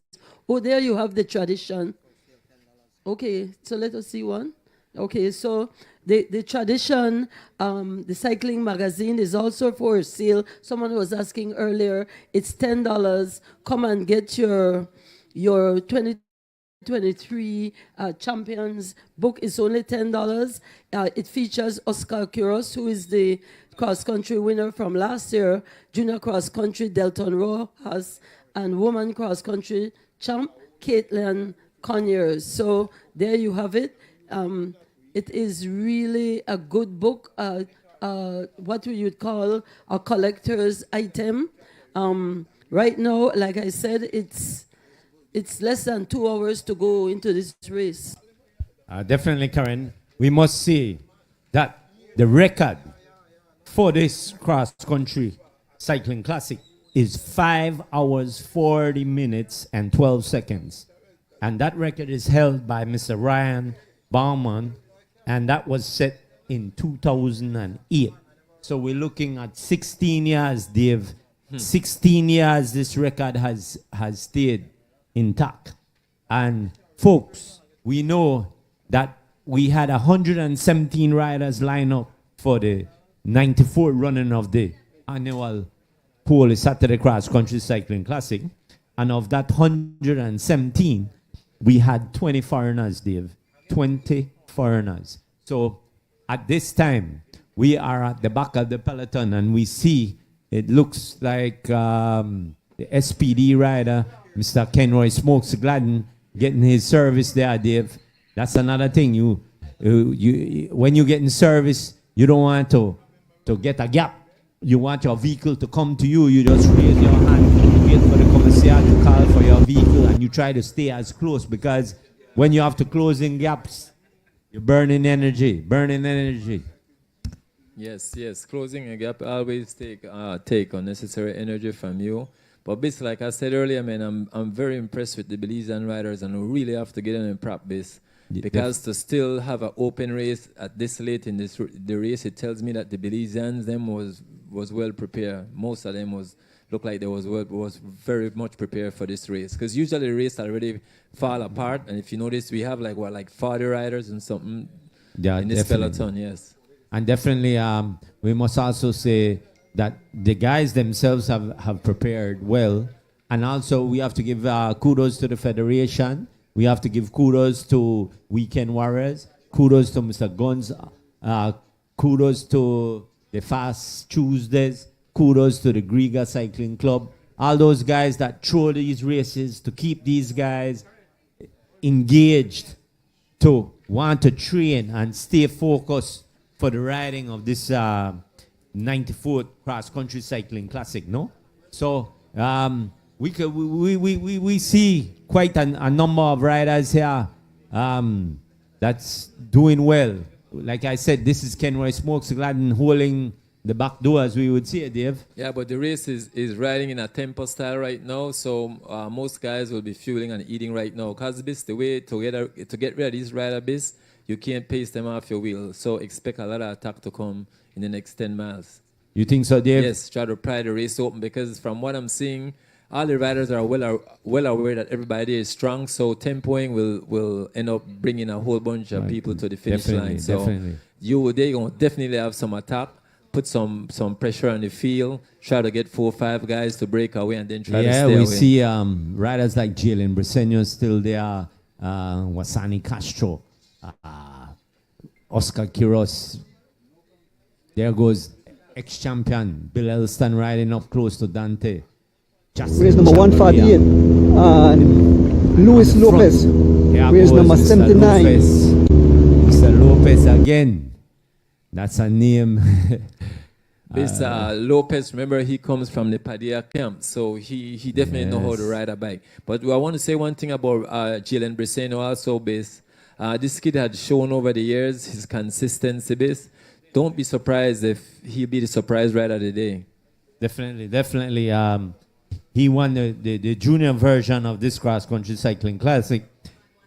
Oh, there you have the tradition. Okay, so let us see one. Okay, so the tradition, the cycling magazine is also for sale. Someone was asking earlier, it's $10. Come and get your 20 2023 champions book is only $10. It features Oscar Quiros, who is the cross-country winner from last year, junior cross-country Delton Rojas, and woman cross-country champ Caitlin Conyers. So there you have it. It is really a good book, what we would call a collector's item. Right now, like I said, it's less than 2 hours to go into this race. Definitely, Karen. We must say that the record for this cross-country cycling classic is 5 hours, 40 minutes, and 12 seconds. And that record is held by Mr. Ryan Baumann, and that was set in 2008. So we're looking at 16 years, Dave. 16 years this record has stayed intact. And folks, we know that we had 117 riders line up for the 94th running of the annual Polish Saturday Cross Country Cycling Classic. And of that 117, we had 20 foreigners, Dave. 20 foreigners. So at this time, we are at the back of the peloton, and we see it looks like the SPD rider, Mr. Kenroy Smokes Gladden, getting his service there, Dave. That's another thing. You when you get in service, you don't want to get a gap. You want your vehicle to come to you. You just raise your hand, wait for the commissaire to call for your vehicle, and you try to stay as close, because when you have to close in gaps, you're burning energy. Yes. Closing a gap always take unnecessary energy from you. But basically, like I said earlier, man, I'm very impressed with the Belizean riders, and we really have to get them in practice. Because to still have an open race at this late in the race, it tells me that the Belizeans them was well prepared. Most of them looked like they was very much prepared for this race. Because usually the race already fall apart, and if you notice, we have like 40 riders and something in this peloton. Yes, and definitely we must also say that the guys themselves have prepared well, and also we have to give kudos to the federation. We have to give kudos to Weekend Warriors, kudos to Mr. Guns, kudos to the Fast Tuesdays, kudos to the Griga Cycling Club, all those guys that throw these races to keep these guys engaged, to want to train and stay focused for the riding of this 94th Cross Country Cycling Classic, no? So we see quite a number of riders here that's doing well. Like I said, this is Kenroy Smokes Gladden holding the back door, as we would see it, Dave. Yeah, but the race is riding in a tempo style right now, so most guys will be fueling and eating right now. Because the way to get rid of these rider base, you can't pace them off your wheel. So expect a lot of attack to come in the next 10 miles. You think so, Dave? Yes, try to pry the race open, because from what I'm seeing, all the riders are well aware that everybody is strong, so tempoing will end up bringing a whole bunch of people to the finish line. So they're going to definitely have some attack, put some pressure on the field, try to get 4 or 5 guys to break away, and then try to stay away. Yeah, we see riders like Jalen Briseño still there, Wasani Castro, Oscar Quiros. There goes ex-champion Bill Elston riding up close to Dante. Race number 148, Luis Lopez. Race number 79. Mr. Lopez again. That's a name. Mr. Lopez, remember, he comes from the Padilla camp, so he definitely knows how to ride a bike. But I want to say one thing about Jalen Briseño also, Base. This kid had shown over the years his consistency, Base. Don't be surprised if he'll be the surprise rider of the day. Definitely. He won the junior version of this cross-country cycling classic.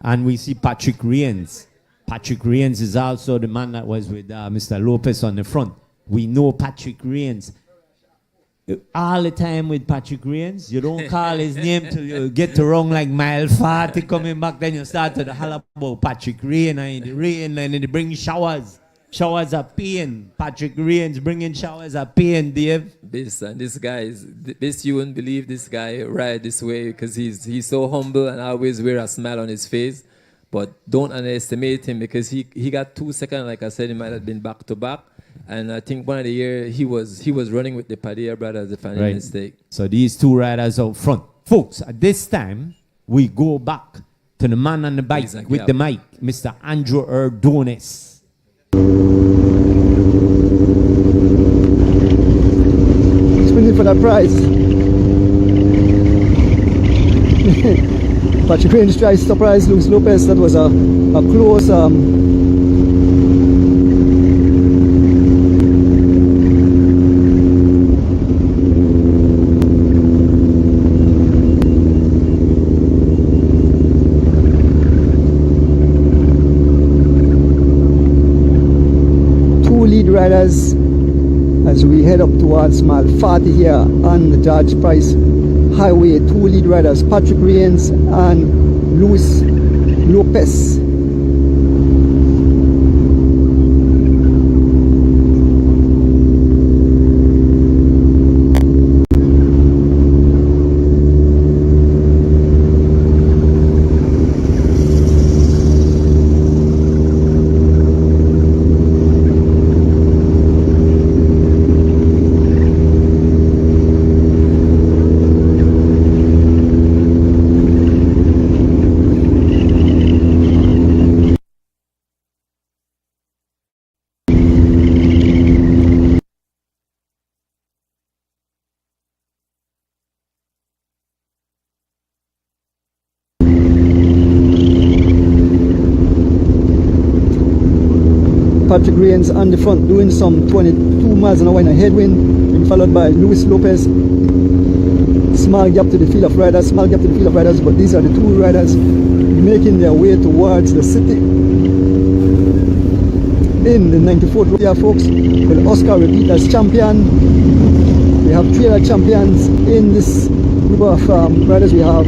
And we see Patrick Riens. Patrick Riens is also the man that was with Mr. Lopez on the front. We know Patrick Riens. All the time with Patrick Riens, you don't call his name till you get to wrong like mile 40 coming back. Then you start to holler about Patrick Riens and in the rain and in the bring showers. Showers are pain. Patrick Reigns bringing showers are pain, Dave. This guy is this. You wouldn't believe this guy ride this way because he's so humble and always wear a smile on his face. But don't underestimate him because he got 2 seconds. Like I said, he might have been back to back. And I think one of the year he was running with the Padilla brothers, if I'm not mistaken. So these two riders out front. Folks, at this time, we go back to the man on the bike with the mic, Mr. Andrew Erdonis. Sprinting for that prize. Patrick Reigns tries to surprise Luis Lopez. That was a close 2 lead riders as we head up towards mile 40 here on the George Price Highway. 2 lead riders, Patrick Reigns and Luis Lopez. Patrick Reigns on the front doing some 22 miles an hour in a headwind, being followed by Luis Lopez. Small gap to the field of riders, but these are the 2 riders making their way towards the city. In the 94th road here, folks, will Oscar repeat as champion. We have 3 other champions in this group of riders. We have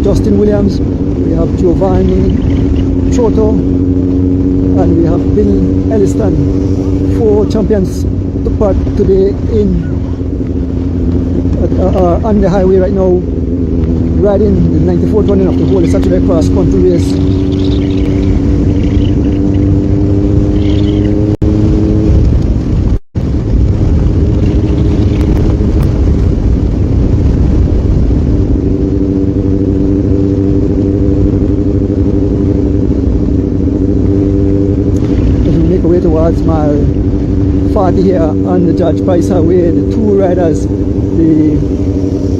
Justin Williams, we have Giovanni Trotto, and we have Bill Elliston. 4 champions took part today on the highway right now, riding the 94th running of the Holy Saturday Cross Country Race. Towards mile 40 here on the George Price Highway, the 2 riders, the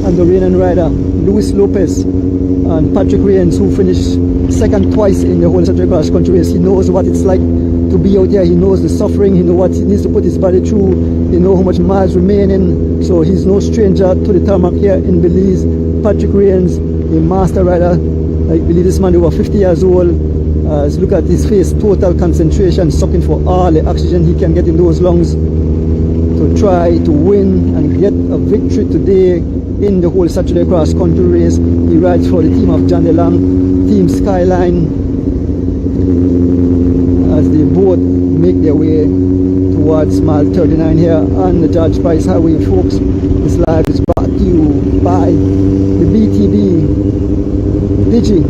Andoranian rider Luis Lopez and Patrick Reigns, who finished second twice in the whole Saturday Cross Country Race. He knows what it's like to be out here. He knows the suffering. He knows what he needs to put his body through. He knows how much miles remaining. So he's no stranger to the tarmac here in Belize. Patrick Reigns, a master rider. I believe this man over 50 years old. Look at his face, total concentration, sucking for all the oxygen he can get in those lungs to try to win and get a victory today in the whole Saturday Cross Country Race. He rides for the team of John DeLong, Team Skyline, as they both make their way towards mile 39 here on the George Price Highway. Folks, this live is brought to you by the BTB, Digi,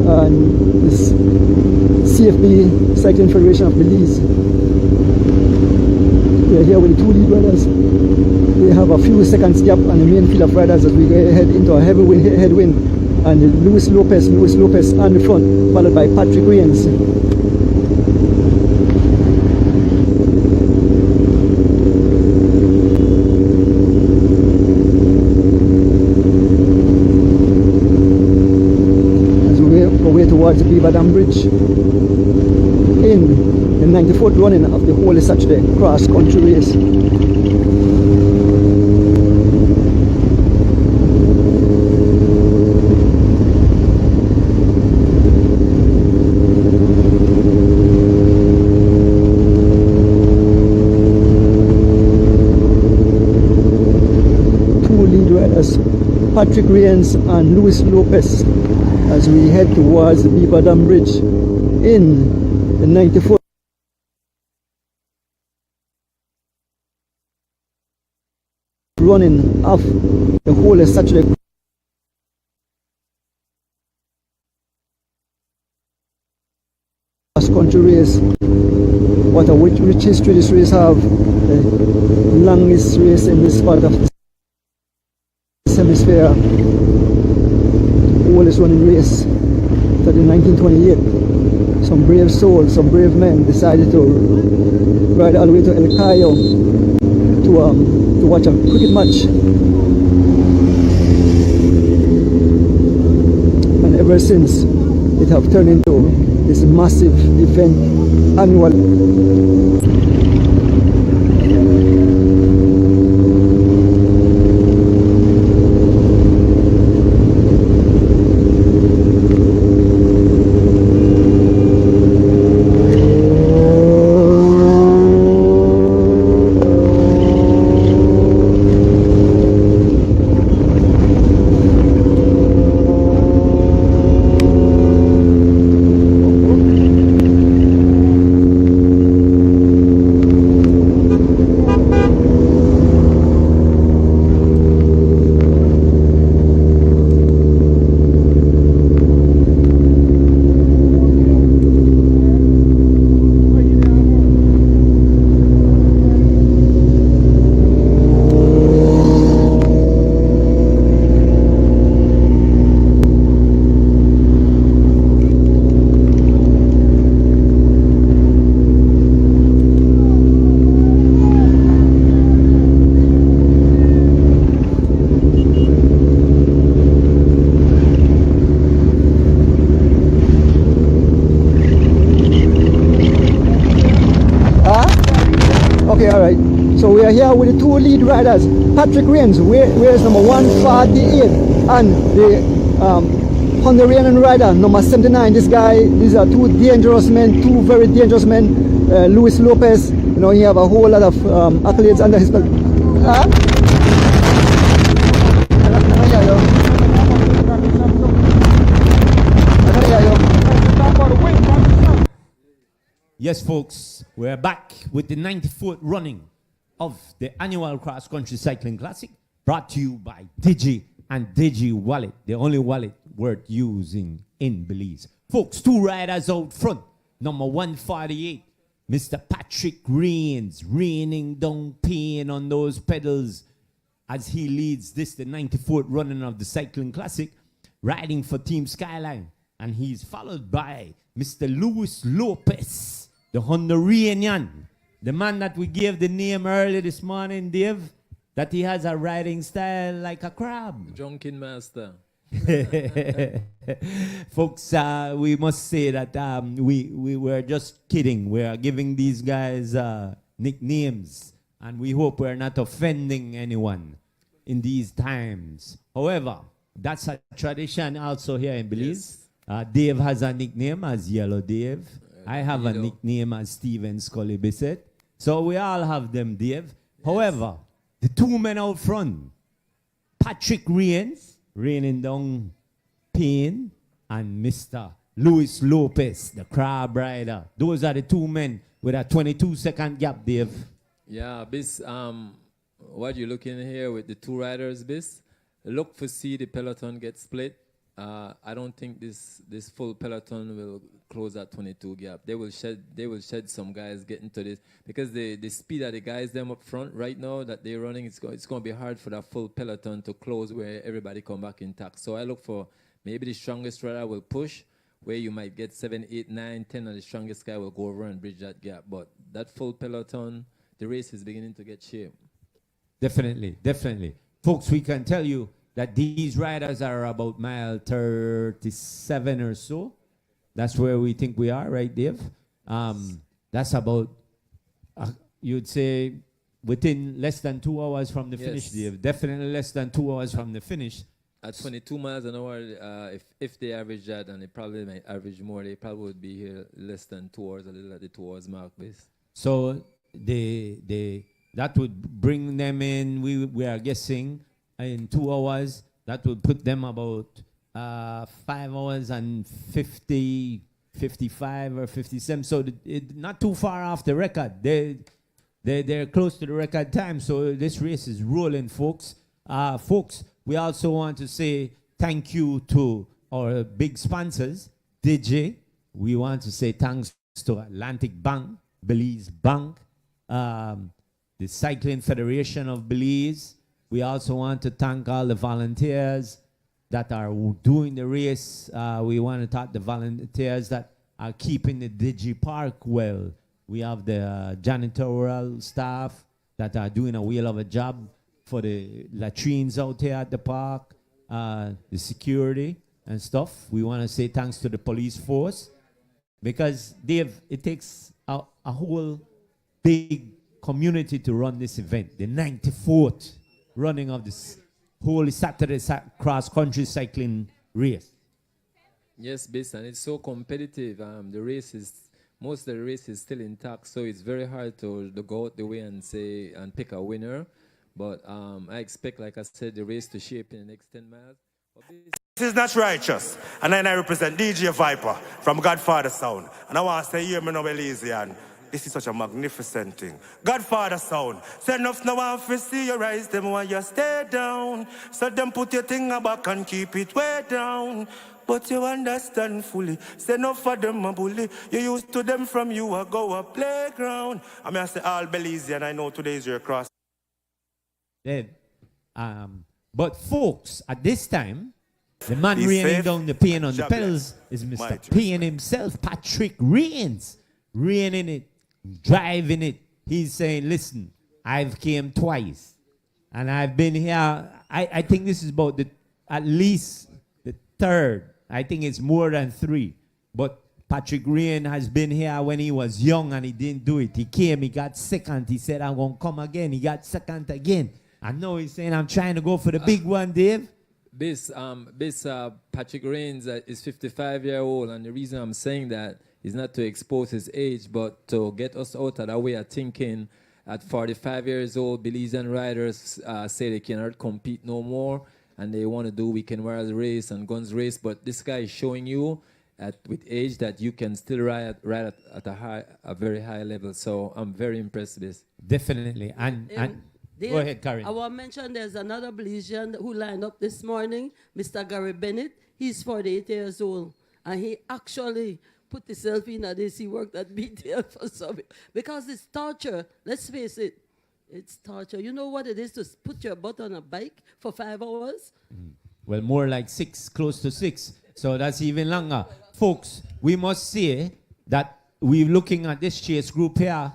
and this CFB, Cycling Federation of Belize. We are here with the 2 lead riders. We have a few seconds gap on the main field of riders as we head into a heavy headwind. And Luis Lopez on the front, followed by Patrick Reigns. Towards the Beaver Dam Bridge in the 94th running of the Holy Saturday Cross Country Race. Two lead riders, Patrick Reigns and Luis Lopez, as we head towards the Beaver Dam Bridge in the 94th running of the whole Saturday cross country race. What a rich history this race have. The longest race in this part of the hemisphere. Oldest running race started in 1928. Some brave souls, some brave men decided to ride all the way to El Cayo to watch a cricket match. And ever since, it have turned into this massive event annual. Okay, all right. So we are here with the two lead riders. Patrick Rains, where's number 148, and the Hungarian rider, number 79. These are two dangerous men, two very dangerous men. Luis Lopez, you know, he have a whole lot of accolades under his belt. Yes, folks, we're back with the 94th running of the annual Cross Country Cycling Classic, brought to you by Digi and Digi Wallet, the only wallet worth using in Belize. Folks, two riders out front. Number 148, Mr. Patrick Rains, raining down pain on those pedals as he leads this, the 94th running of the Cycling Classic, riding for Team Skyline. And he's followed by Mr. Luis Lopez, the Hungarian, the man that we gave the name early this morning, Dave, that he has a riding style like a crab. Drunken master. Folks, we must say that we were just kidding. We are giving these guys nicknames, and we hope we're not offending anyone in these times. However, that's a tradition also here in Belize. Yes. Dave has a nickname as Yellow Dave. I have a nickname as Steven Scully Bissett. So we all have them, Dave. Yes. However, the two men out front, Patrick Rains, raining down pain, and Mr. Luis Lopez, the crab rider. Those are the two men with a 22-second gap, Dave. Yeah, Bis, what you're looking here with the two riders, Bis, look for see the peloton get split. I don't think this full peloton will close that 22 gap. They will shed some guys getting to this because the speed of the guys them up front right now that they're running, it's going to be hard for that full peloton to close where everybody come back intact. So I look for maybe the strongest rider will push where you might get 7, 8, 9, 10, and the strongest guy will go over and bridge that gap. But that full peloton, the race is beginning to get shape. Definitely, definitely. Folks, we can tell you that these riders are about mile 37 or so. That's where we think we are, right, Dave? That's about, you'd say, within less than 2 hours from the finish, Dave. Definitely less than 2 hours from the finish. At 22 miles an hour, if they average that, and they probably might average more, they probably would be here less than 2 hours, a little at the 2 hours mark base. So that would bring them in, we are guessing, in 2 hours. That would put them about 5 hours and 50, 55 or 57. So not too far off the record. They're close to the record time, so this race is rolling, folks. Folks, we also want to say thank you to our big sponsors, DJ. We want to say thanks to Atlantic Bank, Belize Bank, the Cycling Federation of Belize. We also want to thank all the volunteers that are doing the race. We want to thank the volunteers that are keeping the Digi Park well. We have the janitorial staff that are doing a whale of a job for the latrines out here at the park, the security and stuff. We want to say thanks to the police force because, Dave, it takes a whole big community to run this event, the 94th running of this whole Saturday cross-country cycling race. Yes, Bis, and it's so competitive. Most of the race is still intact, so it's very hard to go out the way and say and pick a winner. But I expect, like I said, the race to shape in the next 10 miles. This is not righteous, and then I represent DJ Viper from Godfather Sound, and I want to say, hear me now, Belizean. This is such a magnificent thing. Godfather Sound. Say enough no one to see your eyes, them want you stay down. So them put your thing back and keep it way down. But you understand fully. Say enough for them a bully. You used to them from you a go a playground. I mean I say all Belizean, I know today is your cross. Then, but folks, at this time, the man Be raining safe. down the pain on the God pedals bless. is Mr. Mighty Pain himself, Patrick Rains, reining it, driving it. He's saying, listen, I've came twice, and I've been here. I think this is about at least the third. I think it's more than 3. But Patrick Rain has been here when he was young, and he didn't do it. He came, he got second. He said, I'm going to come again. He got second again. And now he's saying, I'm trying to go for the big one, Dave. Patrick Rains is 55 years old, and the reason I'm saying that is not to expose his age, but to get us out of that way of thinking. At 45 years old, Belizean riders say they cannot compete no more, and they want to do weekend warriors race and guns race. But this guy is showing you with age that you can still ride at a very high level. So I'm very impressed with this. Definitely. And go ahead, Karen. I want to mention there's another Belizean who lined up this morning, Mr. Gary Bennett. He's 48 years old, and he actually put himself in at this. He worked at BTL for something. Because it's torture. Let's face it. It's torture. You know what it is to put your butt on a bike for 5 hours? Well, more like 6, close to 6. So that's even longer. Folks, we must say that we're looking at this chase group here,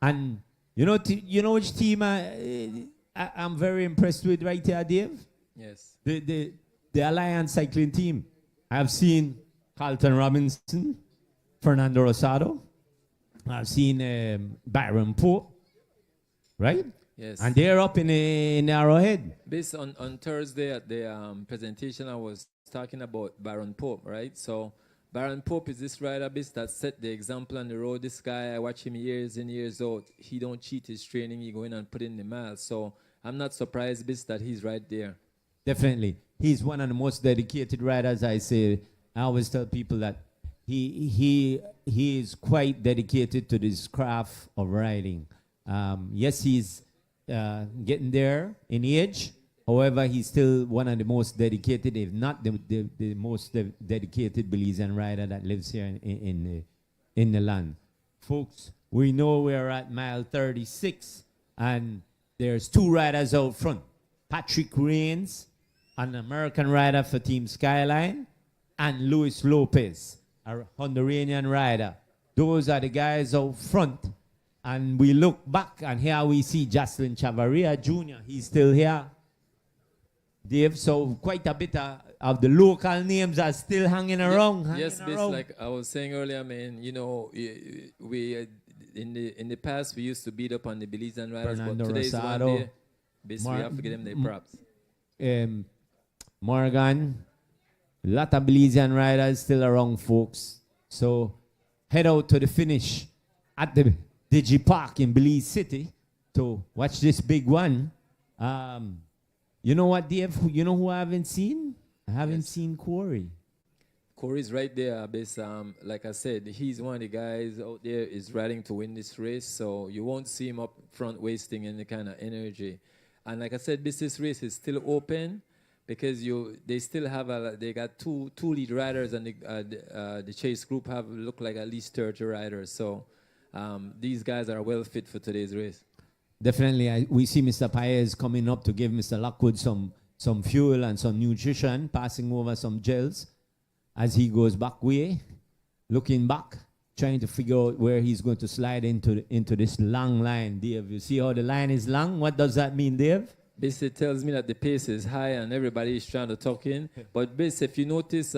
and you know which team I'm very impressed with right here, Dave? Yes. The Alliance cycling team. I've seen Carlton Robinson, Fernando Rosado. I've seen Byron Pope, right? Yes. And they're up in Arrowhead. Based on Thursday at the presentation, I was talking about Byron Pope, right? So Byron Pope is this rider that set the example on the road. This guy, I watch him years and years out. He don't cheat his training. He go in and put in the miles. So I'm not surprised that he's right there. Definitely. He's one of the most dedicated riders. I always tell people that he is quite dedicated to this craft of riding. Yes, he's getting there in age. However, he's still one of the most dedicated, if not the most dedicated Belizean rider that lives here in the land. Folks, we know we're at mile 36, and there's 2 riders out front. Patrick Rains, an American rider for Team Skyline, and Luis Lopez, a Honduran rider. Those are the guys out front. And we look back, and here we see Jocelyn Chavarria Jr. He's still here. Dave, so quite a bit of the local names are still hanging around. Yes, like I was saying earlier, man, you know, we in the past we used to beat up on the Belizean riders, Fernando but today's Rosado, one day, basically we have to give them their props. Morgan, a lot of Belizean riders still around, folks. So head out to the finish at the Digi Park in Belize City to watch this big one. You know what, Dave? You know who I haven't seen? I haven't seen Corey. Corey's right there. Like I said, he's one of the guys out there is riding to win this race. So you won't see him up front wasting any kind of energy. And like I said, this race is still open because they still have they got two lead riders, and the chase group look like at least 30 riders. So these guys are well fit for today's race. Definitely, we see Mr. Paez coming up to give Mr. Lockwood some fuel and some nutrition, passing over some gels as he goes back way, looking back, trying to figure out where he's going to slide into this long line. Dave, you see how the line is long? What does that mean, Dave? Basically tells me that the pace is high and everybody is trying to tuck in. But basically, if you notice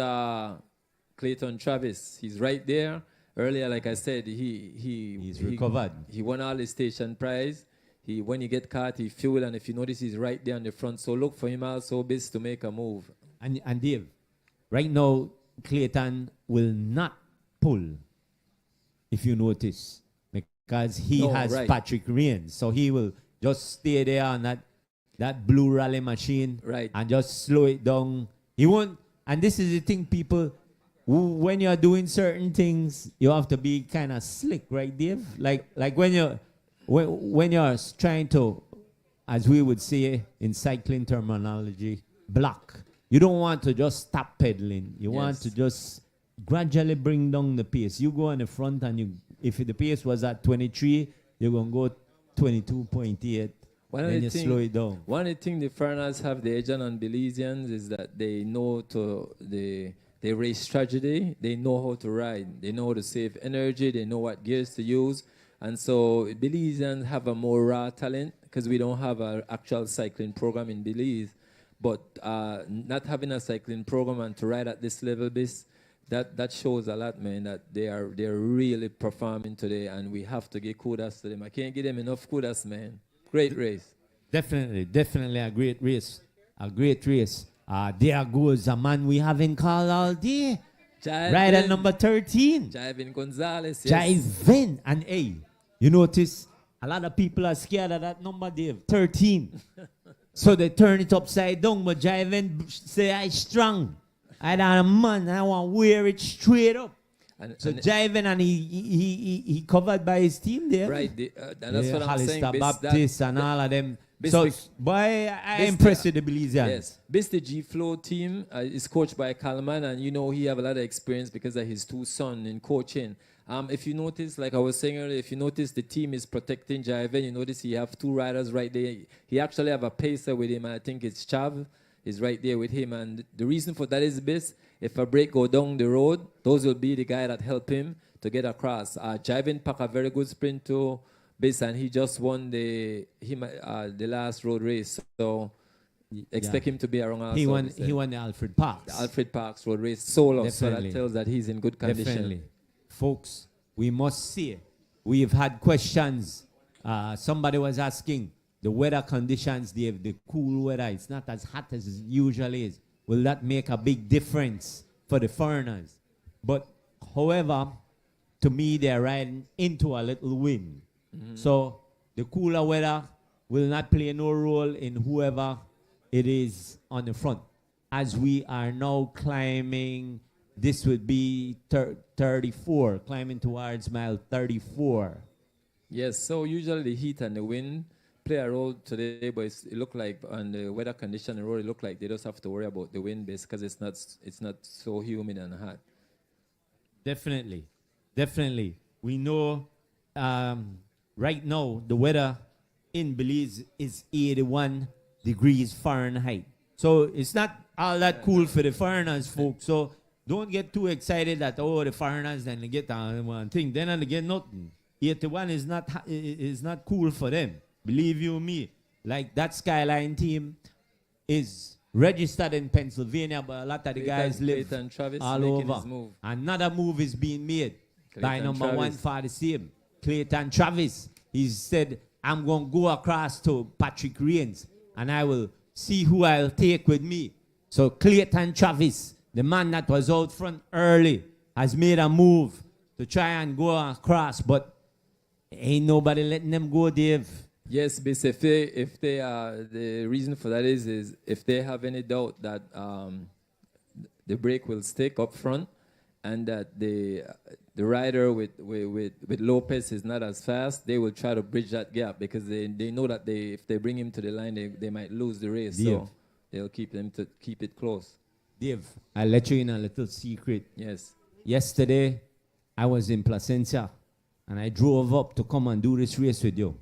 Clayton Travis, he's right there. Earlier, like I said, he's recovered. He won all his station prize. When he get caught, he fuel, and if you notice, he's right there on the front. So look for him also, bis to make a move. And Dave, right now, Clayton will not pull, if you notice, because he has Patrick Rains. So he will just stay there on that blue rally machine and just slow it down. He won't. And this is the thing, people, when you're doing certain things, you have to be kind of slick, right, Dave? Like when you're trying to, as we would say in cycling terminology, block. You don't want to just stop pedaling. You want to just gradually bring down the pace. You go on the front, and if the pace was at 23, you're going to go 22.8. Then you slow it down. One of the things the foreigners have the edge on Belizeans is that they know they race strategy. They know how to ride. They know how to save energy. They know what gears to use. And so Belizeans have a more raw talent because we don't have an actual cycling program in Belize. But not having a cycling program and to ride at this level, that shows a lot, man, that they're really performing today, and we have to give kudos to them. I can't give them enough kudos, man. Great race. Definitely a great race. A great race. There goes a man we haven't called all day. Rider number 13. Jivin Gonzalez. Yes. Jivin. And hey, you notice a lot of people are scared of that number, Dave. 13. So they turn it upside down, but Jivin say, I strong. I don't a man, I want to wear it straight up. So Jivin, and he covered by his team there. Right. And that's what I'm saying. Hollister Baptist and all of them. So, boy, I'm impressed with the Belizeans. Yes. The G-Flow team is coached by Kalman, and he have a lot of experience because of his two sons in coaching. If you notice, like I was saying earlier, if you notice the team is protecting Jaiven, you notice he have two riders right there. He actually have a pacer with him, and I think it's Chav is right there with him. And the reason for that is this: if a break go down the road, those will be the guy that help him to get across. Jaiven pack a very good sprint too. And he just won the last road race, so expect him to be around us. He won the Alfred Parks. The Alfred Parks road race solo, so that tells that he's in good condition. Definitely. Folks, we must say, we've had questions. Somebody was asking, the weather conditions, the cool weather, it's not as hot as it usually is. Will that make a big difference for the foreigners? But, however, to me, they're riding into a little wind. So the cooler weather will not play no role in whoever it is on the front. As we are now climbing, this would be 34, climbing towards mile 34. Yes, so usually the heat and the wind play a role today, but it look like on the weather condition the road, it look like they just have to worry about the wind base because it's not so humid and hot. Definitely. We know right now, the weather in Belize is 81 degrees Fahrenheit. So it's not all that cool for the foreigners, folks. So don't get too excited that, the foreigners, then they get one thing. Then they get nothing. 81 is not cool for them. Believe you me. Like that Skyline team is registered in Pennsylvania, but a lot of the guys live all over. Another move is being made by number 1 for the same. Clayton Travis, he said, I'm going to go across to Patrick Rains, and I will see who I'll take with me. So Clayton Travis, the man that was out front early, has made a move to try and go across, but ain't nobody letting them go, Dave. Yes, basically, if they the reason for that is if they have any doubt that the brake will stick up front, and that the rider with Lopez is not as fast, they will try to bridge that gap because they know that if they bring him to the line, they might lose the race. Dave. So they'll keep it close. Dave, I'll let you in a little secret. Yes. Yesterday, I was in Placencia, and I drove up to come and do this race with you.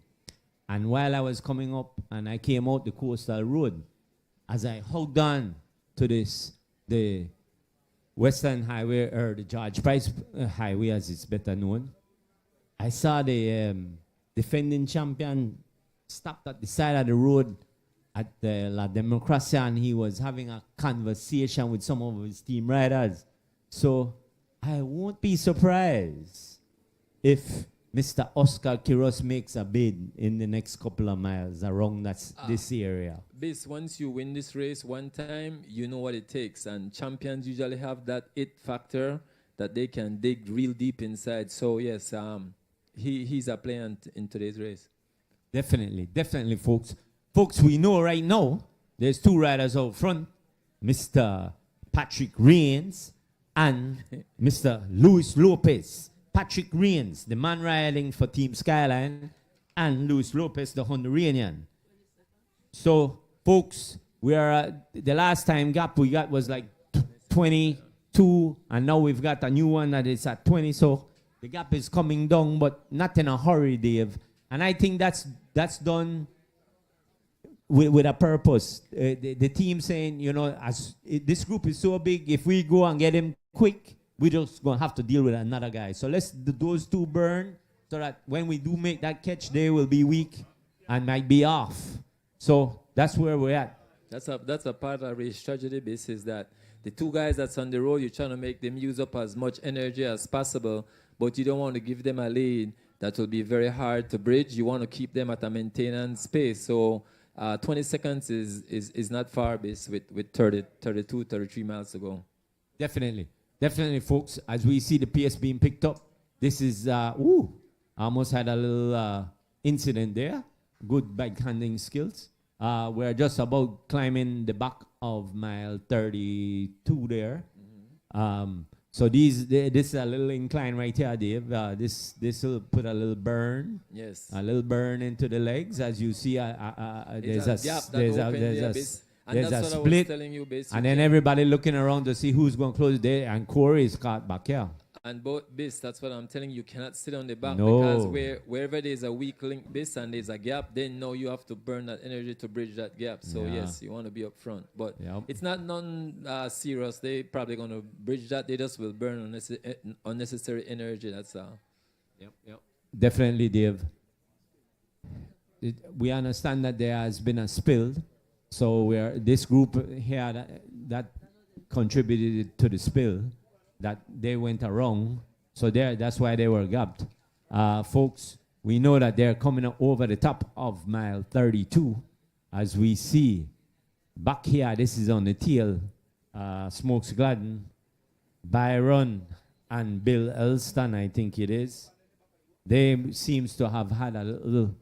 And while I was coming up, and I came out the coastal road, as I hugged on to the Western Highway, or the George Price Highway as it's better known, I saw the defending champion stopped at the side of the road at the La Democracia, and he was having a conversation with some of his team riders. So I won't be surprised if Mr. Oscar Quiros makes a bid in the next couple of miles around this area. Bis, once you win this race one time, you know what it takes. And champions usually have that it factor that they can dig real deep inside. So, yes, he's a player in today's race. Definitely, folks. Folks, we know right now there's two riders out front, Mr. Patrick Rains and Mr. Luis Lopez. Patrick Rains, the man riding for Team Skyline, and Luis Lopez, the Honduranian. So, folks, we are the last time gap we got was like 22, and now we've got a new one that is at 20. So the gap is coming down, but not in a hurry, Dave. And I think that's done with a purpose. The team saying, you know, this group is so big, if we go and get him quick, we're just going to have to deal with another guy. So let's those two burn so that when we do make that catch, they will be weak and might be off. So that's where we're at. That's a part of race strategy basis that the two guys that's on the road, you're trying to make them use up as much energy as possible, but you don't want to give them a lead that will be very hard to bridge. You want to keep them at a maintenance pace. So 20 seconds is not far base with 32, 33 miles to go. Definitely, folks, as we see the pace being picked up, this is, almost had a little incident there. Good bike handling skills. We're just about climbing the back of mile 32 there. So this is a little incline right here, Dave. This will put a little burn. Yes. A little burn into the legs. As you see, there's a split, and then everybody looking around to see who's going to close there, and Corey is caught back here. And both bis, that's what I'm telling you. You cannot sit on the back No. because wherever there's a weak link bis and there's a gap, then now you have to burn that energy to bridge that gap. So yes, you want to be up front, but it's not serious. They probably going to bridge that. They just will burn unnecessary energy. That's all. Yep. Definitely, Dave. We understand that there has been a spill. So this group here that contributed to the spill, that they went around. So that's why they were gapped. Folks, we know that they're coming over the top of mile 32. As we see back here, this is on the tail. Smokes Gladden, Byron, and Bill Elston, I think it is. They seems to have had a little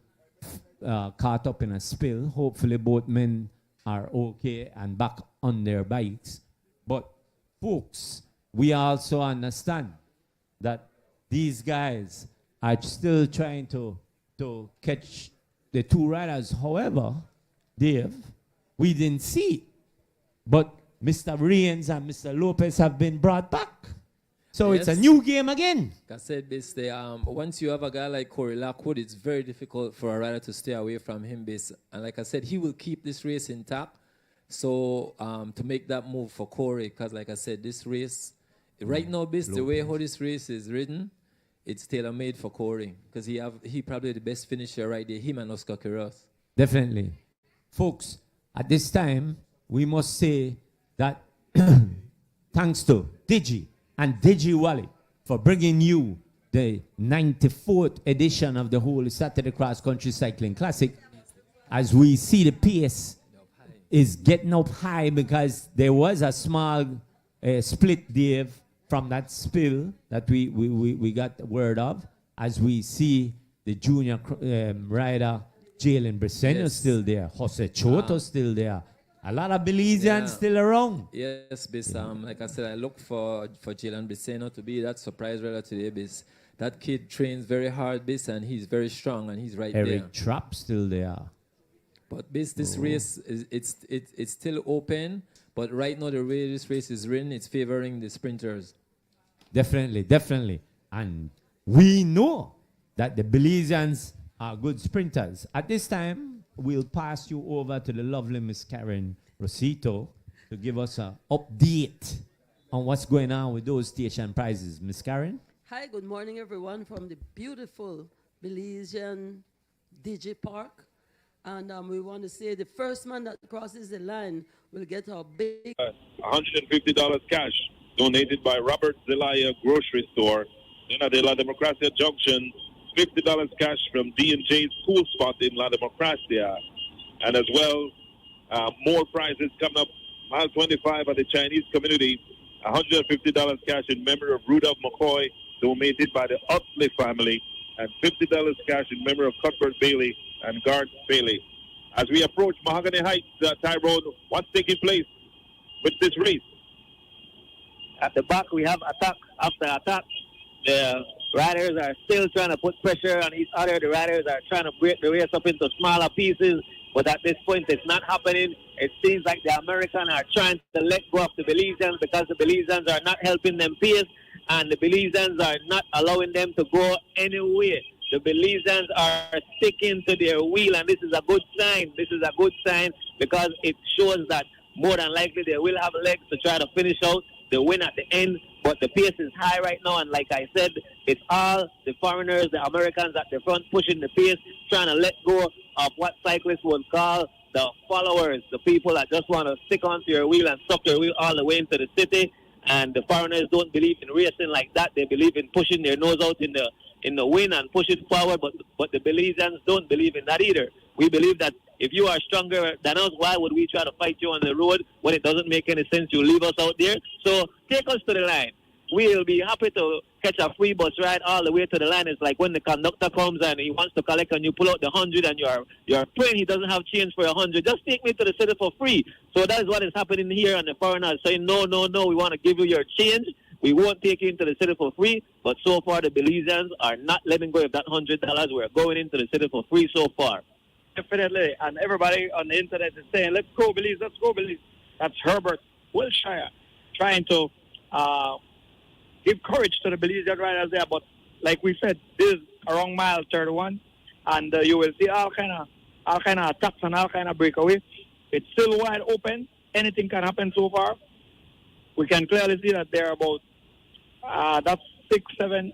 caught up in a spill. Hopefully both men are okay and back on their bikes. But folks, we also understand that these guys are still trying to catch the two riders. However, Dave, we didn't see it. But Mr. Rains and Mr. Lopez have been brought back. So Yes. it's a new game again. Like I said, this, once you have a guy like Corey Lockwood, it's very difficult for a rider to stay away from him. And like I said, he will keep this race intact. So to make that move for Corey, because like I said, this race, right now, the way how this race is ridden, it's tailor-made for Corey. Because he probably the best finisher right there, him and Oscar Quiros. Definitely. Folks, at this time, we must say that thanks to Digi and Digi Wally for bringing you the 94th edition of the Holy Saturday Cross Country Cycling Classic. As we see the pace is getting up high because there was a small split, Dave, from that spill that we got word of. As we see the junior rider, Jalen Briseno still there, Jose Choto still there, A lot of Belizeans still around. Yes, bis, like I said, I look for Jalen Bisseno to be that surprise rider today, bis. That kid trains very hard, bis, and he's very strong, and he's right there. Eric Trapp still there. But bis, this race, it's still open, but right now the way this race is written, it's favoring the sprinters. Definitely, definitely. And we know that the Belizeans are good sprinters. At this time, we'll pass you over to the lovely Miss Karen Rosito to give us an update on what's going on with those station prizes. Miss Karen? Hi, good morning, everyone, from the beautiful Belizean DJ Park. And we want to say the first man that crosses the line will get a big... $150 cash donated by Robert Zelaya Grocery Store. Then at the La Democracia Junction, $50 cash from D&J's Cool Spot in La Democracia. And as well, more prizes coming up. Mile 25 at the Chinese community, $150 cash in memory of Rudolph McCoy, donated by the Utley family, and $50 cash in memory of Cuthbert Bailey and Garth Bailey. As we approach Mahogany Heights, Tyrone, what's taking place with this race? At the back, we have attack after attack. The riders are still trying to put pressure on each other. The riders are trying to break the race up into smaller pieces, but at this point, it's not happening. It seems like the Americans are trying to let go of the Belizeans because the Belizeans are not helping them pace, and the Belizeans are not allowing them to go anywhere. The Belizeans are sticking to their wheel, and this is a good sign. This is a good sign because it shows that more than likely they will have legs to try to finish out the win at the end. But the pace is high right now, and like I said, it's all the foreigners, the Americans at the front pushing the pace, trying to let go of what cyclists would call the followers, the people that just want to stick onto your wheel and suck your wheel all the way into the city. And the foreigners don't believe in racing like that. They believe in pushing their nose out in the wind and pushing forward, but the Belizeans don't believe in that either. We believe that if you are stronger than us, why would we try to fight you on the road when it doesn't make any sense you leave us out there? So take us to the line. We'll be happy to catch a free bus ride all the way to the line. It's like when the conductor comes and he wants to collect and you pull out the 100 and you're praying he doesn't have change for 100. Just take me to the city for free. So that is what is happening here, and the foreigners saying, no, we want to give you your change. We won't take you into the city for free. But so far, the Belizeans are not letting go of that $100. We're going into the city for free so far. Definitely, and everybody on the internet is saying, let's go Belize, let's go Belize. That's Herbert Wilshire trying to give courage to the Belizean riders there. But like we said, this is around mile 31, and you will see all kind of attacks and all kind of breakaway. It's still wide open. Anything can happen so far. We can clearly see that there are about that's 6, 7,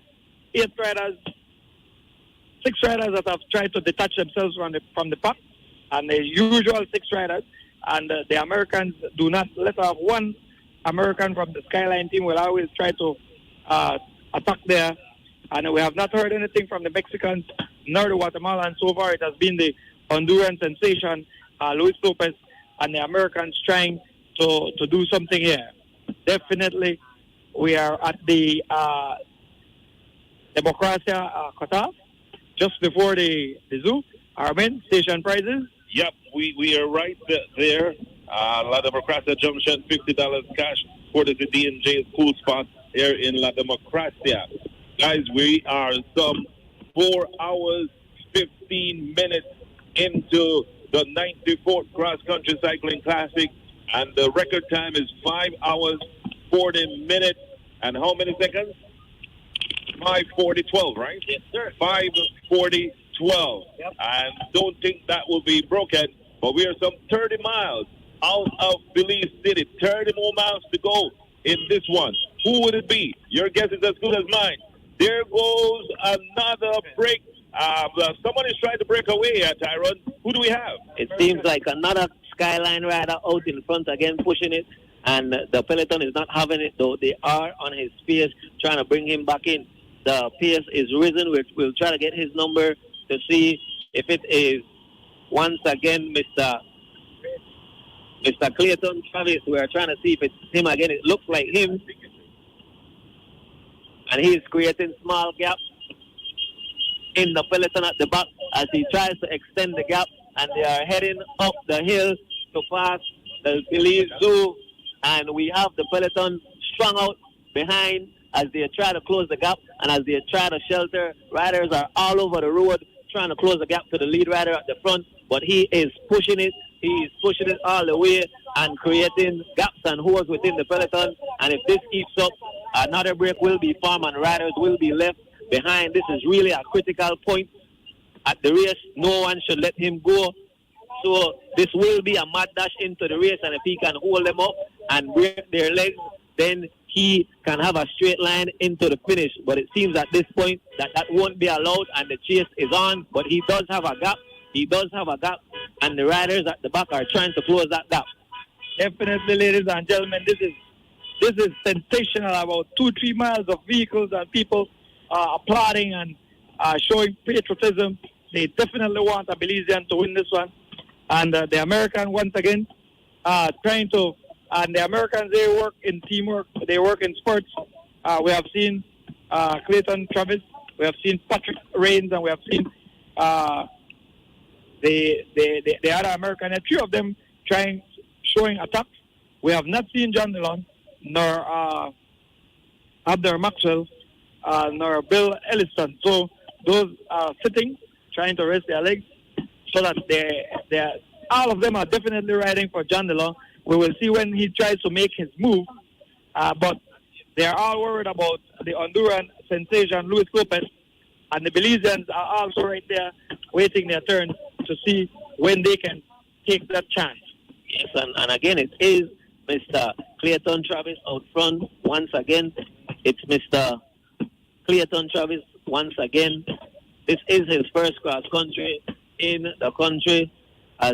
8 riders. 6 riders that have tried to detach themselves from the pack, and the usual 6 riders. And the Americans do not let off. One American from the Skyline team will always try to attack there. And we have not heard anything from the Mexicans nor the Guatemalans. So far, it has been the Honduran sensation, Luis Lopez, and the Americans trying to do something here. Definitely, we are at the Democracia cutoff, just before the zoo. Armin, station prizes? Yep, we are right there. La Democracia Junction, $50 cash for the D&J's Cool Spot here in La Democracia. Guys, we are some 4 hours, 15 minutes into the 94th Cross Country Cycling Classic, and the record time is 5 hours, 40 minutes, and how many seconds? 5:40:12, right? Yes, sir. 5:40:12. Yep. And don't think that will be broken, but we are some 30 miles out of Belize City. 30 more miles to go in this one. Who would it be? Your guess is as good as mine. There goes another break. Someone is trying to break away here, Tyrone. Who do we have? It seems like another Skyline rider out in front again, pushing it. And the peloton is not having it, though. They are on his pace, trying to bring him back in. The pace is risen. We'll try to get his number to see if it is once again Mr. Clayton Travis. We are trying to see if it's him again. It looks like him. And he's creating small gaps in the peloton at the back as he tries to extend the gap. And they are heading up the hill to pass the Belize Zoo, and we have the peloton strung out behind as they try to close the gap and as they try to shelter. Riders are all over the road trying to close the gap to the lead rider at the front, but he is pushing it. He is pushing it all the way and creating gaps and holes within the peloton. And if this keeps up, another break will be formed and riders will be left behind. This is really a critical point at the race. No one should let him go. So this will be a mad dash into the race, and if he can hold them up and break their legs, then he can have a straight line into the finish. But it seems at this point that won't be allowed, and the chase is on. But he does have a gap. He does have a gap, and the riders at the back are trying to close that gap. Definitely, ladies and gentlemen, this is sensational. About 2-3 miles of vehicles and people applauding and showing patriotism. They definitely want a Belizean to win this one. And the American, once again, trying to, and the Americans, they work in teamwork, they work in sports. We have seen Clayton Travis, we have seen Patrick Rains, and we have seen the other American, and 3 of them showing attacks. We have not seen John Dillon, nor Abner Maxwell, nor Bill Ellison. So those are sitting, trying to rest their legs, so that all of them are definitely riding for John Dillon. We will see when he tries to make his move, but they are all worried about the Honduran sensation, Luis Lopez, and the Belizeans are also right there waiting their turn to see when they can take that chance. Yes, and again, it is Mr. Clayton Travis out front once again. It's Mr. Clayton Travis once again. This is his first cross country in the country, as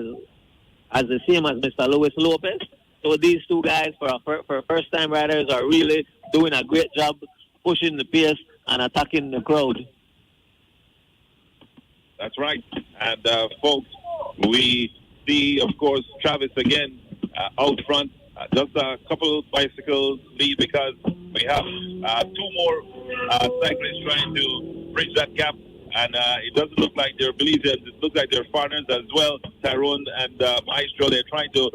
the same as Mr. Luis Lopez. So these 2 guys, for first-time riders, are really doing a great job pushing the pace and attacking the crowd. That's right. And, folks, we see, of course, Travis again out front. Just a couple of bicycles lead because we have 2 more cyclists trying to bridge that gap. And it doesn't look like they're Belizeans. It looks like they're foreigners as well. Tyrone and Maestro, they're trying to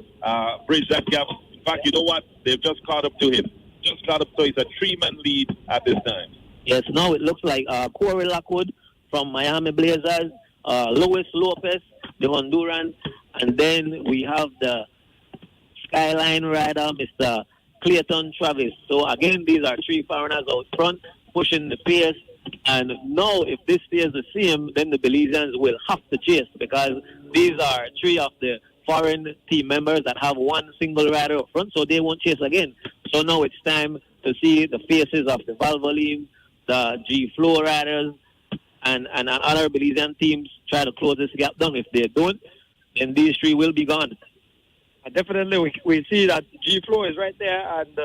bridge that gap. In fact, you know what? They've just caught up to him. Just caught up, so it's a 3-man lead at this time. Yes, now it looks like Corey Lockwood from Miami Blazers, Luis Lopez, the Honduran, and then we have the Skyline rider, Mr. Clayton Travis. So again, these are 3 foreigners out front pushing the pace. And now, if this stays the same, then the Belizeans will have to chase, because these are 3 of the foreign team members that have 1 single rider up front, so they won't chase again. So now it's time to see the faces of the Valvoline, the G-Flow riders, and other Belizean teams try to close this gap down. If they don't, then these 3 will be gone. Definitely, we see that G-Flow is right there, and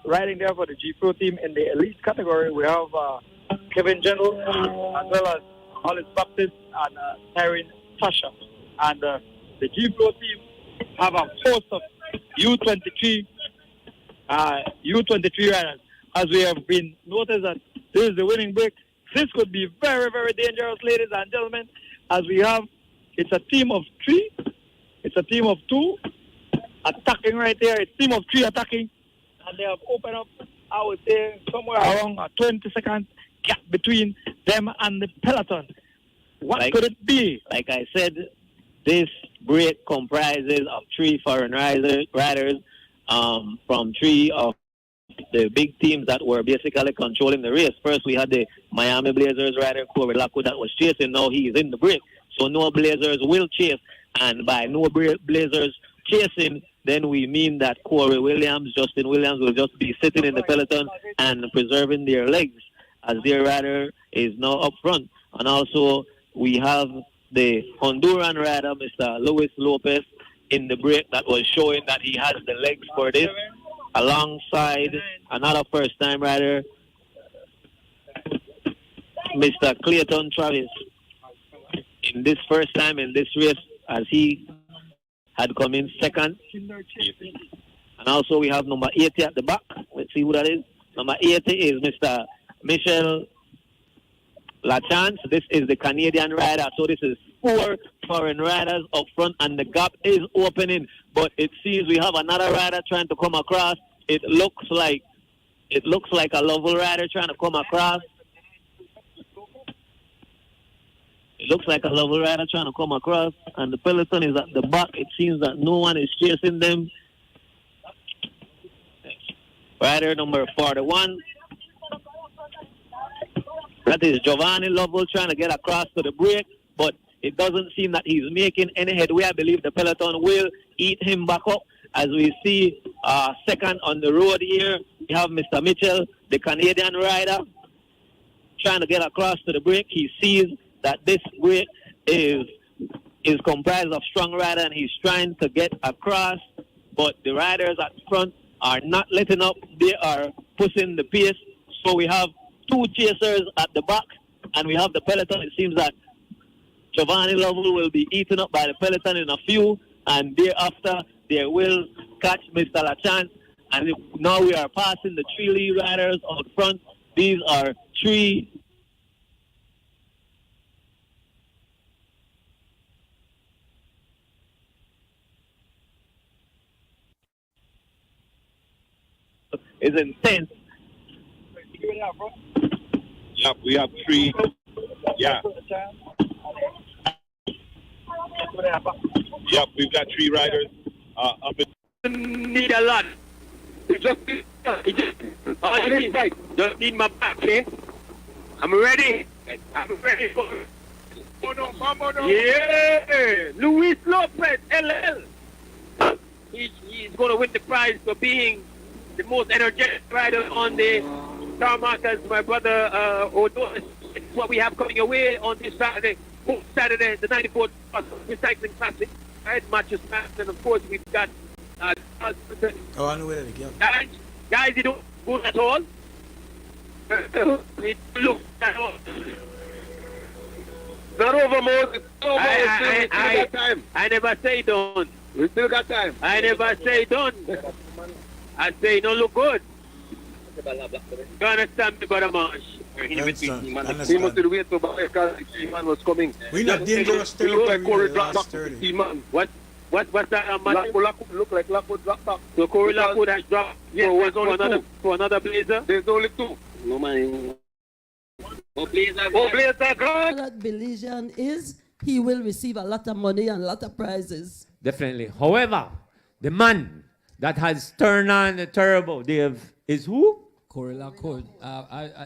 riding there for the G-Pro team in the elite category, we have Kevin Gentle, as well as Hollis Baptist and Taryn Tasha. And the G-Pro team have a host of U23 riders. As we have been noticed that this is the winning break, this could be very, very dangerous, ladies and gentlemen, as we have, it's a team of 3, it's a team of 2 attacking right there, it's a team of 3 attacking. And they have opened up, I would say, somewhere around a 20-second gap between them and the peloton. What could it be? Like I said, this break comprises of 3 foreign riders from 3 of the big teams that were basically controlling the race. First, we had the Miami Blazers rider, Corey Lockwood, that was chasing. Now he is in the break. So no Blazers will chase. And by no Blazers chasing, then we mean that Corey Williams, Justin Williams will just be sitting in the peloton and preserving their legs, as their rider is now up front. And also we have the Honduran rider, Mr. Luis Lopez, in the break that was showing that he has the legs for this, alongside another first-time rider, Mr. Clayton Travis, in this first time in this race, as he had come in second. And also we have number 80 at the back. Let's see who that is. Number 80 is Mr. Michel La Chance. This is the Canadian rider. So this is 4 foreign riders up front, and the gap is opening. But it seems we have another rider trying to come across. It looks like a Lovell rider trying to come across. It looks like a Lovell rider trying to come across, and the peloton is at the back. It seems that no one is chasing them. Rider number 41. That is Giovanni Lovell trying to get across to the break, but it doesn't seem that he's making any headway. I believe the peloton will eat him back up. As we see second on the road here, we have Mr. Mitchell, the Canadian rider, trying to get across to the break. He sees that this break is comprised of strong riders, and he's trying to get across, but the riders at front are not letting up. They are pushing the pace. So we have 2 chasers at the back, and we have the peloton. It seems that Giovanni Lovell will be eaten up by the peloton in a few, and thereafter they will catch Mr. Lachance. And now we are passing the 3 lead riders out front. These are 3 is intense. Yep, we have 3. Yeah. Yep, we've got 3 riders up in. Need a lot. Just need my back, okay? I'm ready. I'm ready for it. Yeah, Luis Lopez, LL. He's going to win the prize for being the most energetic rider on the tarmac, as my brother Odo. It's what we have coming away on this Saturday, the 94th Recycling Classic. Right, matches match, and of course we've got I know where they go. Guys, you don't go at all. It looks at all. Not over, Moses. We still got time. I never say done. We still got time. I never say done. I say no look good. You understand me, brother Marsh? He must have waited for because the man was coming. We're not dangerous territory. What's that? Lockwood look like Lockwood dropped back. So Corey Lockwood has dropped for another Blazer? There's only 2. No man. Blazer God. That Belizean is, he will receive a lot of money and a lot of prizes. Definitely. However, the man that has turned on the turbo, Dave, is who? Corey Lockwood.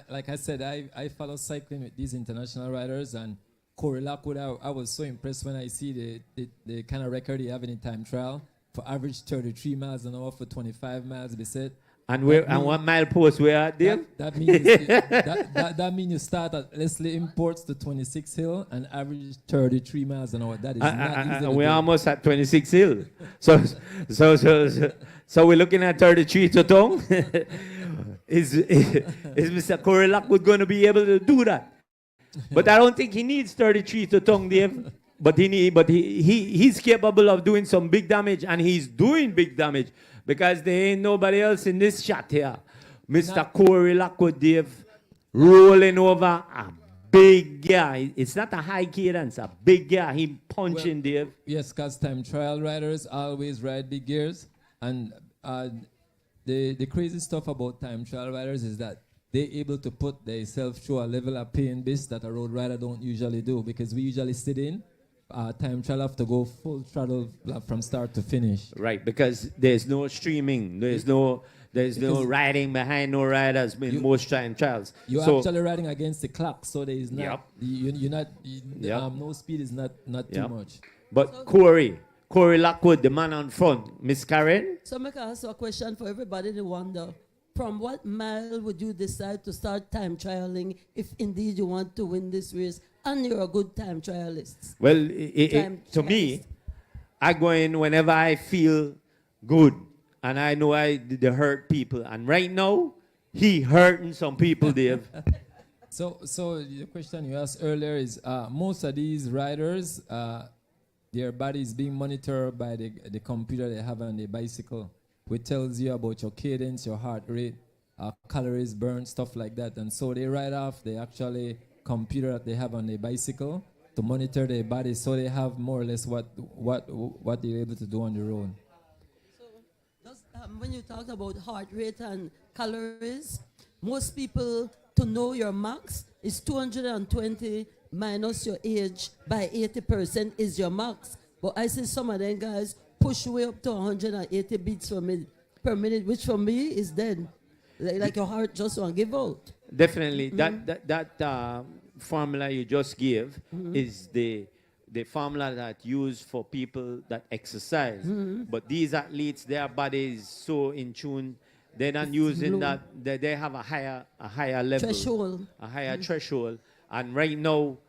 Like I said, I follow cycling with these international riders, and Corey Lockwood, I was so impressed when I see the kind of record he have in time trial for average 33 miles an hour for 25 miles beset. And what mile post we are, Dave? That means that means you start at Leslie Imports to 26 Hill and average 33 miles an hour. That is not easy. We're almost at 26 Hill. So we're looking at 33 to tongue. Is Mr. Corey Lockwood going to be able to do that? But I don't think he needs 33 to tongue, Dave. But he's capable of doing some big damage, and he's doing big damage because there ain't nobody else in this shot here. Mr. Corey Lockwood, Dave, rolling over a big guy. It's not a high cadence, a big guy. He punching, Dave. Yes, because time trial riders always ride big gears, and the crazy stuff about time trial riders is that they're able to put themselves through a level of pain base that a road rider don't usually do, because we usually sit in. Time trial have to go full throttle from start to finish. Right, because there's no streaming, there's no riding behind no riders in most time trials. You're actually riding against the clock, so there is not no speed is not too much. But Corey Lockwood, the man on front, Miss Karen. So I can ask a question for everybody to wonder. From what mile would you decide to start time trialing if indeed you want to win this race and you're a good time trialist? Well, to me, I go in whenever I feel good and I know I did hurt people. And right now, he hurting some people, Dave. So the question you asked earlier is most of these riders, their body is being monitored by the computer they have on their bicycle, which tells you about your cadence, your heart rate, calories burned, stuff like that. And so they ride off, they actually computer that they have on their bicycle to monitor their body, so they have more or less what they're able to do on the road. When you talk about heart rate and calories, most people, to know your max is 220 minus your age by 80% is your max. But I see some of them guys push way up to 180 beats per minute, which for me is dead. Like your heart just won't give out. Definitely. That formula you just gave is the formula that used for people that exercise. But these athletes, their body is so in tune, they're not using that. They have a higher level, threshold. a higher threshold. And right now,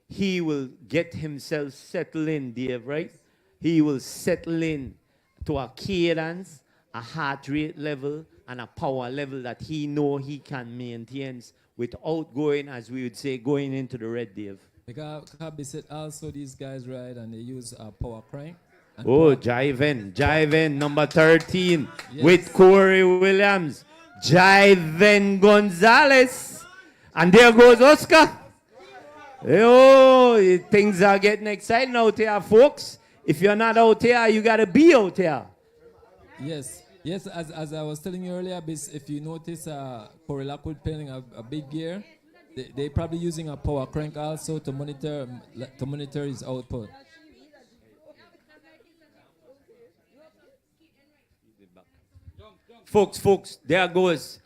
he will get himself settled in, Dave, right? He will settle in to a cadence, a heart rate level, and a power level that he know he can maintain without going, as we would say, going into the red, Dave. Because also these guys ride and they use a power crank. Oh, Jiven, number 13, with Corey Williams. Jiven Gonzalez. And there goes Oscar. Oh, things are getting exciting out here, folks. If you're not out here, you got to be out here. Yes, as I was telling you earlier, if you notice Corey Lockwood playing a big gear, they're probably using a power crank also to monitor his output. Folks, there goes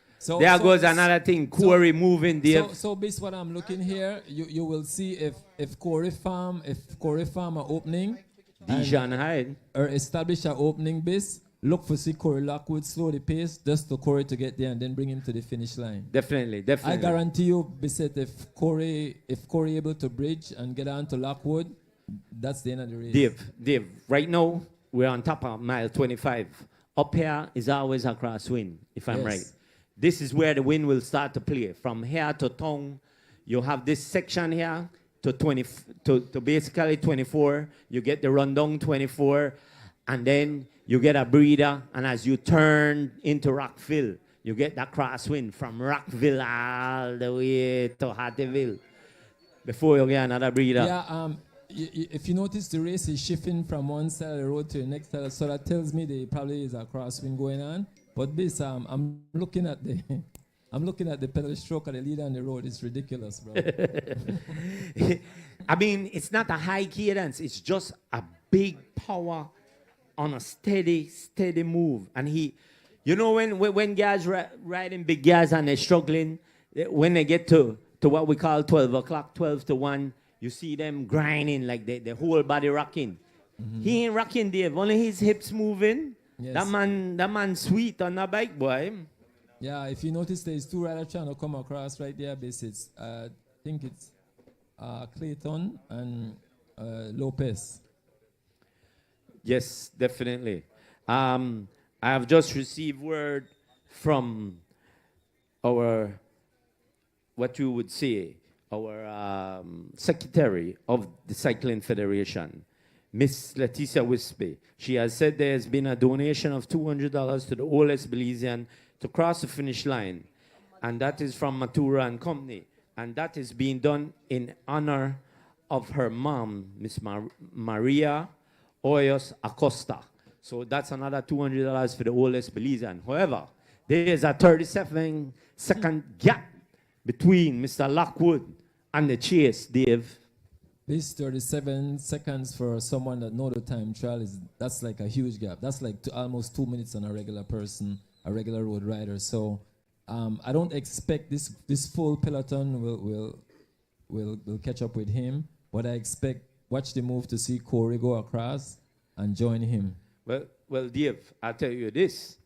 another thing. Corey moving there. So based what I'm looking here, you will see if Corey farm an opening, Dijon Hyde, or establish an opening base. Look for see Corey Lockwood slow the pace just to Corey to get there and then bring him to the finish line. Definitely. I guarantee you, Bissett, if Corey able to bridge and get on to Lockwood, that's the end of the race. Dave, right now we're on top of mile 25. Up here is always a crosswind, if I'm right. This is where the wind will start to play. From here to town, you have this section here to basically 24. You get the rundown 24, and then you get a breather, and as you turn into Rockville, you get that crosswind from Rockville all the way to Hattieville before you get another breather. Yeah, if you notice, the race is shifting from one side of the road to the next side, so that tells me there probably is a crosswind going on. But this, I'm looking at the pedal stroke of the leader on the road. It's ridiculous, bro. I mean, it's not a high cadence. It's just a big power on a steady move. And when guys riding big guys and they're struggling, when they get to what we call 12 o'clock, 12 to 1, you see them grinding, like the whole body rocking. He ain't rocking, Dave. Only his hips moving. Yes. That man sweet on the bike, boy. Yeah, if you notice, there's two riders trying to come across right there. It's, I think it's Clayton and Lopez. Yes, definitely. I have just received word from our, what you would say, our secretary of the Cycling Federation, Miss Leticia Wispy. She has said there has been a donation of $200 to the oldest Belizean to cross the finish line, and that is from Matura and Company, and that is being done in honor of her mom, Miss Maria Hoyos Acosta. So that's another $200 for the oldest Belizean. However, there is a 37-second gap between Mr. Lockwood and the chase, Dave. This 37 seconds for someone that know the time trial that's like a huge gap. That's like almost 2 minutes on a regular person, a regular road rider. So I don't expect this full peloton will catch up with him, but I expect watch the move to see Corey go across and join him. Well, Dave, I'll tell you this.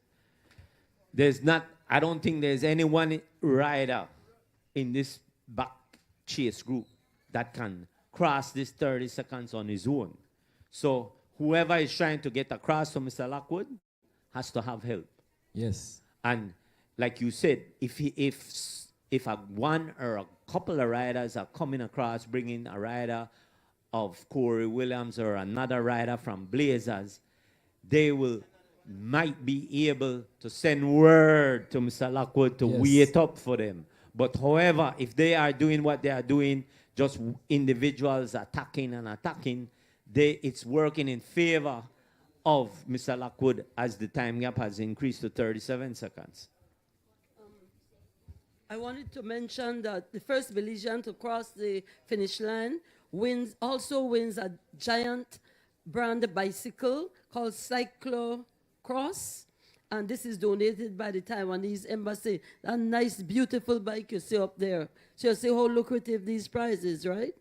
I don't think there's any one rider in this back chase group that can cross this 30 seconds on his own. So whoever is trying to get across from Mr. Lockwood has to have help. Yes. And like you said, if a one or a couple of riders are coming across, bringing a rider of Corey Williams or another rider from Blazers, they might be able to send word to Mr. Lockwood to wait up for them. But however, if they are doing what they are doing, just individuals attacking and attacking, it's working in favor of Mr. Lockwood as the time gap has increased to 37 seconds. I wanted to mention that the first Belizean to cross the finish line also wins a giant brand bicycle called Cyclocross, and this is donated by the Taiwanese embassy. A nice, beautiful bike you see up there. So you see how lucrative these prizes, right?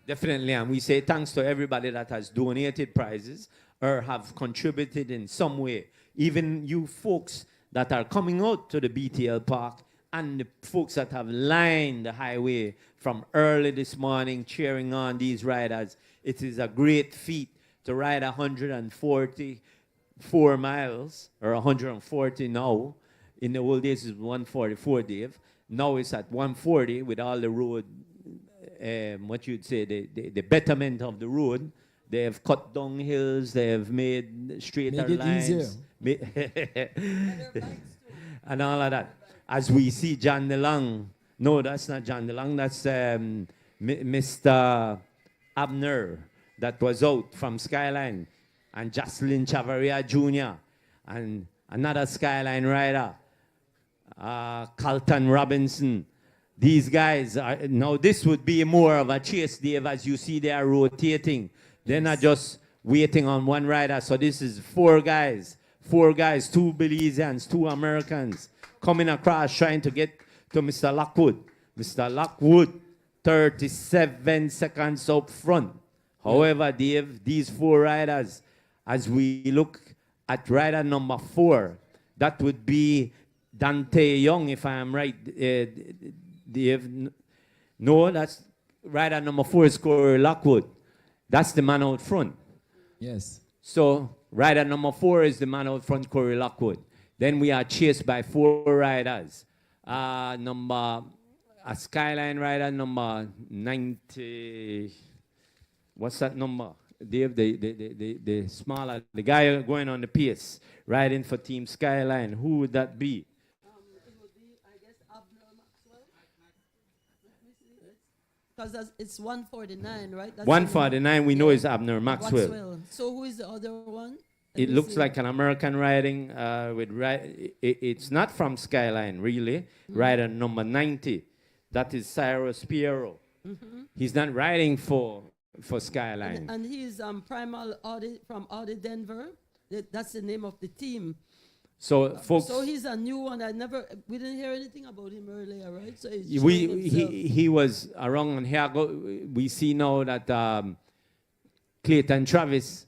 Definitely, and we say thanks to everybody that has donated prizes or have contributed in some way. Even you folks that are coming out to the BTL Park and the folks that have lined the highway from early this morning cheering on these riders. It is a great feat to ride 144 miles, or 140 now. In the old days, it was 144, Dave. Now it's at 140 with all the road, what you'd say, the betterment of the road. They have cut down hills, they have made straighter lines. And all of that. As we see John DeLong, no, that's not John DeLong, that's Mr. Abner that was out from Skyline, and Jocelyn Chavaria Jr., and another Skyline rider, Carlton Robinson. These guys are, now this would be more of a chase, Dave, as you see they are rotating. They're not just waiting on one rider. So this is four guys, two Belizeans, two Americans, coming across trying to get to Mr. Lockwood. Mr. Lockwood, 37 seconds up front. However, Dave, these four riders, as we look at rider number 4, that would be Dante Young, if I am right, Dave. No, that's rider number 4 is Corey Lockwood. That's the man out front. Yes. So rider number 4 is the man out front, Corey Lockwood. Then we are chased by 4 riders. A Skyline rider number 90. What's that number? Dave, the smaller, the guy going on the pace, riding for Team Skyline. Who would that be? It would be, I guess, Abner Maxwell. Because it's 149, right? That's 149, we know is Abner Maxwell. So who is the other one? It looks like an American riding it's not from Skyline, really. Rider number 90. That is Cyrus Piero. He's not riding for Skyline. And he's Primal Audi from Audi Denver. That's the name of the team. So folks, so he's a new one. We didn't hear anything about him earlier, right? So he was around, and here we see now that Clayton Travis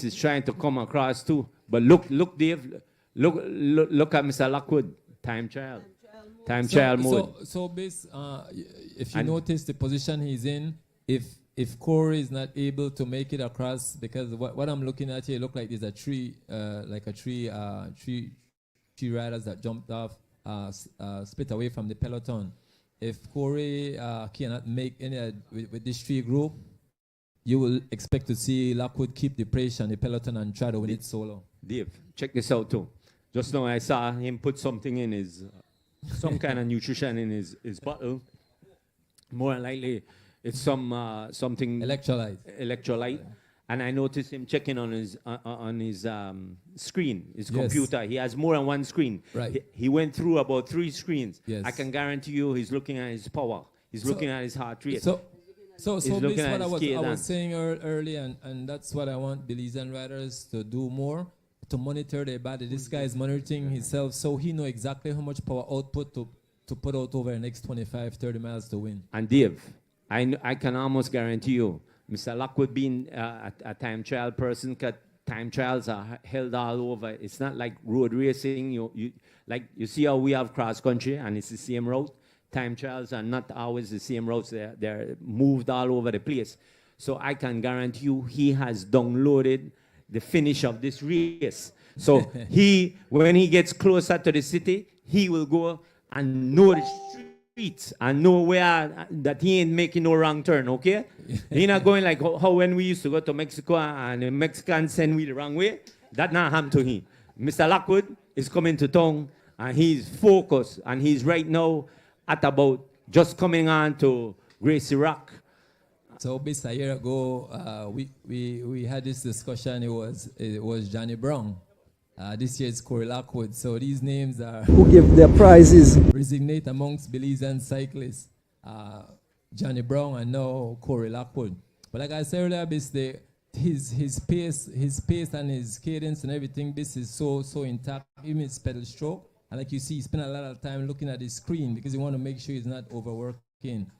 is trying to come across too. But look, Dave, look at Mr. Lockwood, time trial mode. So if you notice the position he's in, if Corey is not able to make it across, because what I'm looking at here, look like there's a tree, three riders that jumped off, split away from the peloton. If Corey cannot make any with this tree group, you will expect to see Lockwood keep the pressure on the peloton and try to win it solo. Dave, check this out too. Just now I saw him put something in his, some kind of nutrition in his bottle. More than likely, it's something electrolyte, and I noticed him checking on his screen, his computer. He has more than one screen. Right. He went through about 3 screens. Yes. I can guarantee you, he's looking at his power. He's looking at his heart rate. So this is what I cadence. was saying earlier, and that's what I want Belizean riders to do more, to monitor their body. This guy is monitoring himself, so he know exactly how much power output to put out over the next 25, 30 miles to win. And Dave, I can almost guarantee you, Mr. Lockwood being a time trial person, because time trials are held all over. It's not like road racing. You see how we have cross country and it's the same route. Time trials are not always the same routes. They're moved all over the place. So I can guarantee you he has downloaded the finish of this race. So when he gets closer to the city, he will go and know the streets and know where that he ain't making no wrong turn, okay? He not going like how when we used to go to Mexico and the Mexicans send we the wrong way. That not happened to him. Mr. Lockwood is coming to town and he's focused, and he's right now at about just coming on to Gracie Rock. So based a year ago, we had this discussion. It was Johnny Brown. This year it's Corey Lockwood. So these names are who give their prizes. Resonate amongst Belize and cyclists. Johnny Brown and now Corey Lockwood. But like I said earlier, his pace and his cadence and everything, this is so intact. Even his pedal stroke. And like you see, he spent a lot of time looking at his screen because he want to make sure he's not overworking.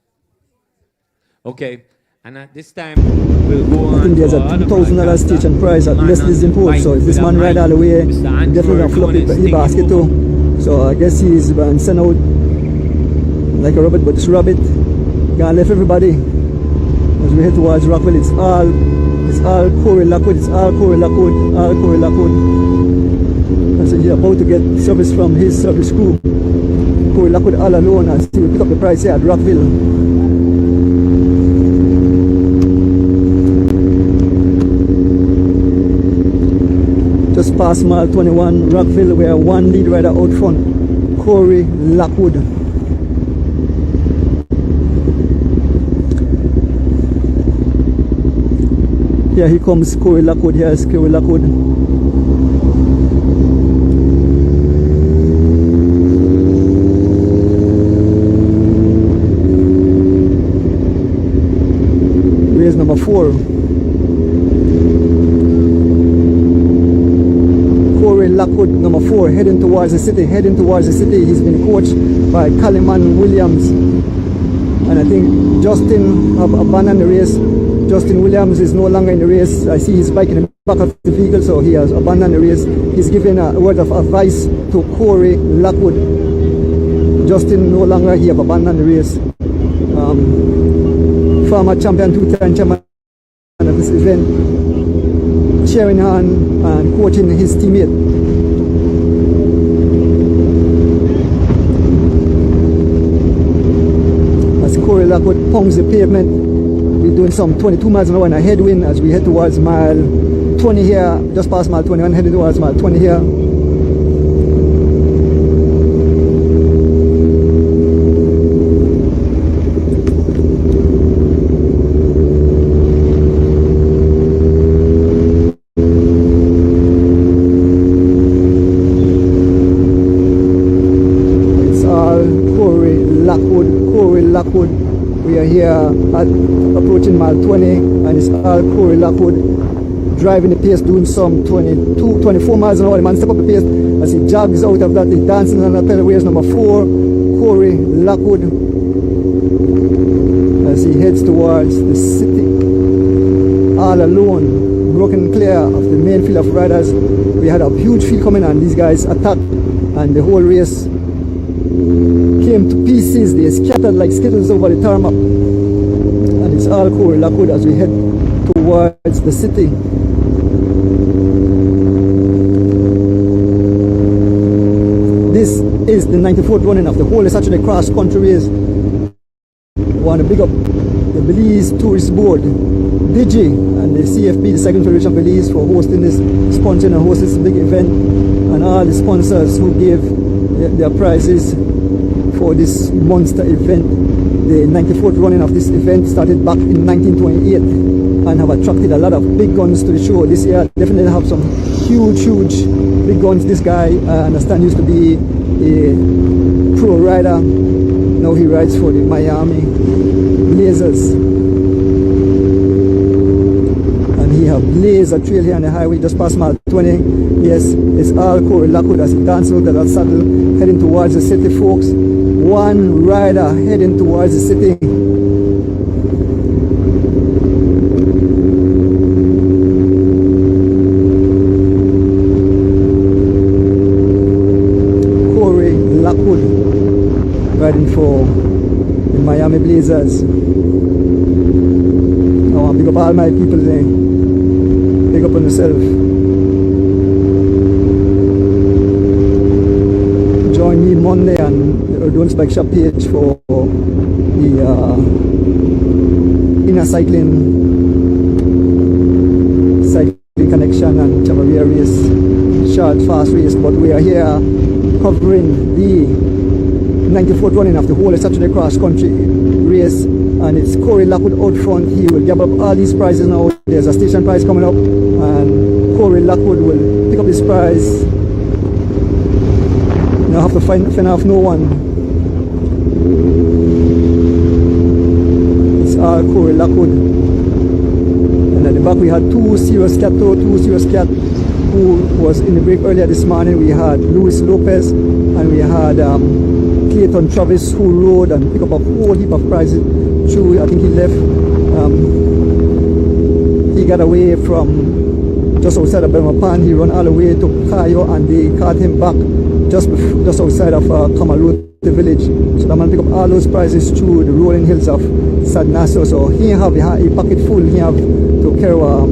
Okay. And at this time, we'll go on. I think there's a $2,000 station prize at Leslie's Import. So if this man ride all the way, definitely gonna fill up the basket too. So I guess he's been sent out like a rabbit, but this rabbit gonna left everybody as we head towards Rockville. It's all Corey Lockwood. It's all Corey Lockwood. All Corey Lockwood. And so he's about to get service from his service crew. Corey Lockwood all alone as he will pick up the prize here at Rockville. Just past mile 21, Rockville, we are one lead rider out front, Corey Lockwood. Here he comes, Corey Lockwood. Here's Corey Lockwood. Race number 4. Lockwood, number 4, heading towards the city. He's been coached by Kaliman Williams, and I think Justin have abandoned the race. Justin Williams is no longer in the race. I see his bike in the back of the vehicle, so he has abandoned the race. He's giving a word of advice to Corey Lockwood. Justin no longer, he have abandoned the race. Former champion, 2-time champion of this event, cheering on and coaching his teammate. As Corey Lockwood punks the pavement, we're doing some 22 miles an hour in a headwind as we head towards mile 20 here, just past mile 21, heading towards mile 20 here. We are here at approaching mile 20, and it's all Corey Lockwood driving the pace, doing some 24 miles an hour. The man step up the pace as he jogs out of that. He's dancing on the pedal. Race number 4, Corey Lockwood, as he heads towards the city, all alone, broken clear of the main field of riders. We had a huge field coming, and these guys attacked, and the whole race came to pieces. They scattered like skittles over the tarmac, and it's all Corey Lockwood as we head towards the city. This is the 94th running of the whole Saturday cross country race. I want to big up the Belize Tourist Board, Digi, and the CFB, the Cycling Federation of Belize, for hosting this, sponsoring and hosting this big event, and all the sponsors who gave their prizes for this monster event. The 94th running of this event started back in 1928 and have attracted a lot of big guns to the show. This year definitely have some huge big guns. This guy, I understand, used to be a pro rider. Now he rides for the Miami Blazers, and he have blazed a trail here on the highway just past mile 20. Yes, it's all Corey Lockwood as he dances out of that saddle, heading towards the city, folks. One rider heading towards the city. Corey Lockwood riding for the Miami Blazers. I want to big up all my people there. Big up on yourself. Join me Monday and Don't Bike Shop page for the inner cycling connection and Chamaria race, short fast race. But we are here covering the 94th running of the whole Saturday cross country race, and it's Corey Lockwood out front. He will give up all these prizes now. There's a station prize coming up, and Corey Lockwood will pick up this prize. Now have to fend off no one. It's Corey Lockwood. And at the back we had two serious cat who was in the break earlier this morning. We had Luis Lopez and we had Clayton Travis, who rode and picked up a whole heap of prizes. True, I think he left. He got away from just outside of Belma Pan. He ran all the way to Cayo and they caught him back just outside of Kamalut, the village. So the man picked up all those prizes through the rolling hills of Sadnaso. So he have a pocket full. He have to carry a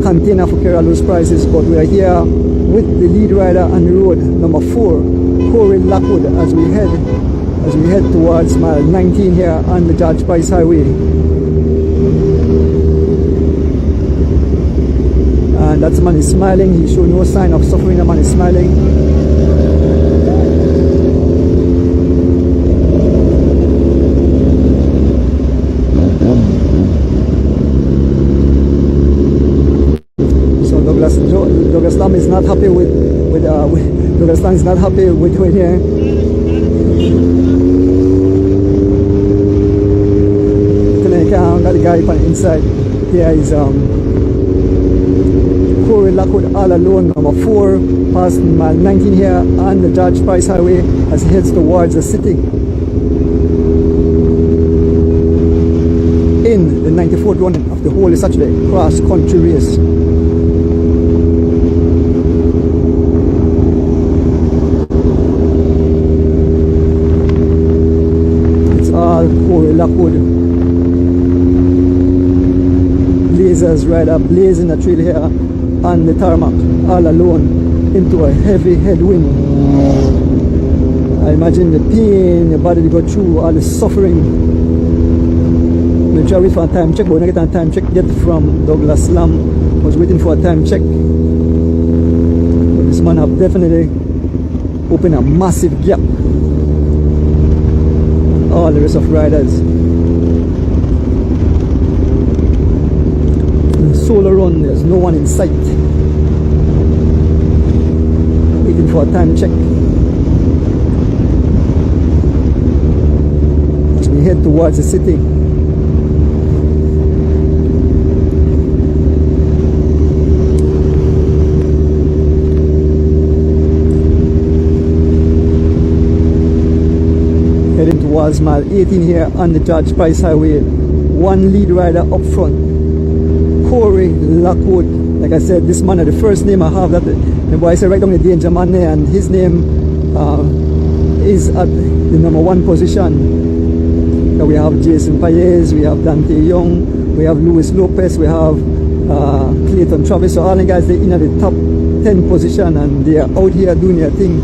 container for carry all those prizes. But we are here with the lead rider on the road, number 4, Corey Lockwood, as we head towards mile 19 here on the George Price Highway. And that man is smiling. He showed no sign of suffering. The man is smiling. So Douglas Lam is not happy with Douglas Lam is not happy with doing here. Got the guy on the inside. Here is Corey Lockwood all alone, number 4, past mile 19 here on the George Price Highway as he heads towards the city. In the 94th running of the Holy Saturday cross country race. It's all Corey Lockwood. Blazers rider blazing a trail here on the tarmac all alone into a heavy headwind. I imagine the pain your body go through, all the suffering. We'll try wait for a time check, but when I get a time check yet from Douglas Lam. Was waiting for a time check. But this man have definitely opened a massive gap. All the rest of riders. Solo run, there's no one in sight. Waiting for a time check. As we head towards the city. Heading towards mile 18 here on the George Price Highway. One lead rider up front. Corey Lockwood. Like I said, this man, the first name I have, that the boy said right down the danger man there, and his name is at the number 1 position. We have Jason Paez, we have Dante Young, we have Luis Lopez, we have Clayton Travis. So all the guys, they're in at the top 10 position and they are out here doing their thing.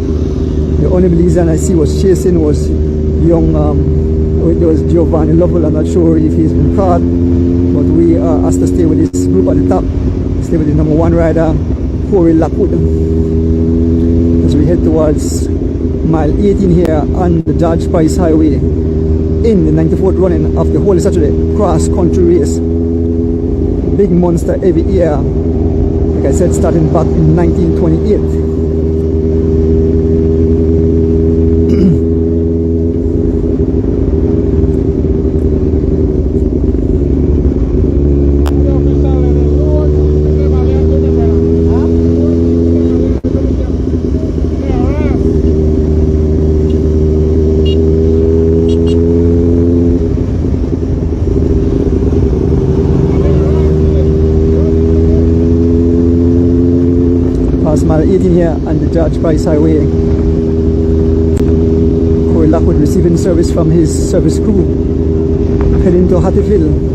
The only Belizean I see was chasing was young, it was Giovanni Lovell. I'm not sure if he's been caught. But we are asked to stay with this group at the top. Stay with the number 1 rider, Corey Lockwood. As we head towards mile 18 here on the George Price Highway in the 94th running of the Holy Saturday cross country race. Big monster every year. Like I said, starting back in 1928. Mile 18 here on the George Price Highway. Corey Lockwood receiving service from his service crew heading to Hattieville.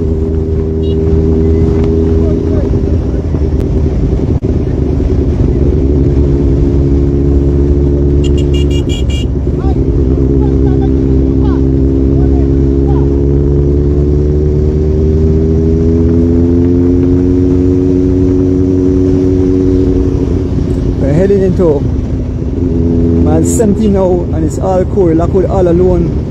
Heading into miles 70 now, and it's all Corey Lockwood all alone.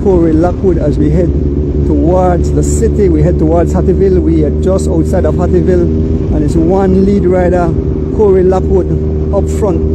Corey Lockwood as we head towards the city. We head towards Hattieville. We are just outside of Hattieville, and it's one lead rider, Corey Lockwood, up front.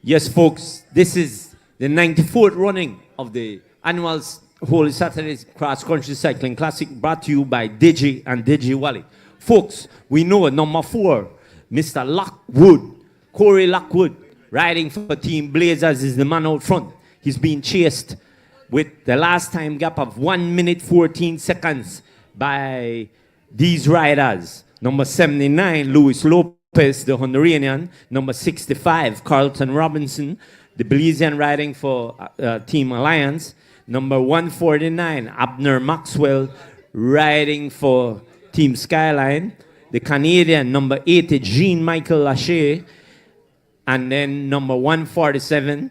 Yes, folks, this is the 94th running of the annual Holy Saturday Cross Country Cycling Classic, brought to you by Digi and Digi Wallet. Folks, we know number 4, Mr. Lockwood, Corey Lockwood, riding for Team Blazers, is the man out front. He's being chased with the last time gap of 1 minute 14 seconds by these riders. Number 79, Luis Lopez, the Honduranian. Number 65, Carlton Robinson, the Belizean, riding for Team Alliance. Number 149, Abner Maxwell, riding for Team Skyline. The Canadian, number 80, Jean-Michael Lachey. And then number 147,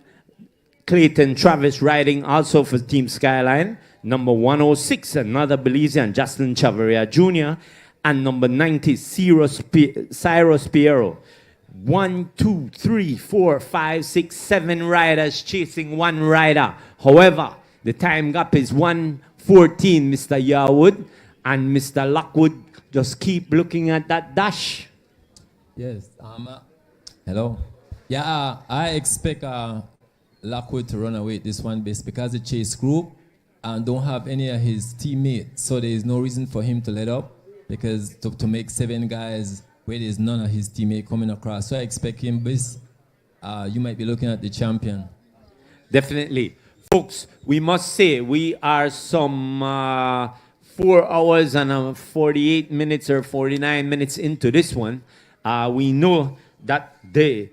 Clayton Travis, riding also for Team Skyline. Number 106, another Belizean, Justin Chavarria Jr. And number 90, Cyrus Piero. 1, 2, 3, 4, 5, 6, 7 riders chasing one rider. However, the time gap is 1:14, Mr. Yarwood. And Mr. Lockwood, just keep looking at that dash. Yes. Hello. Yeah, I expect Lockwood to run away this one because the chase group and don't have any of his teammates. So there is no reason for him to let up, because to make 7 guys where there's none of his teammates coming across. So I expect him this. You might be looking at the champion. Definitely. Folks, we must say we are some 4 hours and 48 minutes or 49 minutes into this one. We know that the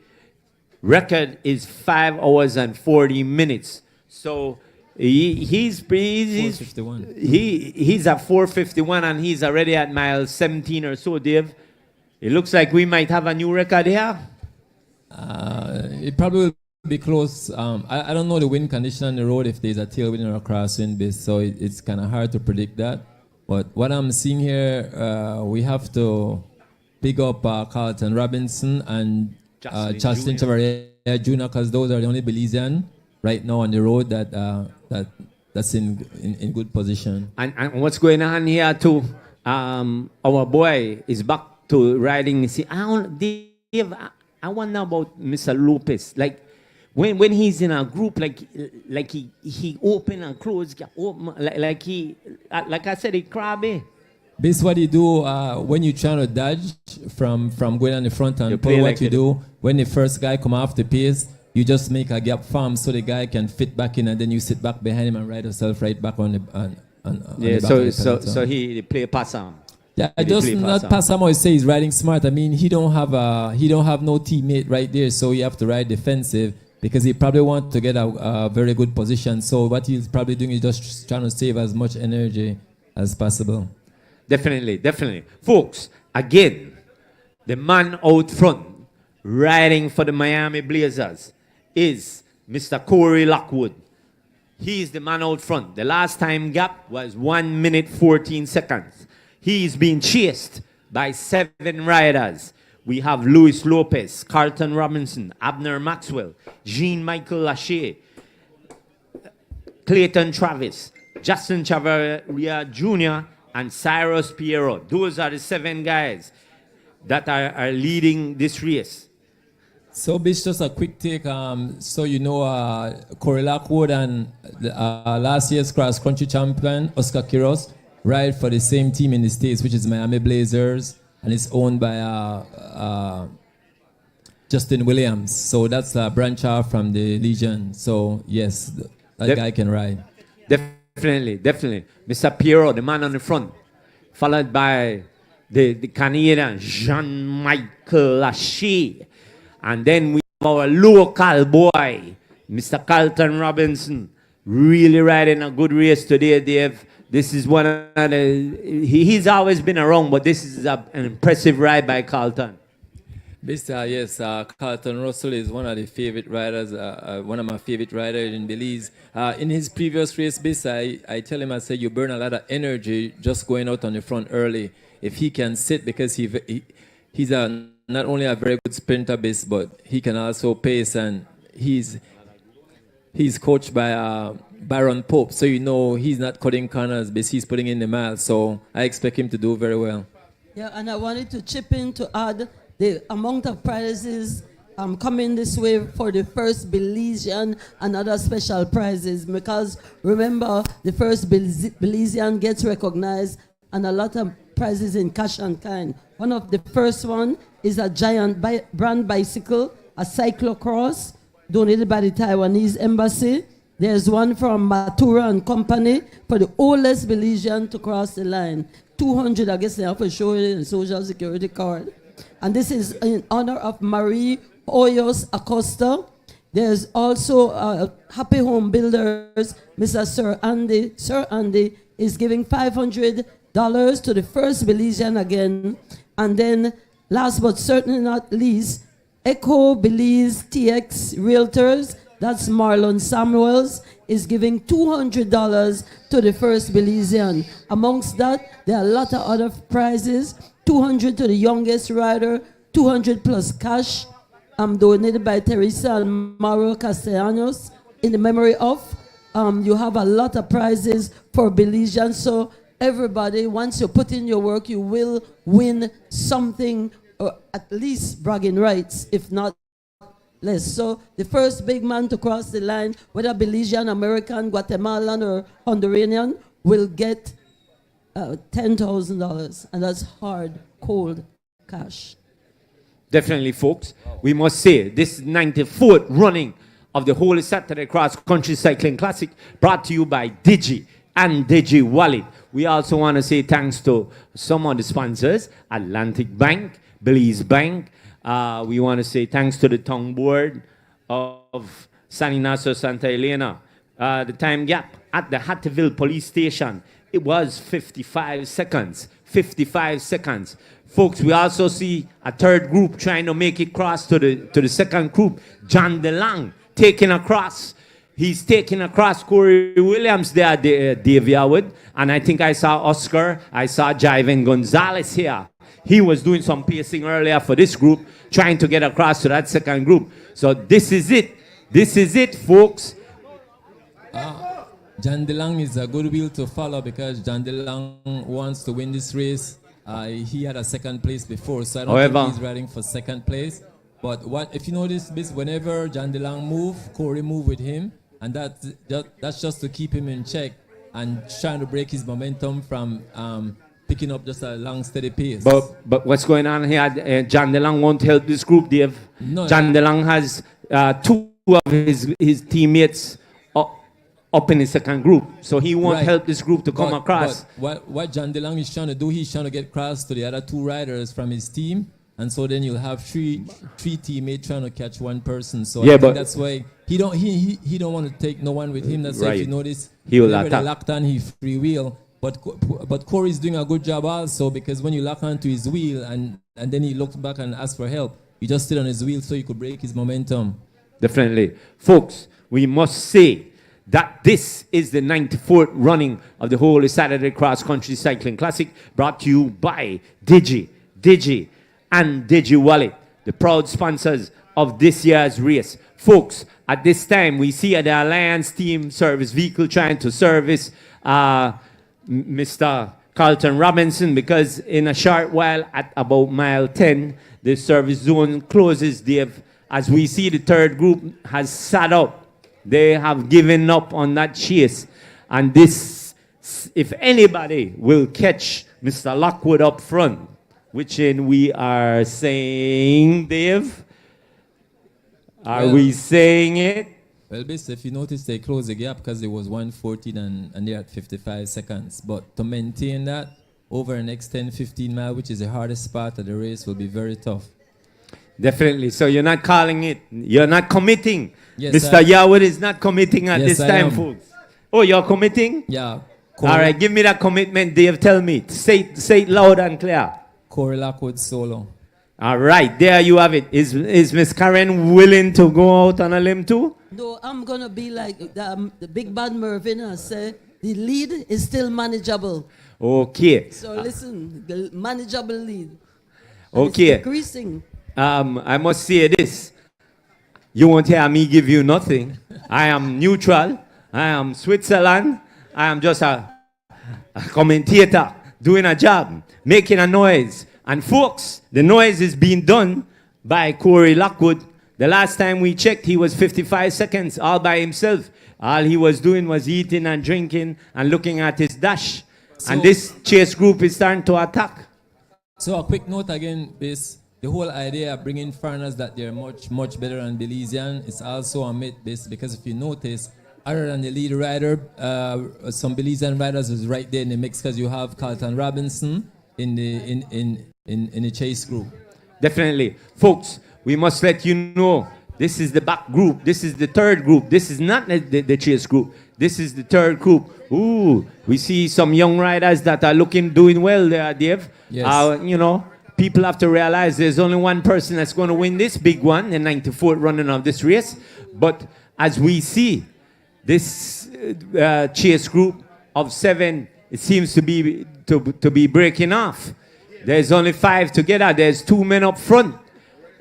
record is 5 hours and 40 minutes. So he's 451. He's at 451 and he's already at mile 17 or so, Dave. It looks like we might have a new record here. It probably will be close. I don't know the wind condition on the road, if there's a tailwind or a crosswind, so it's kind of hard to predict that. But what I'm seeing here, we have to pick up Carlton Robinson and Justin Chavarria Jr., because those are the only Belizean right now on the road that's in good position. And what's going on here too? Our boy is back to riding. See, Dave, I wonder about Mr. Lopez. Like when he's in a group, like he open and close, like I said, he crabby. This is what you do when you're trying to dodge from going on the front and play what you do. When the first guy come off the pace, you just make a gap farm so the guy can fit back in, and then you sit back behind him and ride yourself right back on the yeah. So he play pass on. Yeah, just not pass him or say he's riding smart. I mean, he don't have no teammate right there, so you have to ride defensive. because he probably wants to get a very good position. So what he's probably doing is just trying to save as much energy as possible. Definitely, definitely. Folks, again, the man out front riding for the Miami Blazers is Mr. Corey Lockwood. He is the man out front. The last time gap was 1 minute 14 seconds. He's being chased by 7 riders. We have Luis Lopez, Carlton Robinson, Abner Maxwell, Jean-Michael Lachey, Clayton Travis, Justin Chavarria Jr., and Cyrus Piero. Those are the 7 guys that are leading this race. So, Bish, just a quick take. So, you know, Corey Lockwood and last year's cross-country champion, Oscar Quiros, ride for the same team in the States, which is Miami Blazers, and it's owned by Justin Williams. So that's a branch off from the Legion. So, yes, that guy can ride. Definitely, definitely. Mr. Piero, the man on the front, followed by the Canadian Jean-Michael Lachey. And then we have our local boy, Mr. Carlton Robinson, really riding a good race today, Dave. This is one of the, he's always been around, but this is an impressive ride by Carlton. Yes, Carlton Russell is one of the favorite riders, one of my favorite riders in Belize. In his previous race, I tell him, I say, you burn a lot of energy just going out on the front early. If he can sit, because he's not only a very good sprinter, but he can also pace, and he's coached by Byron Pope, so you know he's not cutting corners, but he's putting in the miles. So I expect him to do very well. Yeah, and I wanted to chip in to add the amount of prizes coming this way for the first Belizean and other special prizes, because remember, the first Belizean gets recognized and a lot of prizes in cash and kind. One of the first one is a giant brand bicycle, a cyclocross, donated by the Taiwanese embassy. There's one from Matura and Company for the oldest Belizean to cross the line. 200, I guess they have to show it in Social Security card. And this is in honor of Marie Hoyos Acosta. There's also Happy Home Builders, Mr. Sir Andy. Sir Andy is giving $500 to the first Belizean again. And then, last but certainly not least, Echo Belize TX Realtors, that's Marlon Samuels, is giving $200 to the first Belizean. Amongst that, there are a lot of other prizes. $200 to the youngest rider, $200 plus cash, donated by Teresa and Mauro Castellanos in the memory of. You have a lot of prizes for Belizeans, so everybody, once you put in your work, you will win something, or at least bragging rights, if not less. So the first big man to cross the line, whether Belizean, American, Guatemalan, or Honduranian, will get $10,000, and that's hard, cold cash. Definitely, folks. We must say this is 94th running of the Holy Saturday Cross Country Cycling Classic, brought to you by Digi and Digi Wallet. We also want to say thanks to some of the sponsors, Atlantic Bank, Belize Bank. We want to say thanks to the tongue board of San Ignacio Santa Elena. The time gap at the Hattieville police station, it was 55 seconds. 55 seconds. Folks, we also see a third group trying to make it cross to the second group. John DeLong taking across. He's taking across Corey Williams there, Dave Yarwood. And I think I saw Oscar. I saw Jiven Gonzalez here. He was doing some pacing earlier for this group, trying to get across to that second group. So this is it. This is it, folks. John DeLong is a good wheel to follow, because John DeLong wants to win this race. He had a second place before, so I don't think he's riding for second place. But what if you notice, whenever John DeLong move, Corey move with him, and that's just to keep him in check and trying to break his momentum from picking up just a long, steady pace. But what's going on here? John DeLong won't help this group, Dave. No, John DeLong has 2 of his teammates up in the second group, so he won't help this group to come across. But what John DeLong is trying to do, he's trying to get across to the other 2 riders from his team, and so then you'll have three teammates trying to catch one person. So Yeah, I think but that's why he don't want to take no one with him. That's why if you notice, he will whenever they attack. locked on, he free wheel. But Corey's doing a good job also, because when you lock onto his wheel and then he looks back and asks for help, you just sit on his wheel so you could break his momentum. Definitely. Folks, we must say that this is the 94th running of the Holy Saturday Cross Country Cycling Classic, brought to you by Digi, and Digi Wallet, the proud sponsors of this year's race. Folks, at this time, we see the Alliance Team Service Vehicle trying to service Mr. Carlton Robinson, because in a short while, at about mile 10, the service zone closes. As we see, the third group has sat up. They have given up on that chase. And this, if anybody will catch Mr. Lockwood up front, which we are saying, Dave? Are we saying it? Well, basically, if you notice, they closed the gap because it was 1:14 and they're at 55 seconds. But to maintain that over the next 10-15 miles, which is the hardest part of the race, will be very tough. Definitely. So you're not calling it. You're not committing. Yes, Mr. Yawad is not committing at this I time, am. folks. Oh, you're committing? Yeah. All right, give me that commitment, Dave. Tell me. Say it loud and clear. Corey Lockwood solo. All right, there you have it. Is Miss Karen willing to go out on a limb too? No, I'm going to be like the big bad Mervyn and say the lead is still manageable. Okay. So listen, the manageable lead. And Okay. it's decreasing. I must say this. You won't hear me give you nothing. I am neutral. I am Switzerland. I am just a commentator doing a job, making a noise. And folks, the noise is being done by Corey Lockwood. The last time we checked, he was 55 seconds all by himself. All he was doing was eating and drinking and looking at his dash. And this chase group is starting to attack. So a quick note again, the whole idea of bringing foreigners that they're much, much better than Belizean is also a myth, because if you notice, other than the lead rider, some Belizean riders is right there in the mix, because you have Carlton Robinson in the chase group. Definitely. Folks, we must let you know, this is the back group. This is the third group. This is not the chase group. This is the third group. Ooh, we see some young riders that are doing well there, Dave. Yes. People have to realize there's only one person that's going to win this big one, the 94th running of this race. But as we see, this chase group of 7, it seems to be breaking off. There's only 5 together. There's 2 men up front.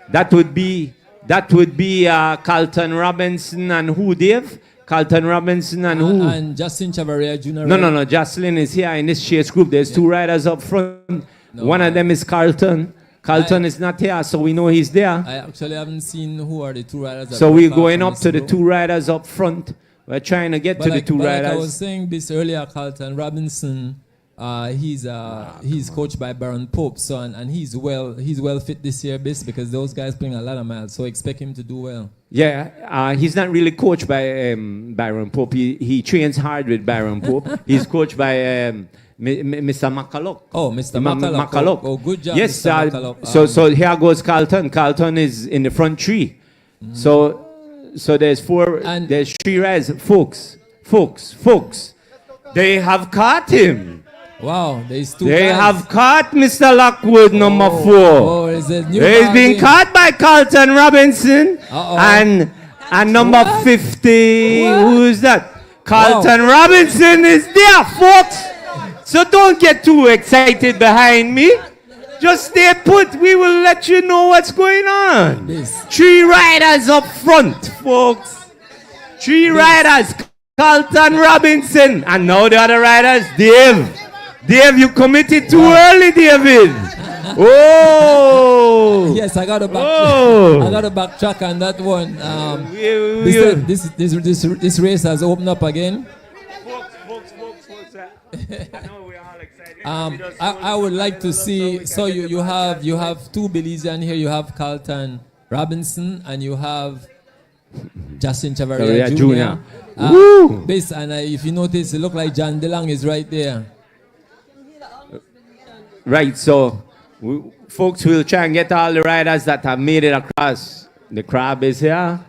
That would be Carlton Robinson and who, Dave? Carlton Robinson and who? And Justin Chavaria Jr. No. Jocelyn is here in this chase group. There's 2 riders up front. One of them is Carlton. Carlton is not here, so we know he's there. I actually haven't seen who are the 2 riders. So we're going up to the 2 riders up front. We're trying to get to the 2 riders. Like I was saying this earlier, Carlton Robinson, he's coached by Baron Pope, so and he's well fit this year, because those guys playing a lot of miles, so expect him to do well. Yeah, he's not really coached by Baron Pope. He trains hard with Baron Pope. He's coached by Mr. McCulloch. Oh, Mr. McCulloch. Oh, good job, yes, Mr. McCulloch. So here goes Carlton. Carlton is in the front 3. So there's 4. And there's 3 riders. Folks. They have caught him. Wow, there's 2 They guys. have caught Mr. Lockwood, number 4. Oh, is it new? He's been caught by Carlton Robinson. And number 50. Who is that? Carlton Robinson is there, folks. So don't get too excited behind me. Just stay put. We will let you know what's going on. 3 riders up front, folks. 3 riders. Carlton Robinson. And now the other riders, Dave, you committed too early, David. Oh. Yes, I got to backtrack on that one. This race has opened up again. I would like to see. So you have 2 Belizean here. You have Carlton Robinson and you have Justin Chavaria Jr. And if you notice, it looks like John DeLong is right there. Right, so Folks, we'll try and get all the riders that have made it across. The crab is here.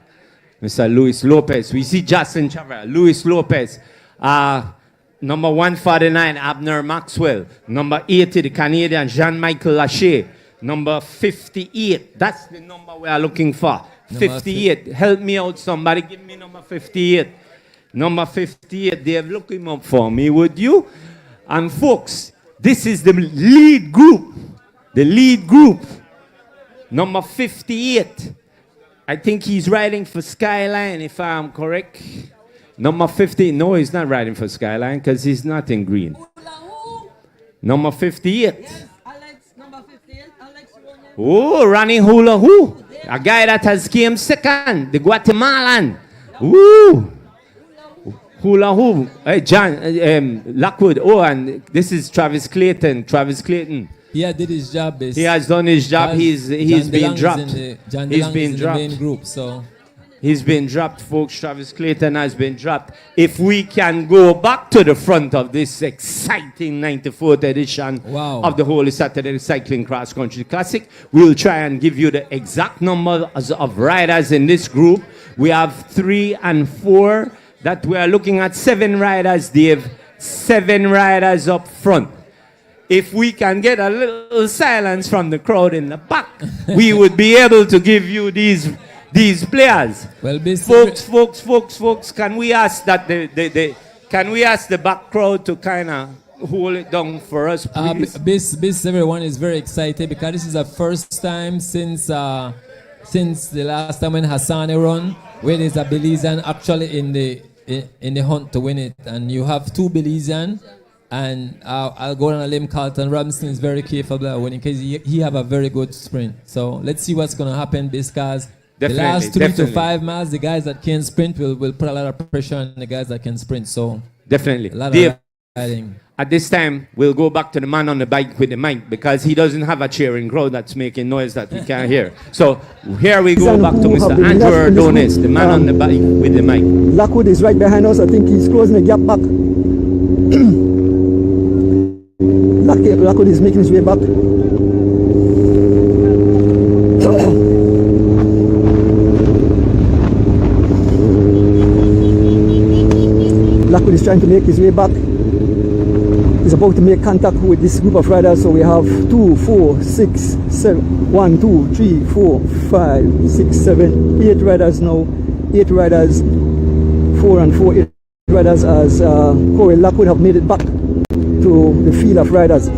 Mr. Luis Lopez. We see Justin Chavez. Luis Lopez. Number 149, Abner Maxwell. Number 80, the Canadian Jean-Michel Lachey. Number 58. That's the number we are looking for. 58. Help me out, somebody. Give me number 58. Number 58. Dave, look him up for me, would you? And folks, this is the lead group. The lead group. Number 58. I think he's riding for Skyline, if I'm correct. Number 50. No, he's not riding for Skyline because he's not in green. Number 58. Yes, Alex, number 58. Alex, oh, running hula hoop. A guy that has came second, the Guatemalan. Woo! Hula hoop. Hey, John, Lockwood. Oh, and this is Travis Clayton. Travis Clayton. He did his job. He has done his job. He's been dropped. He's been dropped. In the main group, so. He's been dropped, folks. Travis Clayton has been dropped. If we can go back to the front of this exciting 94th edition of the Holy Saturday Cycling Cross Country Classic, we'll try and give you the exact number of riders in this group. We have 3 and 4 that we are looking at. 7 riders, Dave. 7 riders up front. If we can get a little silence from the crowd in the back, we would be able to give you these players. Well, folks, can we ask that can we ask the back crowd to kind of hold it down for us, please? Everyone is very excited because this is the first time since the last time when Hassan run, where there's a Belizean actually in the hunt to win it, and you have 2 Belizean. And I'll go on a limb. Carlton Robinson is very capable of winning because he have a very good sprint. So let's see what's going to happen because the last 3 to 5 miles, the guys that can sprint will put a lot of pressure on the guys that can sprint. So definitely. A lot Dave, of riding. At this time, we'll go back to the man on the bike with the mic because he doesn't have a cheering crowd that's making noise that we can't hear. So here we go back to Mr. Andrew Ordonis, the man on the bike with the mic. Lockwood is right behind us. I think he's closing the gap back. Lockwood is making his way back. Lockwood is trying to make his way back. He's about to make contact with this group of riders. So we have 2, 4, 6, 7, 1, 2, 3, 4, 5, 6, 7, 8 riders now. 8 riders, 4 and 4, 8 riders as Corey Lockwood have made it back to the field of riders.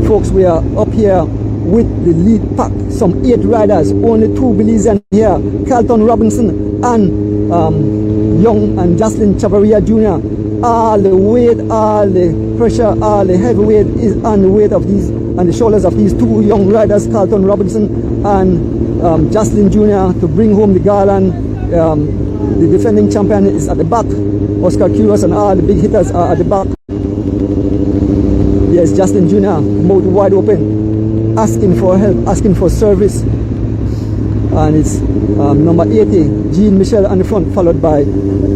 Folks, we are up here with the lead pack, some 8 riders, only 2 Belizean here, Carlton Robinson and Young and Jocelyn Chavaria Jr. All the weight, all the pressure, all the heavy weight is on the weight of these, on the shoulders of these 2 young riders, Carlton Robinson and Jocelyn Jr. to bring home the garland. The defending champion is at the back. Oscar Curios and all the big hitters are at the back. Yes, Justin Jr., mouth wide open, asking for help, asking for service. And it's number 80, Jean Michel on the front, followed by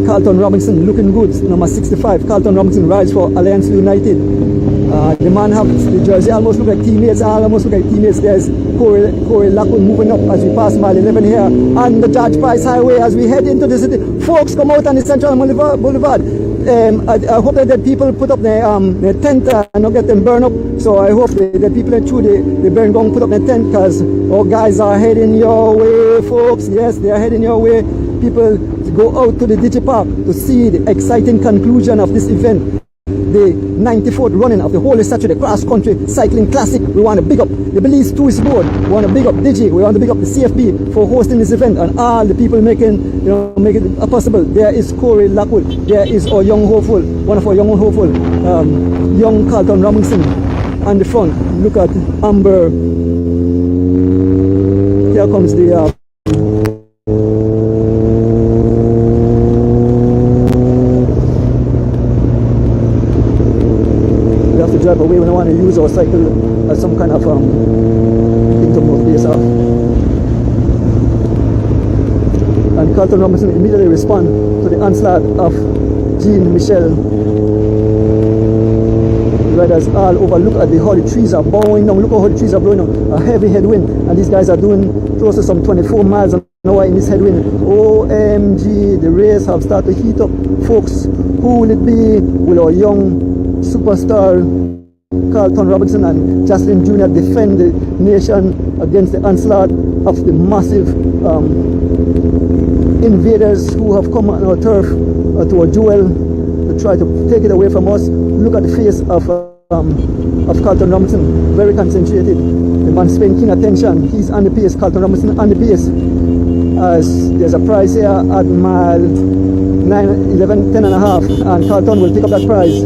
Carlton Robinson, looking good. Number 65, Carlton Robinson rides for Alliance United. The man have the jersey almost look like teammates, There's Corey Lockwood moving up as we pass mile 11 here on the George Price Highway as we head into the city. Folks, come out on the Central Boulevard. I hope that people put up their tent and not get them burned up. So I hope the people through the burn down put up their tent because our guys are heading your way, folks. Yes, they are heading your way. People go out to the Digipark to see the exciting conclusion of this event. The 94th running of the Holy Saturday Cross Country Cycling Classic. We want to big up the Belize Tourist Board. We want to big up Digi. We want to big up the CFP for hosting this event and all the people making it possible. There is Corey Lockwood. There is our young hopeful, one of our young hopeful, young Carlton Robinson on the front. Look at Amber. Here comes the type of way. We don't want to use our cycle as some kind of thing to motivate us off. And Carlton Robinson immediately respond to the onslaught of Jean Michel. Riders all over. Look at how the trees are bowing down. Look how the trees are blowing down. A heavy headwind, and these guys are doing close to some 24 miles an hour in this headwind. OMG, the race have started to heat up. Folks, who will it be? Will our young superstar Carlton Robinson and Jocelyn Jr. defend the nation against the onslaught of the massive invaders who have come on our turf to our jewel to try to take it away from us? Look at the face of Carlton Robinson, very concentrated. The man's paying keen attention. He's on the pace. Carlton Robinson on the pace. As there's a prize here at mile 9, 11, 10 and a half, and Carlton will pick up that prize.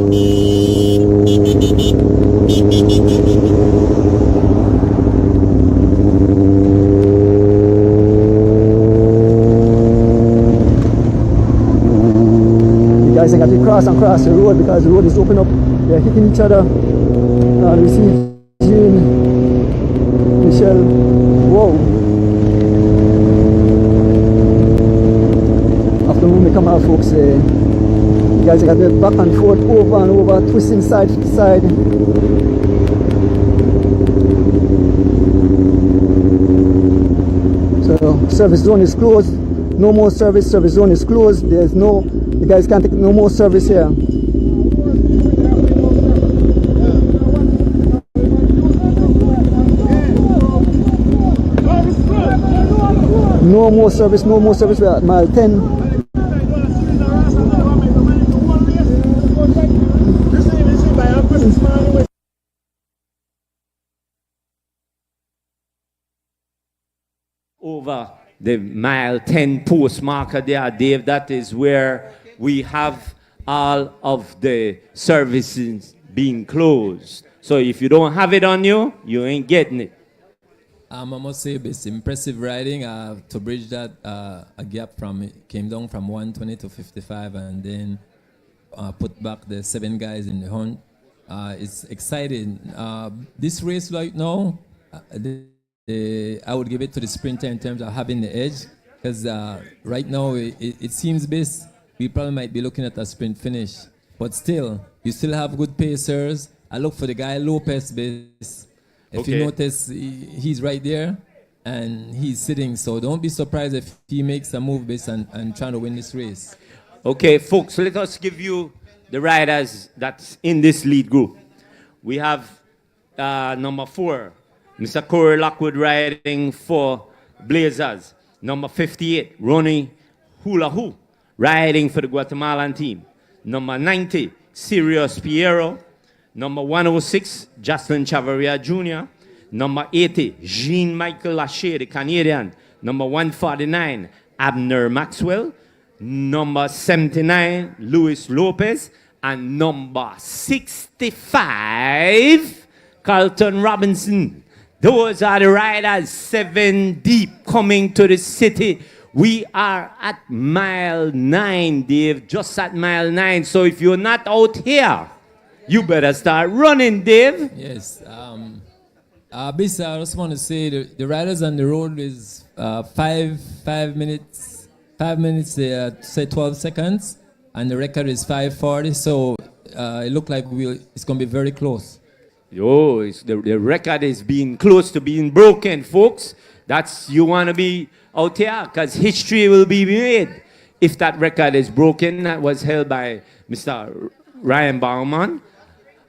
The guys have got to cross and cross the road because the road is open up. They're hitting each other. And we see Jean Michel. Whoa. After we come out, folks, you guys got to back and forth, over and over, twisting side to side. So service zone is closed. No more service. Service zone is closed. There's no. You guys can't take no more service here. No more service, no more service. We're at mile 10. Over the mile 10 post marker there, Dave, that is where we have all of the services being closed. So if you don't have it on you, you ain't getting it. I must say it's impressive riding to bridge that a gap from it came down from 120 to 55 and then put back the 7 guys in the hunt. It's exciting. This race right now, I would give it to the sprinter in terms of having the edge because right now it seems best we probably might be looking at a sprint finish, but still you still have good pacers. I look for the guy Lopez base. If you notice, he's right there, and he's sitting. So don't be surprised if he makes a move based and trying to win this race. Okay, folks, let us give you the riders that's in this lead group. We have number 4, Mr. Corey Lockwood riding for Blazers. Number 58, Ronnie Hula Hoo riding for the Guatemalan team. Number 90, Sirius Piero. Number 106, Jocelyn Chavarria Jr. Number 80, Jean-Michel Lachey, the Canadian. Number 149, Abner Maxwell. Number 79, Luis Lopez. And number 65, Carlton Robinson. Those are the riders, 7 deep, coming to the city. We are at mile 9, Dave, just at mile 9. So if you're not out here, you better start running, Dave. Yes. Basically, I just want to say the riders on the road is 5 minutes, say 12 seconds, and the record is 5:40. So it looks like it's going to be very close. Yo, the record is being close to being broken, folks. You want to be out here because history will be made if that record is broken. That was held by Mr. Ryan Baumann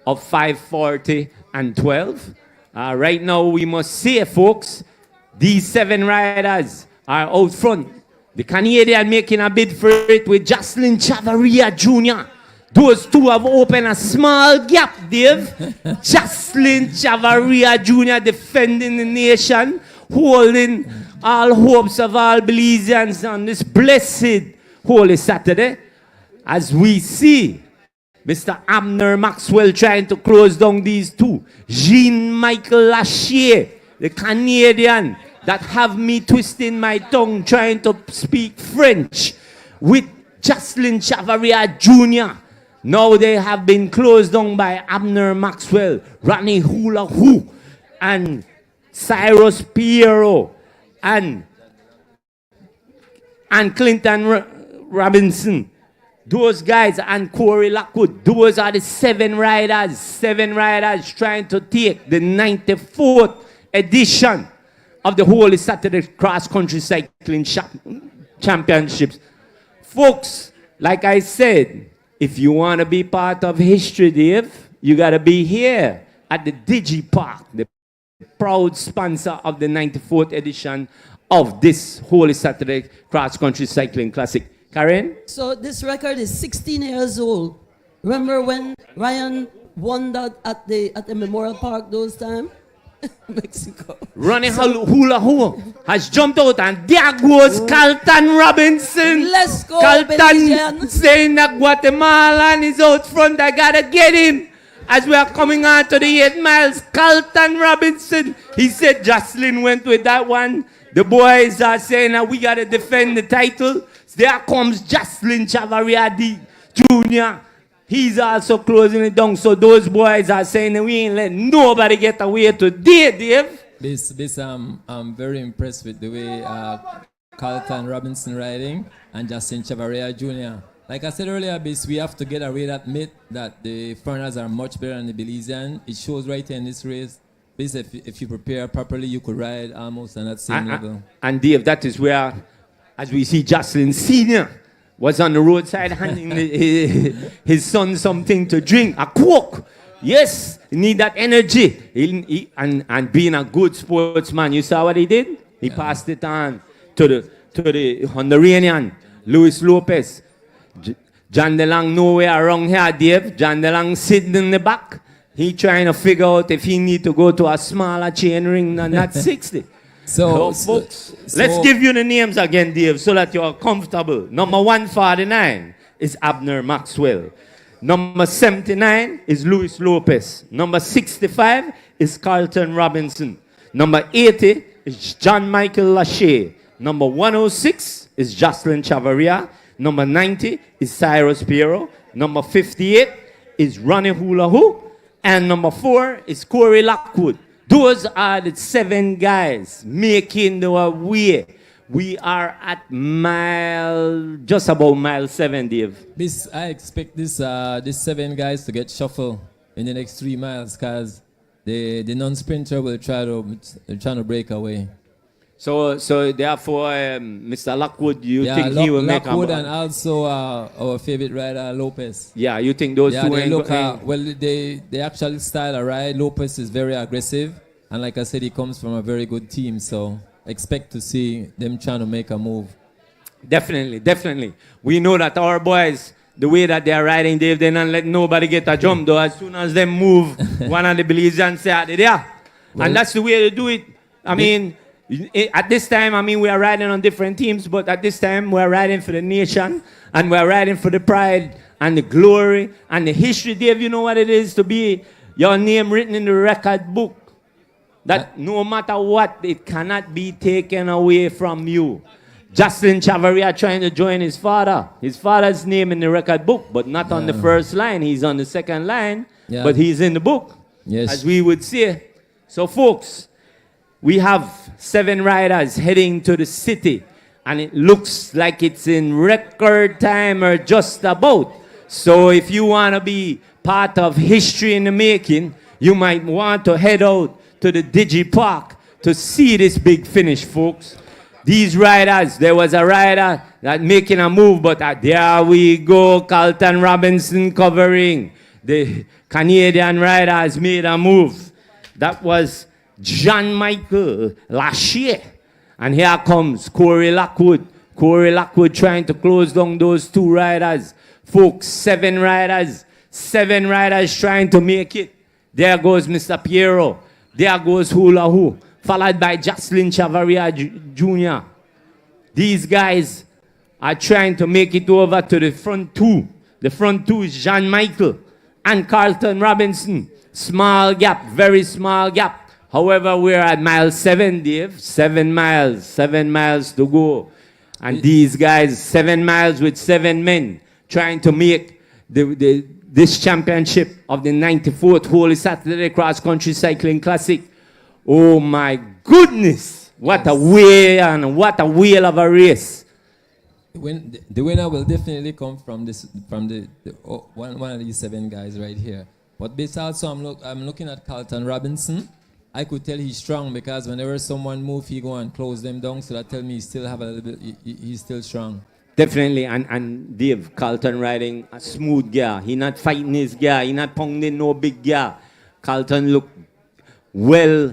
of 5:40 and 12. Right now, we must say, folks, these 7 riders are out front. The Canadian making a bid for it with Jocelyn Chavarria Jr. Those 2 have opened a small gap, Dave. Jocelyn Chavarria Jr. defending the nation, holding all hopes of all Belizeans on this blessed Holy Saturday. As we see Mr. Abner Maxwell trying to close down these 2. Jean-Michel Lachey, the Canadian that have me twisting my tongue trying to speak French, with Jocelyn Chavarria Jr. Now they have been closed down by Abner Maxwell, Ronnie Hula Hoo, and Cyrus Piero, and Clinton Robinson. Those guys and Corey Lockwood, those are the seven riders trying to take the 94th edition of the Holy Saturday Cross Country Cycling Championships. Folks, like I said, if you want to be part of history, Dave, you got to be here at the Digi Park, the proud sponsor of the 94th edition of this Holy Saturday Cross Country Cycling Classic. Karen? So this record is 16 years old. Remember when Ryan won that at the Memorial Park those times? Mexico. Ronnie Hula Hoo has jumped out, and there goes Carlton Robinson. Let's go, Carlton saying that Guatemalan is out front. I gotta get him. As we are coming on to the 8 miles, Carlton Robinson. He said Jocelyn went with that one. The boys are saying that we gotta defend the title. There comes Jocelyn Chavaria Jr. He's also closing it down. So those boys are saying that we ain't let nobody get away today, Dave. I'm very impressed with the way Carlton Robinson riding and Justin Chavaria Jr. Like I said earlier, we have to get away that myth that the foreigners are much better than the Belizean. It shows right here in this race. If you prepare properly, you could ride almost on that same level. And Dave, that is where, as we see Jocelyn Sr. was on the roadside handing his son something to drink, a Coke. Yes, he need that energy. And being a good sportsman, you saw what he did? He passed it on to the Honduranian, Luis Lopez. John DeLong nowhere around here, Dave. John DeLong sitting in the back. He trying to figure out if he need to go to a smaller chain ring than that 60. So, folks, let's give you the names again, Dave, so that you're comfortable. Number 149 is Abner Maxwell. Number 79 is Luis Lopez. Number 65 is Carlton Robinson. Number 80 is John Michael Lachey. Number 106 is Jocelyn Chavaria. Number 90 is Cyrus Piero. Number 58 is Ronnie Hula Hoo. And number 4 is Corey Lockwood. Those are the 7 guys making the way. We are at just about mile 7, Dave. I expect these 7 guys to get shuffled in the next 3 miles because the non-sprinter will try to break away. So therefore, Mr. Lockwood, you think he will make a... Lockwood and also our favorite rider, Lopez. Yeah, you think those two... The actual style of ride, Lopez is very aggressive. And like I said, he comes from a very good team. So expect to see them trying to make a move. Definitely. We know that our boys, the way that they are riding, Dave, they don't let nobody get a jump, though. As soon as they move, one of the Belizeans say, there. Well, and that's the way to do it. I mean... At this time, we are riding on different teams, but at this time, we're riding for the nation, and we're riding for the pride and the glory and the history. Dave, you know what it is to be your name written in the record book. That no matter what, it cannot be taken away from you. Jocelyn Chavaria trying to join his father. His father's name in the record book, but not on the first line. He's on the second line, but he's in the book, as we would say. So, folks, we have 7 riders heading to the city, and it looks like it's in record time or just about. So if you want to be part of history in the making, you might want to head out to the Digi Park to see this big finish, folks. These riders, there was a rider that making a move, but there we go, Carlton Robinson covering. The Canadian rider has made a move. That was John Michael Lachey. And here comes Corey Lockwood. Corey Lockwood trying to close down those 2 riders. Folks, 7 riders. 7 riders trying to make it. There goes Mr. Piero. There goes Hula Hoo. Followed by Jocelyn Chavaria Jr. These guys are trying to make it over to the front 2. The front 2 is John Michael and Carlton Robinson. Small gap, very small gap. However, we're at mile 7, Dave. 7 miles. 7 miles to go. And these guys, 7 miles with 7 men, trying to make this championship of the 94th Holy Saturday Cross Country Cycling Classic. Oh my goodness! What a way and what a whale of a race! The winner will definitely come from one of these 7 guys right here. But besides, also I'm looking at Carlton Robinson. I could tell he's strong because whenever someone moves, he go and close them down. So that tell me he still have a little bit. He's still strong. Definitely, and Dave Carlton riding a smooth gear. He not fighting his gear. He not pounding no big gear. Carlton look well.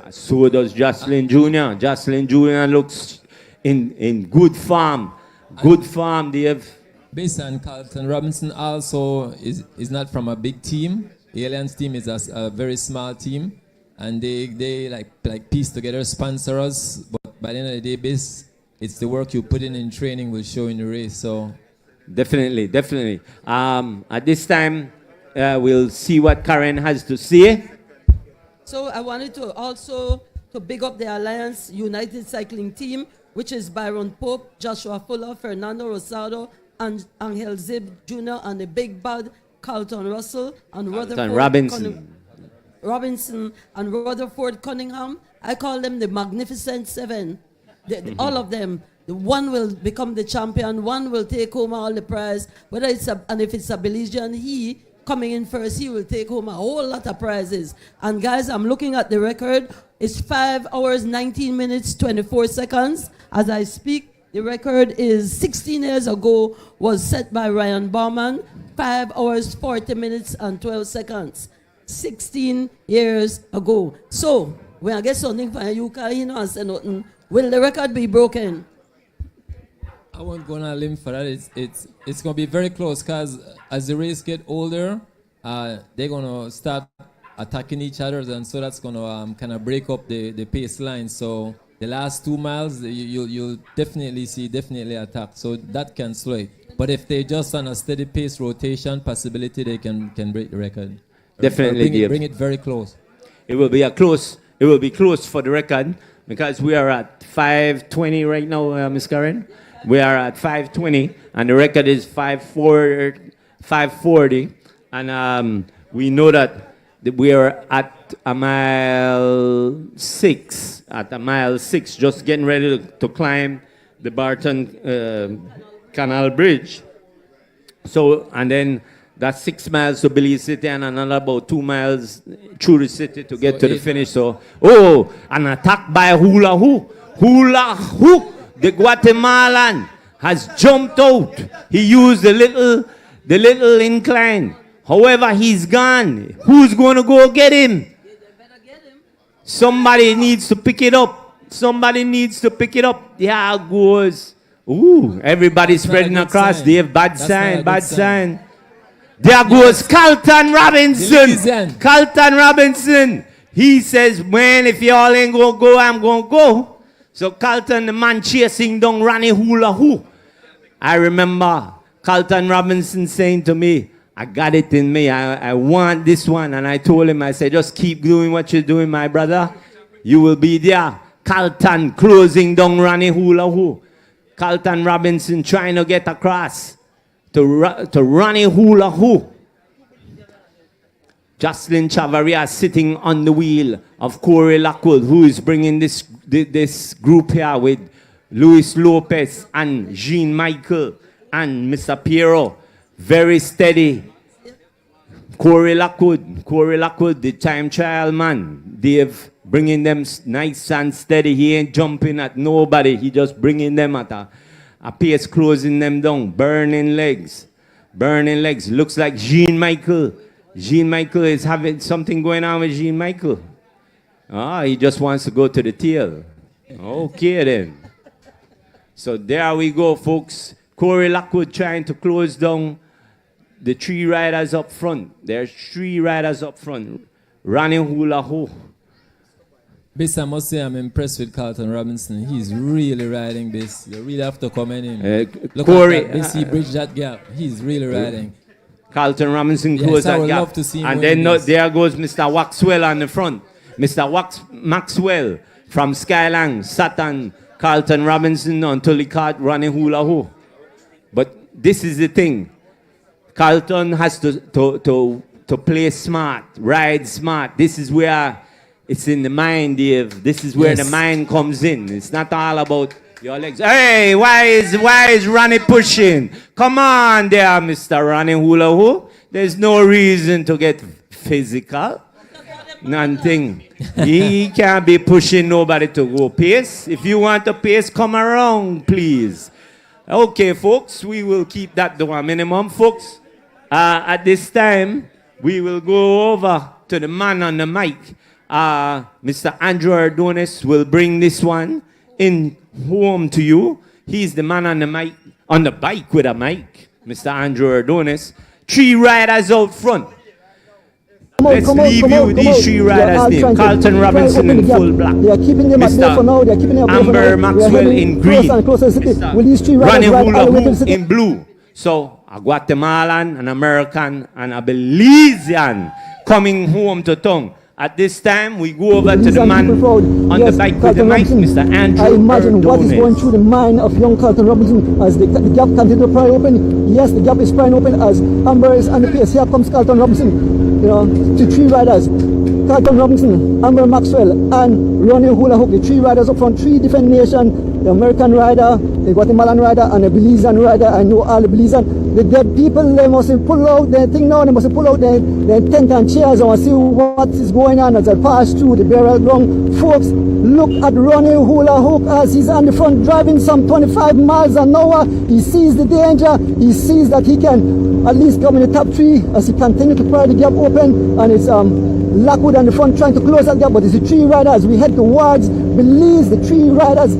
So does Jocelyn Jr. Jocelyn Jr. looks in good form. Good form, Dave. Based on Carlton Robinson also is not from a big team. The Aliens team is a very small team, and they like piece together, sponsor us. But by the end of the day, it's the work you put in training will show in the race. So definitely. At this time, we'll see what Karen has to say. So I wanted to also big up the Alliance United Cycling Team, which is Byron Pope, Joshua Fuller, Fernando Rosado, and Angel Zib Jr., and the big bad Carlton Russell and Rutherford Robinson and Rutherford Cunningham. I call them the Magnificent Seven. All of them. The one will become the champion. One will take home all the prize. Whether it's and if it's a Belizean, he coming in first, he will take home a whole lot of prizes. And guys, I'm looking at the record. It's 5 hours, 19 minutes, 24 seconds. As I speak, the record is 16 years ago, was set by Ryan Bauman. 5 hours, 40 minutes, and 12 seconds. 16 years ago. So, when I get something from you, and say nothing, will the record be broken? I won't go on a limb for that. It's going to be very close because as the race get older, they're going to start attacking each other, and so that's going to kind of break up the pace line. So the last 2 miles, you'll definitely see attack. So that can slow it. But if they just on a steady pace rotation, possibility they can break the record. Definitely, bring it very close. It will be close for the record because we are at 5:20 right now, Miss Karen. We are at 5:20, and the record is 5:40, and we know that we are at a mile 6. At a mile 6, just getting ready to climb the Barton Canal Bridge. So, and then that's 6 miles to Belize City and another about 2 miles through the city to get to the finish. So, an attack by Hula Hoop. The Guatemalan has jumped out. He used the little incline. However, he's gone. Who's going to go get him? Somebody needs to pick it up. There goes. Everybody's spreading across. They have bad sign. There goes Carlton Robinson. He says, man, if y'all ain't going to go, I'm going to go. So Carlton, the man chasing down Ronnie Hula Hoop. I remember Carlton Robinson saying to me, I got it in me. I want this one. And I told him, I said, just keep doing what you're doing, my brother. You will be there. Carlton closing down Ronnie Hula Hoop. Carlton Robinson trying to get across to Ronnie Hula Hoop. Jocelyn Chavaria sitting on the wheel of Corey Lockwood, who is bringing this group here with Luis Lopez and Jean Michael and Mr. Piero. Very steady. Corey Lockwood, the time trial man. Dave bringing them nice and steady. He ain't jumping at nobody. He just bringing them at a pace, closing them down. Burning legs. Looks like Jean Michael. Jean Michael is having something going on with Jean Michael. He just wants to go to the tail. Okay then. So there we go, folks. Corey Lockwood trying to close down the 3 riders up front. There's 3 riders up front. Ronnie Hula Hoop. This I must say I'm impressed with Carlton Robinson. He's really riding this. You really have to comment him. Look Corey, at that. He bridge that gap. He's really riding. Carlton Robinson closed that gap. Love to see him and then there goes Mr. Waxwell on the front. Mr. Maxwell from Skylang sat on Carlton Robinson until he caught Ronnie Hula Hoop. But this is the thing. Carlton has to play smart, ride smart. This is where it's in the mind, Dave. This is where the mind comes in. It's not all about your legs. Hey, why is Ronnie pushing? Come on there, Mr. Ronnie Hula Hoop. There's no reason to get physical. Nothing. He can't be pushing nobody to go pace. If you want to pace, come around, please. Okay, folks, we will keep that to a minimum, folks. At this time, we will go over to the man on the mic. Mr. Andrew Ardonis will bring this one in home to you. He's the man on the mic, on the bike with a mic, Mr. Andrew Ardonis. 3 riders out front. Let's leave you these 3 riders' names. Carlton Robinson in full black. They are keeping them at bay for now. They are keeping them at bay for now. Amber Maxwell in green. With these 3 riders Ronnie right Hula all the way to the Hoop city. in blue. So a Guatemalan, an American, and a Belizean coming home to town. At this time, we go over to the man on the bike with the mic, Mr. Andrew. I imagine what is Ardonis. going through the mind of young Carlton Robinson as the gap continues to pry open. Yes, the gap is prying open as Amber is on the pace. Here comes Carlton Robinson, to 3 riders. Carlton Robinson, Amber Maxwell, and Ronnie Hula Hoop, the 3 riders up from 3 different nations. The American rider, the Guatemalan rider, and the Belizean rider. I know all the Belizean. The dead people, they must pull out their thing now. They must pull out their tent and chairs and see what is going on as I pass through the burial ground. Folks, look at Ronnie Hula Hoop as he's on the front driving some 25 miles an hour. He sees the danger. He sees that he can at least come in the top 3 as he continues to pry the gap open. And it's Lockwood on the front trying to close that gap. But it's the 3 riders. We head towards Belize, the 3 riders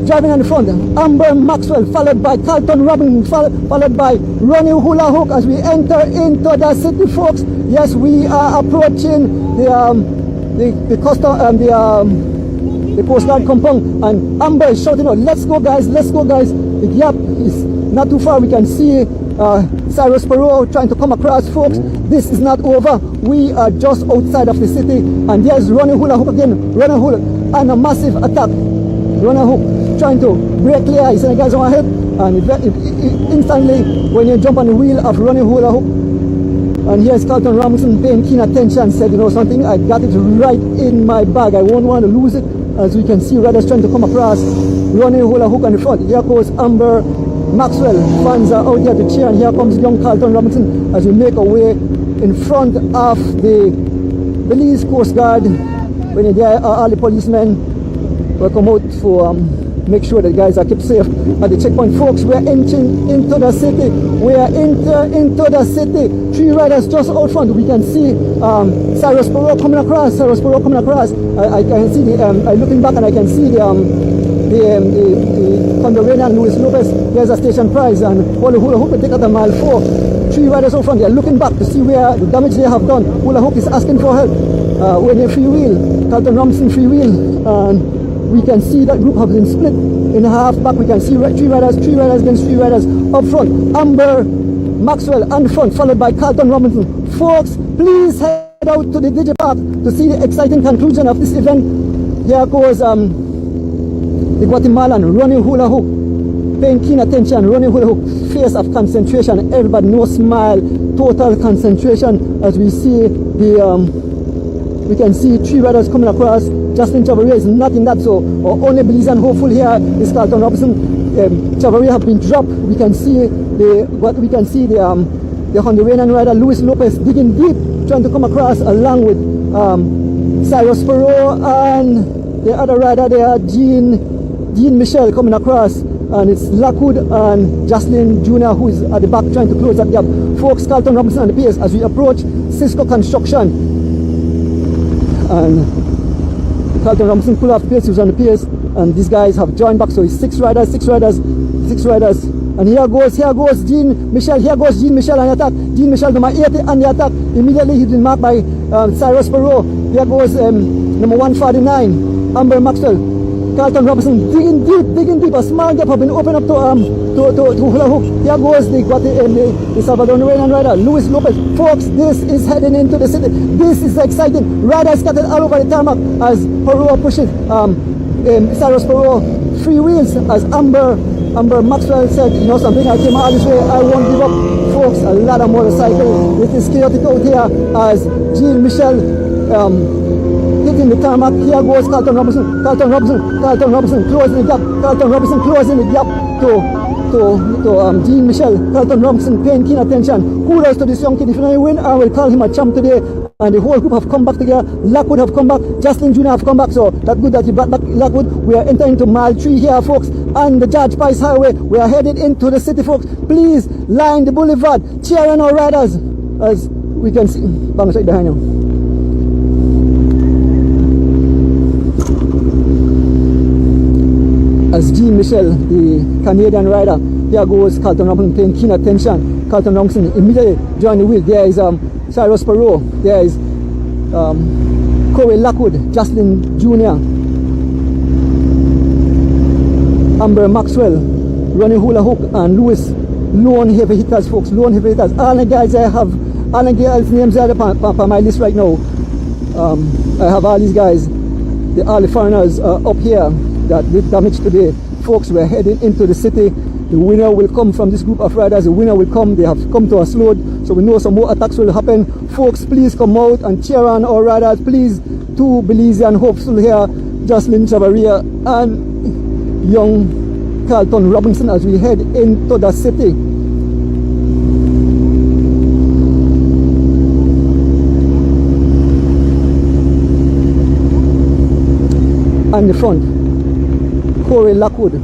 driving on the front. Amber Maxwell, followed by Carlton Robinson, followed by Ronnie Hula Hoop as we enter into the city, folks. Yes, we are approaching the Coast Guard compound, and Amber is shouting out, let's go guys, let's go guys. The gap is not too far. We can see Cyrus Perot trying to come across, folks. This is not over. We are just outside of the city, and there's Ronnie Hula Hoop again. Ronnie Hula and a massive attack. Ronnie Hoop trying to break clear. He's in the guys on ahead, and instantly when you jump on the wheel of Ronnie Hula Hoop, and here's Carlton Robinson paying keen attention, said, you know something, I got it right in my bag. I won't want to lose it. As we can see, riders trying to come across. Ronnie Hula Hoop on the front. Here goes Amber Maxwell. Fans are out here to cheer, and here comes young Carlton Robinson as we make our way in front of the Belize Coast Guard. When there are all the policemen will come out for make sure that guys are kept safe at the checkpoint. Folks, we are entering into the city. We are into the city. 3 riders just out front. We can see Cyrus Perot coming across. I can see looking back, and I can see the Condorena and Luis Lopez. There's a station prize, and Hula Hoop will take at a mile 4. 3 riders out front. They are looking back to see where the damage they have done. Hula Hoop is asking for help. When they free wheel, Carlton Robinson free wheel, and we can see that group has been split in half back. We can see 3 riders against 3 riders up front. Amber Maxwell on the front, followed by Carlton Robinson. Folks, please head out to the Digipark to see the exciting conclusion of this event. Here goes the Guatemalan Ronnie Hula Hoop, paying keen attention. Ronnie Hula Hoop, face of concentration. Everybody, no smile, total concentration as we see we can see 3 riders coming across. Justin Chavaria is not in that, so our only Belizean hopeful here is Carlton Robinson. Chavaria have been dropped. We can see the Honduran rider Luis Lopez digging deep, trying to come across along with Cyrus Perot and the other rider there, Jean Michel, coming across, and it's Lockwood and Jocelyn Jr. who is at the back trying to close that gap. Folks, Carlton Robinson on the pace as we approach Cisco Construction. And Carlton Robinson pull off pace, he was on the pace, and these guys have joined back, so it's 6 riders. And here goes Jean Michel on the attack. Jean Michel number 80 on the attack. Immediately he's been marked by Cyrus Perot. Here goes number 149, Amber Maxwell. Carlton Robinson digging deep. A small gap has been opened up to Hula Hoop. Here goes the Salvadorian rider, Luis Lopez. Folks, this is heading into the city. This is exciting. Riders scattered all over the tarmac as Perot pushes Cyrus Perot free wheels as Amber Maxwell said, you know something, I came all this way, I won't give up. folks, a lot of motorcycles. It is chaotic out here as Jean Michel hitting the tarmac. Here goes Carlton Robinson, closing the gap, Carlton Robinson closing the gap to Jean Michel. Carlton Robinson paying keen attention. Kudos to this young kid. If you know win, I will call him a champ today. And the whole group have come back together. Lockwood have come back. Justin Jr. have come back. So that's good that you brought back Lockwood. We are entering to mile 3 here, folks, on the George Price Highway. We are headed into the city, folks. Please line the boulevard. Cheer on our riders as we can see. Bang right behind you. As Jean Michel, the Canadian rider, here goes Carlton Robinson paying keen attention. Carlton Robinson immediately joined the wheel. There is Cyrus Perot, there is Corey Lockwood, Jocelyn Jr., Amber Maxwell, Ronnie Hula Hook, and Lewis, lone heavy hitters, folks, lone heavy hitters. All the guys I have, all the guys' names are on my list right now. I have all these guys, all the foreigners up here that did damage today. Folks, we're heading into the city. The winner will come from this group of riders. The winner will come. They have come to us load, so we know some more attacks will happen. Folks, please come out and cheer on our riders. Please, two Belizean hopeful here, Jocelyn Chavarria and young Carlton Robinson, as we head into the city. And the front, Corey Lockwood,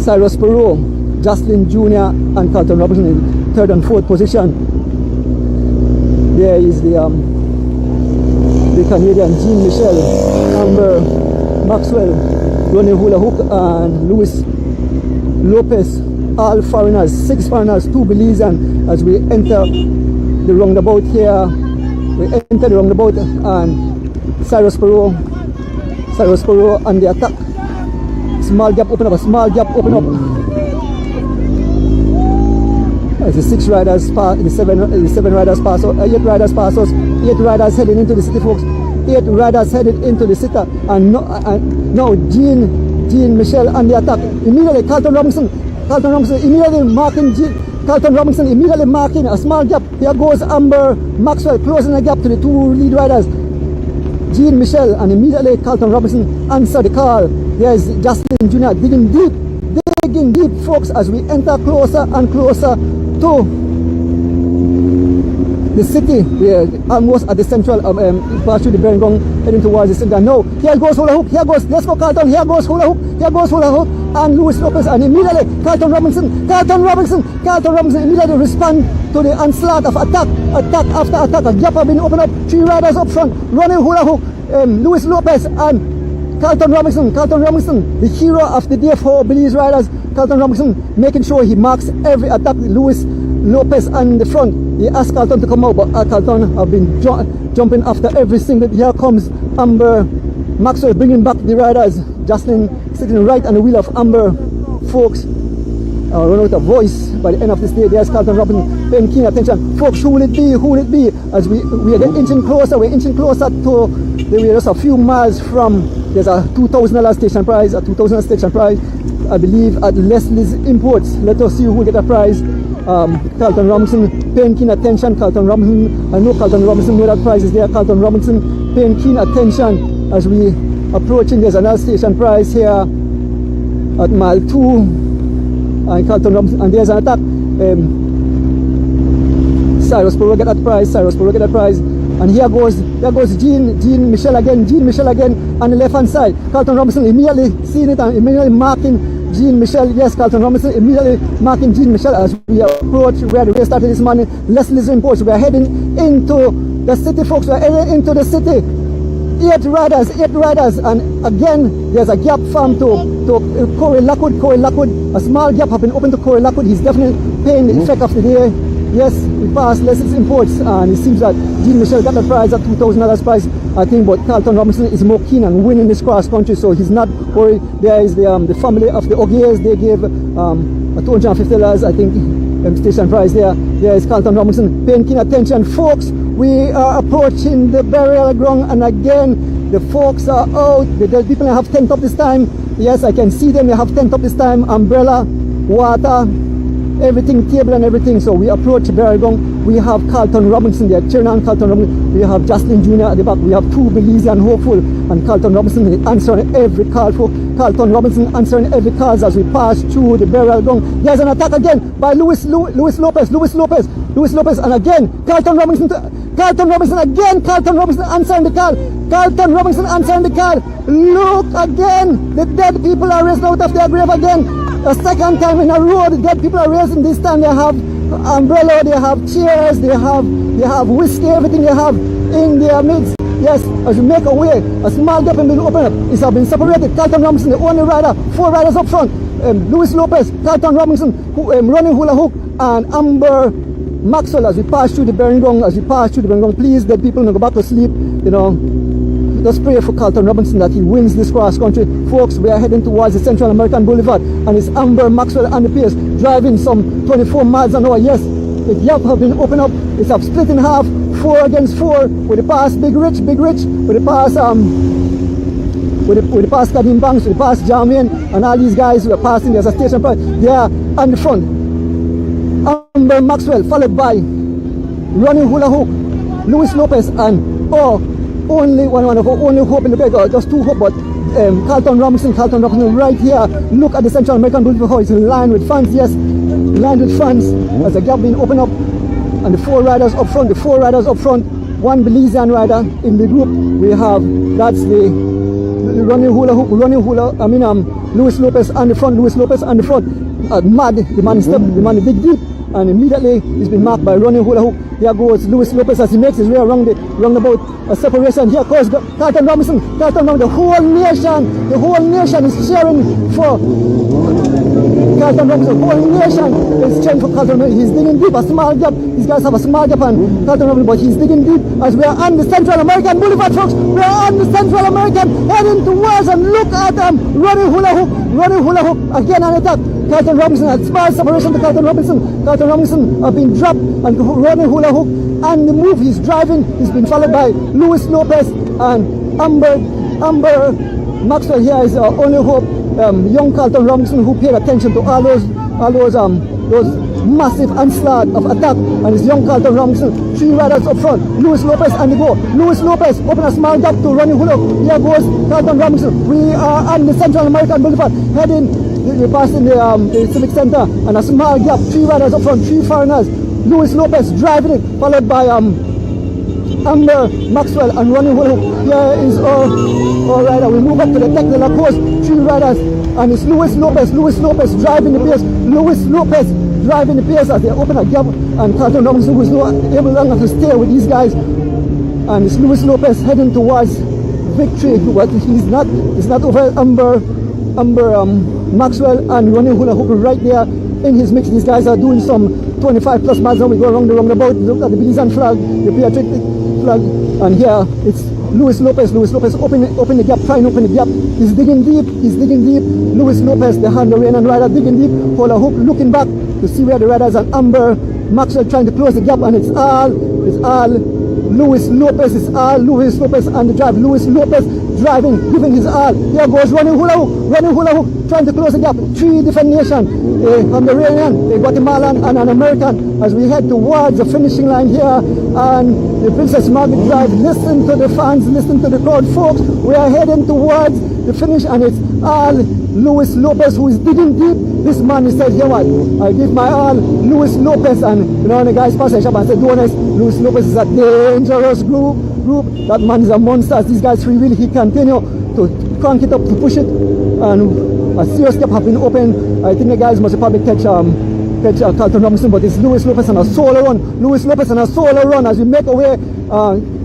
Cyrus Perot, Jocelyn Jr. and Carlton Robinson in 3rd and 4th position. There is the Canadian Jean Michel, Amber Maxwell, Ronnie Hula Hook and Luis Lopez, all foreigners, 6 foreigners, 2 Belizean. As we enter the roundabout here, we enter the roundabout and Cyrus Perot on the attack. Small gap open up, a small gap open up. As the 6 riders pass, the 7 riders pass, 8 riders pass us, 8 riders heading into the city, folks. 8 riders headed into the city, and now Jean Michel on the attack. Immediately Carlton Robinson immediately marking Carlton Robinson immediately marking a small gap. Here goes Amber Maxwell closing the gap to the 2 lead riders, Jean Michel, and immediately Carlton Robinson answered the call. There's Justin Jr. digging deep, folks, as we enter closer and closer to the city. We are almost at the central, pass through the bearing ground, heading towards the center. Now, here goes Hula Hook, let's go Carlton, here goes Hula Hook, and Luis Lopez, and immediately Carlton Robinson immediately respond to the onslaught of attack after attack. A gap has been opened up, 3 riders up front, running Hula Hook, Luis Lopez, and Carlton Robinson, the hero of the day for Belize riders. Carlton Robinson making sure he marks every attack. Luis Lopez on the front. He asked Carlton to come out, but Carlton have been jumping after every single. Here comes Amber Maxwell bringing back the riders. Jocelyn sitting right on the wheel of Amber. Folks, run out of voice by the end of this day. There's Carlton Robinson paying keen attention. Folks, who will it be? As we are inching closer, to we're just a few miles from. There's a $2,000 station prize, I believe, at Leslie's Imports. Let us see who will get a prize. Carlton Robinson paying keen attention. I know Carlton Robinson know that prize is there. Carlton Robinson paying keen attention as we approaching. There's another station prize here at mile 2. And Carlton Robinson, and there's an attack. Cyrus Perot get that prize. And here goes Jean Michel again on the left hand side. Carlton Robinson immediately seeing it and immediately marking Jean Michel. Yes, Carlton Robinson immediately marking Jean Michel as we approach where the race started this morning. Leslie's Imports. We are heading into the city, folks. We are heading into the city. 8 riders, and again there's a gap formed to Corey Lockwood. A small gap has been opened to Corey Lockwood. He's definitely paying the effect of the day. Yes, we passed Leslie's Imports, and it seems that Jean Michel got the prize, at $2,000 prize, I think, but Carlton Robinson is more keen on winning this cross country, so he's not worried. There is the family of the Ogiers. They gave $250, I think, station prize there. There is Carlton Robinson paying keen attention. Folks, we are approaching the burial ground, and again the folks are out. The people have tent up this time. Yes, I can see them. They have tent up this time. Umbrella. water, everything, table and everything. So we approach Bergong. We have Carlton Robinson there, cheering on Carlton Robinson. We have Jocelyn Jr. at the back. We have two Belizean hopeful, and Carlton Robinson answering every call for Carlton Robinson answering every call as we pass through the burial ground. There's an attack again by Luis Lopez, and again Carlton Robinson again. Carlton Robinson answering the call. Carlton Robinson answering the call. Look again, the dead people are raised out of their grave again. A second time in a row, the dead people are raising. This time they have umbrella, they have chairs, they have whiskey, everything they have in their midst. Yes, as we make our way, a small gap has been opened up. It's been separated. Carlton Robinson, the only rider, 4 riders up front. Luis Lopez, Carlton Robinson, running hula hoop, and Amber Maxwell as we pass through the bearing ground. Please, dead people, don't go back to sleep. You know, just pray for Carlton Robinson that he wins this cross country. Folks, we are heading towards the Central American Boulevard, and it's Amber Maxwell and the pace driving some 24 miles an hour. Yes, the gap have been opened up. It's split in half, 4 against 4. With the pass Big Rich, with the pass with the pass Kadim Banks, with the pass Jermaine, and all these guys who are passing. There's a station price. They are on the front. Amber Maxwell followed by running hula hoop, Luis Lopez, and only hope in the bag, just 2 hope, but Carlton Robinson right here. Look at the Central American Boulevard. It's in line with fans. Yes, lined with fans as the gap being opened up, and the 4 riders up front, 1 Belizean rider in the group. We have, that's the running hula hoop, Luis Lopez on the front, mad, the man dig deep, and immediately he's been marked by running hula hoop. Here goes Luis Lopez as he makes his way around the roundabout separation. Here goes Carlton Robinson, the whole nation is cheering for Carlton Robinson. The whole nation is cheering for Carlton Robinson. He's digging deep, a small gap. These guys have a small gap on Carlton Robinson, but he's digging deep as we are on the Central American Boulevard, folks. We are on the Central American, heading towards, and look at them running hula hoop again on attack. Carlton Robinson, a small separation to Carlton Robinson. Carlton Robinson have been dropped and running hula hoop, and the move he's driving has been followed by Luis Lopez and Amber Maxwell. Here is only hope, young Carlton Robinson, who paid attention to all those massive onslaught of attack, and it's young Carlton Robinson, 3 riders up front. Luis Lopez on the go. Luis Lopez open a small gap to running hula hoop. Here goes Carlton Robinson. We are on the Central American Boulevard, heading. We're passing the Civic Center, and a small gap, 3 riders up front, 3 foreigners. Luis Lopez driving it, followed by Amber Maxwell and running hula hoop. Here is our rider. We move up to the Tech de la Coast, 3 riders, and it's Luis Lopez driving the pace. Luis Lopez driving the pace as they open a gap, and Carlton Robinson was not able longer to stay with these guys, and it's Luis Lopez heading towards victory, but it's not over Amber Maxwell and running hula hoop right there in his mix. These guys are doing some 25 plus miles now. We go around the roundabout, look at the Belizean flag, the patriotic flag, and here it's Luis Lopez open the gap, trying to open the gap. He's digging deep. Luis Lopez, the Honduran rider, digging deep, hula hoop, looking back to see where the riders, and Amber Maxwell trying to close the gap, and it's all Luis Lopez on the drive. Luis Lopez driving, giving his all. Here goes running hula hoop, trying to close the gap. 3 different nations, a Honduran, a Guatemalan, and an American, as we head towards the finishing line here on the Princess Margaret Drive. Listen to the fans, listen to the crowd, folks. We are heading towards the finish, and it's all Luis Lopez who is digging deep. This man, he said, here what, I give my all, Luis Lopez, and the guys passed the shop and said, honest, Luis Lopez is a dangerous group. That man is a monster. These guys free will, he continue to crank it up, to push it, and a serious gap have been opened. I think the guys must probably catch Carlton Robinson, but it's Luis Lopez and a solo run. As we make our way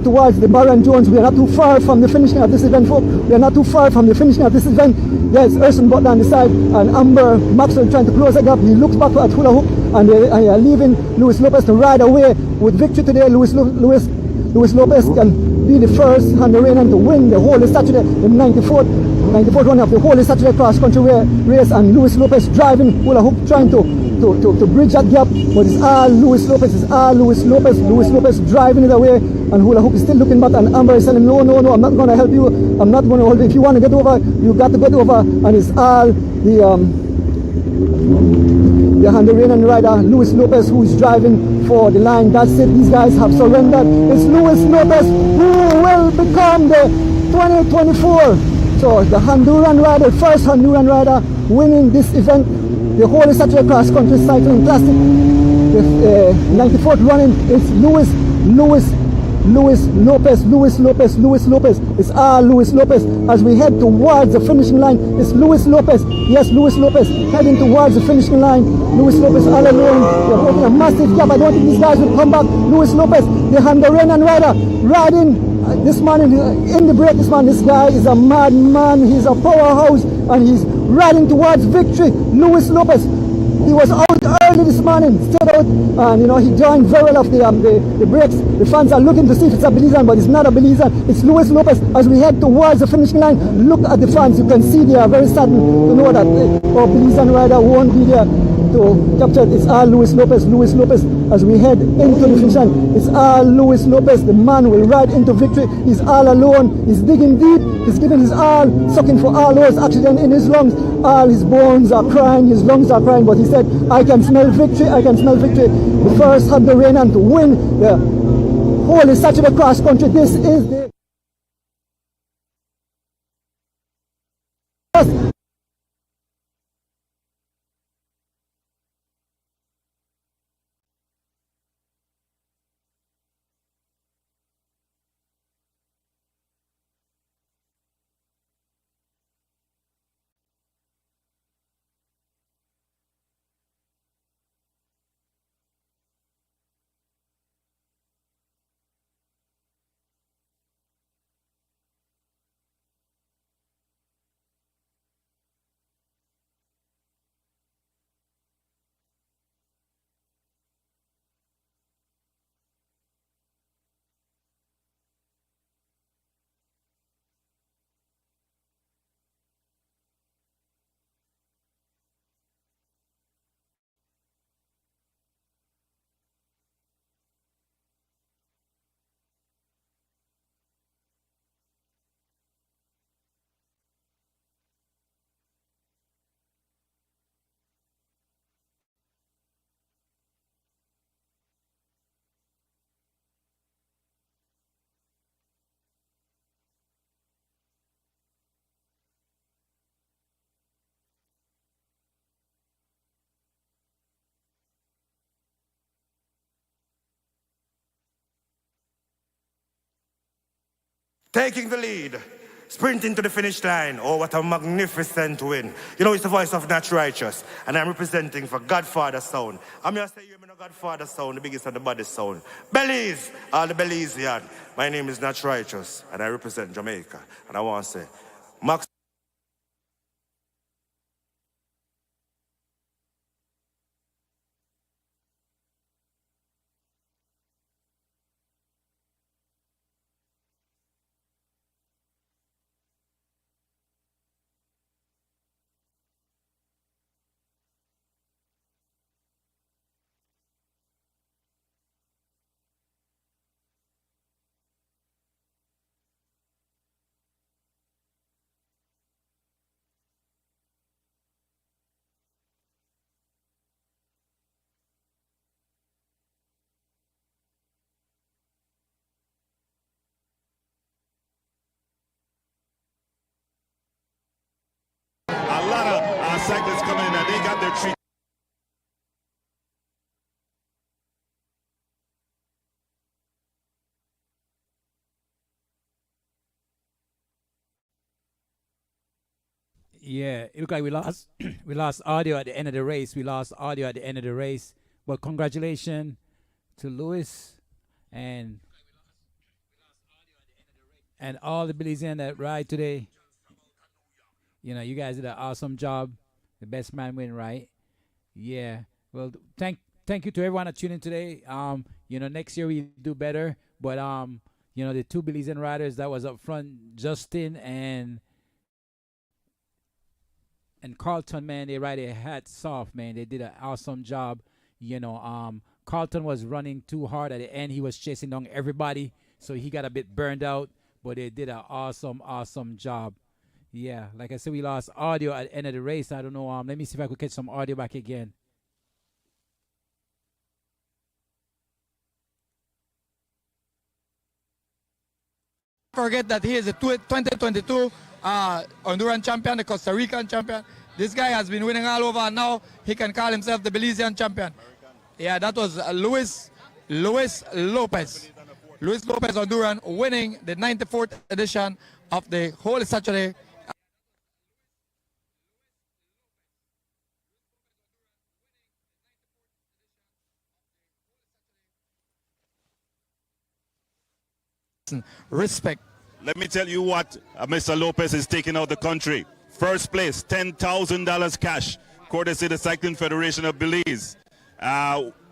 towards the Baron Jones. We are not too far from the finishing of this event, folks. We are not too far from the finishing of this event. Yes, Erson Butler on the side, and Amber Maxwell trying to close the gap. He looks back at hula hoop, and they are leaving Luis Lopez to ride away with victory today. Luis Lopez can be the first Honduran to win the Holy Saturday, the 94th run of the Holy Saturday cross country race, and Luis Lopez driving hula hoop, trying to bridge that gap, but it's all Luis Lopez. Luis Lopez driving it away, and hula hoop is still looking back, and Amber is telling him, no, I'm not going to help you, I'm not going to hold you. If you want to get over, you got to get over, and it's all The Honduran rider, Luis Lopez, who is driving for the line. That's it. These guys have surrendered. It's Luis Lopez who will become the 2024. So the Honduran rider, first Honduran rider winning this event, the Holy Saturday Cross Country Cycling Classic. The 94th running is Luis Lopez. It's Luis Lopez. As we head towards the finishing line, it's Luis Lopez. Yes, Luis Lopez heading towards the finishing line. Luis Lopez all alone. They're holding a massive gap. I don't think these guys will come back. Luis Lopez, the Honduran rider, riding this man in the break. This guy is a madman. He's a powerhouse and he's riding towards victory. Luis Lopez. He was out early this morning, stayed out, and he joined very well off the brakes. The fans are looking to see if it's a Belizean, but it's not a Belizean. It's Luis Lopez. As we head towards the finishing line, look at the fans. You can see they are very saddened to know that our Belizean rider won't be there to capture it. It's Luis Lopez. Luis Lopez. As we head into the finish line, it's Luis Lopez. The man will ride into victory. He's all alone. He's digging deep. He's giving his all, sucking for all those oxygen in his lungs. All his bones are crying, his lungs are crying, but he said, I can smell victory, I can smell victory. The first Honduran to win the Holy Saturday Cross Country. This is the taking the lead, sprinting to the finish line. Oh, what a magnificent win. It's the voice of Nat Righteous, and I'm representing for Godfather Sound. I'm here to say, you know Godfather Sound, the biggest and the baddest sound. Belize, all the Belizean. My name is Nat Righteous, and I represent Jamaica. And I want to say, Max. A lot of cyclists coming in and they got their treat. Yeah, it looked like we lost we lost audio at the end of the race. But congratulations to Luis and all the Belizeans that ride today. You guys did an awesome job. The best man win, right? Yeah. Well, thank you to everyone that tuned in today. Next year we do better. But the two Belizean riders that was up front, Justin and Carlton, man, they ride their hats off, man. They did an awesome job. Carlton was running too hard at the end. He was chasing down everybody, so he got a bit burned out. But they did an awesome job. Yeah, like I said, we lost audio at the end of the race. I don't know. Let me see if I could catch some audio back again. Forget that he is a 2022 Honduran champion, the Costa Rican champion. This guy has been winning all over, and now he can call himself the Belizean champion. Yeah, that was Luis Lopez. Luis Lopez Honduran winning the 94th edition of the Holy Saturday. Respect. Let me tell you what Mr. Lopez is taking out the country. First place, $10,000 cash, courtesy of the Cycling Federation of Belize.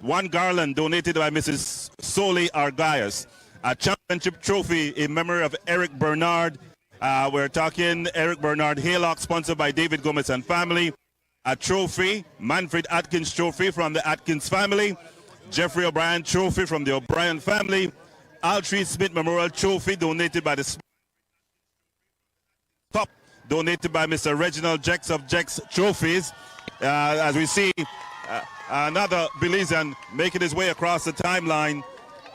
One garland donated by Mrs. Soli Argaius. A championship trophy in memory of Eric Bernard. We're talking Eric Bernard Haylock, sponsored by David Gomez and family. A trophy, Manfred Atkins trophy from the Atkins family. Jeffrey O'Brien trophy from the O'Brien family. Altree Smith Memorial Trophy donated by the Cup, donated by Mr. Reginald Jex of Jex Trophies. As we see, another Belizean making his way across the timeline.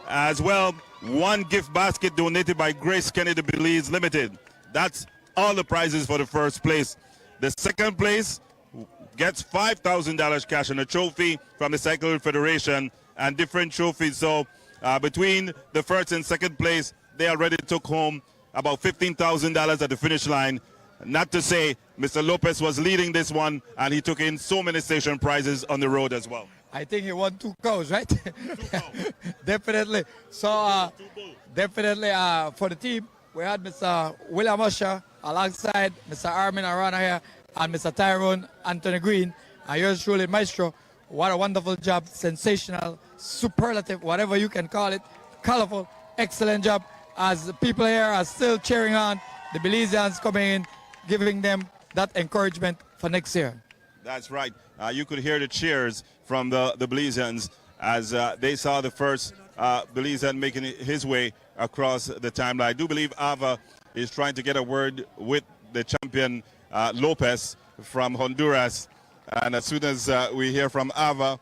As well, one gift basket donated by Grace Kennedy Belize Limited. That's all the prizes for the first place. The second place gets $5,000 cash and a trophy from the Cycling Federation and different trophies. So between the first and second place, they already took home about $15,000 at the finish line. Not to say Mr. Lopez was leading this one, and he took in so many station prizes on the road as well. I think he won 2 cows, right? Definitely. So definitely for the team, we had Mr. William Usher alongside Mr. Armin Arana here and Mr. Tyrone Anthony Green. And yours truly, Maestro. What a wonderful job, sensational, superlative, whatever you can call it, colorful, excellent job. As the people here are still cheering on the Belizeans coming in, giving them that encouragement for next year. That's right. You could hear the cheers from the Belizeans as they saw the first Belizean making his way across the timeline. I do believe Ava is trying to get a word with the champion Lopez from Honduras. And as soon as we hear from Ava,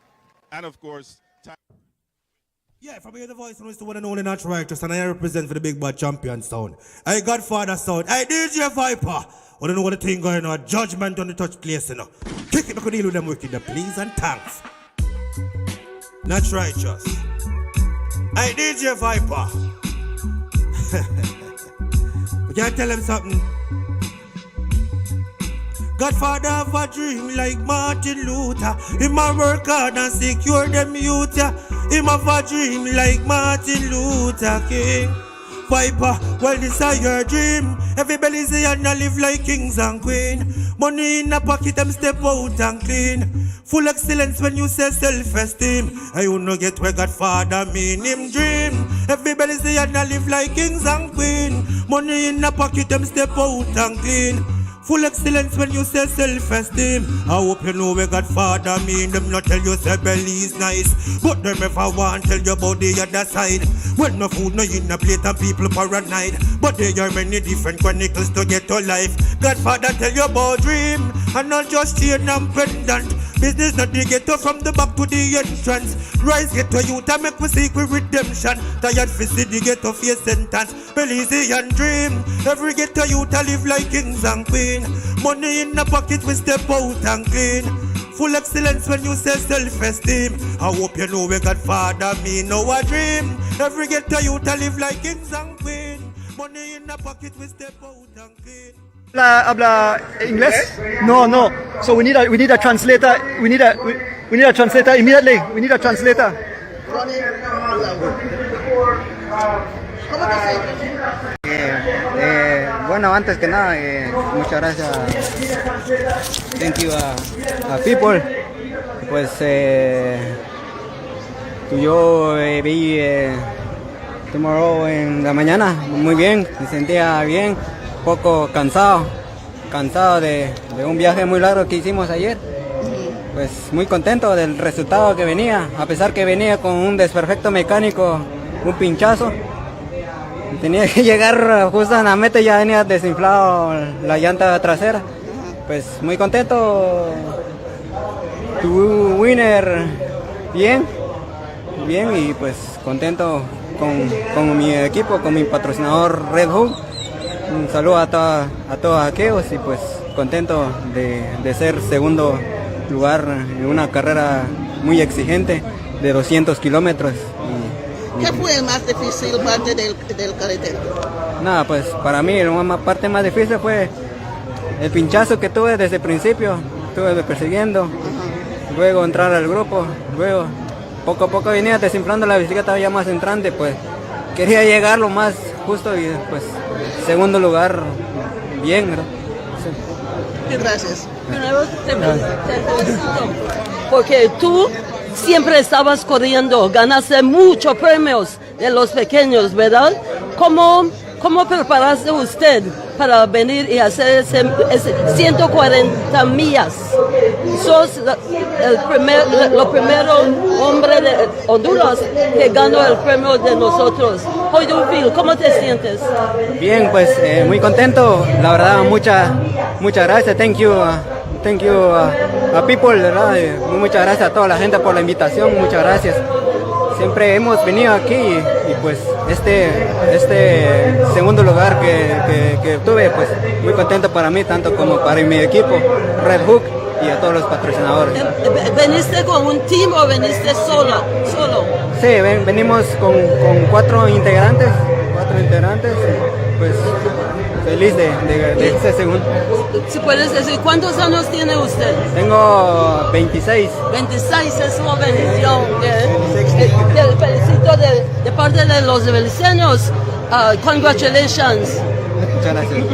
and of course... Yeah, from here the voice is the one and only Natural Righteous, and I represent for the Big Bad Champion sound. Hey, Godfather sound. Hey, DJ Viper. I don't know what the thing going on. Judgment on the touch place, you know. Kick it, I could deal with them wicked, please, and thanks. Natural Righteous. Hey, DJ Viper. We can't tell him something. Godfather have a dream like Martin Luther. He might work hard and secure them youth. He have a dream like Martin Luther King. Viper, well this is your dream. Every Belizean live like kings and queen. Money in the pocket, them step out and clean. Full excellence when you say self-esteem. I will not get where Godfather mean him dream. Every Belizean live like kings and queen. Money in the pocket, them step out and clean. Full excellence when you say self-esteem. I hope you know where Godfather mean. Them not tell you say Belize nice, but them ever want tell you about the other side. When no food, no in a plate and people paranoid. But there are many different chronicles to get to life. Godfather tell you about dream, and not just chain and pendant. Business not the ghetto from the back to the entrance. Rise get to youth and make we seek with redemption. Tired for see the ghetto face sentence. Belizean dream, every ghetto youth a live like kings and queen. Money in the pocket we step out and clean. Full excellence when you say self-esteem. I hope you know where Godfather mean. Now a dream, every ghetto youth a live like kings and queen. Money in the pocket we step out and clean. Habla English? No. So we need a translator. We need a translator immediately. We need a translator. Bueno, antes que nada, muchas gracias. Thank you people. Pues yo vi tomorrow en la mañana muy bien, me sentía bien. Poco cansado de un viaje muy largo que hicimos ayer. Pues muy contento del resultado que venía, a pesar que venía con un desperfecto mecánico, un pinchazo. tenía que llegar justo a la meta y ya venía desinflado la llanta trasera. Pues muy contento. Tu winner, bien y pues contento con mi equipo, con mi patrocinador Red Hook. Un saludo a todos aquellos y pues contento de ser segundo lugar en una carrera muy exigente de 200 kilómetros. ¿Qué fue el más difícil parte del carretero? Nada, pues para mí la parte más difícil fue el pinchazo que tuve desde el principio, estuve persiguiendo, luego entrar al grupo, luego poco a poco venía desinflando la bicicleta ya más entrante, pues quería llegar lo más justo y pues segundo lugar, bien, ¿no? Sí. Gracias. Primero te felicito, porque tú siempre estabas corriendo, ganaste muchos premios de los pequeños, ¿verdad? ¿Cómo preparaste usted para venir y hacer ese 140 millas? Sos el primero hombre de Honduras que ganó el premio de nosotros. How do you feel? ¿Cómo te sientes? Bien, pues muy contento. La verdad, muchas gracias. Thank you a people, ¿verdad? Muchas gracias a toda la gente por la invitación. Muchas gracias. Siempre hemos venido aquí y pues este segundo lugar que tuve, pues muy contento para mí, tanto como para mi equipo, Red Hook, y a todos los patrocinadores. ¿Veniste con un team o veniste solo? Sí, venimos con cuatro integrantes, pues feliz de ese segundo. Si puedes decir, ¿cuántos años tiene usted? Tengo 26. 26 es una bendición. Te felicito de parte de los beliceños. Congratulations. Muchas gracias.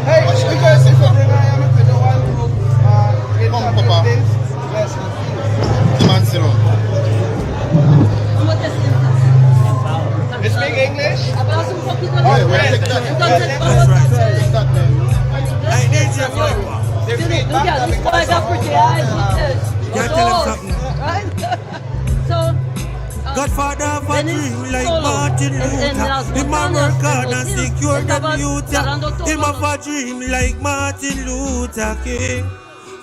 Hey, we guys see for bring I am to the one group. Come, Papa. You speak English? Godfather of a dream like Martin Luther. Him a work hard and secure them youth. Him have a dream like Martin Luther King.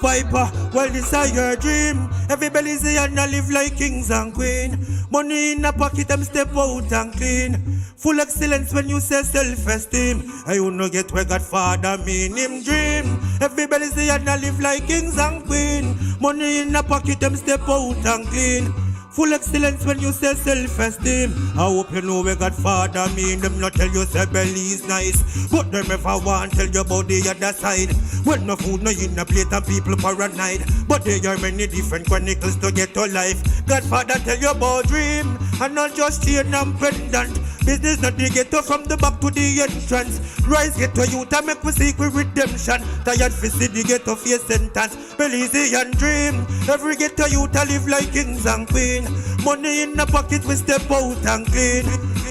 Viper, well this is your dream. Every Belizean live like kings and queen. Money in the pocket, them step out and clean. Full excellence when you say self-esteem. I will not get where Godfather mean him dream. Every Belizean live like kings and queen. Money in the pocket, them step out and clean. Full excellence when you say self-esteem. I hope you know where Godfather mean. Them not tell you say Belize nice, but them ever want tell you about the other side. When no food no in the plate and people paranoid, but there are many different chronicles to get to life. Godfather tell you about dream, and not just chain and pendant. Business not the ghetto from the back to the entrance. Rise get to youth and make we seek with redemption. Tired for see the ghetto face sentence. Belizean dream, every ghetto youth a live like kings and queens. Money in the pocket we step out and clean.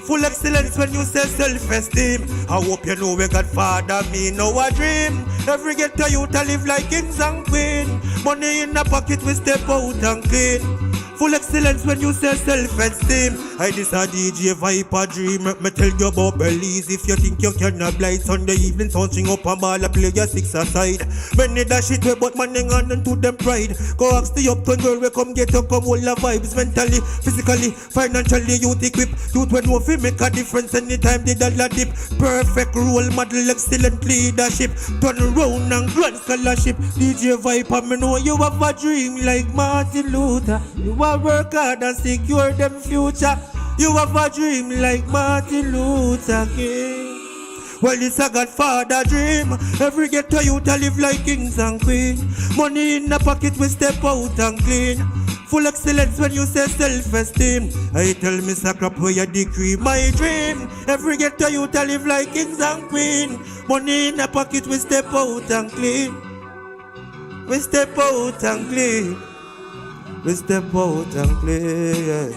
Full excellence when you say self-esteem. I hope you know where Godfather mean. Now a dream, every ghetto youth a live like kings and queens. Money in the pocket we step out and clean. Full excellence when you say self-esteem. I this a DJ Viper dream. Let me tell you about Belize. If you think you cannot blind Sunday evening, touching up a ball, play your six aside. Many that shit way, but man hang on to them pride. Go ask the uptown girl, we come get up, come all the vibes. Mentally, physically, financially, youth equip. Youth when we make a difference anytime the dollar dip. Perfect role model, excellent leadership. Turn around and grand scholarship. DJ Viper, me know you have a dream like Martin Luther. You have work hard and secure them future. You have a dream like Martin Luther King. Well, it's a Godfather dream. Every ghetto youth a live like kings and queens. Money in the pocket we step out and clean. Full excellence when you say self-esteem. I tell me Crop where you decree my dream. Every ghetto youth a live like kings and queens. Money in the pocket we step out and clean. We step out and clean. We step out and clean.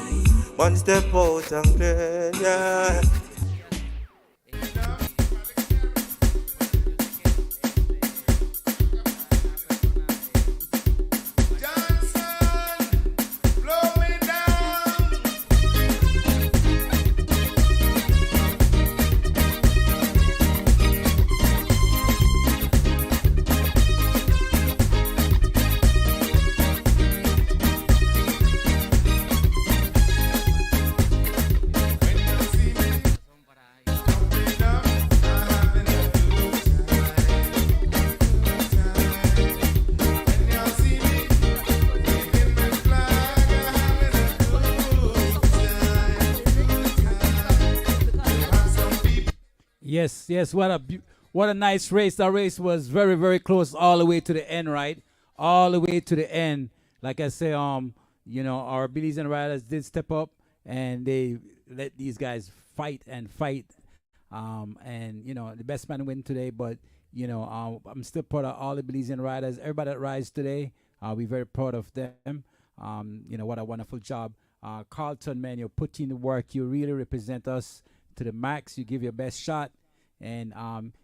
One step out and clear, yeah. Yes, what a nice race. That race was very, very close all the way to the end, right? All the way to the end. Like I say, our Belizean riders did step up and they let these guys fight. The best man win today, but I'm still proud of all the Belizean riders. Everybody that rides today, we're very proud of them. What a wonderful job. Carlton, man, you put in the work. You really represent us to the max. You give your best shot. And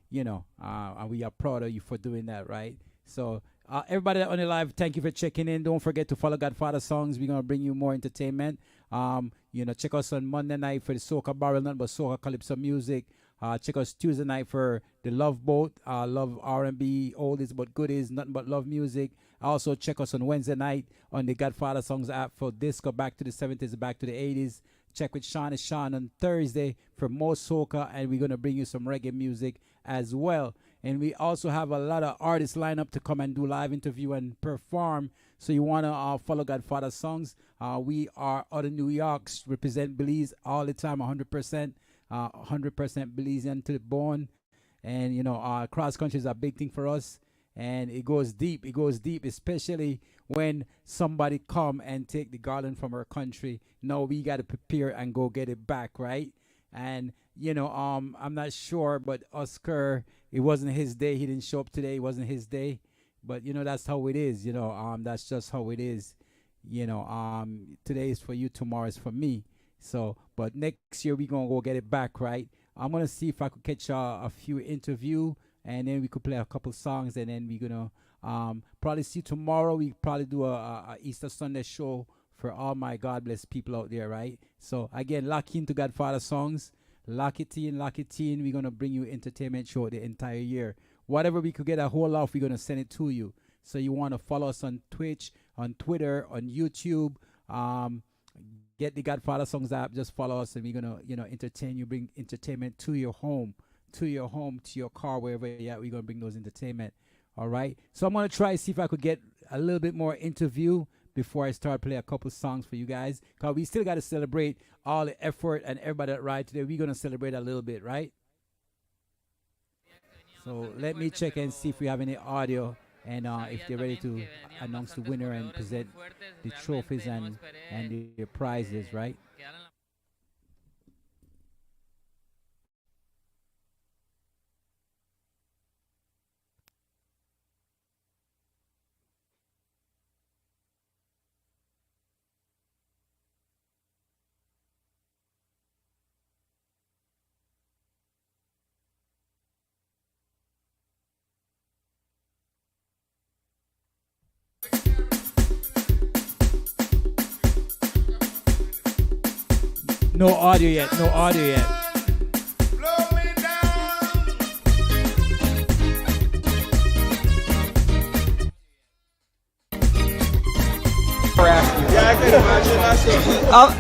we are proud of you for doing that, right? So everybody on the live, thank you for checking in. Don't forget to follow Godfather Songs. We're gonna bring you more entertainment. Check us on Monday night for the Soca Barrel, nothing but Soca Calypso music. Check us Tuesday night for the Love Boat, love R&B, oldies but goodies, nothing but love music. Also check us on Wednesday night on the Godfather Songs app for disco, back to the 70s, back to the 80s. Check with Sean on Thursday for more soca, and we're going to bring you some reggae music as well. And we also have a lot of artists lined up to come and do live interview and perform. So you want to follow Godfather Songs. We are out of New York, represent Belize all the time, 100%, 100% Belizean to the bone. And, cross country is a big thing for us. And it goes deep, especially when somebody come and take the garland from our country. Now we got to prepare and go get it back, right? And, I'm not sure, but Oscar, it wasn't his day. He didn't show up today. It wasn't his day. But, that's how it is, that's just how it is. Today is for you, tomorrow is for me. So, but next year we're going to go get it back, right? I'm going to see if I could catch a few interview. And then we could play a couple songs, and then we're gonna probably see tomorrow. We probably do a Easter Sunday show for all my God bless people out there, right? So again, lock into Godfather Songs, lock it in. We're gonna bring you entertainment show the entire year. Whatever we could get a hold of, we're gonna send it to you. So you want to follow us on Twitch, on Twitter, on YouTube. Get the Godfather Songs app. Just follow us, and we're gonna entertain you, bring entertainment to your home. To your car, wherever you're at, we're going to bring those entertainment. All right. So I'm going to try to see if I could get a little bit more interview before I start playing a couple songs for you guys. Because we still got to celebrate all the effort and everybody that ride today. We're going to celebrate a little bit, right? So let me check and see if we have any audio and if they're ready to announce the winner and present the trophies and the prizes, right? No audio yet.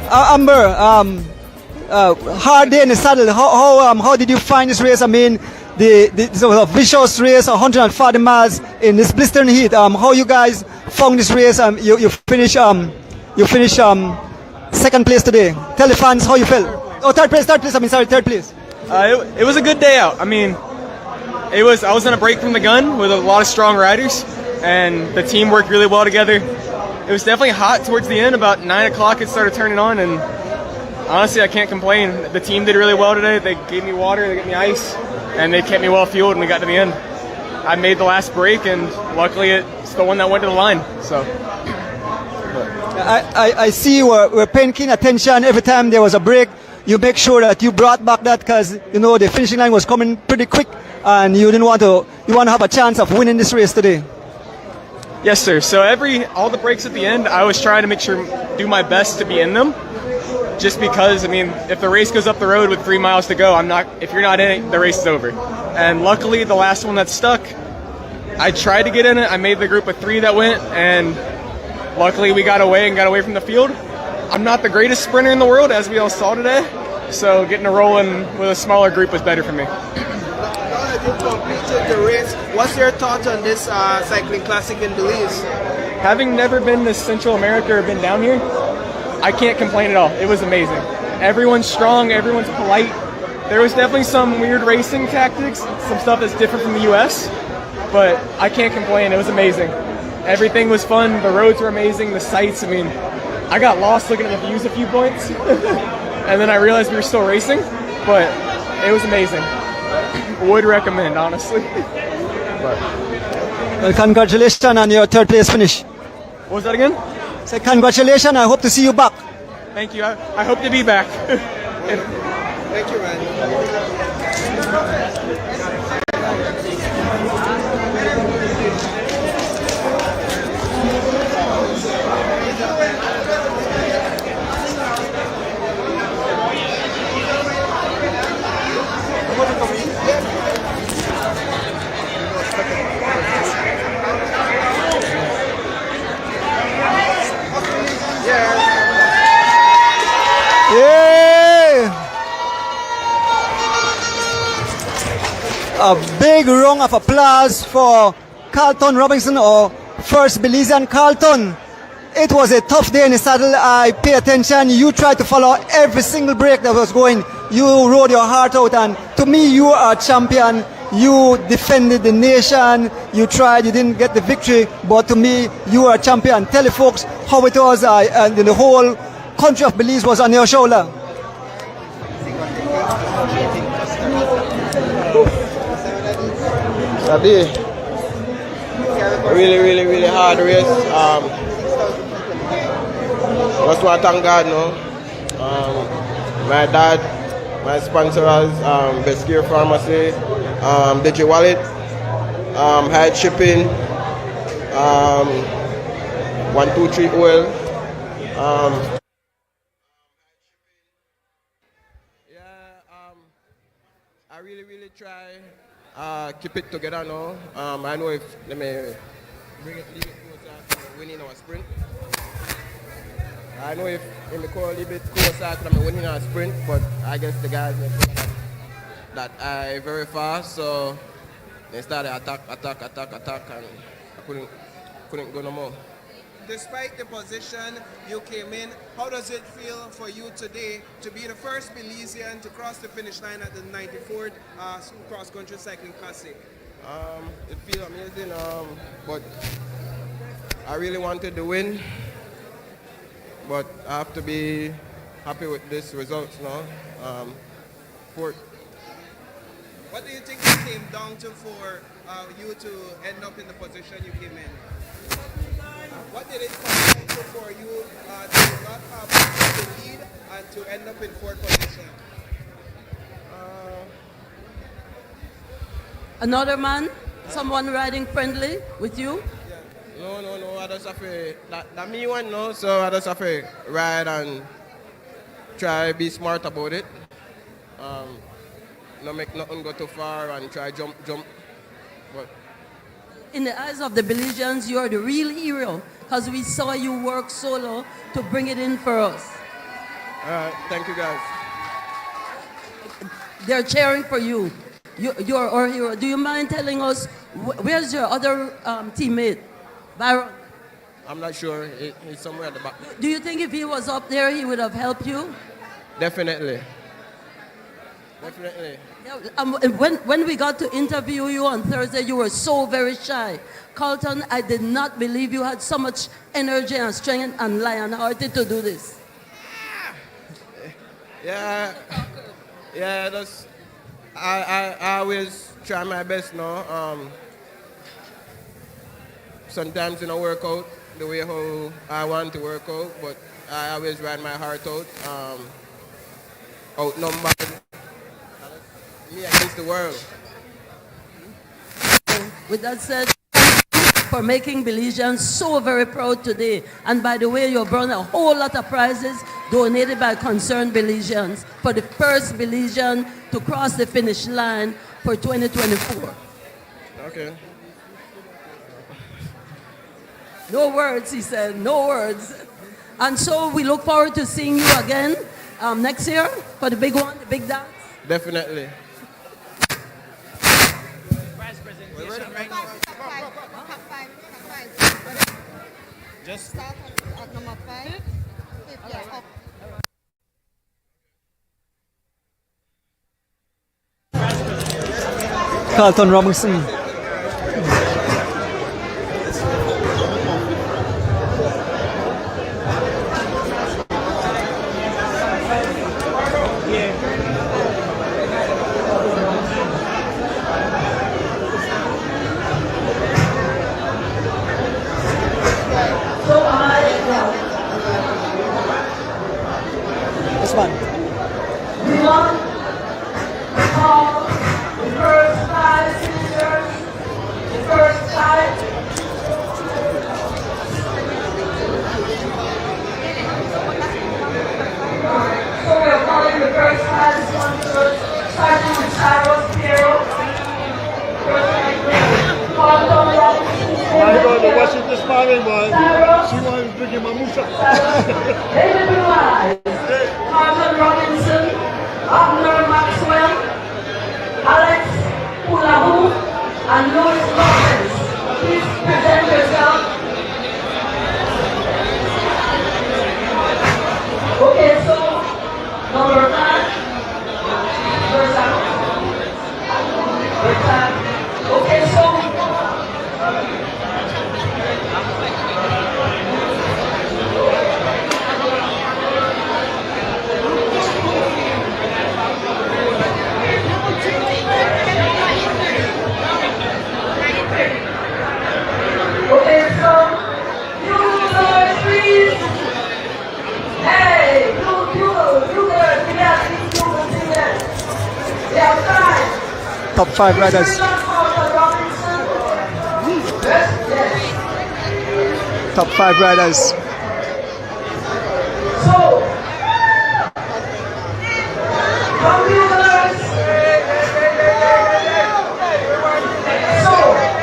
Amber, hard day in the saddle. How did you find this race? I mean, this was a vicious race, 140 miles in this blistering heat. How you guys found this race? You finished second place today. Tell the fans how you felt. Oh, third place. Third place. It was a good day out. I mean, I was on a break from the gun with a lot of strong riders, and the team worked really well together. It was definitely hot towards the end. About 9 o'clock it started turning on, and honestly I can't complain. The team did really well today. They gave me water, they gave me ice, and they kept me well fueled, and we got to the end. I made the last break, and luckily it's the one that went to the line. So I see you were paying keen attention every time there was a break. You make sure that you brought back that because, you know, the finishing line was coming pretty quick and you want to have a chance of winning this race today. Yes, sir. So all the breaks at the end, I was trying to make sure, do my best to be in them. Just because, I mean, if the race goes up the road with 3 miles to go, if you're not in it, the race is over. And luckily, the last one that stuck, I tried to get in it. I made the group of 3 that went, and luckily we got away from the field. I'm not the greatest sprinter in the world, as we all saw today, so getting a roll in with a smaller group was better for me. You completed the race. What's your thoughts on this cycling classic in Belize? Having never been to Central America or been down here, I can't complain at all. It was amazing. Everyone's strong, everyone's polite. There was definitely some weird racing tactics, some stuff that's different from the US, but I can't complain. It was amazing. Everything was fun. The roads were amazing. The sights, I mean, I got lost looking at the views a few points, and then I realized we were still racing, but it was amazing. Would recommend, honestly. Well, congratulations on your 3rd place finish. What was that again? Say congratulations. I hope to see you back. Thank you. I hope to be back. Thank you, man. A big round of applause for Carlton Robinson, or first Belizean Carlton. It was a tough day in the saddle. I pay attention. You tried to follow every single break that was going. You rode your heart out, and to me, you are a champion. You defended the nation. You tried. You didn't get the victory, but to me, you are a champion. Tell the folks how it was, and the whole country of Belize was on your shoulder. Sabi, really hard race. Just want to thank God, no. My dad, my sponsors, Best Gear Pharmacy, Digi Wallet, Hide Shipping, 123 Oil. I really try. Keep it together now. I know if let me leave it closer to winning our sprint. I know if we call a little bit closer to winning our sprint, but I guess the guys that I very fast, so they started attack, and I couldn't go no more. Despite the position you came in, how does it feel for you today to be the first Belizean to cross the finish line at the 94th Cross Country Cycling Classic? It feels amazing, but I really wanted to win, but I have to be happy with this results now. Fourth. What do you think it came down to for you to end up in the position you came in? What did it come down to for you to not have the lead and to end up in 4th position? Another man? Someone riding friendly with you? No. I just have to, that me one, no. So I just have to ride and try be smart about it. Not make nothing go too far and try jump. But in the eyes of the Belizeans, you are the real hero because we saw you work solo to bring it in for us. Thank you, guys. They're cheering for you. You're our hero. Do you mind telling us where's your other teammate, Byron? I'm not sure. He's somewhere at the back. Do you think if he was up there, he would have helped you? Definitely. When we got to interview you on Thursday, you were so very shy. Carlton, I did not believe you had so much energy and strength and lion-hearted to do this. Yeah, that's. I always try my best now. Sometimes in a workout, the way how I want to work out, but I always run my heart out. Outnumbered, me against the world. With that said, for making Belizeans so very proud today. And by the way, you brought a whole lot of prizes donated by concerned Belizeans for the first Belizean to cross the finish line for 2024. Okay. No words, he said, no words. And so we look forward to seeing you again next year for the big one, the big dance. Definitely. Just start at number 5. Carlton Robinson. This one. We want to call the first 5 finishers, the first 5. So we are calling the first 5 sponsors, starting with Cyrus Piero. My God, the watching this morning, boy. She wanted to drink my musha. David Belize, Carlton Robinson, Abner Maxwell, Alex Pulahu, and Louis Lopez. Please present yourself. Okay, so number 5, okay, so okay, so you guys, please. Hey, you guys, yeah, 5. Top 5 riders. Top 5 riders. So, from you guys. So,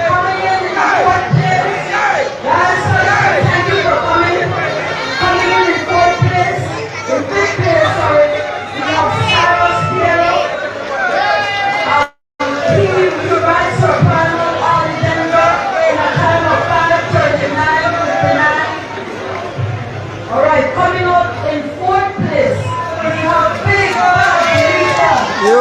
coming in the 4th place. Guys, thank you for coming. Coming in 4th place. In 5th place, sorry. We have Cyrus Piero. He provides for final all in Denver in a time of 5:39:59. All right, coming up in 4th place, we have Big Bad Yo!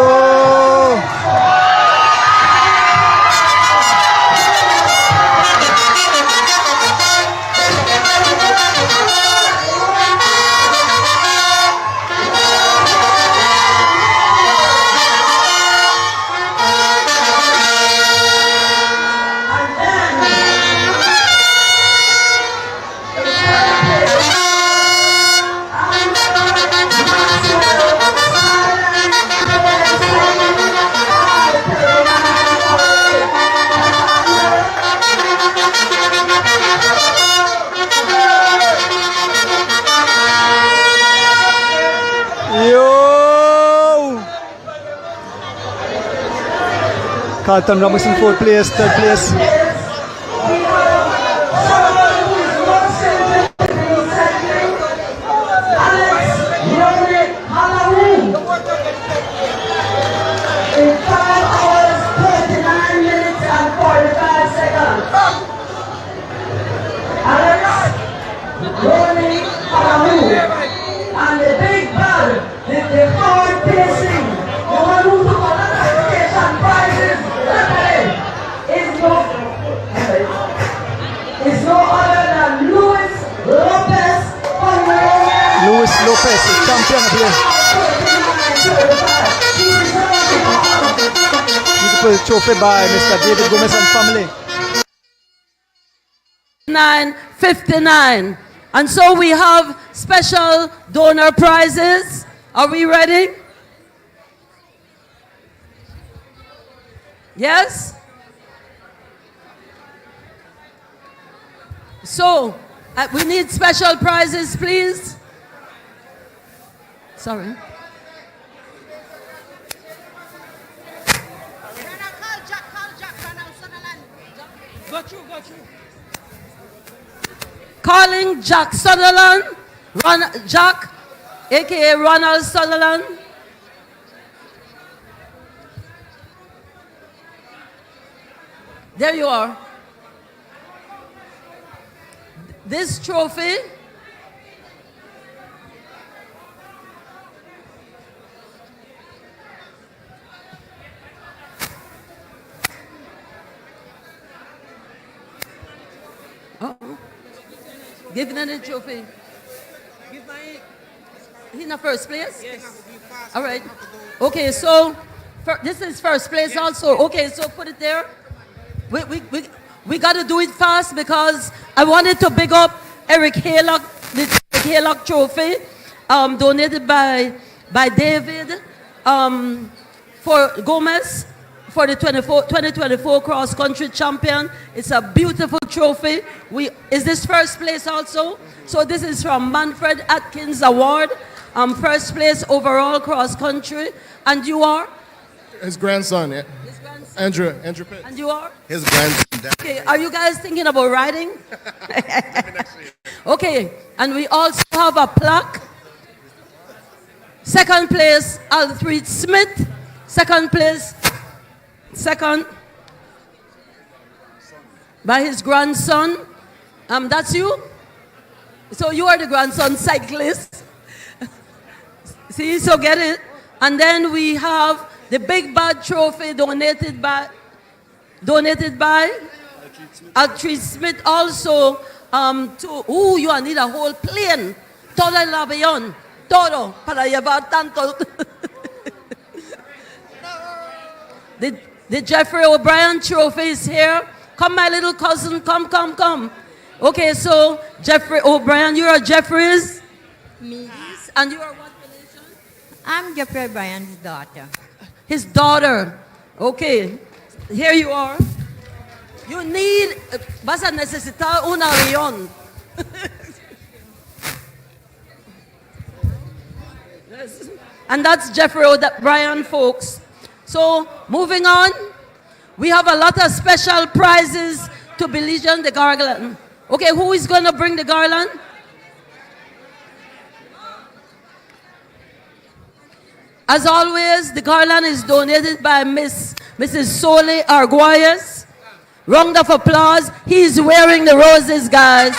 Yo! Carlton Robinson 4th place, 3rd place. in 5 hours, 39 minutes and 45 seconds. Alex Ronnie Alamu and the big bad, the hard pacing, the one who took a lot of station prizes, is no other than Luis Lopez. Luis Lopez, the champion of here. Beautiful trophy by Mr. David Gomez and family. 59.59. And so we have special donor prizes. Are we ready? Yes? So, we need special prizes, please. Sorry. Go through. Calling Jack Sutherland, Jack, aka Ronald Sutherland. There you are. This trophy give them the trophy. He in the first place? Yes. All right. Okay, so this is first place also. Okay, so put it there. We got to do it fast because I wanted to big up Eric Haylock, the Eric Haylock trophy, donated by David for Gomez for the 2024 cross country champion. It's a beautiful trophy. Is this first place also? So this is from Manfred Atkins Award, first place overall cross country. And you are? His grandson, yeah. His grandson. Andrew Pitt. And you are? His grandson. Okay, are you guys thinking about riding? Okay, and we also have a plaque. Second place, Alfred Smith. Second place, second by his grandson. That's you? So you are the grandson cyclist. See, so get it. And then we have the Big Bad Trophy donated by Alfred Smith also you need a whole plane. Todo el avión. Todo para llevar tanto. The Jeffrey O'Brien Trophy is here. Come, my little cousin. Come. Okay, so Jeffrey O'Brien, you're a Jeffrey's? Me. And you are what relation? I'm Jeffrey O'Brien's daughter. His daughter. Okay, here you are. You need, vas a necesitar un avión. Yes. And that's Jeffrey O'Brien, folks. So, moving on, we have a lot of special prizes to Belizean the garland. Okay, who is going to bring the garland? As always, the garland is donated by Mrs. Sole Arguelles. Round of applause. He's wearing the roses, guys.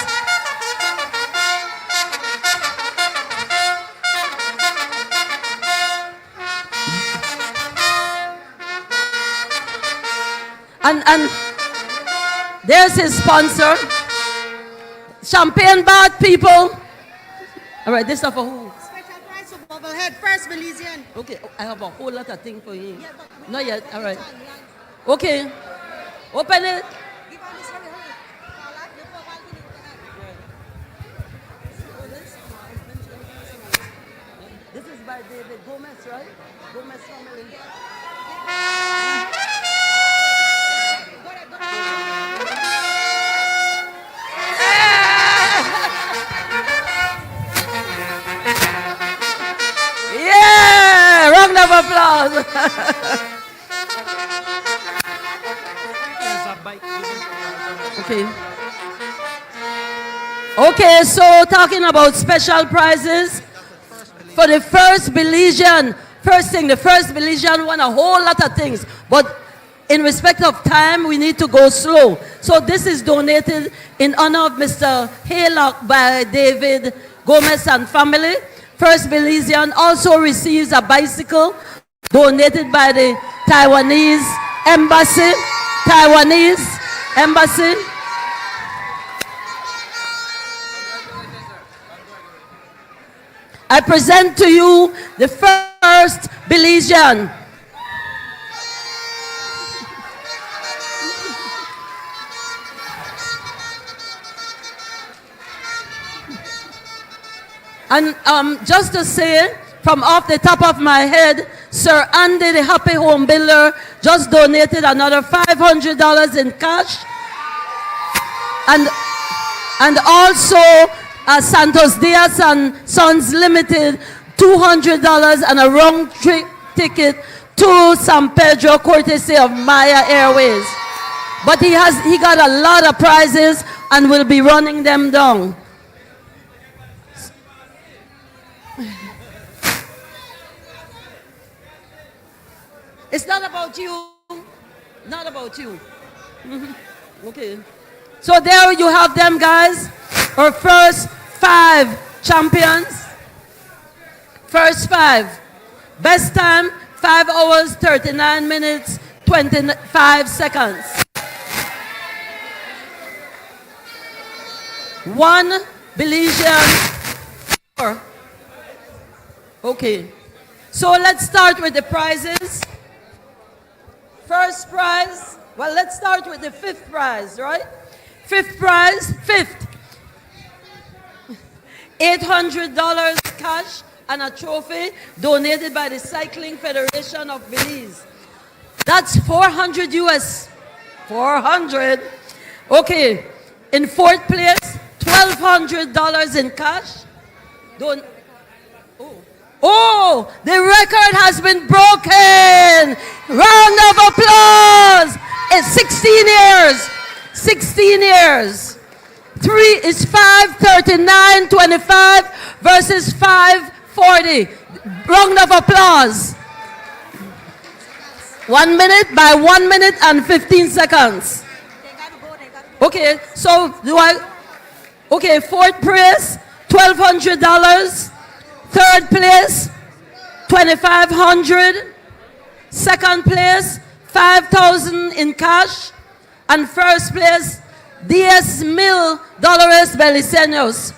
And there's his sponsor. Champagne bath, people. All right, this is for who? Special prize for bobblehead, first Belizean. Okay, I have a whole lot of things for you. Yeah, not yet, all right. Okay, open it. This is by David Gomez, right? Gomez family. Yeah! Round of applause. Okay, so talking about special prizes for the first Belizean. First thing, the first Belizean won a whole lot of things, but in respect of time, we need to go slow. So this is donated in honor of Mr. Haylock by David Gomez and family. First Belizean also receives a bicycle donated by the Taiwanese Embassy. I present to you the first Belizean. And just to say, from off the top of my head, Sir Andy, the Happy Home Builder, just donated another $500 in cash. And also Santos Diaz and Sons Limited, $200 and a round trip ticket to San Pedro, courtesy of Maya Airways. But he got a lot of prizes and will be running them down. It's not about you. Not about you. Okay. So there you have them, guys. Our first 5 champions. First 5. Best time, 5 hours, 39 minutes, 25 seconds. 1 Belizean. Okay. So let's start with the prizes. First prize, well, let's start with the 5th prize, right? 5th prize, 5th. $800 cash and a trophy donated by the Cycling Federation of Belize. That's 400 US. 400. Okay. In 4th place, $1,200 in cash. Oh, the record has been broken. Round of applause. It's 16 years. 16 years. 3 is 5:39:25 versus 5:40. Round of applause. 1 minute by 1 minute and 15 seconds. Okay, so okay, 4th place, $1,200. 3rd place, $2,500. 2nd place, $5,000 in cash. And 1st place, 10,000 Dolores Beliceños.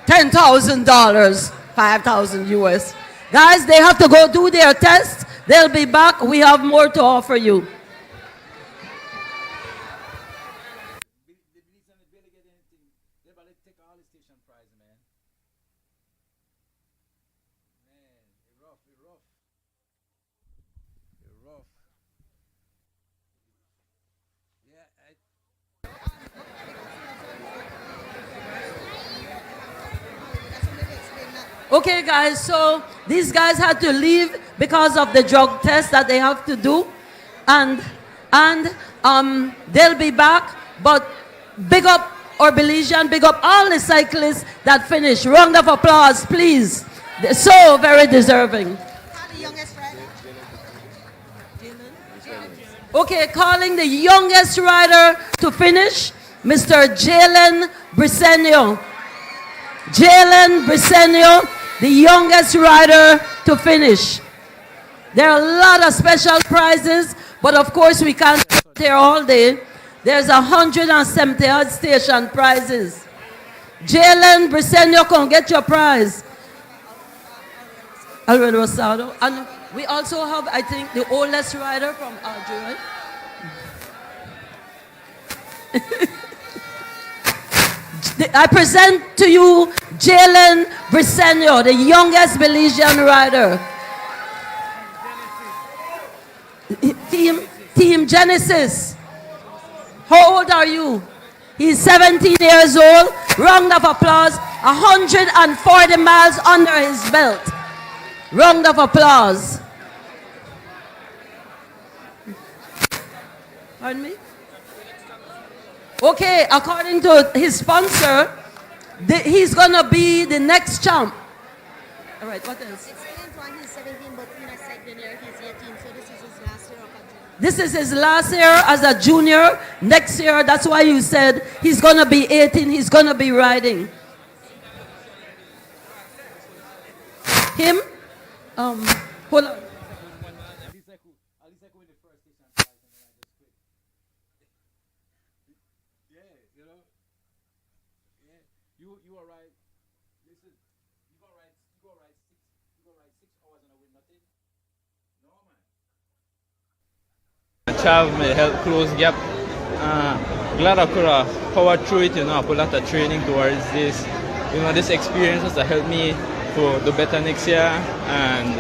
$10,000, 5,000 US. Guys, they have to go do their test. They'll be back. We have more to offer you. Okay, guys, so these guys had to leave because of the drug test that they have to do. And they'll be back. But big up our Belizean, big up all the cyclists that finished. Round of applause, please. They're so very deserving. Okay, calling the youngest rider to finish, Mr. Jalen Briceño. Jalen Briceño, the youngest rider to finish. There are a lot of special prizes, but of course we can't sit here all day. There's 170 odd station prizes. Jalen Briceño, come get your prize. Alfredo Rosado. And we also have, I think, the oldest rider from Algeria, right? I present to you Jalen Briceño, the youngest Belizean rider. Team Genesis. How old are you? He's 17 years old. Round of applause. 140 miles under his belt. Round of applause. Pardon me? Okay, according to his sponsor, he's going to be the next champ. All right, what else? He's 17, but in a second year, he's 18, so this is his last year of a junior. This is his last year as a junior. Next year, that's why you said he's going to be 18, he's going to be riding. Him? Hold on. Travel may help close gap. Glad I could have powered through it, I put a lot of training towards this. this experience has helped me to do better next year, and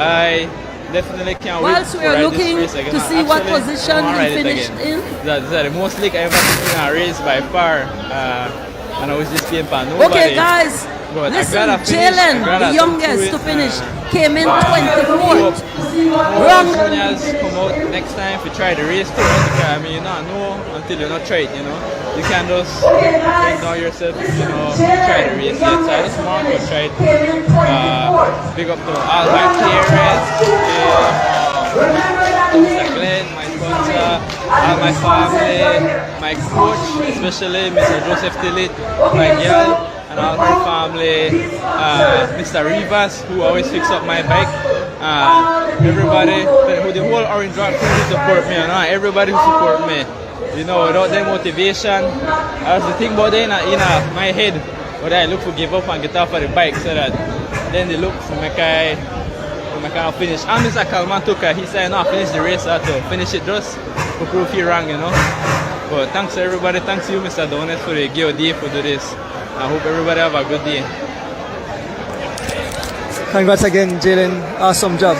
I definitely can't wait Whilst to we are ride looking this race again. to see what position you finished in. That's the most league I ever been in a race by far, and I was just playing for nobody. Okay, guys, But listen, Jalen, the youngest to finish, came in 24th. Wrong. Juniors come out next time to try the race too, because I mean, you don't know until you not try it, You can't just ignore yourself if you try the race yet. So I just want to try it. Big up to all my players, Mr. Glenn, my sponsor, all my family, my coach, especially Mr. Joseph Tillit, my girl, and all her family, Mr. Rivas, who always fix up my bike, everybody, the whole Orange Rock crew who support me, everybody who support me. Without their motivation, that's the thing about it in my head, but I look to give up and get off of the bike so that then they look to make I finish. And Mr. Kalman took he said, no, finish the race, I have to finish it just to prove you wrong, But thanks to everybody, thanks to you, Mr. Donet, for the GOD for do this. I hope everybody have a good day. Congrats again, Jalen. Awesome job.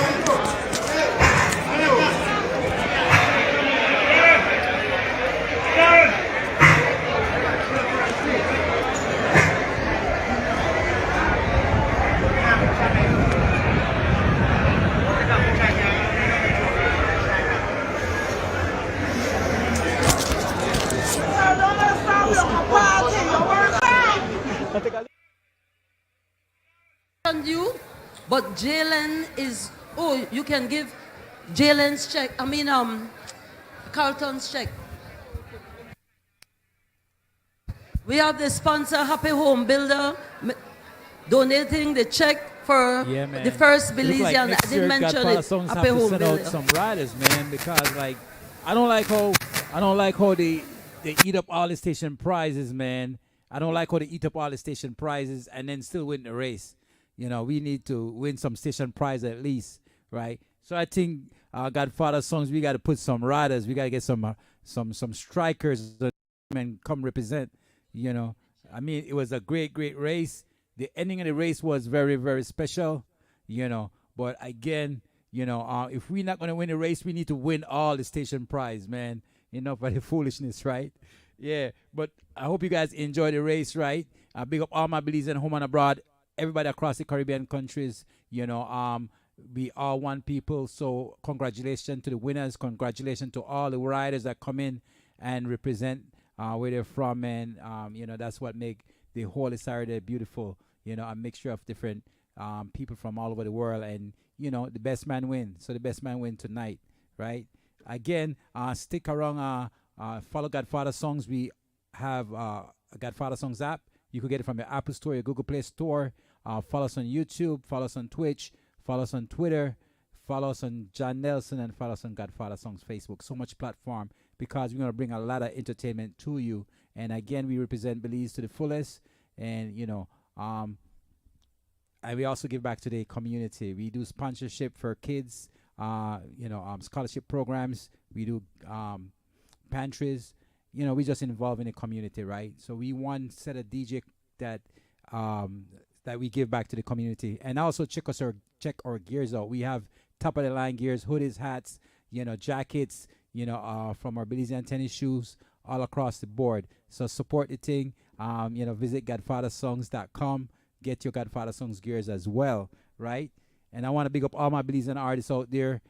You, but Jalen is. Oh, you can give Jalen's check. Carlton's check. We have the sponsor, Happy Home Builder, donating the check for the first Belizean. I didn't mention it. Happy Home Builder. Some riders, man, because I don't like how they eat up all the station prizes, man. I don't like how they eat up all the station prizes and then still win the race. We need to win some station prize at least, right? So I think Godfather Songs, we got to put some riders. We got to get some strikers and come represent, it was a great race. The ending of the race was very, very special, But again, if we're not going to win the race, we need to win all the station prize, man. For the foolishness, right? Yeah, but I hope you guys enjoy the race, right? Big up all my Belizean home and abroad. Everybody across the Caribbean countries, we all one people. So congratulations to the winners. Congratulations to all the riders that come in and represent where they're from. And, that's what make the whole Saturday beautiful. A mixture of different people from all over the world. And, the best man win. So the best man win tonight, right? Again, stick around. Follow Godfather Songs. We have a Godfather Songs app. You can get it from your Apple Store, your Google Play Store. Follow us on YouTube, follow us on Twitch, follow us on Twitter, follow us on John Nelson, and follow us on Godfather Songs Facebook. So much platform because we're going to bring a lot of entertainment to you. And again, we represent Belize to the fullest. And, and we also give back to the community. We do sponsorship for kids, scholarship programs. We do pantries. We just involve in the community, right? So we one set of DJ that we give back to the community. And also check our gears out. We have top of the line gears, hoodies, hats, jackets, from our Belizean tennis shoes all across the board. So support the thing. Visit godfathersongs.com. Get your Godfather Songs gears as well, right? And I want to big up all my Belizean artists out there.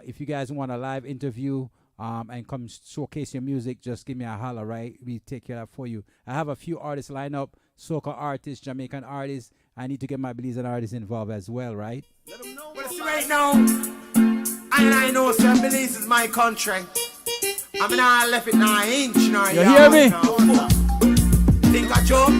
If you guys want a live interview and come showcase your music, just give me a holler, right? We take care of that for you. I have a few artists lined up, soca artists, Jamaican artists. I need to get my Belizean artists involved as well, right? Well, see right now, I know some Belize is my country. I mean, I left it now an inch now. You hear me? Think I joke?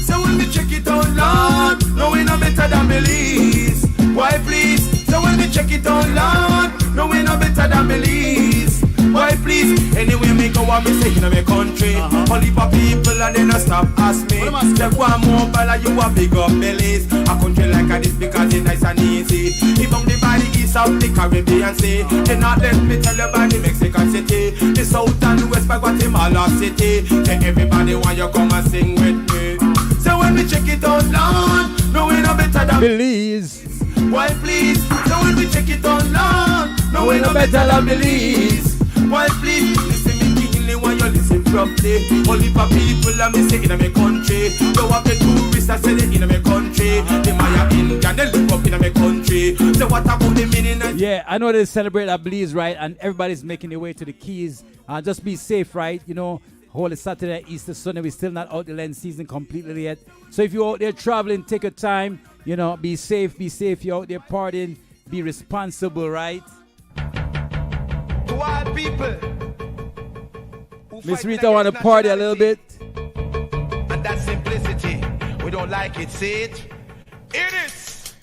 So when we check it out, Lord, no we no better than Belize. Why please? So when we check it out, Lord, no we no better than Belize. Why please? Anyway, make a one mistake in my country. Only for people and they not stop ask me. Step one more ball you a big up Belize. A country like this because it's nice and easy. Even the body is piece of the Caribbean Sea. Do not let me tell you about the Mexican city, the south and the west by Guatemala city. Say everybody want you come and sing with me. So when we check it out, Lord, no we no better than Belize. Why please? So when we check it out, Lord, no we no better than Belize. Why please? Listen me keenly while you listen properly. Only for people I'm say in my country. You have the tourists that say in my country. The Maya Indian they live up in my country. So what about the meaning? Yeah, I know they celebrate at Belize, right? And everybody's making their way to the Keys. Just be safe, right? You know, Holy Saturday, Easter Sunday, we're still not out the land season completely yet. So if you're out there traveling, take your time. You know, be safe, be safe. You're out there partying, be responsible, right? To all people. Miss Rita want to party a little bit. And that simplicity, we don't like it, see it? It is.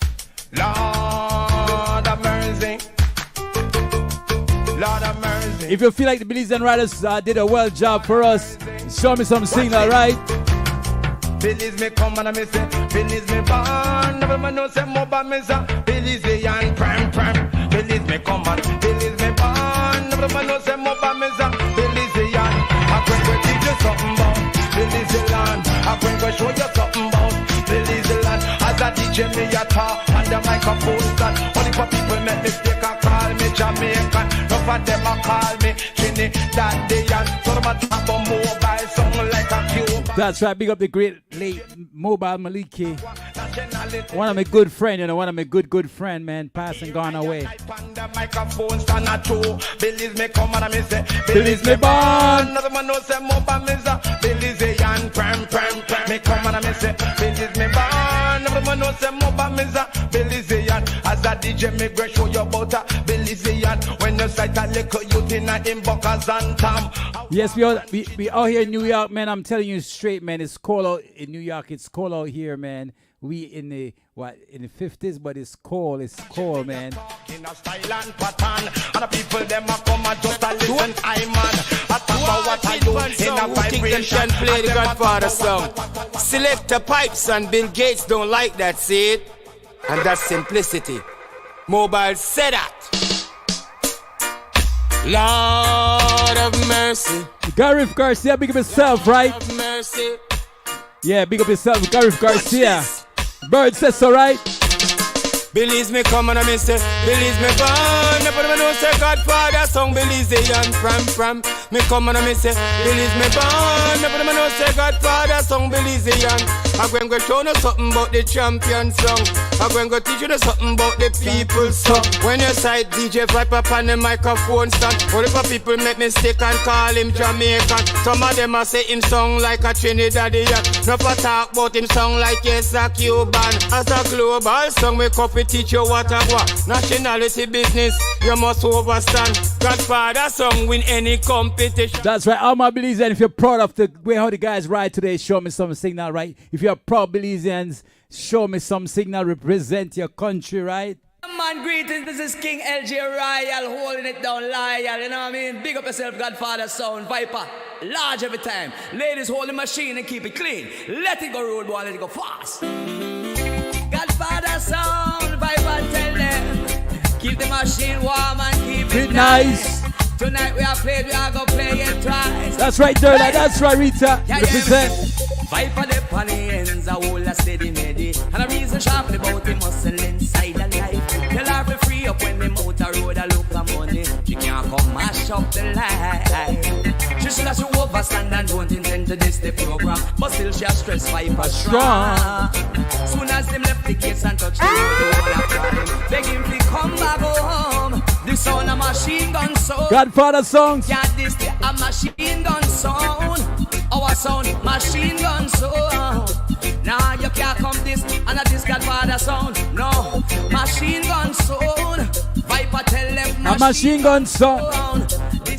Lord of mercy. Lord of mercy. If you feel like the Belizean riders did a well job for us, show me some signal, right? Belize me come and I say, Belize me born. Never man know say more about me say, Belizean pram pram. Belize me come and Belize me born. Never man know say more about me say, Belizean. I'm going to teach you something about Belizean. I'm going to show you something about Belizean. As a DJ me a talk and the microphone stand. Only for people make mistake and call me Jamaican. None of them a call me Trinidadian. So them a talk about mobile song like a cube. That's right, big up the great late Mobile Maliki. One of my good friend, you know, one of my good friend, man, passed and gone away. Belize me come and me say, Belize me born. Another man know say Mobile me say, Belizean pram pram pram. Me come and me say, Belize me born. Another man know say Mobile me say, Belizean. As a DJ me go show you about a Belizean. When you sight a little youth in a Buckers and Tam. Yes, we out here in New York, man. I'm telling you straight, man. It's cold out in New York. It's cold out here, man. We in the 50s, but it's cold, man. In a style and pattern, and the people them a come and just a listen. I man, I talk about what I do in a vibration. Play the Godfather song. Select the pipes and Bill Gates don't like that, see it? And that's simplicity. Mobile said that. Lord of mercy. Gareth Garcia, big up yourself, right? Lord of mercy. Yeah, big up yourself, Gareth Garcia. Bird says so, right? Belize me come and I say, Belize me born. Never know say Godfather song, Belizean pram. Me come and I say, Belize me born. Never know say Godfather song, Belizean. I'm going to show you something about the champion song. I'm going to teach you something about the people song. When you sight DJ vibe up on the microphone stand, all the people make mistake and call him Jamaican. Some of them a say him song like a Trinidadian. No for talk about him song like yes a Cuban. As a global song, we copy teach you what I want. Nationality business, you must overstand. Godfather song win any competition. That's right, all my Belizeans, if you're proud of the way how the guys ride today, show me some signal, right? If you're proud Belizeans, show me some signal, represent your country, right? Man, greetings, this is King LJ Royal, holding it down loyal, you know what I mean? Big up yourself, Godfather sound, Viper, large every time. Ladies, hold the machine and keep it clean. Let it go road boy, let it go fast. Godfather sound, Viper, tell them, keep the machine warm and keep it nice. Tonight we are played, we are gonna play it twice. That's right, Derla, that's right, Rita. Represent. Viper the funny ends, a whole a steady medi. And a reason sharply about the muscle inside the life. Tell her to free up when them out the road a look of money. She can't come mash up the life. She should have to overstand and don't intend to diss the program. But still she has stress Viper strong. Soon as them left the gates and touch the road, beg him to come back home. This sound a machine gun sound. Godfather songs. Yeah, this the a machine gun sound. Our sound, machine gun sound. Nah, you can't come this and a this Godfather sound. No, machine gun sound. Viper tell them a machine gun sound.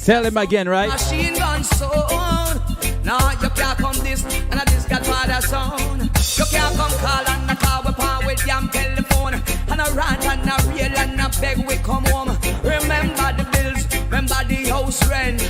Tell him again, right? Machine gun sound. Nah, you can't come this and a this Godfather sound. You can't come call and a call upon with damn telephone. And a rant and a rail and a beg we come home. Remember the bills, remember the house rent.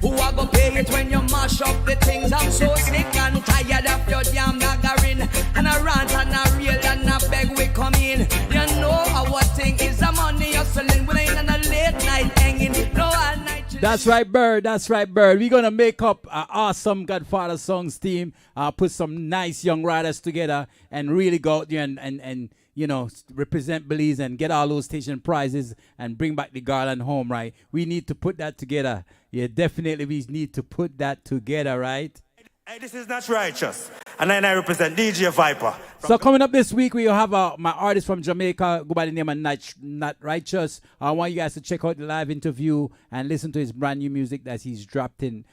Who are gonna pay it when you mash up the things? I'm so sick and tired of your damn nagging. And a rant and a rail and a beg we come in. You know our thing is the money, you hustling. We ain't on a late night hanging. No all night chilling. That's right, Bird. That's right, Bird. We're gonna make up an awesome Godfather songs team. Put some nice young riders together and really go out there and you know, represent Belize and get all those station prizes and bring back the garland home, right? We need to put that together. Yeah, definitely we need to put that together, right? Hey, this is Not Righteous, and then I represent DJ Viper. So coming up this week, we will have my artist from Jamaica, go by the name of Not Righteous. I want you guys to check out the live interview and listen to his brand new music that he's dropped in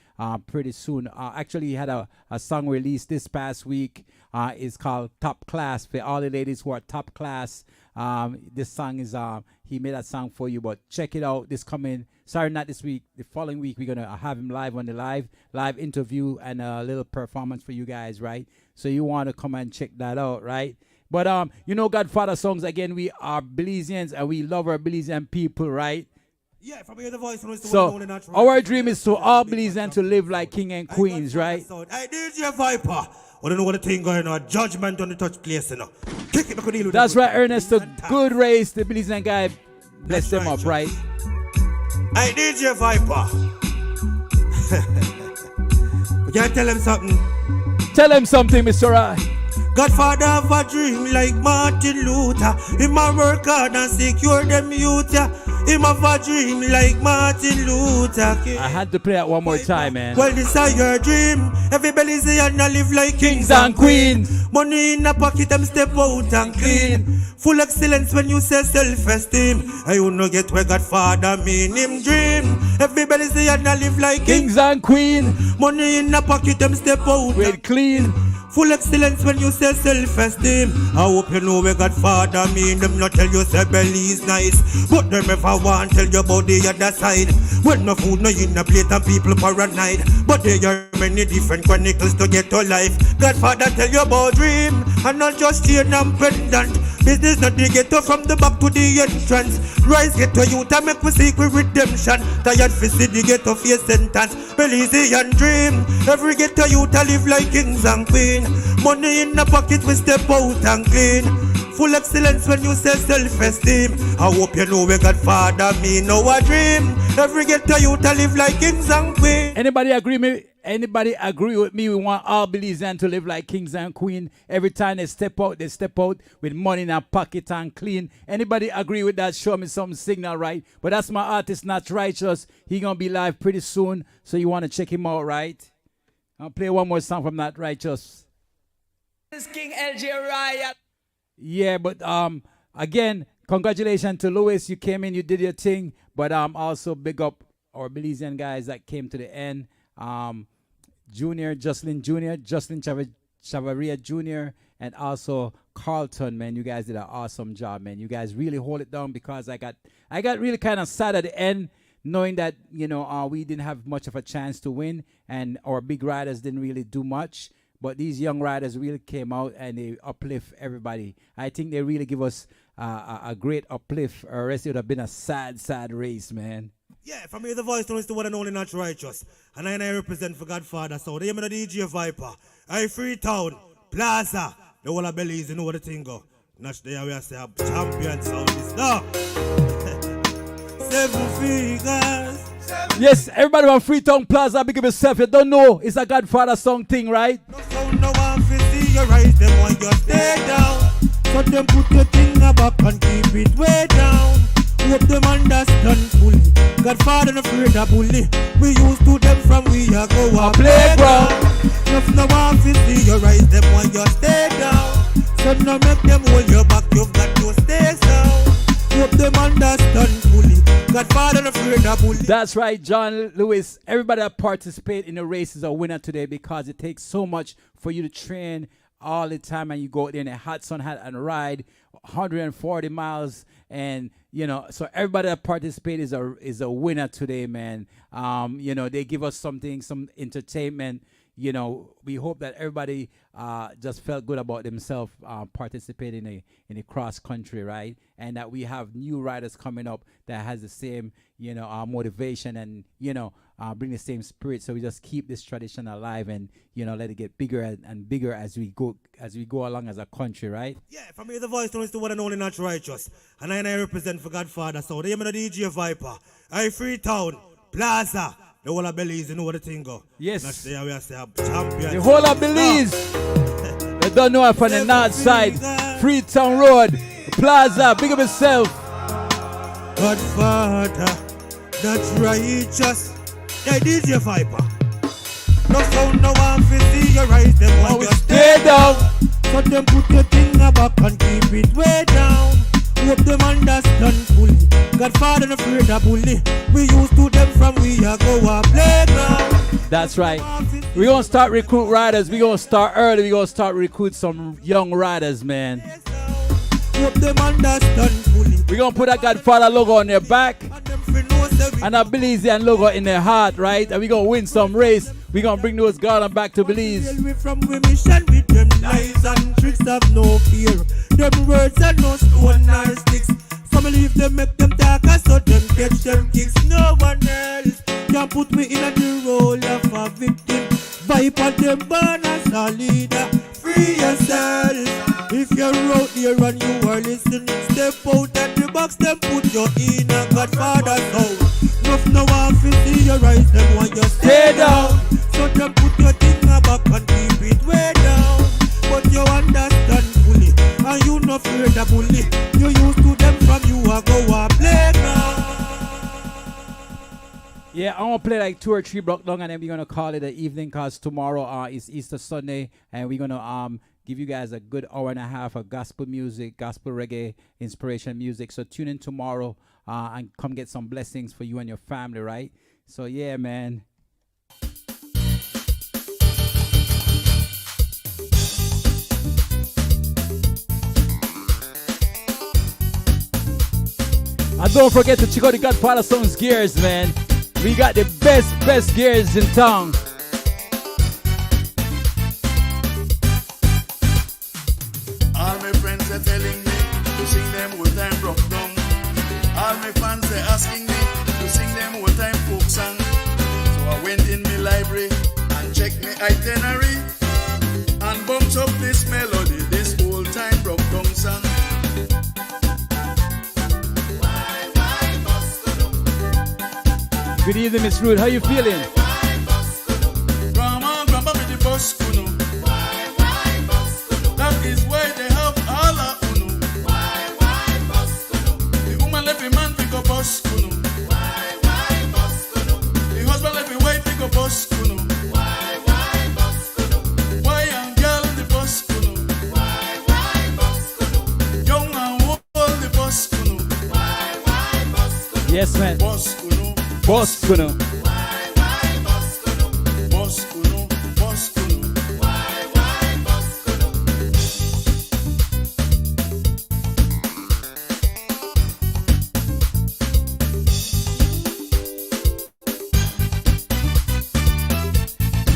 pretty soon. Actually, he had a song released this past week. It's called Top Class. For all the ladies who are top class, this song is, he made that song for you, but check it out this coming, sorry, not this week, the following week, we're going to have him live on the live interview and a little performance for you guys, right? So you want to come and check that out, right? But, you know, Godfather songs, again, we are Belizeans and we love our Belizean people, right? Yeah, if I hear the voice, so our dream is to all Belizeans to live like king and queens, right? Hey, DJ Viper. I don't know what the thing going on. Judgment on the touch place, you know. Kick it, deal with that's right, Ernest. The good race, the Belizean guy, bless them up, right? Hey, DJ Viper. We can't tell him something. Tell him something, Mr. I. Godfather have a dream like Martin Luther. He might work hard and secure them youth, yeah. He have a dream like Martin Luther. I had to play that one more time, man. Well, this is your dream. Everybody say and live like kings and queens. Money in the pocket, them step out and clean. Full excellence when you say self-esteem. I will not get where Godfather mean him dream. Everybody say and live like kings and queens. Money in the pocket, them step out with clean. Full excellence when you say self-esteem. I hope you know where Godfather mean. Them not tell you say Belize nice, but them ever want tell you about the other side. When no food no in the plate and people paranoid, but there are many different chronicles to get to life. Godfather tell you about dream and not just chain and pendant. Business not the ghetto from the back to the entrance. Rise get to youth and make we seek with redemption. Tired for see the ghetto face sentence. Belizean dream. Every ghetto youth a live like kings and queens. Money in the pocket we step out and clean. Full excellence when you say self-esteem. I hope you know where Godfather mean. No a dream. Every ghetto youth a live like kings and queens. Anybody agree with me? We want all Belizeans to live like kings and queens. Every time they step out with money in their pocket and clean. Anybody agree with that? Show me some signal, right? But that's my artist, Not Righteous. He gonna be live pretty soon, so you want to check him out, right? I'll play one more song from Not Righteous. This King LJ Riot. Yeah, but again, congratulations to Louis. You came in, you did your thing. But also big up our Belizean guys that came to the end. Jocelyn Chavaria Jr. and also Carlton, man. You guys did an awesome job, man. You guys really hold it down because I got really kind of sad at the end, knowing that, you know, we didn't have much of a chance to win and our big riders didn't really do much. But these young riders really came out and they uplift everybody. I think they really give us a great uplift, or else it would have been a sad, sad race, man. Yeah, from here the voice knows the one and only Not Righteous. And I represent for Godfather. So the name of the DJ Viper. I Freetown, Plaza, the whole of Belize, you know what the thing go. Not there we say champion sound is now. 7 figures. Yes, everybody on Freetown Plaza, big up yourself. You don't know, it's a Godfather song thing, right? No one to see your rise, them want you stay down. So them put your thing back and keep it way down. Hope them understand fully. Godfather no afraid of bully. We used to them from we a go a playground. If no one to see your rise, them want you stay down. So no make them hold your back, you've got to stay sound. Hope them understand fully. Godfather no afraid of bully. That's right, John Lewis. Everybody that participate in the race is a winner today because it takes so much for you to train all the time and you go out there in a hot sun hat and ride 140 miles and you know, so everybody that participate is a winner today, man. You know, they give us something, some entertainment. we hope that everybody just felt good about themselves participating in a cross country, right? And that we have new riders coming up that has the same, motivation and, bring the same spirit. So we just keep this tradition alive and, let it get bigger and bigger as we go along as a country, right? Yeah, for me, the voice is the one and only not righteous. And I represent for Godfather. So, they the DJ Viper. I Freetown, Plaza, the whole of Belize, you know what the thing go. Yes. That's there we are champion. The whole of Belize. They don't know it from the north side. Freetown Road, Plaza, big up yourself. Godfather, that's righteous. Yeah, DJ Viper. No sound, no one to see your eyes, them want you stay down. So them put your thing back and keep it way down. Hope them understand fully. Godfather no afraid of bully. We used to them from we a go a playground. That's right. We're going to start recruit riders. We're going to start early. We're going to start recruit some young riders, man. Hope them understand fully. We're going to put a Godfather logo on their back and a Belizean logo in their heart, right? And we're going to win some race. We're going to bring those garlands back to Belize. We from we mission with them lies and tricks have no fear. Them words are no stone nor sticks. Some leave them, make them talk, so them catch them kicks. No one else can put me in the role of a victim. Viper them born as a leader. Free yourself. If you're out here and you are listening, step out at the box, then put your in a Godfather's house. Enough no one to see your eyes, them want you stay down. So them put your thing back and keep it way down. But you understand fully, and you not afraid of bully. You used to them from you a go a playground. Yeah, I want to play like 2 or 3 blocks long, and then we're going to call it an evening because tomorrow is Easter Sunday, and we're going to give you guys a good hour and a half of gospel music, gospel reggae, inspiration music. So tune in tomorrow and come get some blessings for you and your family, right? So yeah, man. And don't forget to check out the Godfather Songs gears, man. We got the best gears in town. All my friends are telling me to sing them what I'm broke down. All my fans are asking me to sing them what I'm folk song. So I went in my library and checked my itinerary and bumped up this melody, this old time broke down song. Good evening, Miss Ruth. How you feeling? Grandma with the bus kuno. That is why they have all a uno. The woman left the man pick up bus kuno. The husband left the wife pick up bus kuno. Why young girl the bus kuno. Young and old the bus kuno. Yes, man. Bus kuno. Boss Kuno.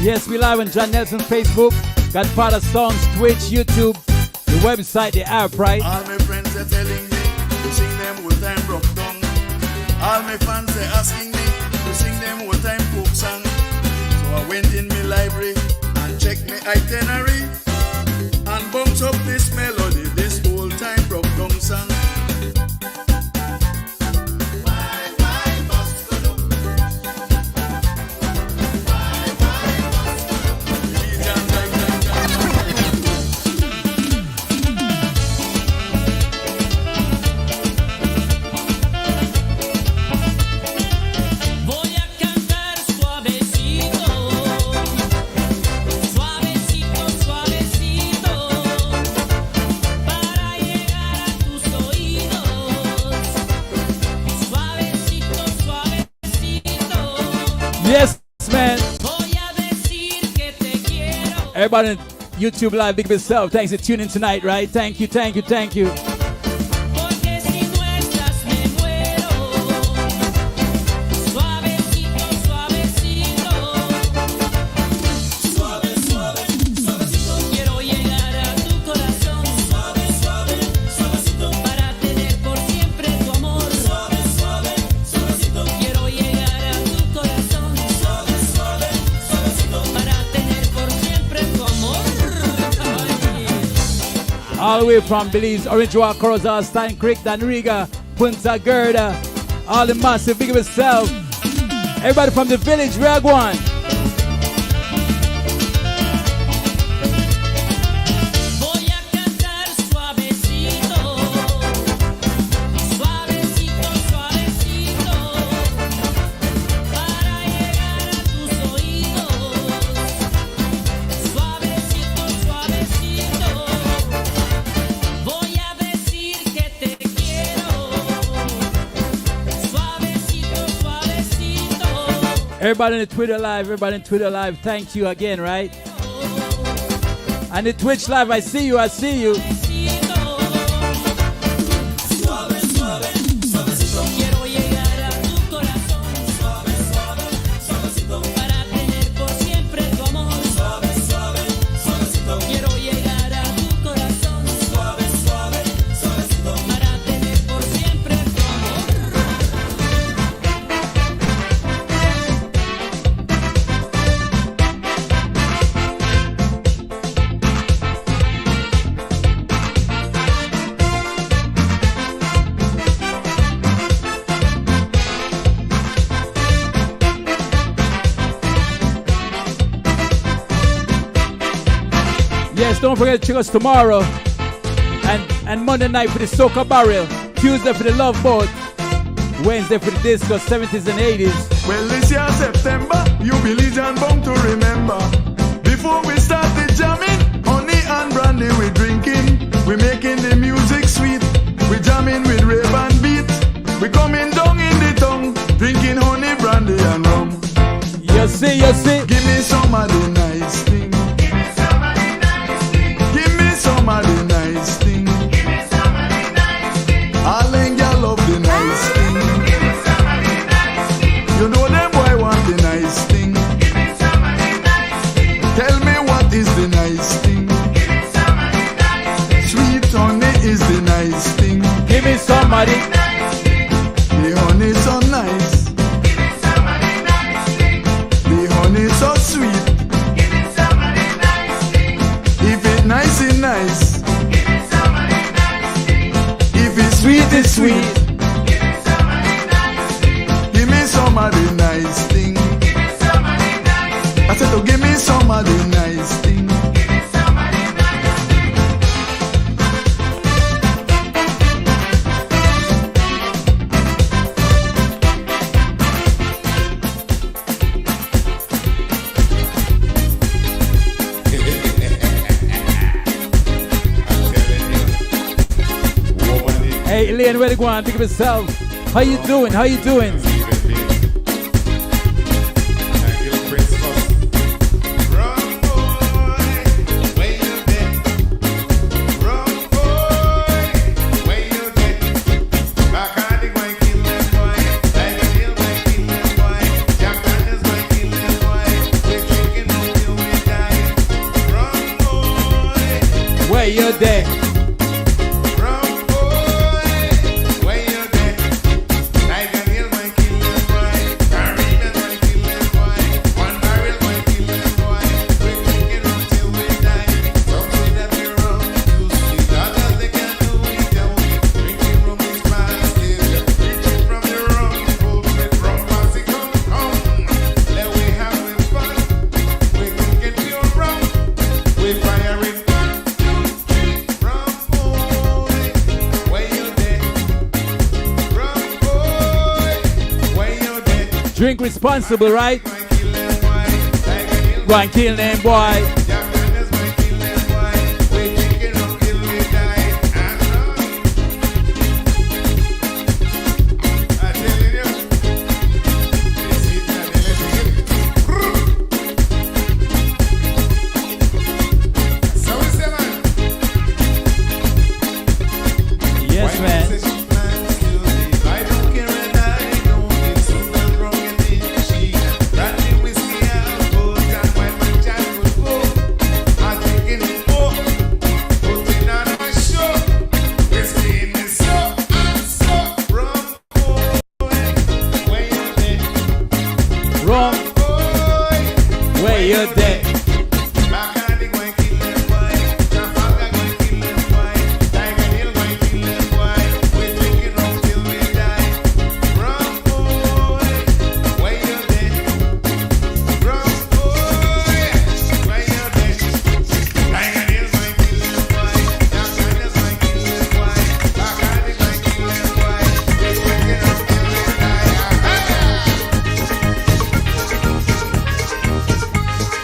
Yes, we live on John Nelson Facebook, Godfather Songs, Twitch, YouTube, the website, the app, right? All my friends are telling me to sing them what I'm broke down. All my fans are asking me to sing them what I'm folk song. So I went in my library and checked my itinerary and bumped up this melody, this old time broke down song. Yes, man. Everybody on YouTube Live, big yourself. Thanks for tuning tonight, right? Thank you, thank you, thank you. all the way from Belize, Orange Walk, Corozal, Stein Creek, Danriga, Punta Gerda, all the massive, big of itself. Everybody from the village, where going? Everybody in Twitter live, thank you again, right? And the Twitch live, I see you. Don't forget to check us tomorrow and Monday night for the Soca Barrel, Tuesday for the Love Boat, Wednesday for the disco 70s and 80s. Well, this year September, you Belizean bound to remember. Before we start the jamming, honey and brandy we drinking. We making the music sweet. We jamming with rave and beat. We coming down in the tongue, drinking honey, brandy and rum. You see. Give me some of the nice thing. Some of the nice thing. Give me some of the nice thing. All them girl love the nice thing. Give me some of the nice thing. You know them boy want the nice thing. Give me some of the nice thing. Tell me what is the nice thing. Give me some of the nice thing. Sweet honey is the nice thing. Give me some of the nice thing. The honey so nice. Give me some of the nice thing. The honey so sweet. Give me some of the nice thing. If it nice is nice. Give me some of the nice thing. If it's sweet, it's sweet. Give me some of the nice thing. Give me some of the nice thing. Give me some of the nice thing. I said to give me some of the nice thing. Give me some of the nice thing. Hey, Elaine, where you going? Think of yourself. How you doing? Where you there? Drink responsible, right? Go and kill them, boy. Yes, man.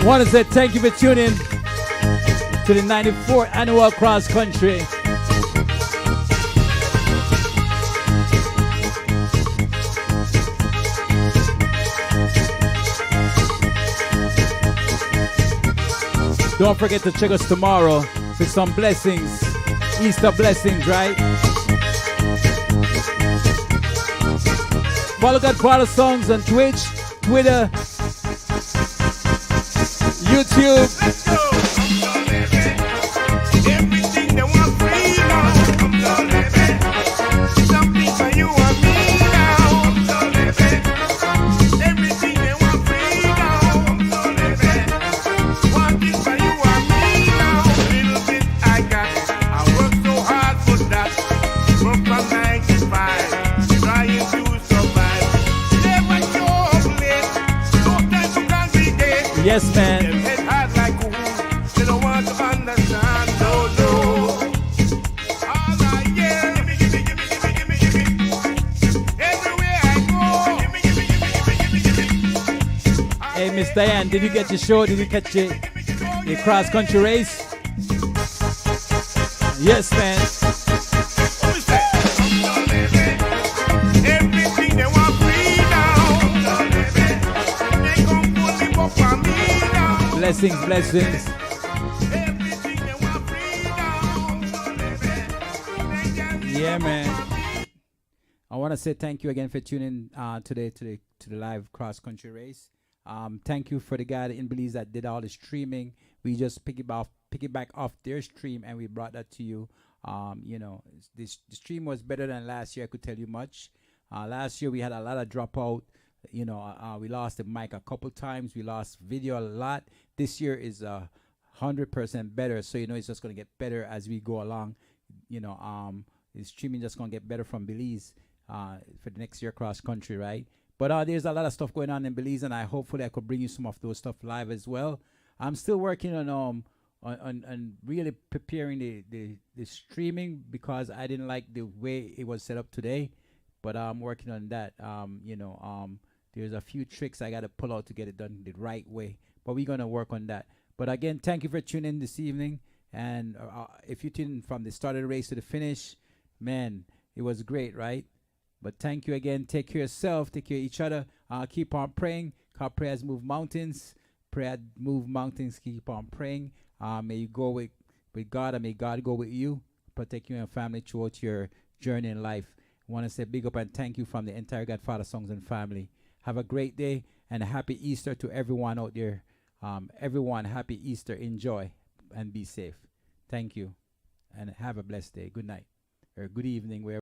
Want to say thank you for tuning to the 94th annual cross country. Don't forget to check us tomorrow for some blessings, Easter blessings, right? Follow Godfather Songs on Twitch, Twitter, YouTube. Everything they want free now. I'm so living. Something for you and me now. I'm so living. Everything they want free now. I'm so living. One thing for you and me now. Little bit I got. I work so hard for that. Work from 9 to 5. Trying to survive. Never show up late. No time to congregate. Yes, man. Them head hard like a wound. They don't want to understand. No, no. All I hear. Everywhere I go. Hey, Miss Diane, did you get your show? Did you catch the cross country race? Yes, man. Everything they want free now. They gon' pull the book for me now. Blessings, blessings. Yeah, man. I want to say thank you again for tuning today to the live cross country race. Thank you for the guy in Belize that did all the streaming. We just piggyback off their stream and we brought that to you. You know, the stream was better than last year. I could tell you much. Last year we had a lot of dropout. You know, we lost the mic a couple times. We lost video a lot. This year is 100% better. So you know it's just gonna get better as we go along. You know, the streaming just gonna get better from Belize for the next year cross country, right? But there's a lot of stuff going on in Belize, and hopefully I could bring you some of those stuff live as well. I'm still working on really preparing the streaming because I didn't like the way it was set up today. But I'm working on that. You know, there's a few tricks I got to pull out to get it done the right way. But we're gonna work on that. But again, thank you for tuning in this evening. And if you tune in from the start of the race to the finish, man, it was great, right? But thank you again. Take care of yourself. Take care of each other. Keep on praying. Because prayers move mountains. Prayer move mountains. Keep on praying. May you go with God, and may God go with you. Protect you and your family throughout your journey in life. I want to say big up and thank you from the entire Godfather Songs and family. Have a great day and a happy Easter to everyone out there. Everyone, happy Easter. Enjoy and be safe. Thank you. And have a blessed day. Good night. Or good evening, wherever.